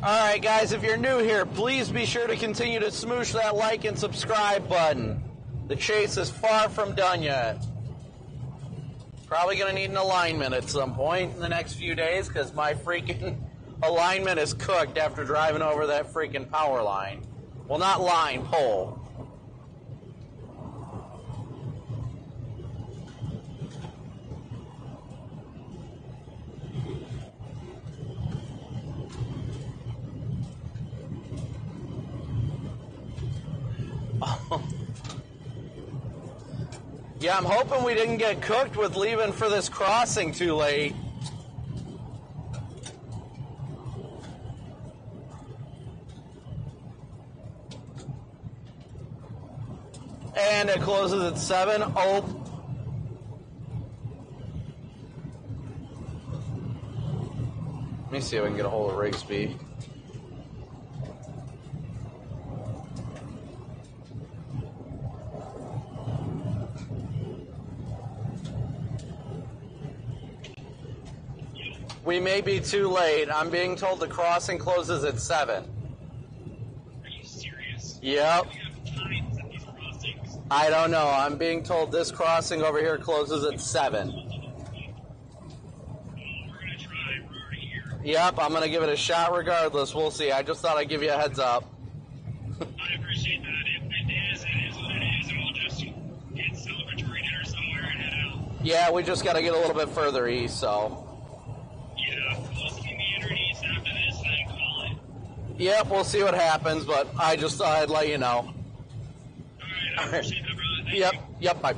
Alright, guys, if you're new here, please be sure to continue to smoosh that like and subscribe button. The chase is far from done yet. Probably going to need an alignment at some point in the next few days because my freaking alignment is cooked after driving over that freaking power line. Well, not line, pole. Yeah, I'm hoping we didn't get cooked with leaving for this crossing too late. And it closes at 7. Oh. Let me see if I can get a hold of Rigsby. We may be too late. I'm being told the crossing closes at 7. Are you serious? Yep. We have times at these crossings. I don't know. I'm being told this crossing over here closes at 7. Oh, we're gonna try. We're already here. Yep, I'm going to give it a shot regardless. We'll see. I just thought I'd give you a heads up. I appreciate that. It is what it is, and we'll just get celebratory dinner somewhere and head out. Yeah, we just got to get a little bit further east, so. Yeah, we'll see meander east after this and call it. Yep, we'll see what happens, but I just thought I'd let you know. Alright, I appreciate that, brother. Thank Yep, you. yep, bye.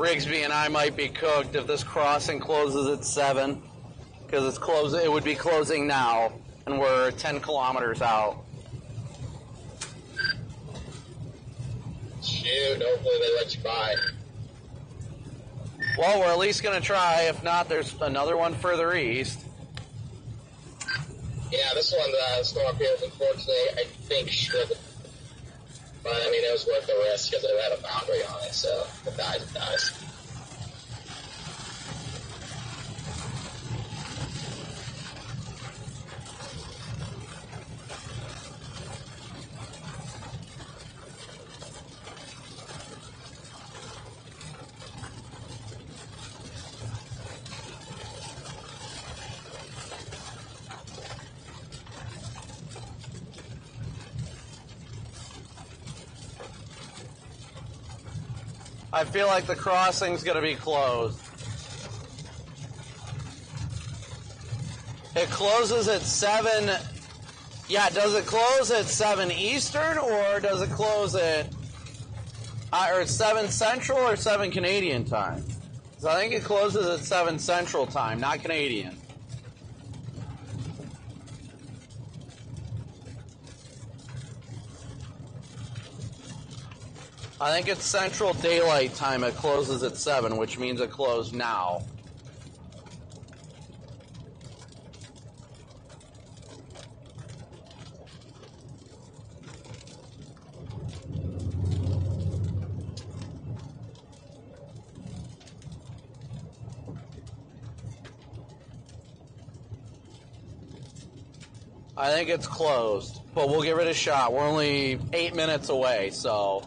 Rigsby and I might be cooked if this crossing closes at 7, because it's closing. It would be closing now, and we're 10 kilometers out. Shoot, hopefully they let you by. Well, we're at least going to try. If not, there's another one further east. Yeah, this one, the storm up here, unfortunately, I think should. But, I mean, it was worth the risk because it had a boundary on it, so if it dies, it dies. I feel like the crossing's going to be closed. It closes at 7. Yeah, does it close at 7 Eastern, or does it close at or 7 Central or 7 Canadian time? So I think it closes at 7 Central time, not Canadian. I think it's Central Daylight Time. It closes at 7, which means it closed now. I think it's closed, but we'll give it a shot. We're only 8 minutes away, so...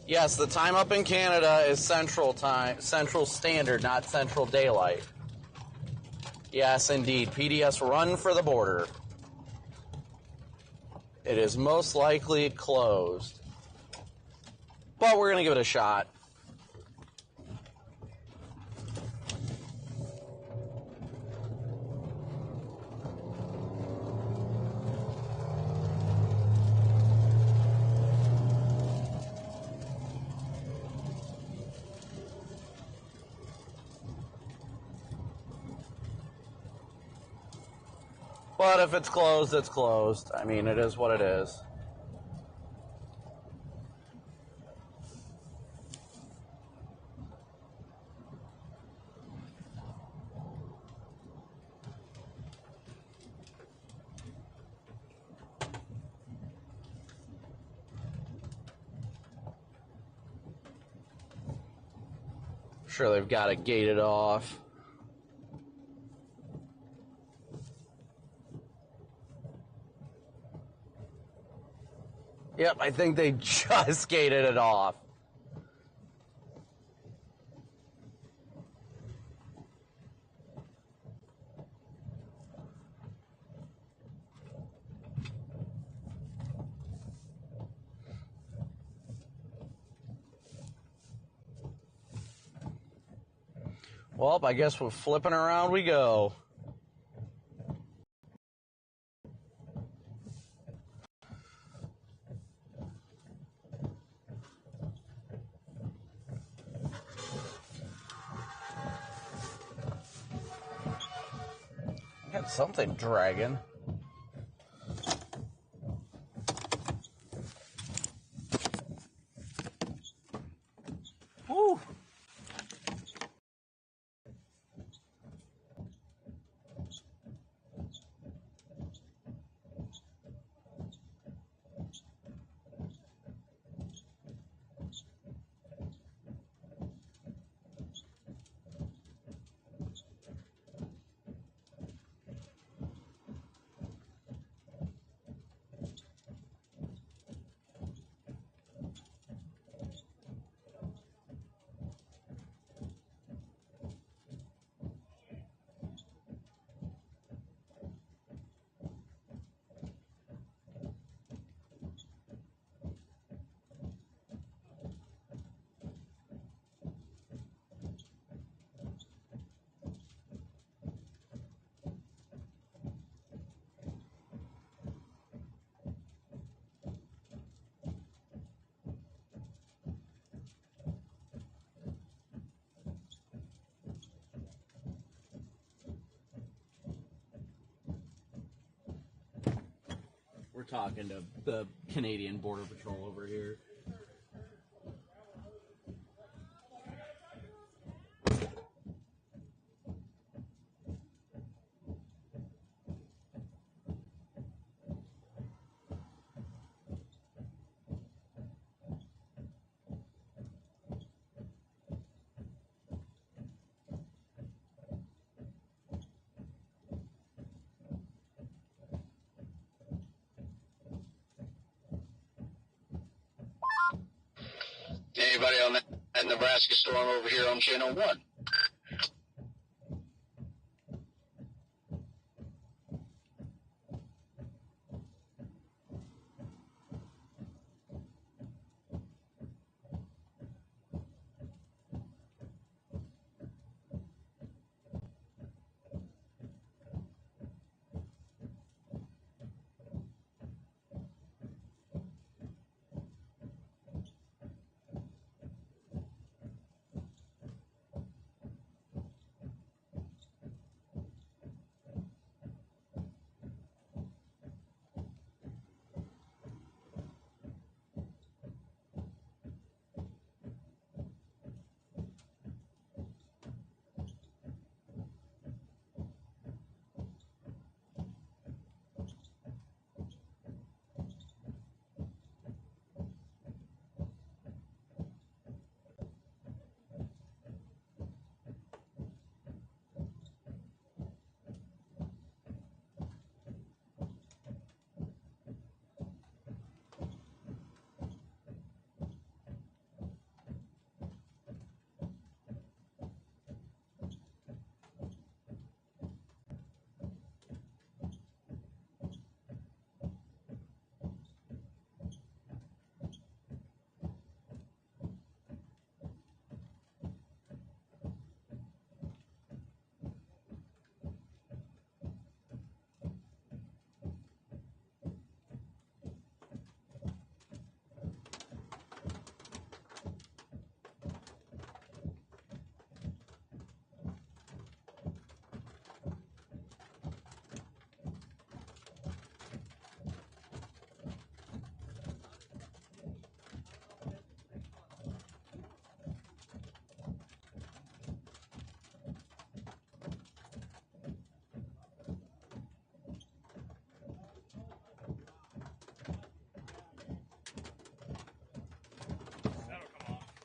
Yes, the time up in Canada is Central Time, Central Standard, not Central Daylight. Yes, indeed. PDS run for the border. It is most likely closed. But we're going to give it a shot. But if it's closed, it's closed. I mean, it is what it is. Sure, they've got it gated off. Yep, I think they just gated it off. Well, I guess we're flipping around we go. Got something dragging. Woo! talking to the Canadian Border Patrol over here. Anybody on that Nebraska storm over here on Channel 1?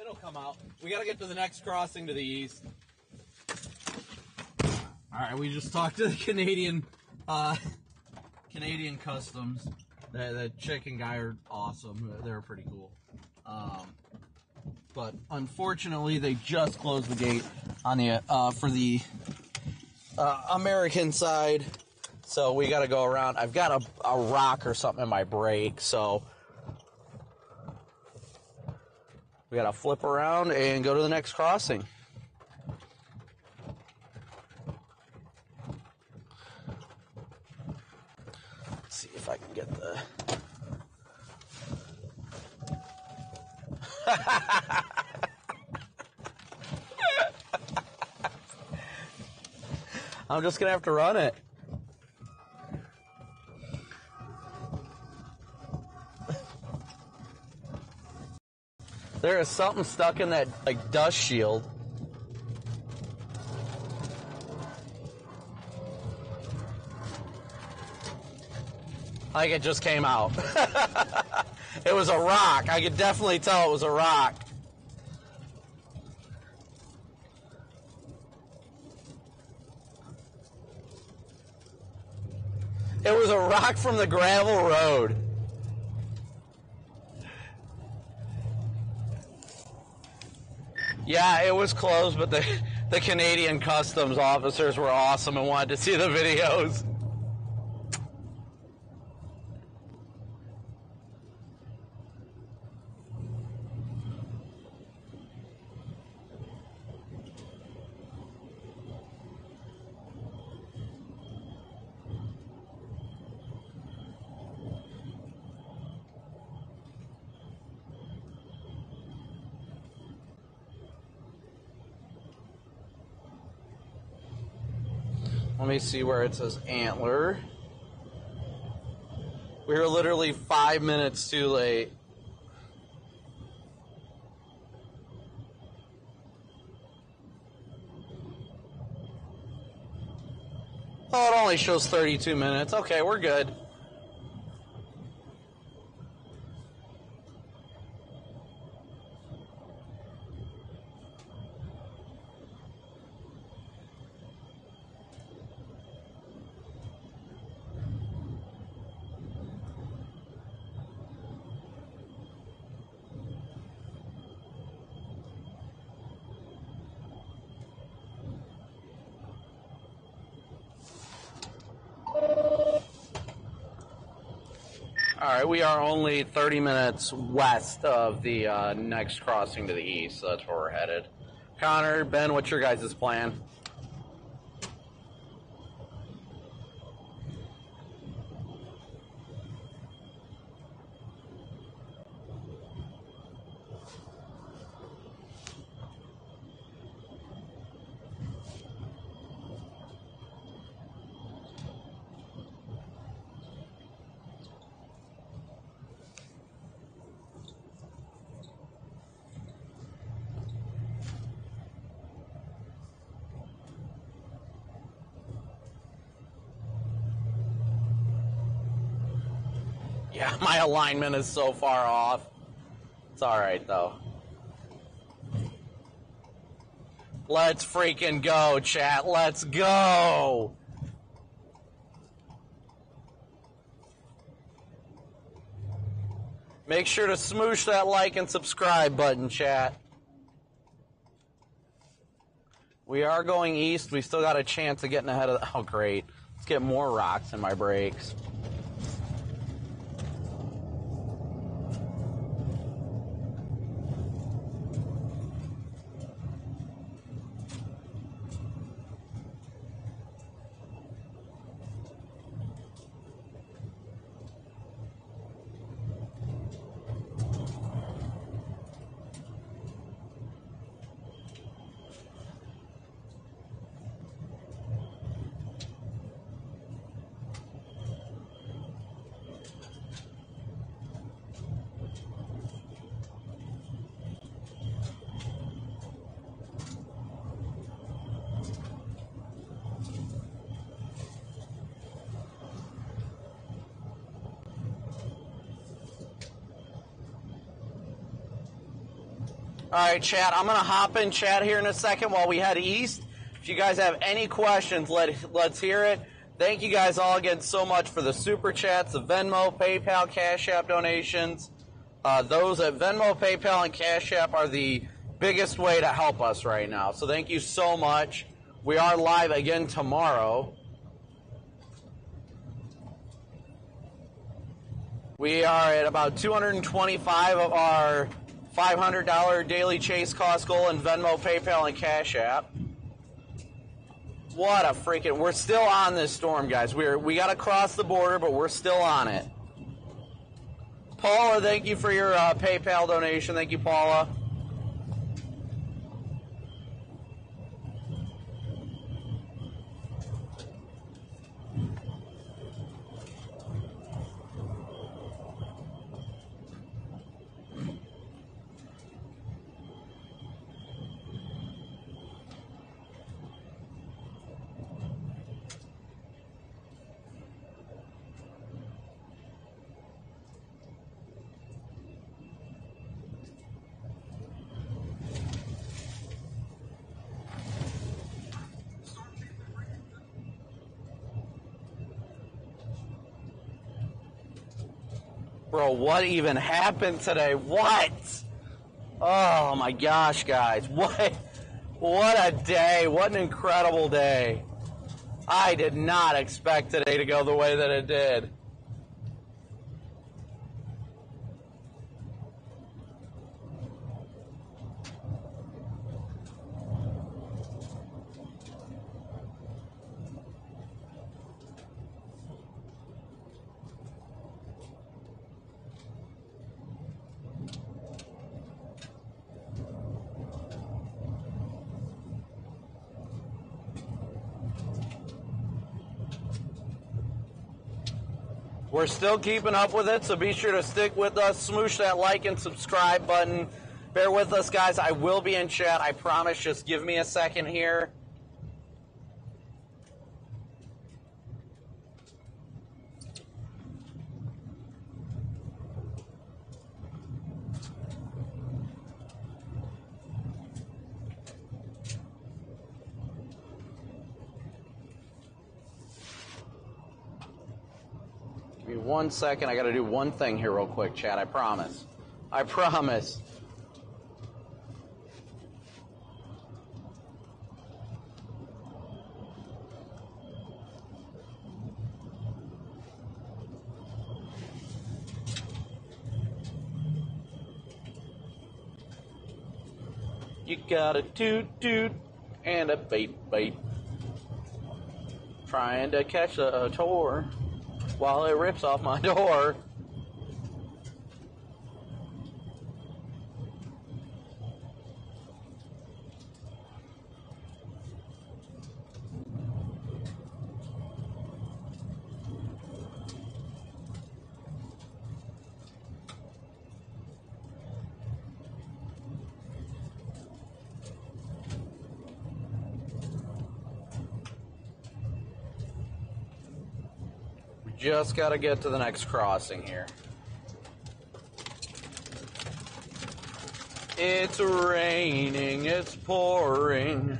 It'll come out. We gotta get to the next crossing to the east. Alright, we just talked to the Canadian Customs. The chick and guy are awesome. They're pretty cool. But unfortunately, they just closed the gate on the for the American side. So we gotta go around. I've got a rock or something in my brake, so we gotta flip around and go to the next crossing. Let's see if I can get the... I'm just gonna have to run it. There is something stuck in that, like, dust shield. Like it just came out. It was a rock. I could definitely tell it was a rock. It was a rock from the gravel road. Yeah, it was closed, but the Canadian Customs officers were awesome and wanted to see the videos. Let me see where it says antler. We were literally 5 minutes too late. Oh, it only shows 32 minutes. Okay, we're good. All right, we are only 30 minutes west of the next crossing to the east, so that's where we're headed. Connor, Ben, what's your guys' plan? Yeah, my alignment is so far off. It's alright, though. Let's freaking go, chat. Let's go! Make sure to smoosh that like and subscribe button, chat. We are going east. We still got a chance of getting ahead of... Oh, great. Let's get more rocks in my brakes. All right, chat, I'm going to hop in chat here in a second while we head east. If you guys have any questions, let's hear it. Thank you guys all again so much for the Super Chats, the Venmo, PayPal, Cash App donations. Those at Venmo, PayPal, and Cash App are the biggest way to help us right now. So thank you so much. We are live again tomorrow. We are at about 225 of our $500 daily chase cost goal in Venmo, PayPal, and Cash App. What a freaking... We're still on this storm, guys. We got to cross the border, but we're still on it. Paula, thank you for your PayPal donation. Thank you, Paula. Bro, what even happened today? What? Oh my gosh, guys. What a day. What an incredible day. I did not expect today to go the way that it did. We're still keeping up with it, so be sure to stick with us. Smoosh that like and subscribe button. Bear with us, guys. I will be in chat. I promise. Just give me a second here. Give me 1 second. I got to do one thing here real quick, chat. I promise. I promise. You got a toot and a bait. Trying to catch a tour while it rips off my door. Just got to get to the next crossing here. It's raining, it's pouring.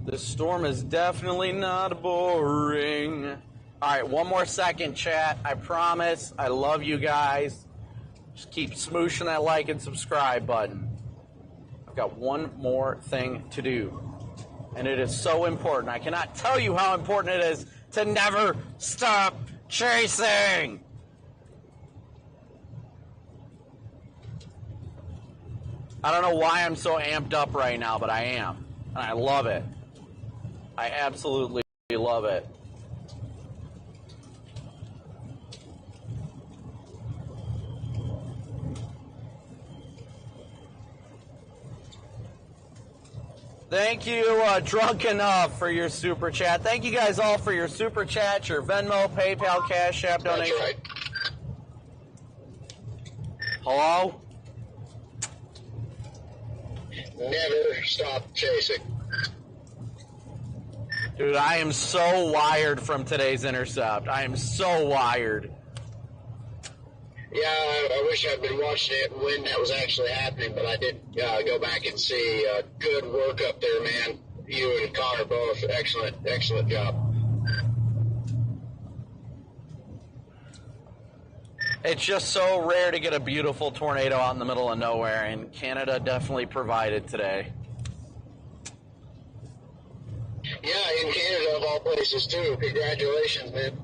This storm is definitely not boring. All right, 1 more second, chat. I promise. I love you guys. Just keep smooshing that like and subscribe button. I've got one more thing to do, and it is so important. I cannot tell you how important it is to never stop chasing. I don't know why I'm so amped up right now, but I am. And I love it. I absolutely love it. Thank you, Drunk Enough, for your super chat. Thank you guys all for your super chat, your Venmo, PayPal, Cash App donation. That's right. Hello? Never stop chasing. Dude, I am so wired from today's intercept. I am so wired. Yeah, I wish I'd been watching it when that was actually happening, but I did go back and see. Good work up there, man. You and Connor both. Excellent job. It's just so rare to get a beautiful tornado out in the middle of nowhere, and Canada definitely provided today. Yeah, in Canada of all places too. Congratulations, man.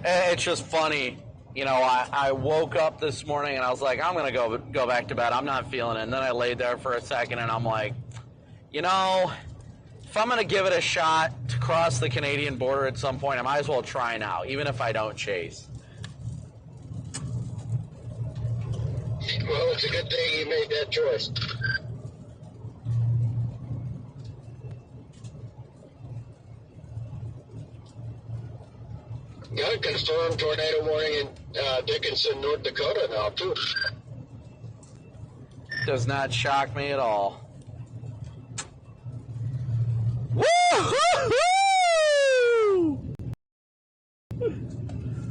It's just funny. You know, I woke up this morning and I was like, I'm going to go back to bed. I'm not feeling it. And then I laid there for a second and I'm like, you know, if I'm going to give it a shot to cross the Canadian border at some point, I might as well try now, even if I don't chase. Well, it's a good thing you made that choice. Got a confirmed tornado warning in Dickinson, North Dakota now, too. Does not shock me at all. Woo-hoo-hoo!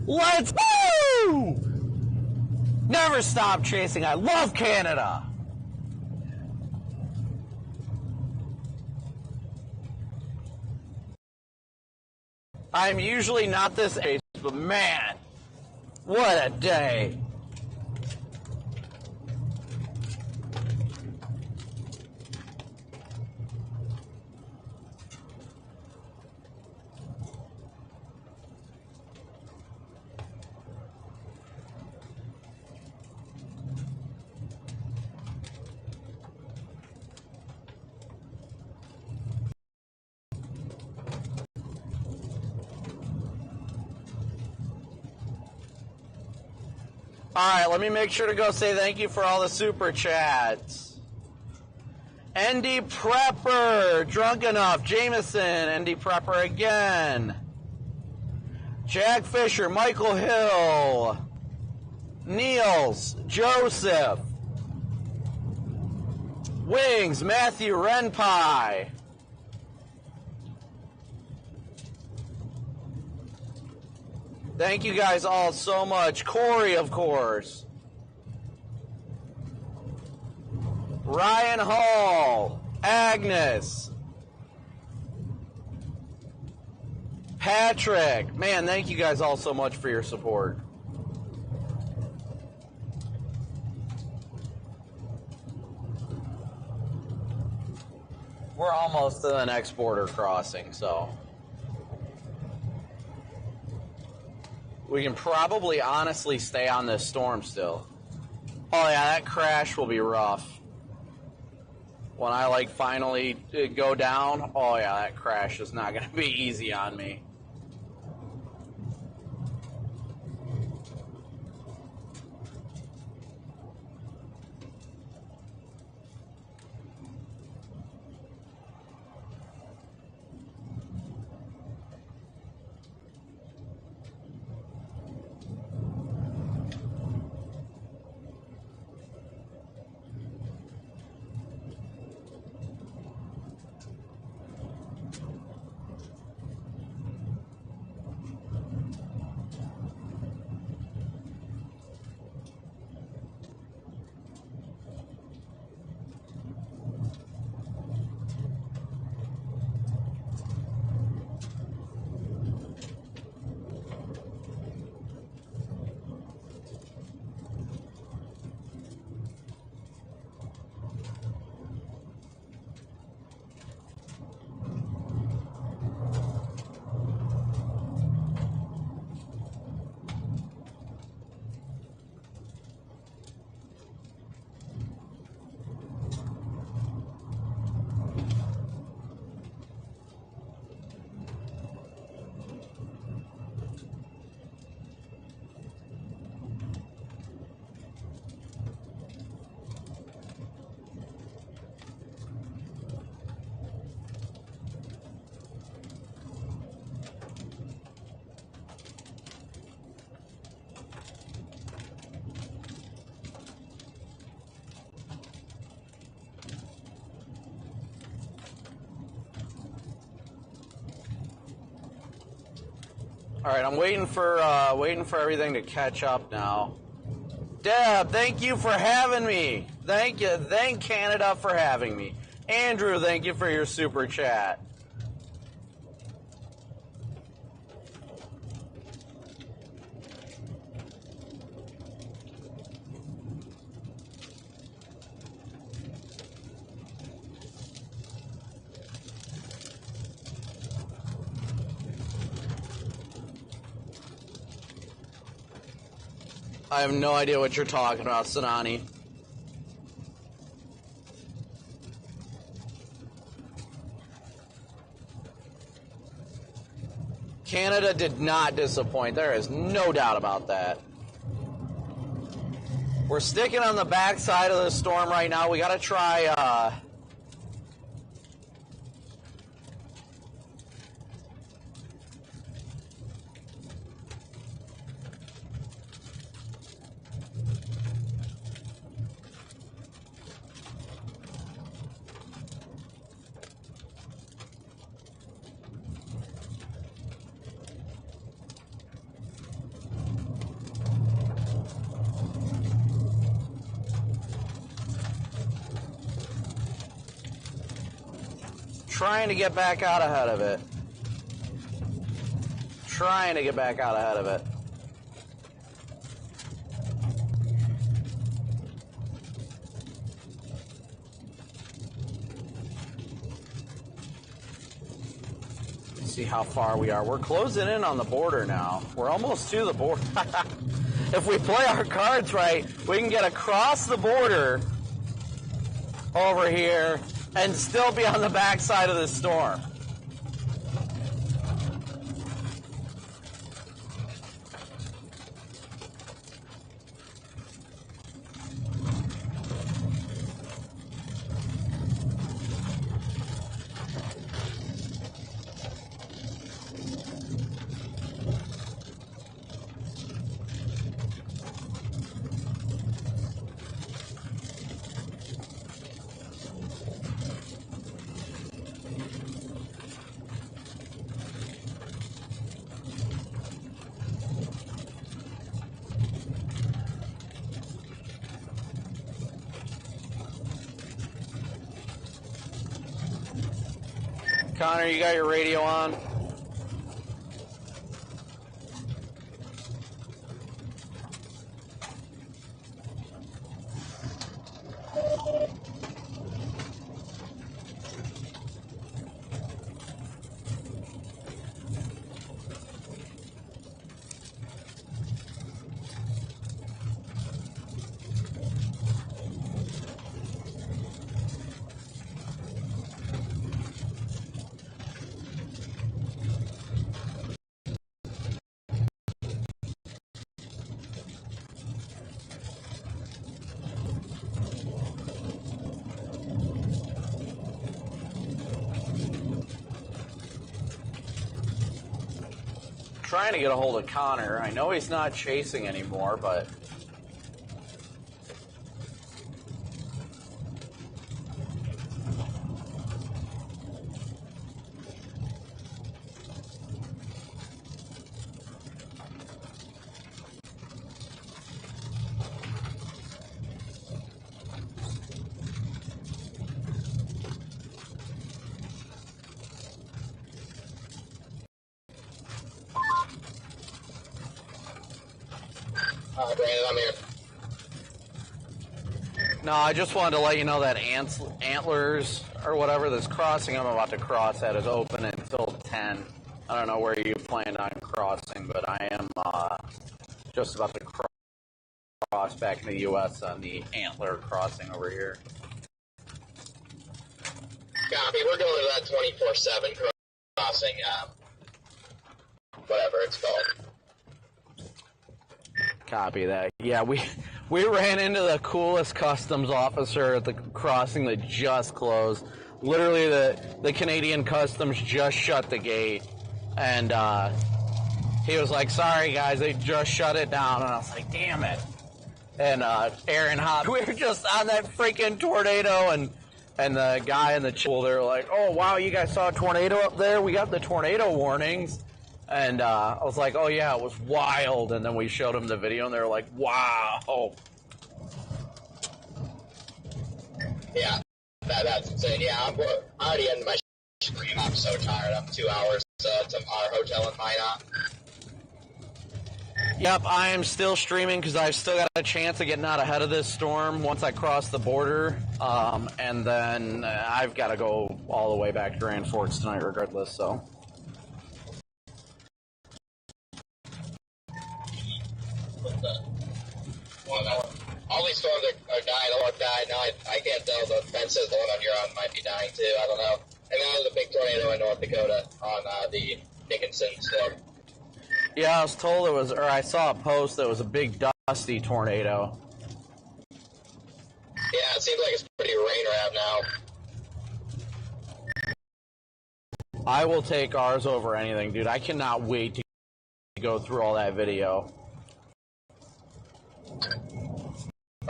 Let's go! Never stop chasing. I love Canada. I'm usually not this age, but man, what a day. All right, let me make sure to go say thank you for all the super chats. ND Prepper, Drunk Enough, Jameson, ND Prepper again. Jack Fisher, Michael Hill, Niels, Joseph, Wings, Matthew Renpie. Thank you guys all so much. Corey, of course. Ryan Hall, Agnes, Patrick. Man, thank you guys all so much for your support. We're almost to the next border crossing, so we can probably honestly stay on this storm still. Oh yeah, that crash will be rough. When I like finally go down, oh yeah, that crash is not going to be easy on me. All right, I'm waiting for everything to catch up now. Deb, thank you for having me. Thank you. Thank Canada for having me. Andrew, thank you for your super chat. I have no idea what you're talking about, Sanani. Canada did not disappoint. There is no doubt about that. We're sticking on the backside of the storm right now. We got to try... trying to get back out ahead of it. Trying to get back out ahead of it. Let's see how far we are. We're closing in on the border now. We're almost to the border. If we play our cards right, we can get across the border over here and still be on the backside of the storm. Connor, you got your radio on? Trying to get a hold of Connor. I know he's not chasing anymore, but Brandon, I'm here. no, I just wanted to let you know that Antlers or whatever, this crossing I'm about to cross at is open until 10. I don't know where you plan on crossing, but I am just about to cross back in the U.S. on the Antler crossing over here. Copy. We're going to that 24/7 crossing, whatever it's called. Copy that. Yeah, we ran into the coolest customs officer at the crossing that just closed. Literally, the Canadian customs just shut the gate, and he was like, "Sorry guys, they just shut it down." And I was like, "Damn it!" And Aaron Hobb, we were just on that freaking tornado, and the guy in the chill, they were like, "Oh wow, you guys saw a tornado up there? We got the tornado warnings." And I was like, "Oh yeah, it was wild." And then we showed them the video, and they were like, "Wow." Yeah, that's insane. Yeah, I'm already in my stream. I'm so tired. I'm 2 hours to our hotel in Minot. Yep, I am still streaming because I've still got a chance of getting out ahead of this storm once I cross the border. And then I've got to go all the way back to Grand Forks tonight regardless, so. All these storms are dying. All died. Now I can't tell. The fence says the one on your own might be dying too. I don't know. And now there's a big tornado in North Dakota on the Dickinson storm. Yeah, I was told it was, or I saw a post that was a big dusty tornado. Yeah, it seems like it's pretty rain wrapped now. I will take ours over anything, dude. I cannot wait to go through all that video.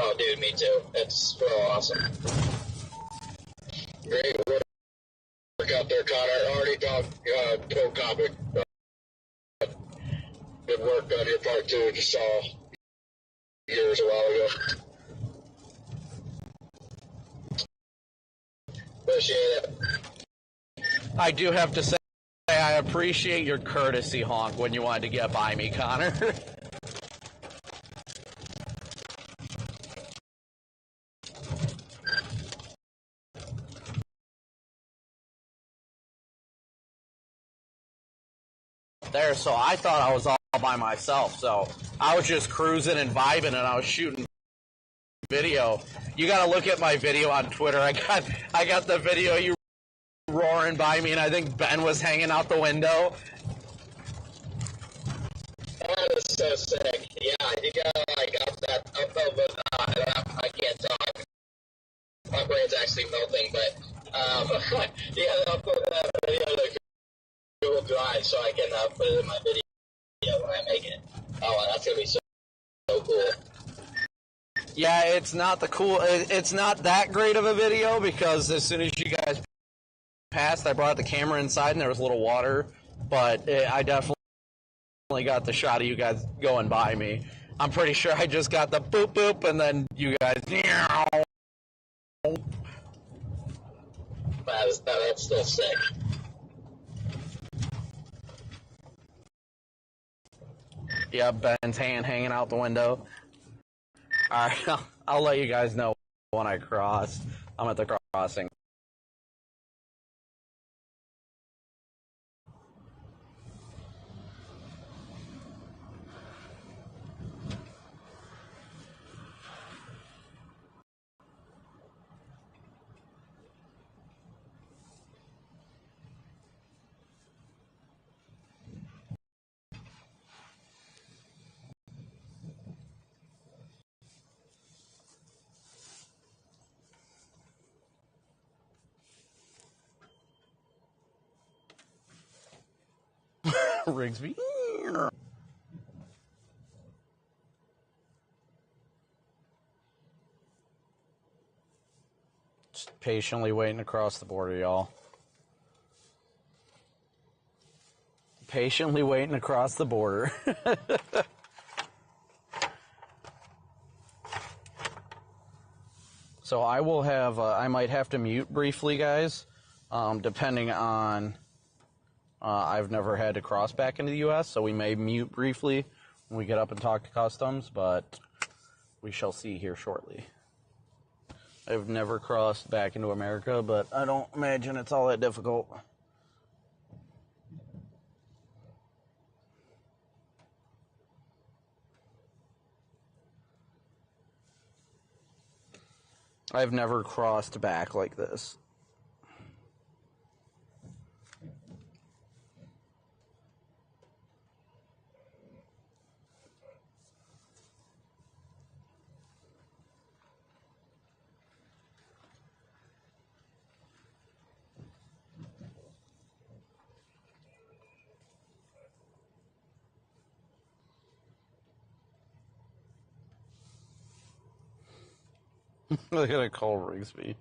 Oh, dude, me too. It's real awesome. Great work out there, Connor. Already talked to Copic. Good work on your part too. Just saw years a while ago. Appreciate it. I do have to say, I appreciate your courtesy honk when you wanted to get by me, Connor. There, so I thought I was all by myself, so I was just cruising and vibing, and I was shooting video. You gotta look at my video on Twitter. I got the video you roaring by me, and I think Ben was hanging out the window. That was so sick. Yeah, you got that up, but I can't talk. My brain's actually melting, but yeah, I'll put that video in the Google Drive so I can put it in my video when I make it. Oh, that's gonna be so cool. Yeah, it's not it's not that great of a video because as soon as you guys passed, I brought the camera inside and there was a little water, but I definitely got the shot of you guys going by me. I'm pretty sure I just got the boop boop and then you guys. That's still sick. Yeah, Ben's hand hanging out the window. Alright, I'll let you guys know when I cross. I'm at the crossing. Rigsby. Just patiently waiting to cross the border, y'all. Patiently waiting to cross the border. So I will have, I might have to mute briefly, guys, depending on, I've never had to cross back into the U.S., so we may mute briefly when we get up and talk to customs, but we shall see here shortly. I've never crossed back into America, but I don't imagine it's all that difficult. I've never crossed back like this. Look at a call Rigsby.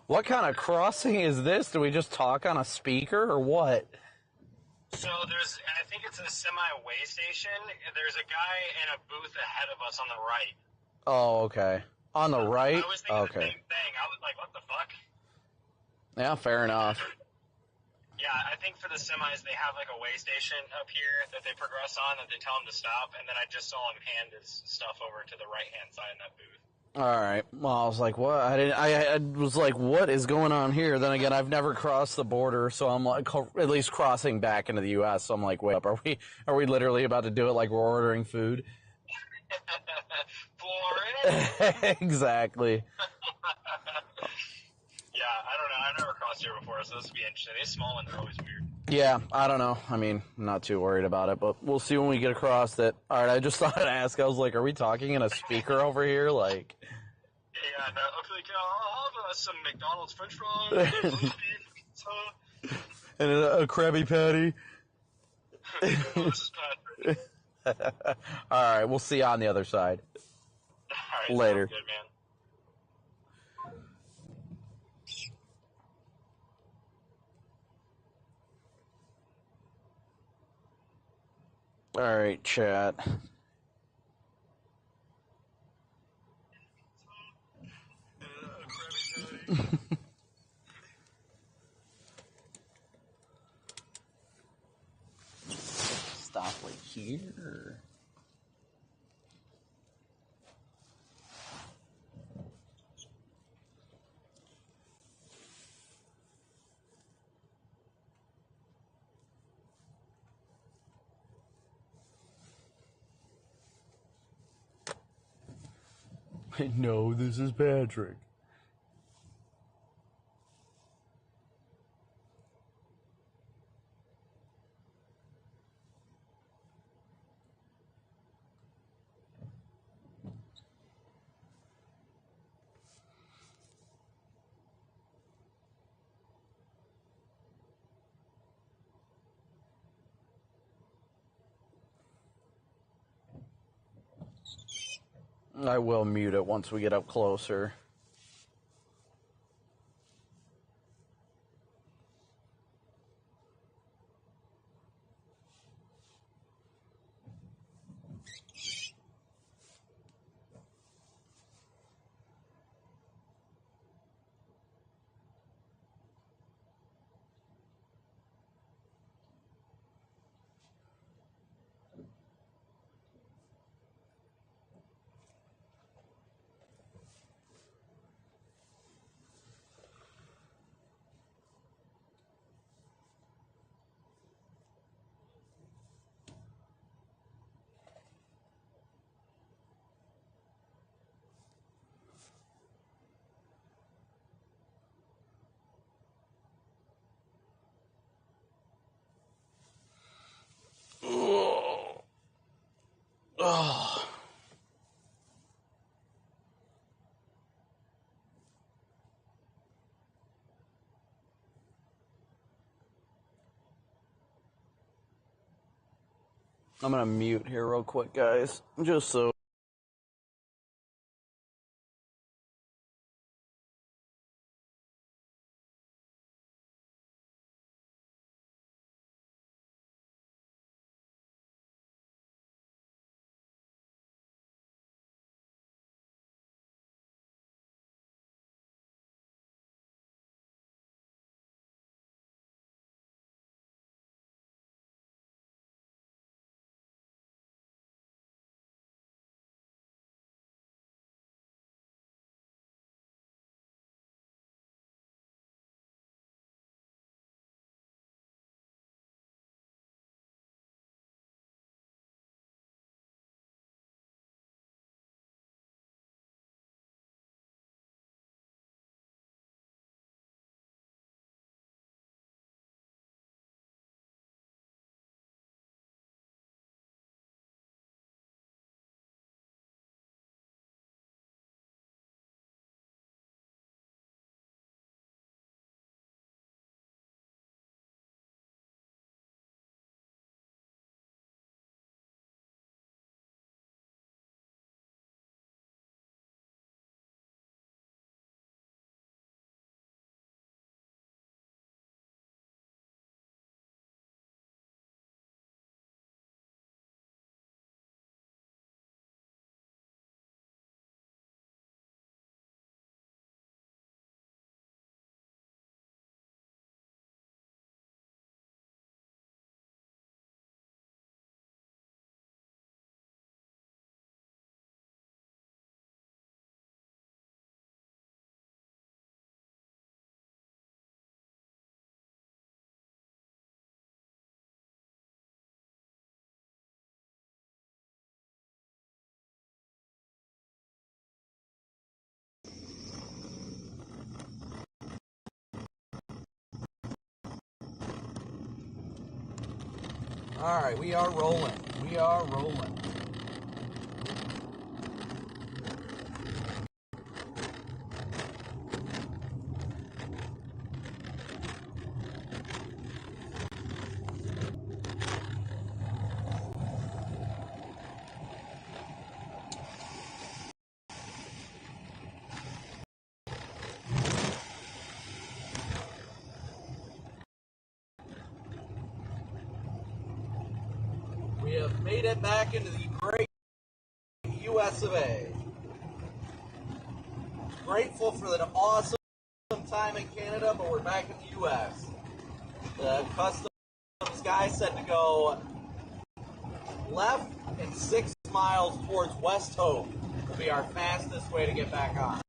What kind of crossing is this? Do we just talk on a speaker or what? So there's, I think it's a semi-way station. There's a guy in a booth ahead of us on the right. Oh, okay. On the right? I was thinking Okay. the same thing. I was like, what the fuck? Yeah, fair enough. Yeah, I think for the semis, they have like a way station up here that they progress on, that they tell them to stop, and then I just saw him hand his stuff over to the right-hand side in that booth. All right. Well, I was like, what? I was like, what is going on here? Then again, I've never crossed the border, so I'm like, at least crossing back into the U.S. So I'm like, wait up, are we literally about to do it like we're ordering food? Exactly. Yeah, I don't know. I've never crossed here before, so this will be interesting. These small ones are always weird. Yeah, I don't know. I mean, I'm not too worried about it, but we'll see when we get across it. All right, I just thought I'd ask. I was like, are we talking in a speaker over here? Like, yeah, no, I was like, I'll have some McDonald's French fries, roast beef, pizza. And a Krabby Patty. This is Patrick. All right, we'll see you on the other side. All right, later. Good, man. All right, chat. Stop right here. No, this is Patrick. I will mute it once we get up closer. Oh. I'm gonna mute here real quick, guys, just so. All right, we are rolling. We are rolling. We have made it back into the great U.S. of A. Grateful for an awesome time in Canada, but we're back in the U.S. The customs guy said to go left and 6 miles towards West Hope will be our fastest way to get back on.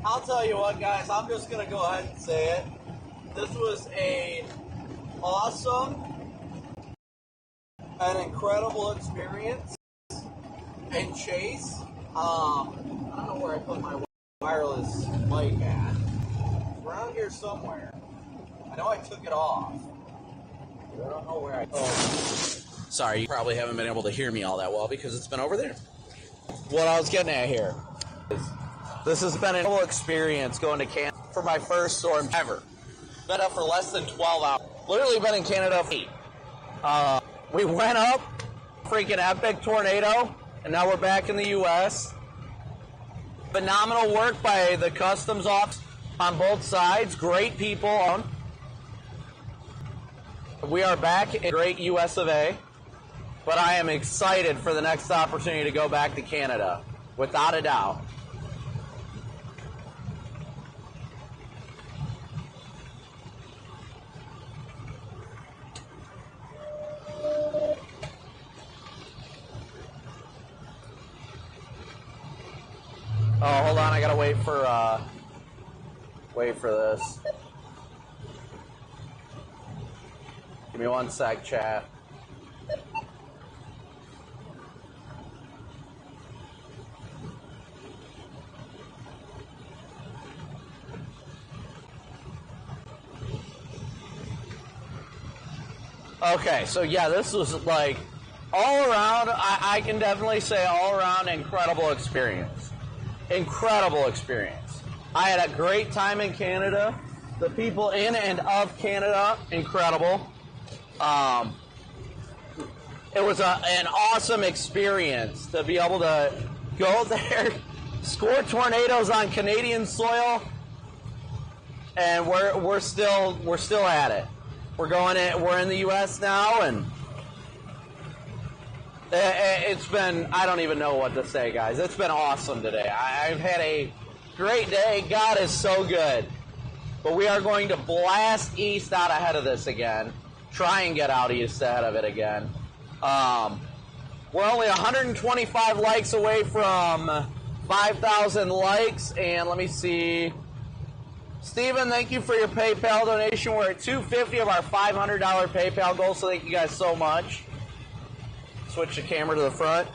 I'll tell you what, guys, I'm just going to go ahead and say it. This was a awesome and incredible experience and chase. I don't know where I put my wireless mic at. It's around here somewhere. I know I took it off. I don't know where I... Oh. Sorry, you probably haven't been able to hear me all that well because it's been over there. What I was getting at here is this has been an incredible experience going to Canada for my first storm ever. Been up for less than 12 hours. Literally been in Canada for 8. We went up, freaking epic tornado, and now we're back in the U.S. Phenomenal work by the customs office on both sides. Great people. We are back in great U.S. of A. But I am excited for the next opportunity to go back to Canada, without a doubt. I gotta wait for this. Give me 1 sec, chat. Okay, so yeah, this was like all around, I can definitely say all around incredible experience. Incredible experience. I had a great time in Canada. The people in and of Canada, incredible. It was an awesome experience to be able to go there, score tornadoes on Canadian soil, and we're still at it. We're in the U.S. now, and it's been, I don't even know what to say, guys. It's been awesome today. I've had a great day. God is so good. But we are going to blast east out ahead of this again. Try and get out east ahead of it again. We're only 125 likes away from 5,000 likes, and let me see. Steven, thank you for your PayPal donation. We're at $250 of our $500 PayPal goal, so thank you guys so much. Switch the camera to the front.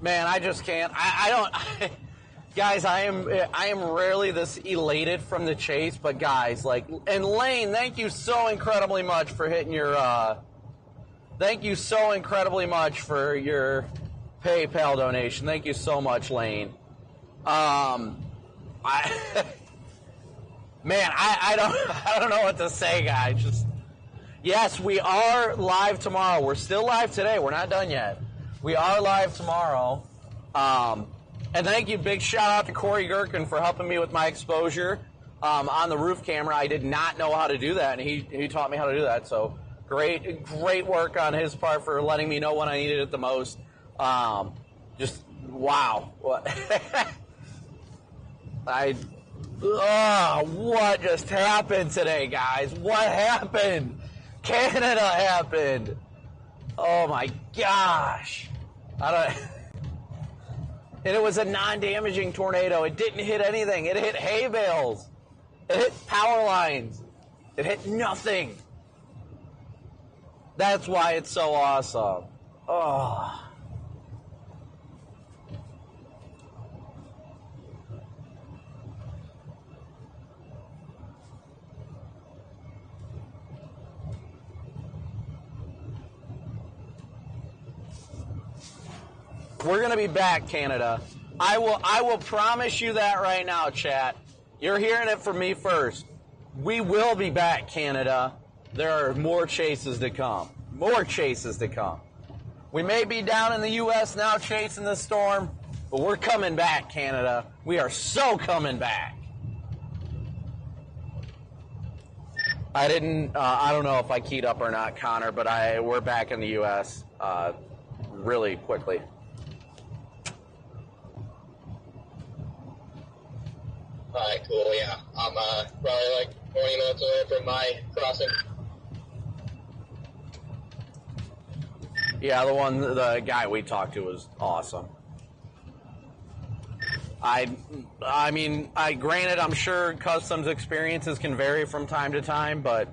Man, I just can't. I don't. Guys, I am rarely this elated from the chase, but guys, like, and Lane, thank you so incredibly much for hitting your. Thank you so incredibly much for your PayPal donation. Thank you so much, Lane. Man, I don't know what to say, guys. Just yes, we are live tomorrow. We're still live today. We're not done yet. We are live tomorrow. And thank you, big shout out to Corey Gherkin for helping me with my exposure on the roof camera. I did not know how to do that, and he taught me how to do that. So great work on his part for letting me know when I needed it the most. Just wow. What what just happened today, guys? What happened? Canada happened. Oh my gosh. And it was a non-damaging tornado. It didn't hit anything. It hit hay bales. It hit power lines. It hit nothing. That's why it's so awesome. Oh. We're going to be back, Canada. I will promise you that right now, chat. You're hearing it from me first. We will be back, Canada. There are more chases to come. More chases to come. We may be down in the U.S. now chasing the storm, but we're coming back, Canada. We are so coming back. I don't know if I keyed up or not, Connor, but we're back in the U.S. Really quickly. Alright, cool, yeah. I'm probably like 20 minutes away from my crossing. Yeah, the guy we talked to was awesome. I mean, granted, I'm sure customs experiences can vary from time to time, but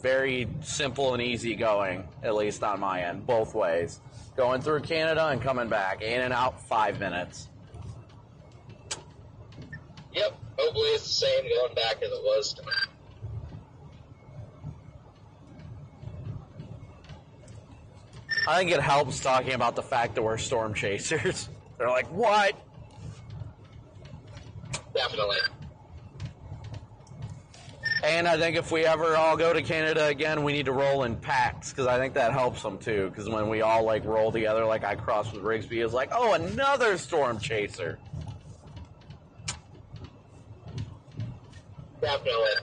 very simple and easy going, at least on my end, both ways. Going through Canada and coming back, in and out 5 minutes. Yep, hopefully it's the same going back as it was. I think it helps talking about the fact that we're storm chasers. They're like, what? Definitely. And I think if we ever all go to Canada again, we need to roll in packs, because I think that helps them too. Because when we all like roll together, like I crossed with Rigsby, it's like, oh, another storm chaser. Definitely.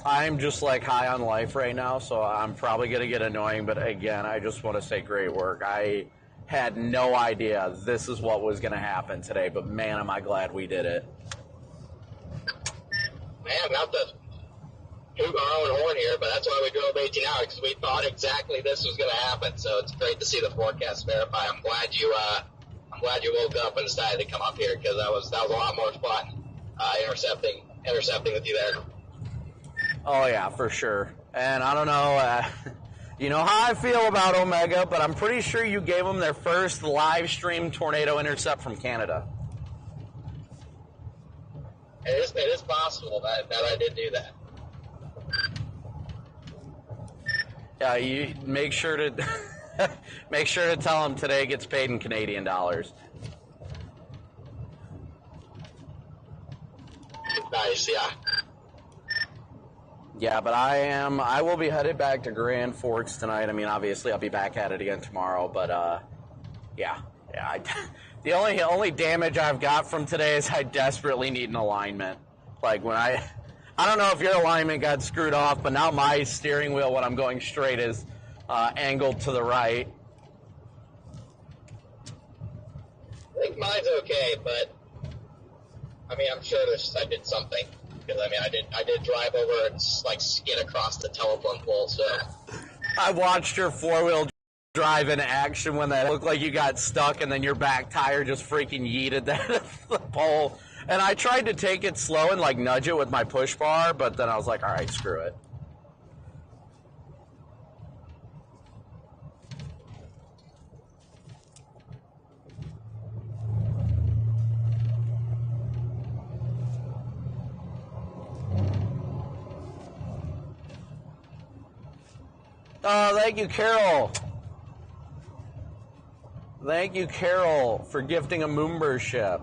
I'm just like high on life right now, so I'm probably going to get annoying. But again, I just want to say great work. I had no idea this is what was going to happen today, but man, am I glad we did it. Man, not to toot our own horn here, but that's why we drove 18 hours, because we thought exactly this was going to happen. So it's great to see the forecast verify. I'm glad you woke up and decided to come up here, because that was a lot more fun intercepting with you there. Oh yeah, for sure. And I don't know, you know how I feel about Omega, but I'm pretty sure you gave them their first live stream tornado intercept from Canada. It is possible that I did do that. Yeah, you make sure to make sure to tell them today gets paid in Canadian dollars. Nice, yeah. Yeah, but I will be headed back to Grand Forks tonight. I mean, obviously I'll be back at it again tomorrow, but yeah. The only damage I've got from today is I desperately need an alignment. Like when I don't know if your alignment got screwed off, but now my steering wheel when I'm going straight is angled to the right. I think mine's okay, but I mean, I'm sure I did something. Because I mean, I did drive over and like skid across the telephone pole. So I watched your four-wheel drive in action when that looked like you got stuck, and then your back tire just freaking yeeted that the pole. And I tried to take it slow and like nudge it with my push bar, but then I was like, all right, screw it. Oh, thank you, Carol. Thank you, Carol, for gifting a membership.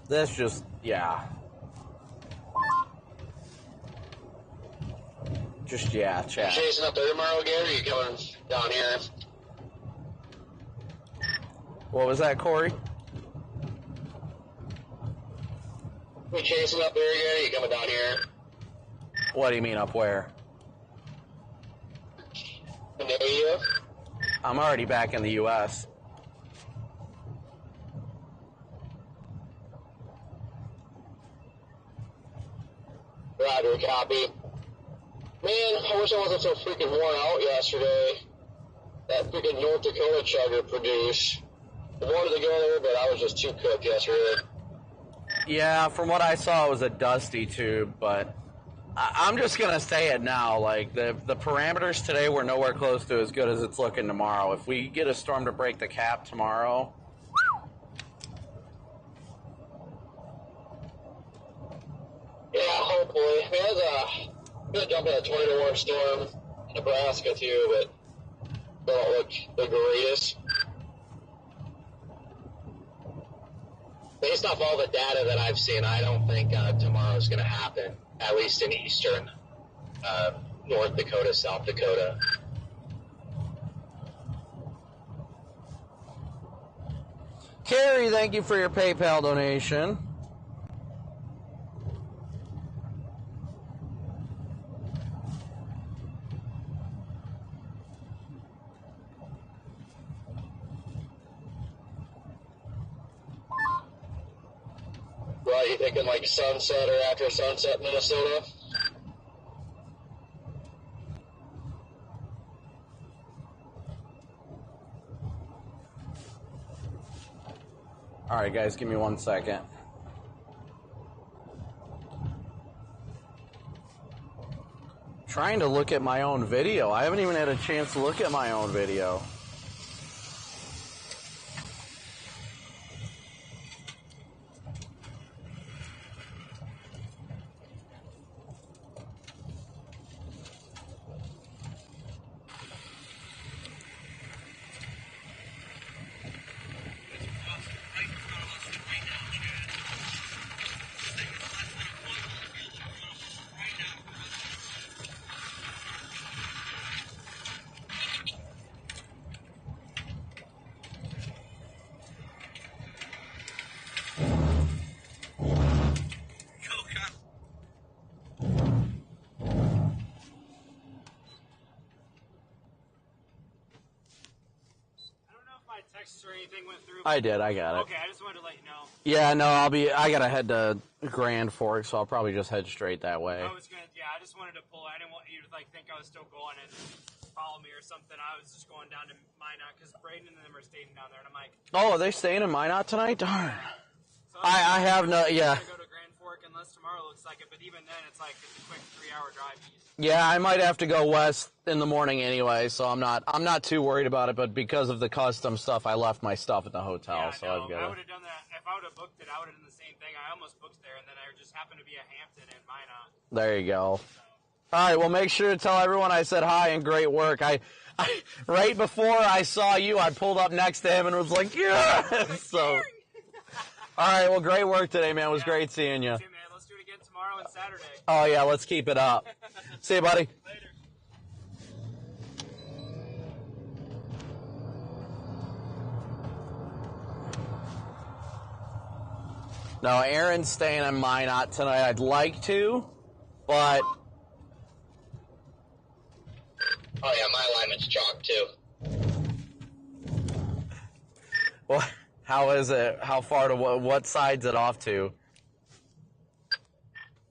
This just, yeah. Just, yeah, chat. You chasing up there tomorrow again, or are you coming down here? What was that, Corey? You chasing up there again, or are you coming down here? What do you mean, up where? In the EU? I'm already back in the U.S. Roger, copy. Man, I wish I wasn't so freaking worn out yesterday. That freaking North Dakota chugger produced. I wanted to go there, but I was just too cooked yesterday. Yeah, from what I saw, it was a dusty tube, but I'm just going to say it now. Like, the parameters today were nowhere close to as good as it's looking tomorrow. If we get a storm to break the cap tomorrow, yeah, hopefully. I mean, I was going to jump in a tornado warning storm in Nebraska, too, but don't look the greatest. Based off all the data that I've seen, I don't think tomorrow's going to happen, at least in eastern North Dakota, South Dakota. Carrie, thank you for your PayPal donation. Right, you thinking like sunset or after sunset, Minnesota? All right, guys, give me 1 second. Trying to look at my own video. I haven't even had a chance to look at my own video. Or anything went through? I did. I got it. Okay, I just wanted to let you know. Yeah, no, I gotta head to Grand Forks, so I'll probably just head straight that way. I just wanted to pull. I didn't want you to think I was still going and follow me or something. I was just going down to Minot because Braden and them are staying down there, and I'm like, Oh, are they staying in Minot tonight? Darn. so I have no. Yeah. Go to Grand Fork unless tomorrow looks like it, but even then, it's like it's a quick 3-hour drive east. Yeah, I might have to go west in the morning anyway, so I'm not too worried about it. But because of the custom stuff, I left my stuff at the hotel, Yeah, so no, I've got. I would have done that if I would have booked it. I would have done the same thing. I almost booked there, and then I just happened to be at Hampton and Minot. There you go. All right, well, make sure to tell everyone I said hi and great work. I right before I saw you, I pulled up next to him and was like, yeah. So, all right, well, great work today, man. It was great seeing you. Man, let's do it again tomorrow and Saturday. Oh yeah, let's keep it up. See you, buddy. Later. No, Aaron's staying in Minot tonight. I'd like to, but Oh yeah, my alignment's chalk too. well, how is it? How far to what side's it off to?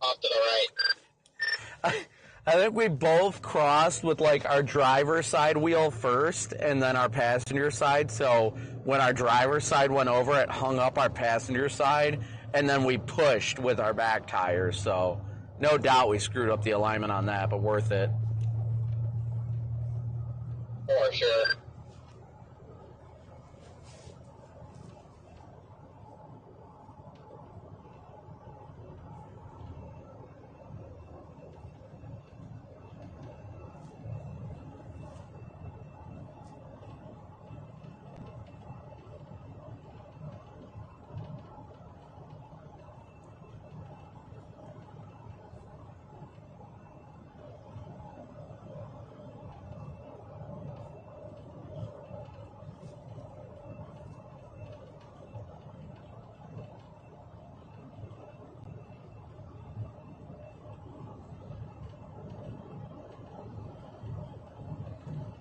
Off to the right. I think we both crossed with like our driver's side wheel first and then our passenger side. So when our driver's side went over, it hung up our passenger side, and then we pushed with our back tires. So no doubt we screwed up the alignment on that, but worth it. For sure.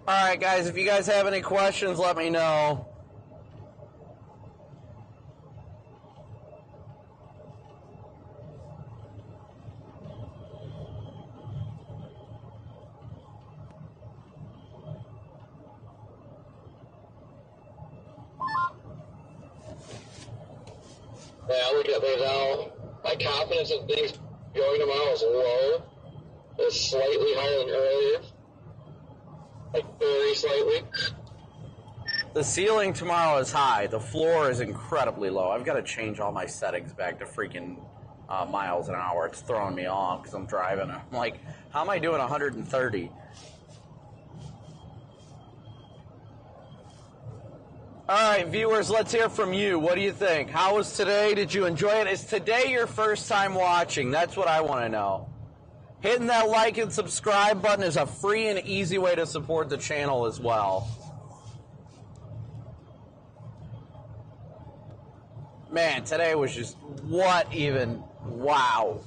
All right, guys, if you guys have any questions, let me know. Yeah, look at me now. My confidence in things going tomorrow is low. It's slightly higher than earlier. Like very slightly. The ceiling tomorrow is high. The floor is incredibly low. I've got to change all my settings back to freaking miles an hour. It's throwing me off because I'm driving. I'm like, how am I doing 130? All right, viewers, let's hear from you. What do you think? How was today? Did you enjoy it? Is today your first time watching? That's what I want to know. Hitting that like and subscribe button is a free and easy way to support the channel as well. Man, today was just, what even? Wow.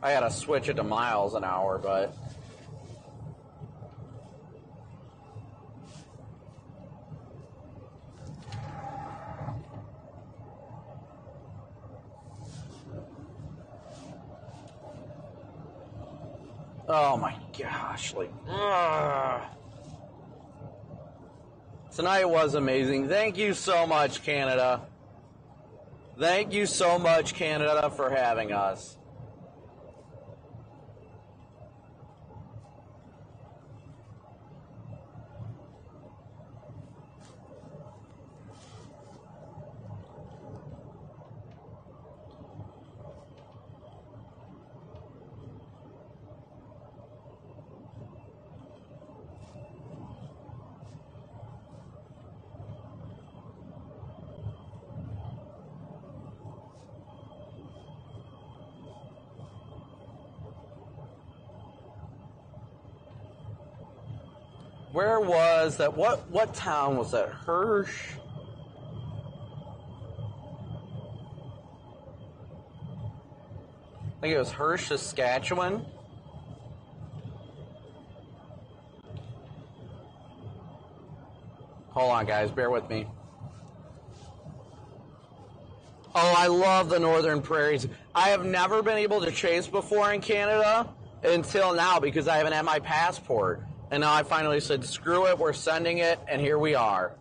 I gotta switch it to miles an hour, but... Oh my gosh, like... ugh. Tonight was amazing. Thank you so much, Canada. Thank you so much, Canada, for having us. Where was that? What town was that? Hirsch? I think it was Hirsch, Saskatchewan. Hold on, guys. Bear with me. Oh, I love the Northern Prairies. I have never been able to chase before in Canada until now because I haven't had my passport. And now I finally said, screw it, we're sending it, and here we are.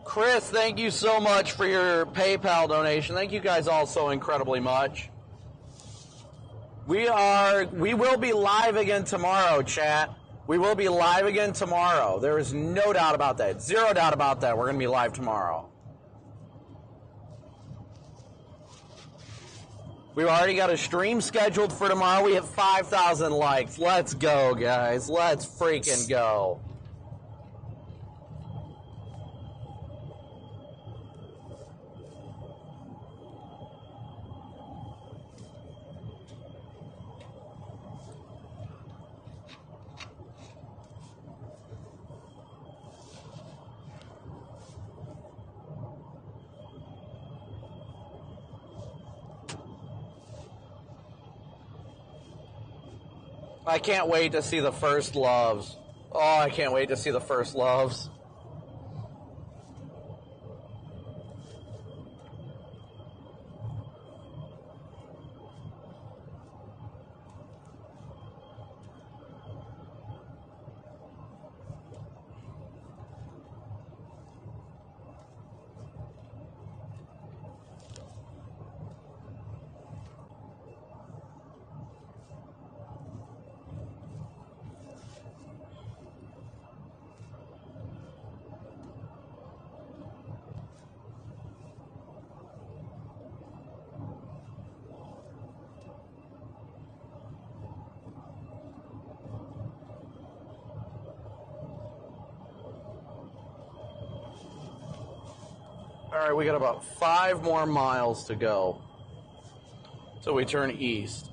Chris, thank you so much for your PayPal donation. Thank you guys all so incredibly much. We will be live again tomorrow, chat. We will be live again tomorrow. There is no doubt about that. Zero doubt about that. We're going to be live tomorrow. We've already got a stream scheduled for tomorrow. We have 5,000 likes. Let's go, guys. Let's freaking go. I can't wait to see the first loves. Oh, I can't wait to see the first loves. All right, we got about 5 more miles to go. So we turn east.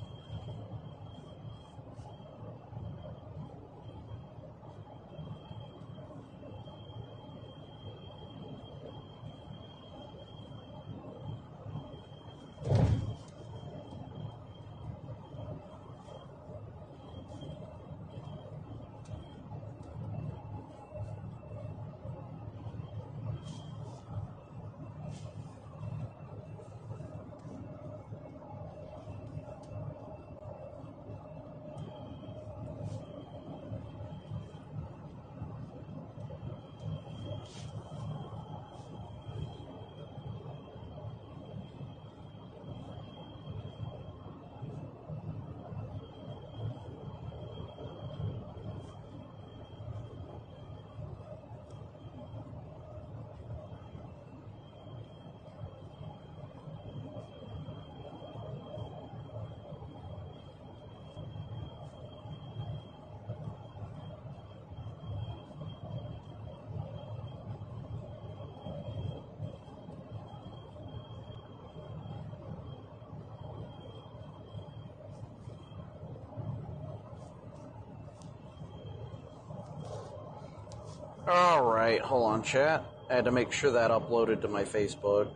All right, hold on, chat. I had to make sure that uploaded to my Facebook.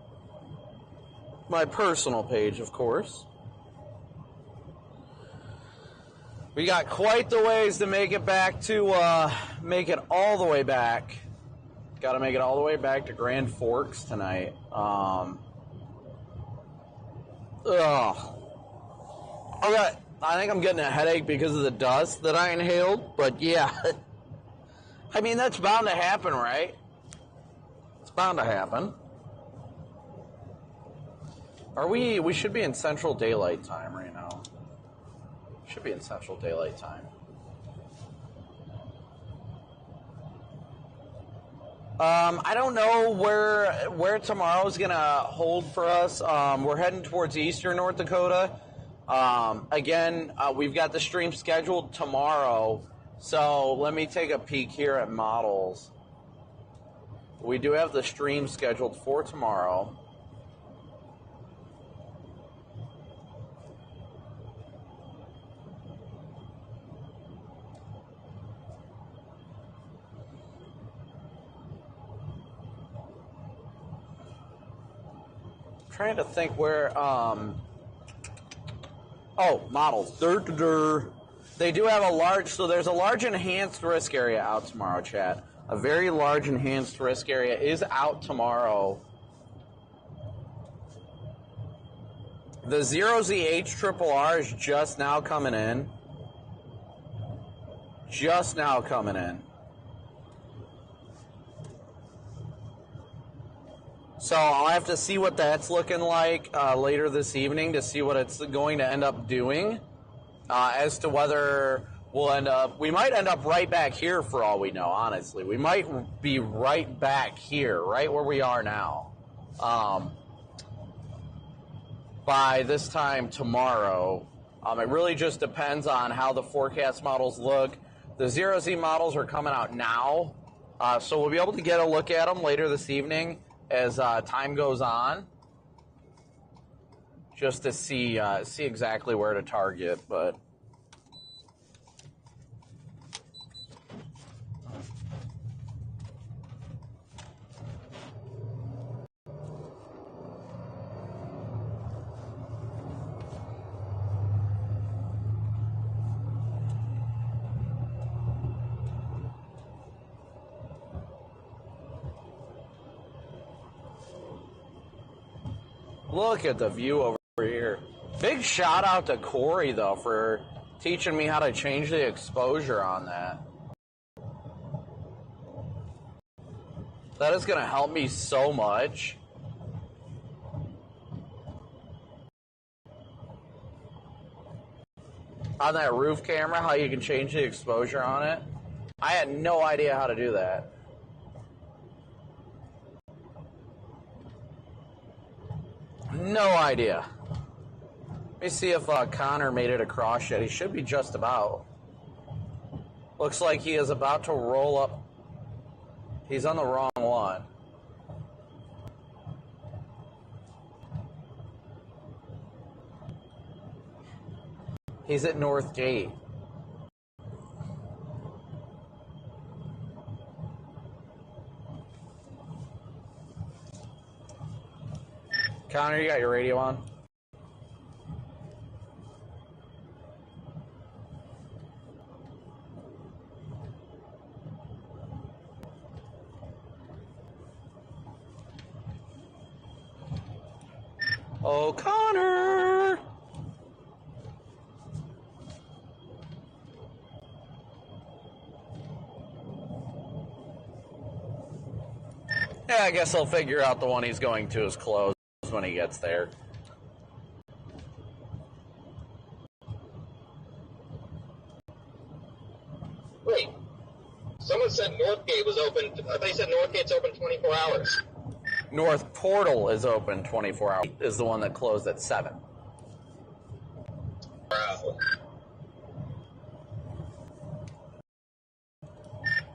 My personal page, of course. We got quite the ways to make it back to, make it all the way back. Got to make it all the way back to Grand Forks tonight. Okay, I think I'm getting a headache because of the dust that I inhaled, but yeah. I mean, that's bound to happen, right? It's bound to happen. We should be in Central Daylight Time right now. Should be in Central Daylight Time. I don't know where tomorrow's gonna hold for us. We're heading towards eastern North Dakota. Again, we've got the stream scheduled tomorrow. So let me take a peek here at models. We do have the stream scheduled for tomorrow. Trying to think where, models. They do have a large, so there's a large enhanced risk area out tomorrow, chat. A very large enhanced risk area is out tomorrow. The 0ZH-RRR is just now coming in. Just now coming in. So I'll have to see what that's looking like later this evening to see what it's going to end up doing. As to whether we might end up right back here for all we know, honestly. We might be right back here, right where we are now. By this time tomorrow. It really just depends on how the forecast models look. The 0Z models are coming out now, so we'll be able to get a look at them later this evening as time goes on, just to see exactly where to target. But look at the view over here. Big shout out to Corey, though, for teaching me how to change the exposure on that. That is going to help me so much. On that roof camera, how you can change the exposure on it. I had no idea how to do that. No idea. Let me see if Connor made it across yet. He should be just about. Looks like he is about to roll up. He's on the wrong one. He's at North Gate. Connor, you got your radio on? Oh, Connor! Yeah, I guess I'll figure out the one he's going to is closed when he gets there. Wait, someone said Northgate was open. They said Northgate's open 24 hours. North Portal is open 24 hours. Is the one that closed at 7. Wow.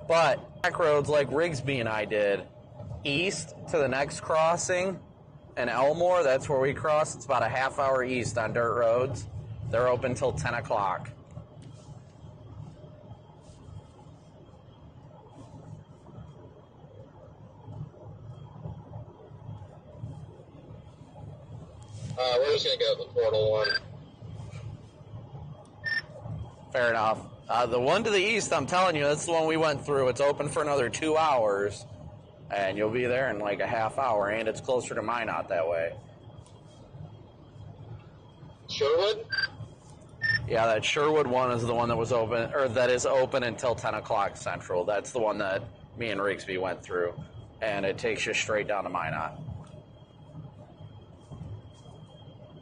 But back roads like Rigsby and I did, east to the next crossing, in Elmore, that's where we cross. It's about a half hour east on dirt roads. They're open till 10 o'clock. We're just gonna go to the portal one. Fair enough. The one to the east, I'm telling you, that's the one we went through. It's open for another 2 hours, and you'll be there in like a half hour, and it's closer to Minot that way. Sherwood? Yeah, that Sherwood one is the one that was open, or that is open until 10 o'clock Central. That's the one that me and Rigsby went through, and it takes you straight down to Minot.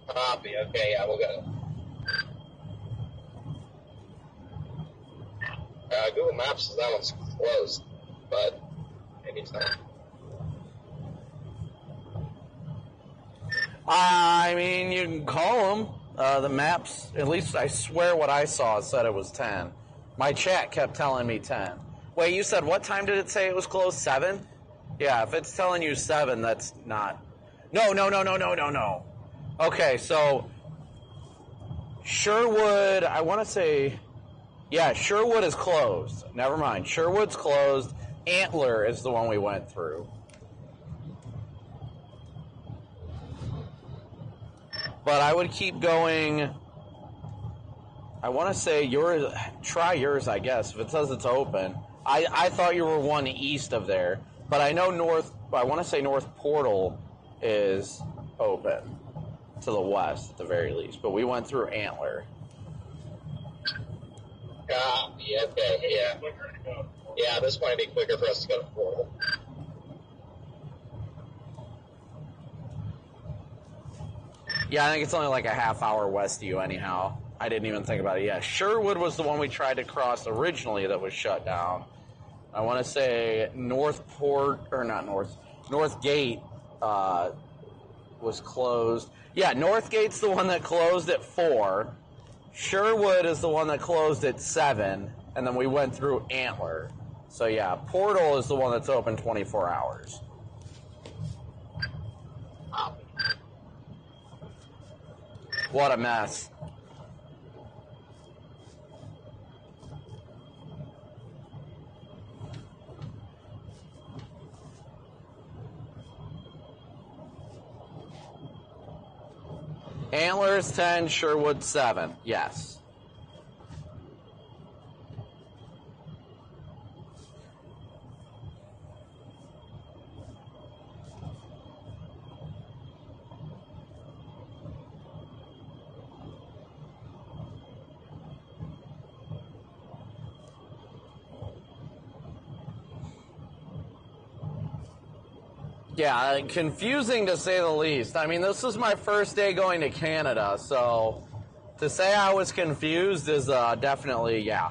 Copy. Okay, yeah, we'll go. Google Maps says that one's closed, but maybe it's not. I mean, you can call them. The maps, at least I swear what I saw said it was 10. My chat kept telling me 10. Wait, you said what time did it say it was closed? 7? Yeah, if it's telling you 7, that's not... No. Okay, so Sherwood, I want to say... Yeah, Sherwood is closed. Never mind. Sherwood's closed. Antler is the one we went through. But I would keep going. I want to say yours. Try yours, I guess, if it says it's open. I thought you were one east of there. But I know north. I want to say North Portal is open to the west at the very least. But we went through Antler. Yeah, okay, yeah. Yeah, this might be quicker for us to go to Portal. Yeah, I think it's only like a half hour west of you anyhow. I didn't even think about it. Yeah, Sherwood was the one we tried to cross originally that was shut down. I want to say North Gate was closed. Yeah, North Gate's the one that closed at 4. Sherwood is the one that closed at 7, and then we went through Antler. So yeah, Portal is the one that's open 24 hours. What a mess. Antlers 10, Sherwood 7. Yes. Yeah, confusing to say the least. I mean, this was my first day going to Canada, so to say I was confused is definitely, yeah.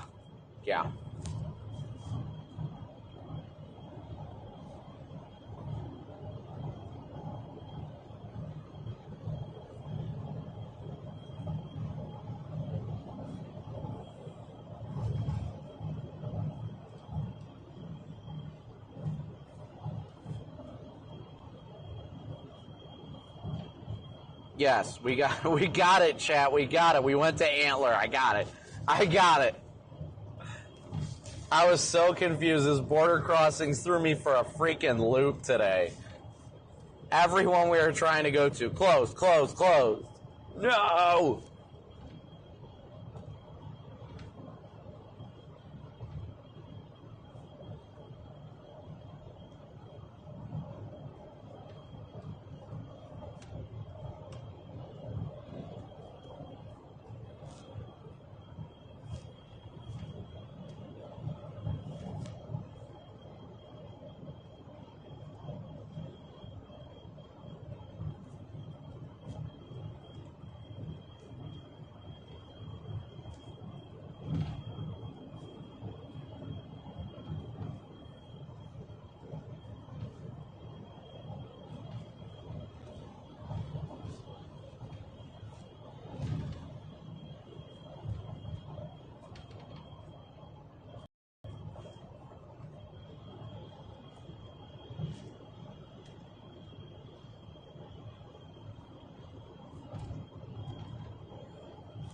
Yes, we got it, chat. We got it. We went to Antler. I got it. I was so confused. This border crossings threw me for a freaking loop today. Everyone we were trying to go to, closed. No!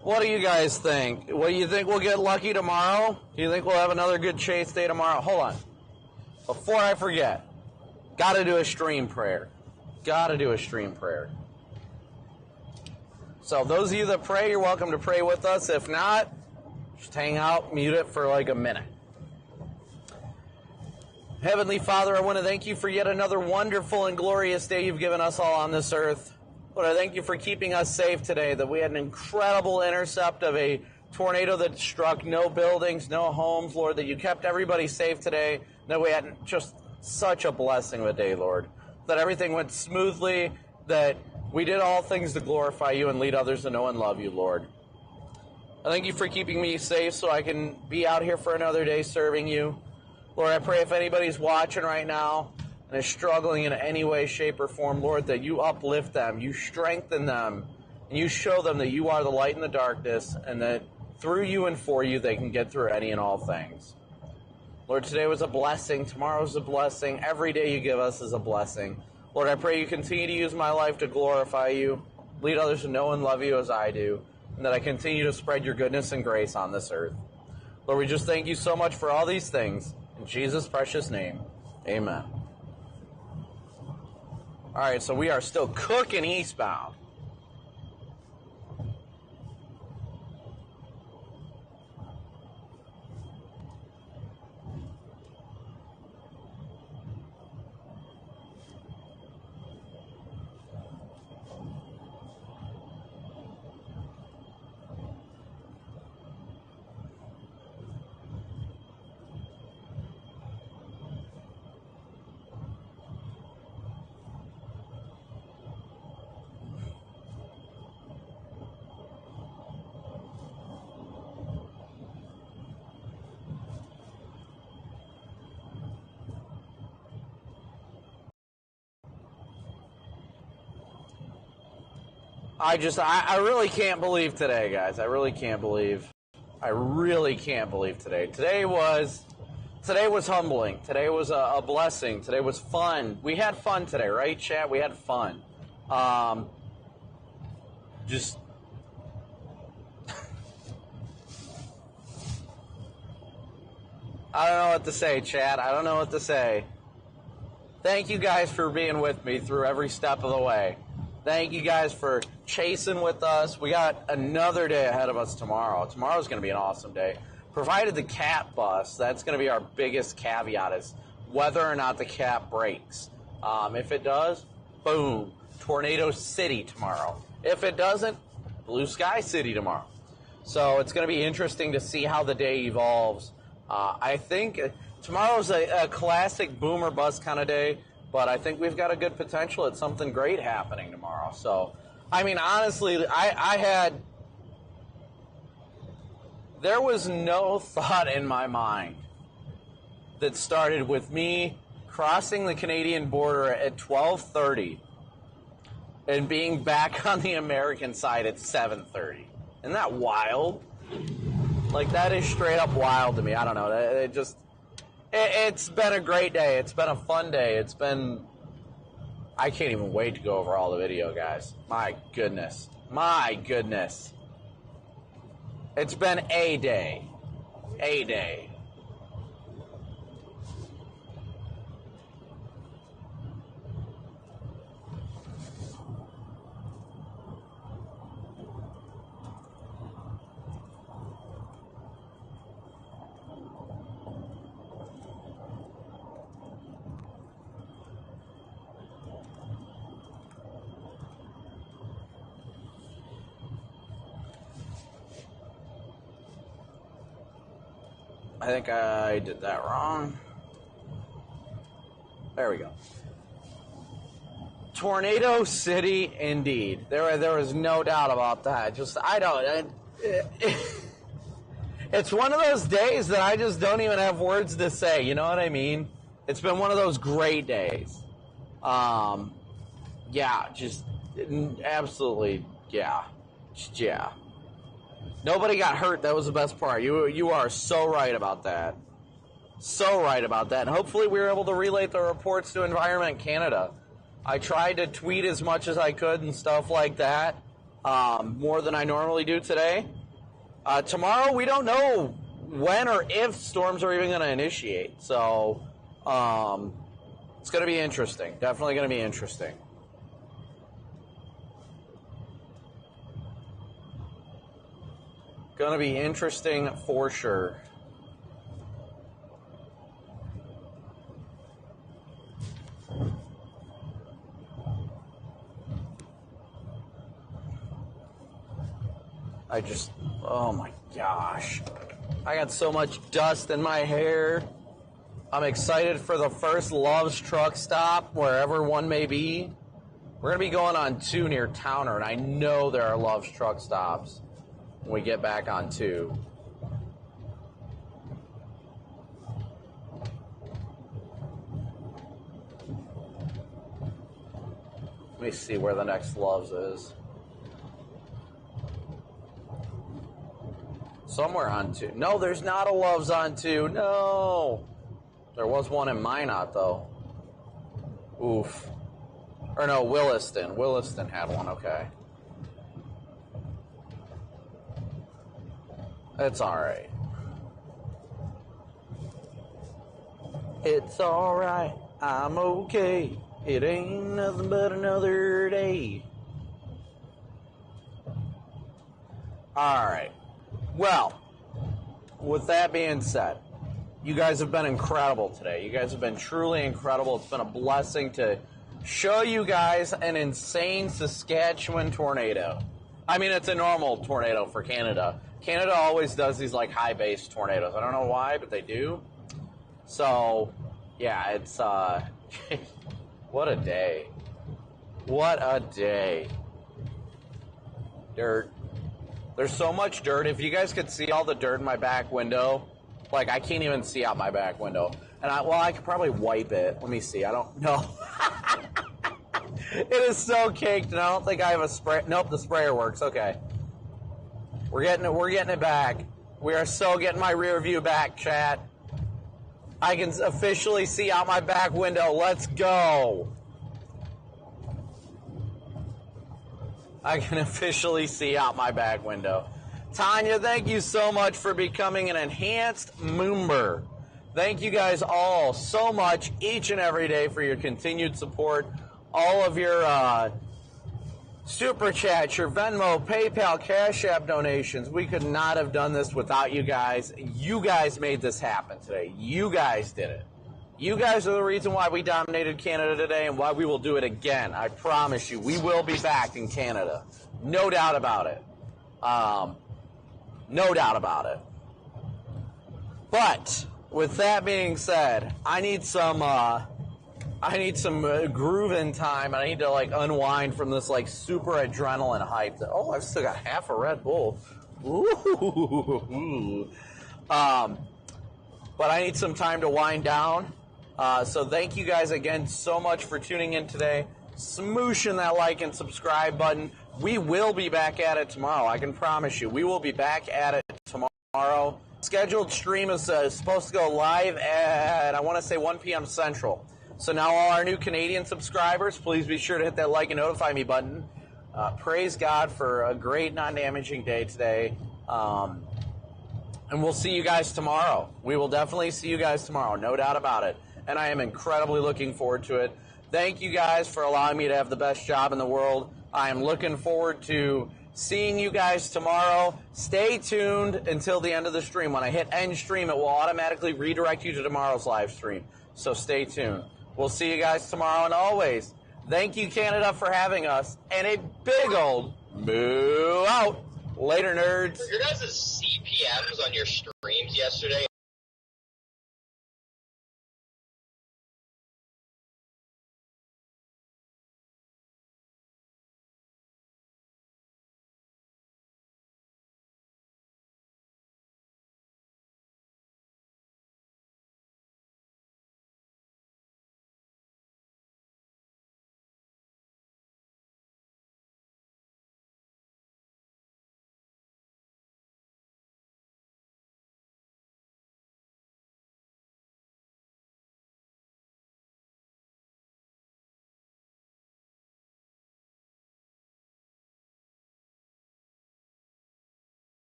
What do you guys think? What do you think we'll get lucky tomorrow? Do you think we'll have another good chase day tomorrow? Hold on. Before I forget, gotta do a stream prayer. So those of you that pray, you're welcome to pray with us. If not, just hang out, mute it for like a minute. Heavenly Father, I want to thank you for yet another wonderful and glorious day you've given us all on this earth. Lord, I thank you for keeping us safe today, that we had an incredible intercept of a tornado that struck no buildings, no homes, Lord, that you kept everybody safe today, that we had just such a blessing of a day, Lord, that everything went smoothly, that we did all things to glorify you and lead others to know and love you, Lord. I thank you for keeping me safe so I can be out here for another day serving you. Lord, I pray if anybody's watching right now and is struggling in any way, shape, or form, Lord, that you uplift them, you strengthen them, and you show them that you are the light in the darkness, and that through you and for you they can get through any and all things. Lord, today was a blessing. Tomorrow is a blessing. Every day you give us is a blessing. Lord, I pray you continue to use my life to glorify you, lead others to know and love you as I do, and that I continue to spread your goodness and grace on this earth. Lord, we just thank you so much for all these things. In Jesus' precious name, amen. All right, so we are still cooking eastbound. I really can't believe today, guys. I really can't believe today. Today was humbling. Today was a blessing. Today was fun. We had fun today, right, chat? We had fun. Just I don't know what to say, chat. I don't know what to say. Thank you guys for being with me through every step of the way. Thank you guys for chasing with us. We got another day ahead of us tomorrow. Tomorrow's going to be an awesome day. Provided the cap busts, that's going to be our biggest caveat, is whether or not the cap breaks. If it does, boom, Tornado City tomorrow. If it doesn't, Blue Sky City tomorrow. So it's going to be interesting to see how the day evolves. I think tomorrow's a classic boom or bust kind of day. But I think we've got a good potential at something great happening tomorrow. So, I mean, honestly, there was no thought in my mind that started with me crossing the Canadian border at 12:30 and being back on the American side at 7:30. Isn't that wild? Like, that is straight up wild to me. I don't know. It's been a great day. It's been a fun day. I can't even wait to go over all the video, guys. My goodness. My goodness. It's been a day. A day. I think I did that wrong. There we go. Tornado City, indeed. There was no doubt about that. It's one of those days that I just don't even have words to say. You know what I mean? It's been one of those great days. Yeah, just absolutely, yeah. Just, yeah. Nobody got hurt. That was the best part. You are so right about that. So right about that. And hopefully we were able to relay the reports to Environment Canada. I tried to tweet as much as I could and stuff like that, more than I normally do today. Tomorrow, we don't know when or if storms are even going to initiate. So it's going to be interesting. Definitely going to be interesting. Gonna be interesting for sure. Oh my gosh. I got so much dust in my hair. I'm excited for the first Love's truck stop, wherever one may be. We're going to be going on 2 near Towner, and I know there are Love's truck stops when we get back on 2. Let me see where the next Love's is. Somewhere on 2. No, there's not a Love's on 2. No. There was one in Minot, though. Oof. Or no, Williston. Williston had one, okay. It's alright. It's alright. I'm okay. It ain't nothing but another day. Alright. Well, with that being said, you guys have been incredible today. You guys have been truly incredible. It's been a blessing to show you guys an insane Saskatchewan tornado. I mean, it's a normal tornado for Canada. Canada always does these, like, high-based tornadoes. I don't know why, but they do. So, yeah, it's, what a day. What a day. Dirt. There's so much dirt. If you guys could see all the dirt in my back window, like, I can't even see out my back window. And I could probably wipe it. Let me see. I don't know. It is so caked, and I don't think I have a spray. Nope, the sprayer works. Okay. We're getting it back. We are so getting my rear view back, chat. I can officially see out my back window. Let's go. I can officially see out my back window. Tanya, thank you so much for becoming an enhanced member. Thank you guys all so much each and every day for your continued support. All of your Super Chats, your Venmo, PayPal, Cash App donations. We could not have done this without you guys. You guys made this happen today. You guys did it. You guys are the reason why we dominated Canada today and why we will do it again. I promise you, we will be back in Canada. No doubt about it. No doubt about it. But with that being said, I need some grooving time, and I need to, like, unwind from this, like, super adrenaline hype. Oh, I've still got half a Red Bull. Ooh. But I need some time to wind down. So thank you guys again so much for tuning in today. Smooshing that like and subscribe button. We will be back at it tomorrow. I can promise you. We will be back at it tomorrow. Scheduled stream is supposed to go live at, I want to say, 1 p.m. Central. So now all our new Canadian subscribers, please be sure to hit that like and notify me button. Praise God for a great non-damaging day today. And we'll see you guys tomorrow. We will definitely see you guys tomorrow, no doubt about it. And I am incredibly looking forward to it. Thank you guys for allowing me to have the best job in the world. I am looking forward to seeing you guys tomorrow. Stay tuned until the end of the stream. When I hit end stream, it will automatically redirect you to tomorrow's live stream. So stay tuned. We'll see you guys tomorrow, and always, thank you, Canada, for having us. And a big old moo out. Later, nerds. Your guys' CPMs on your streams yesterday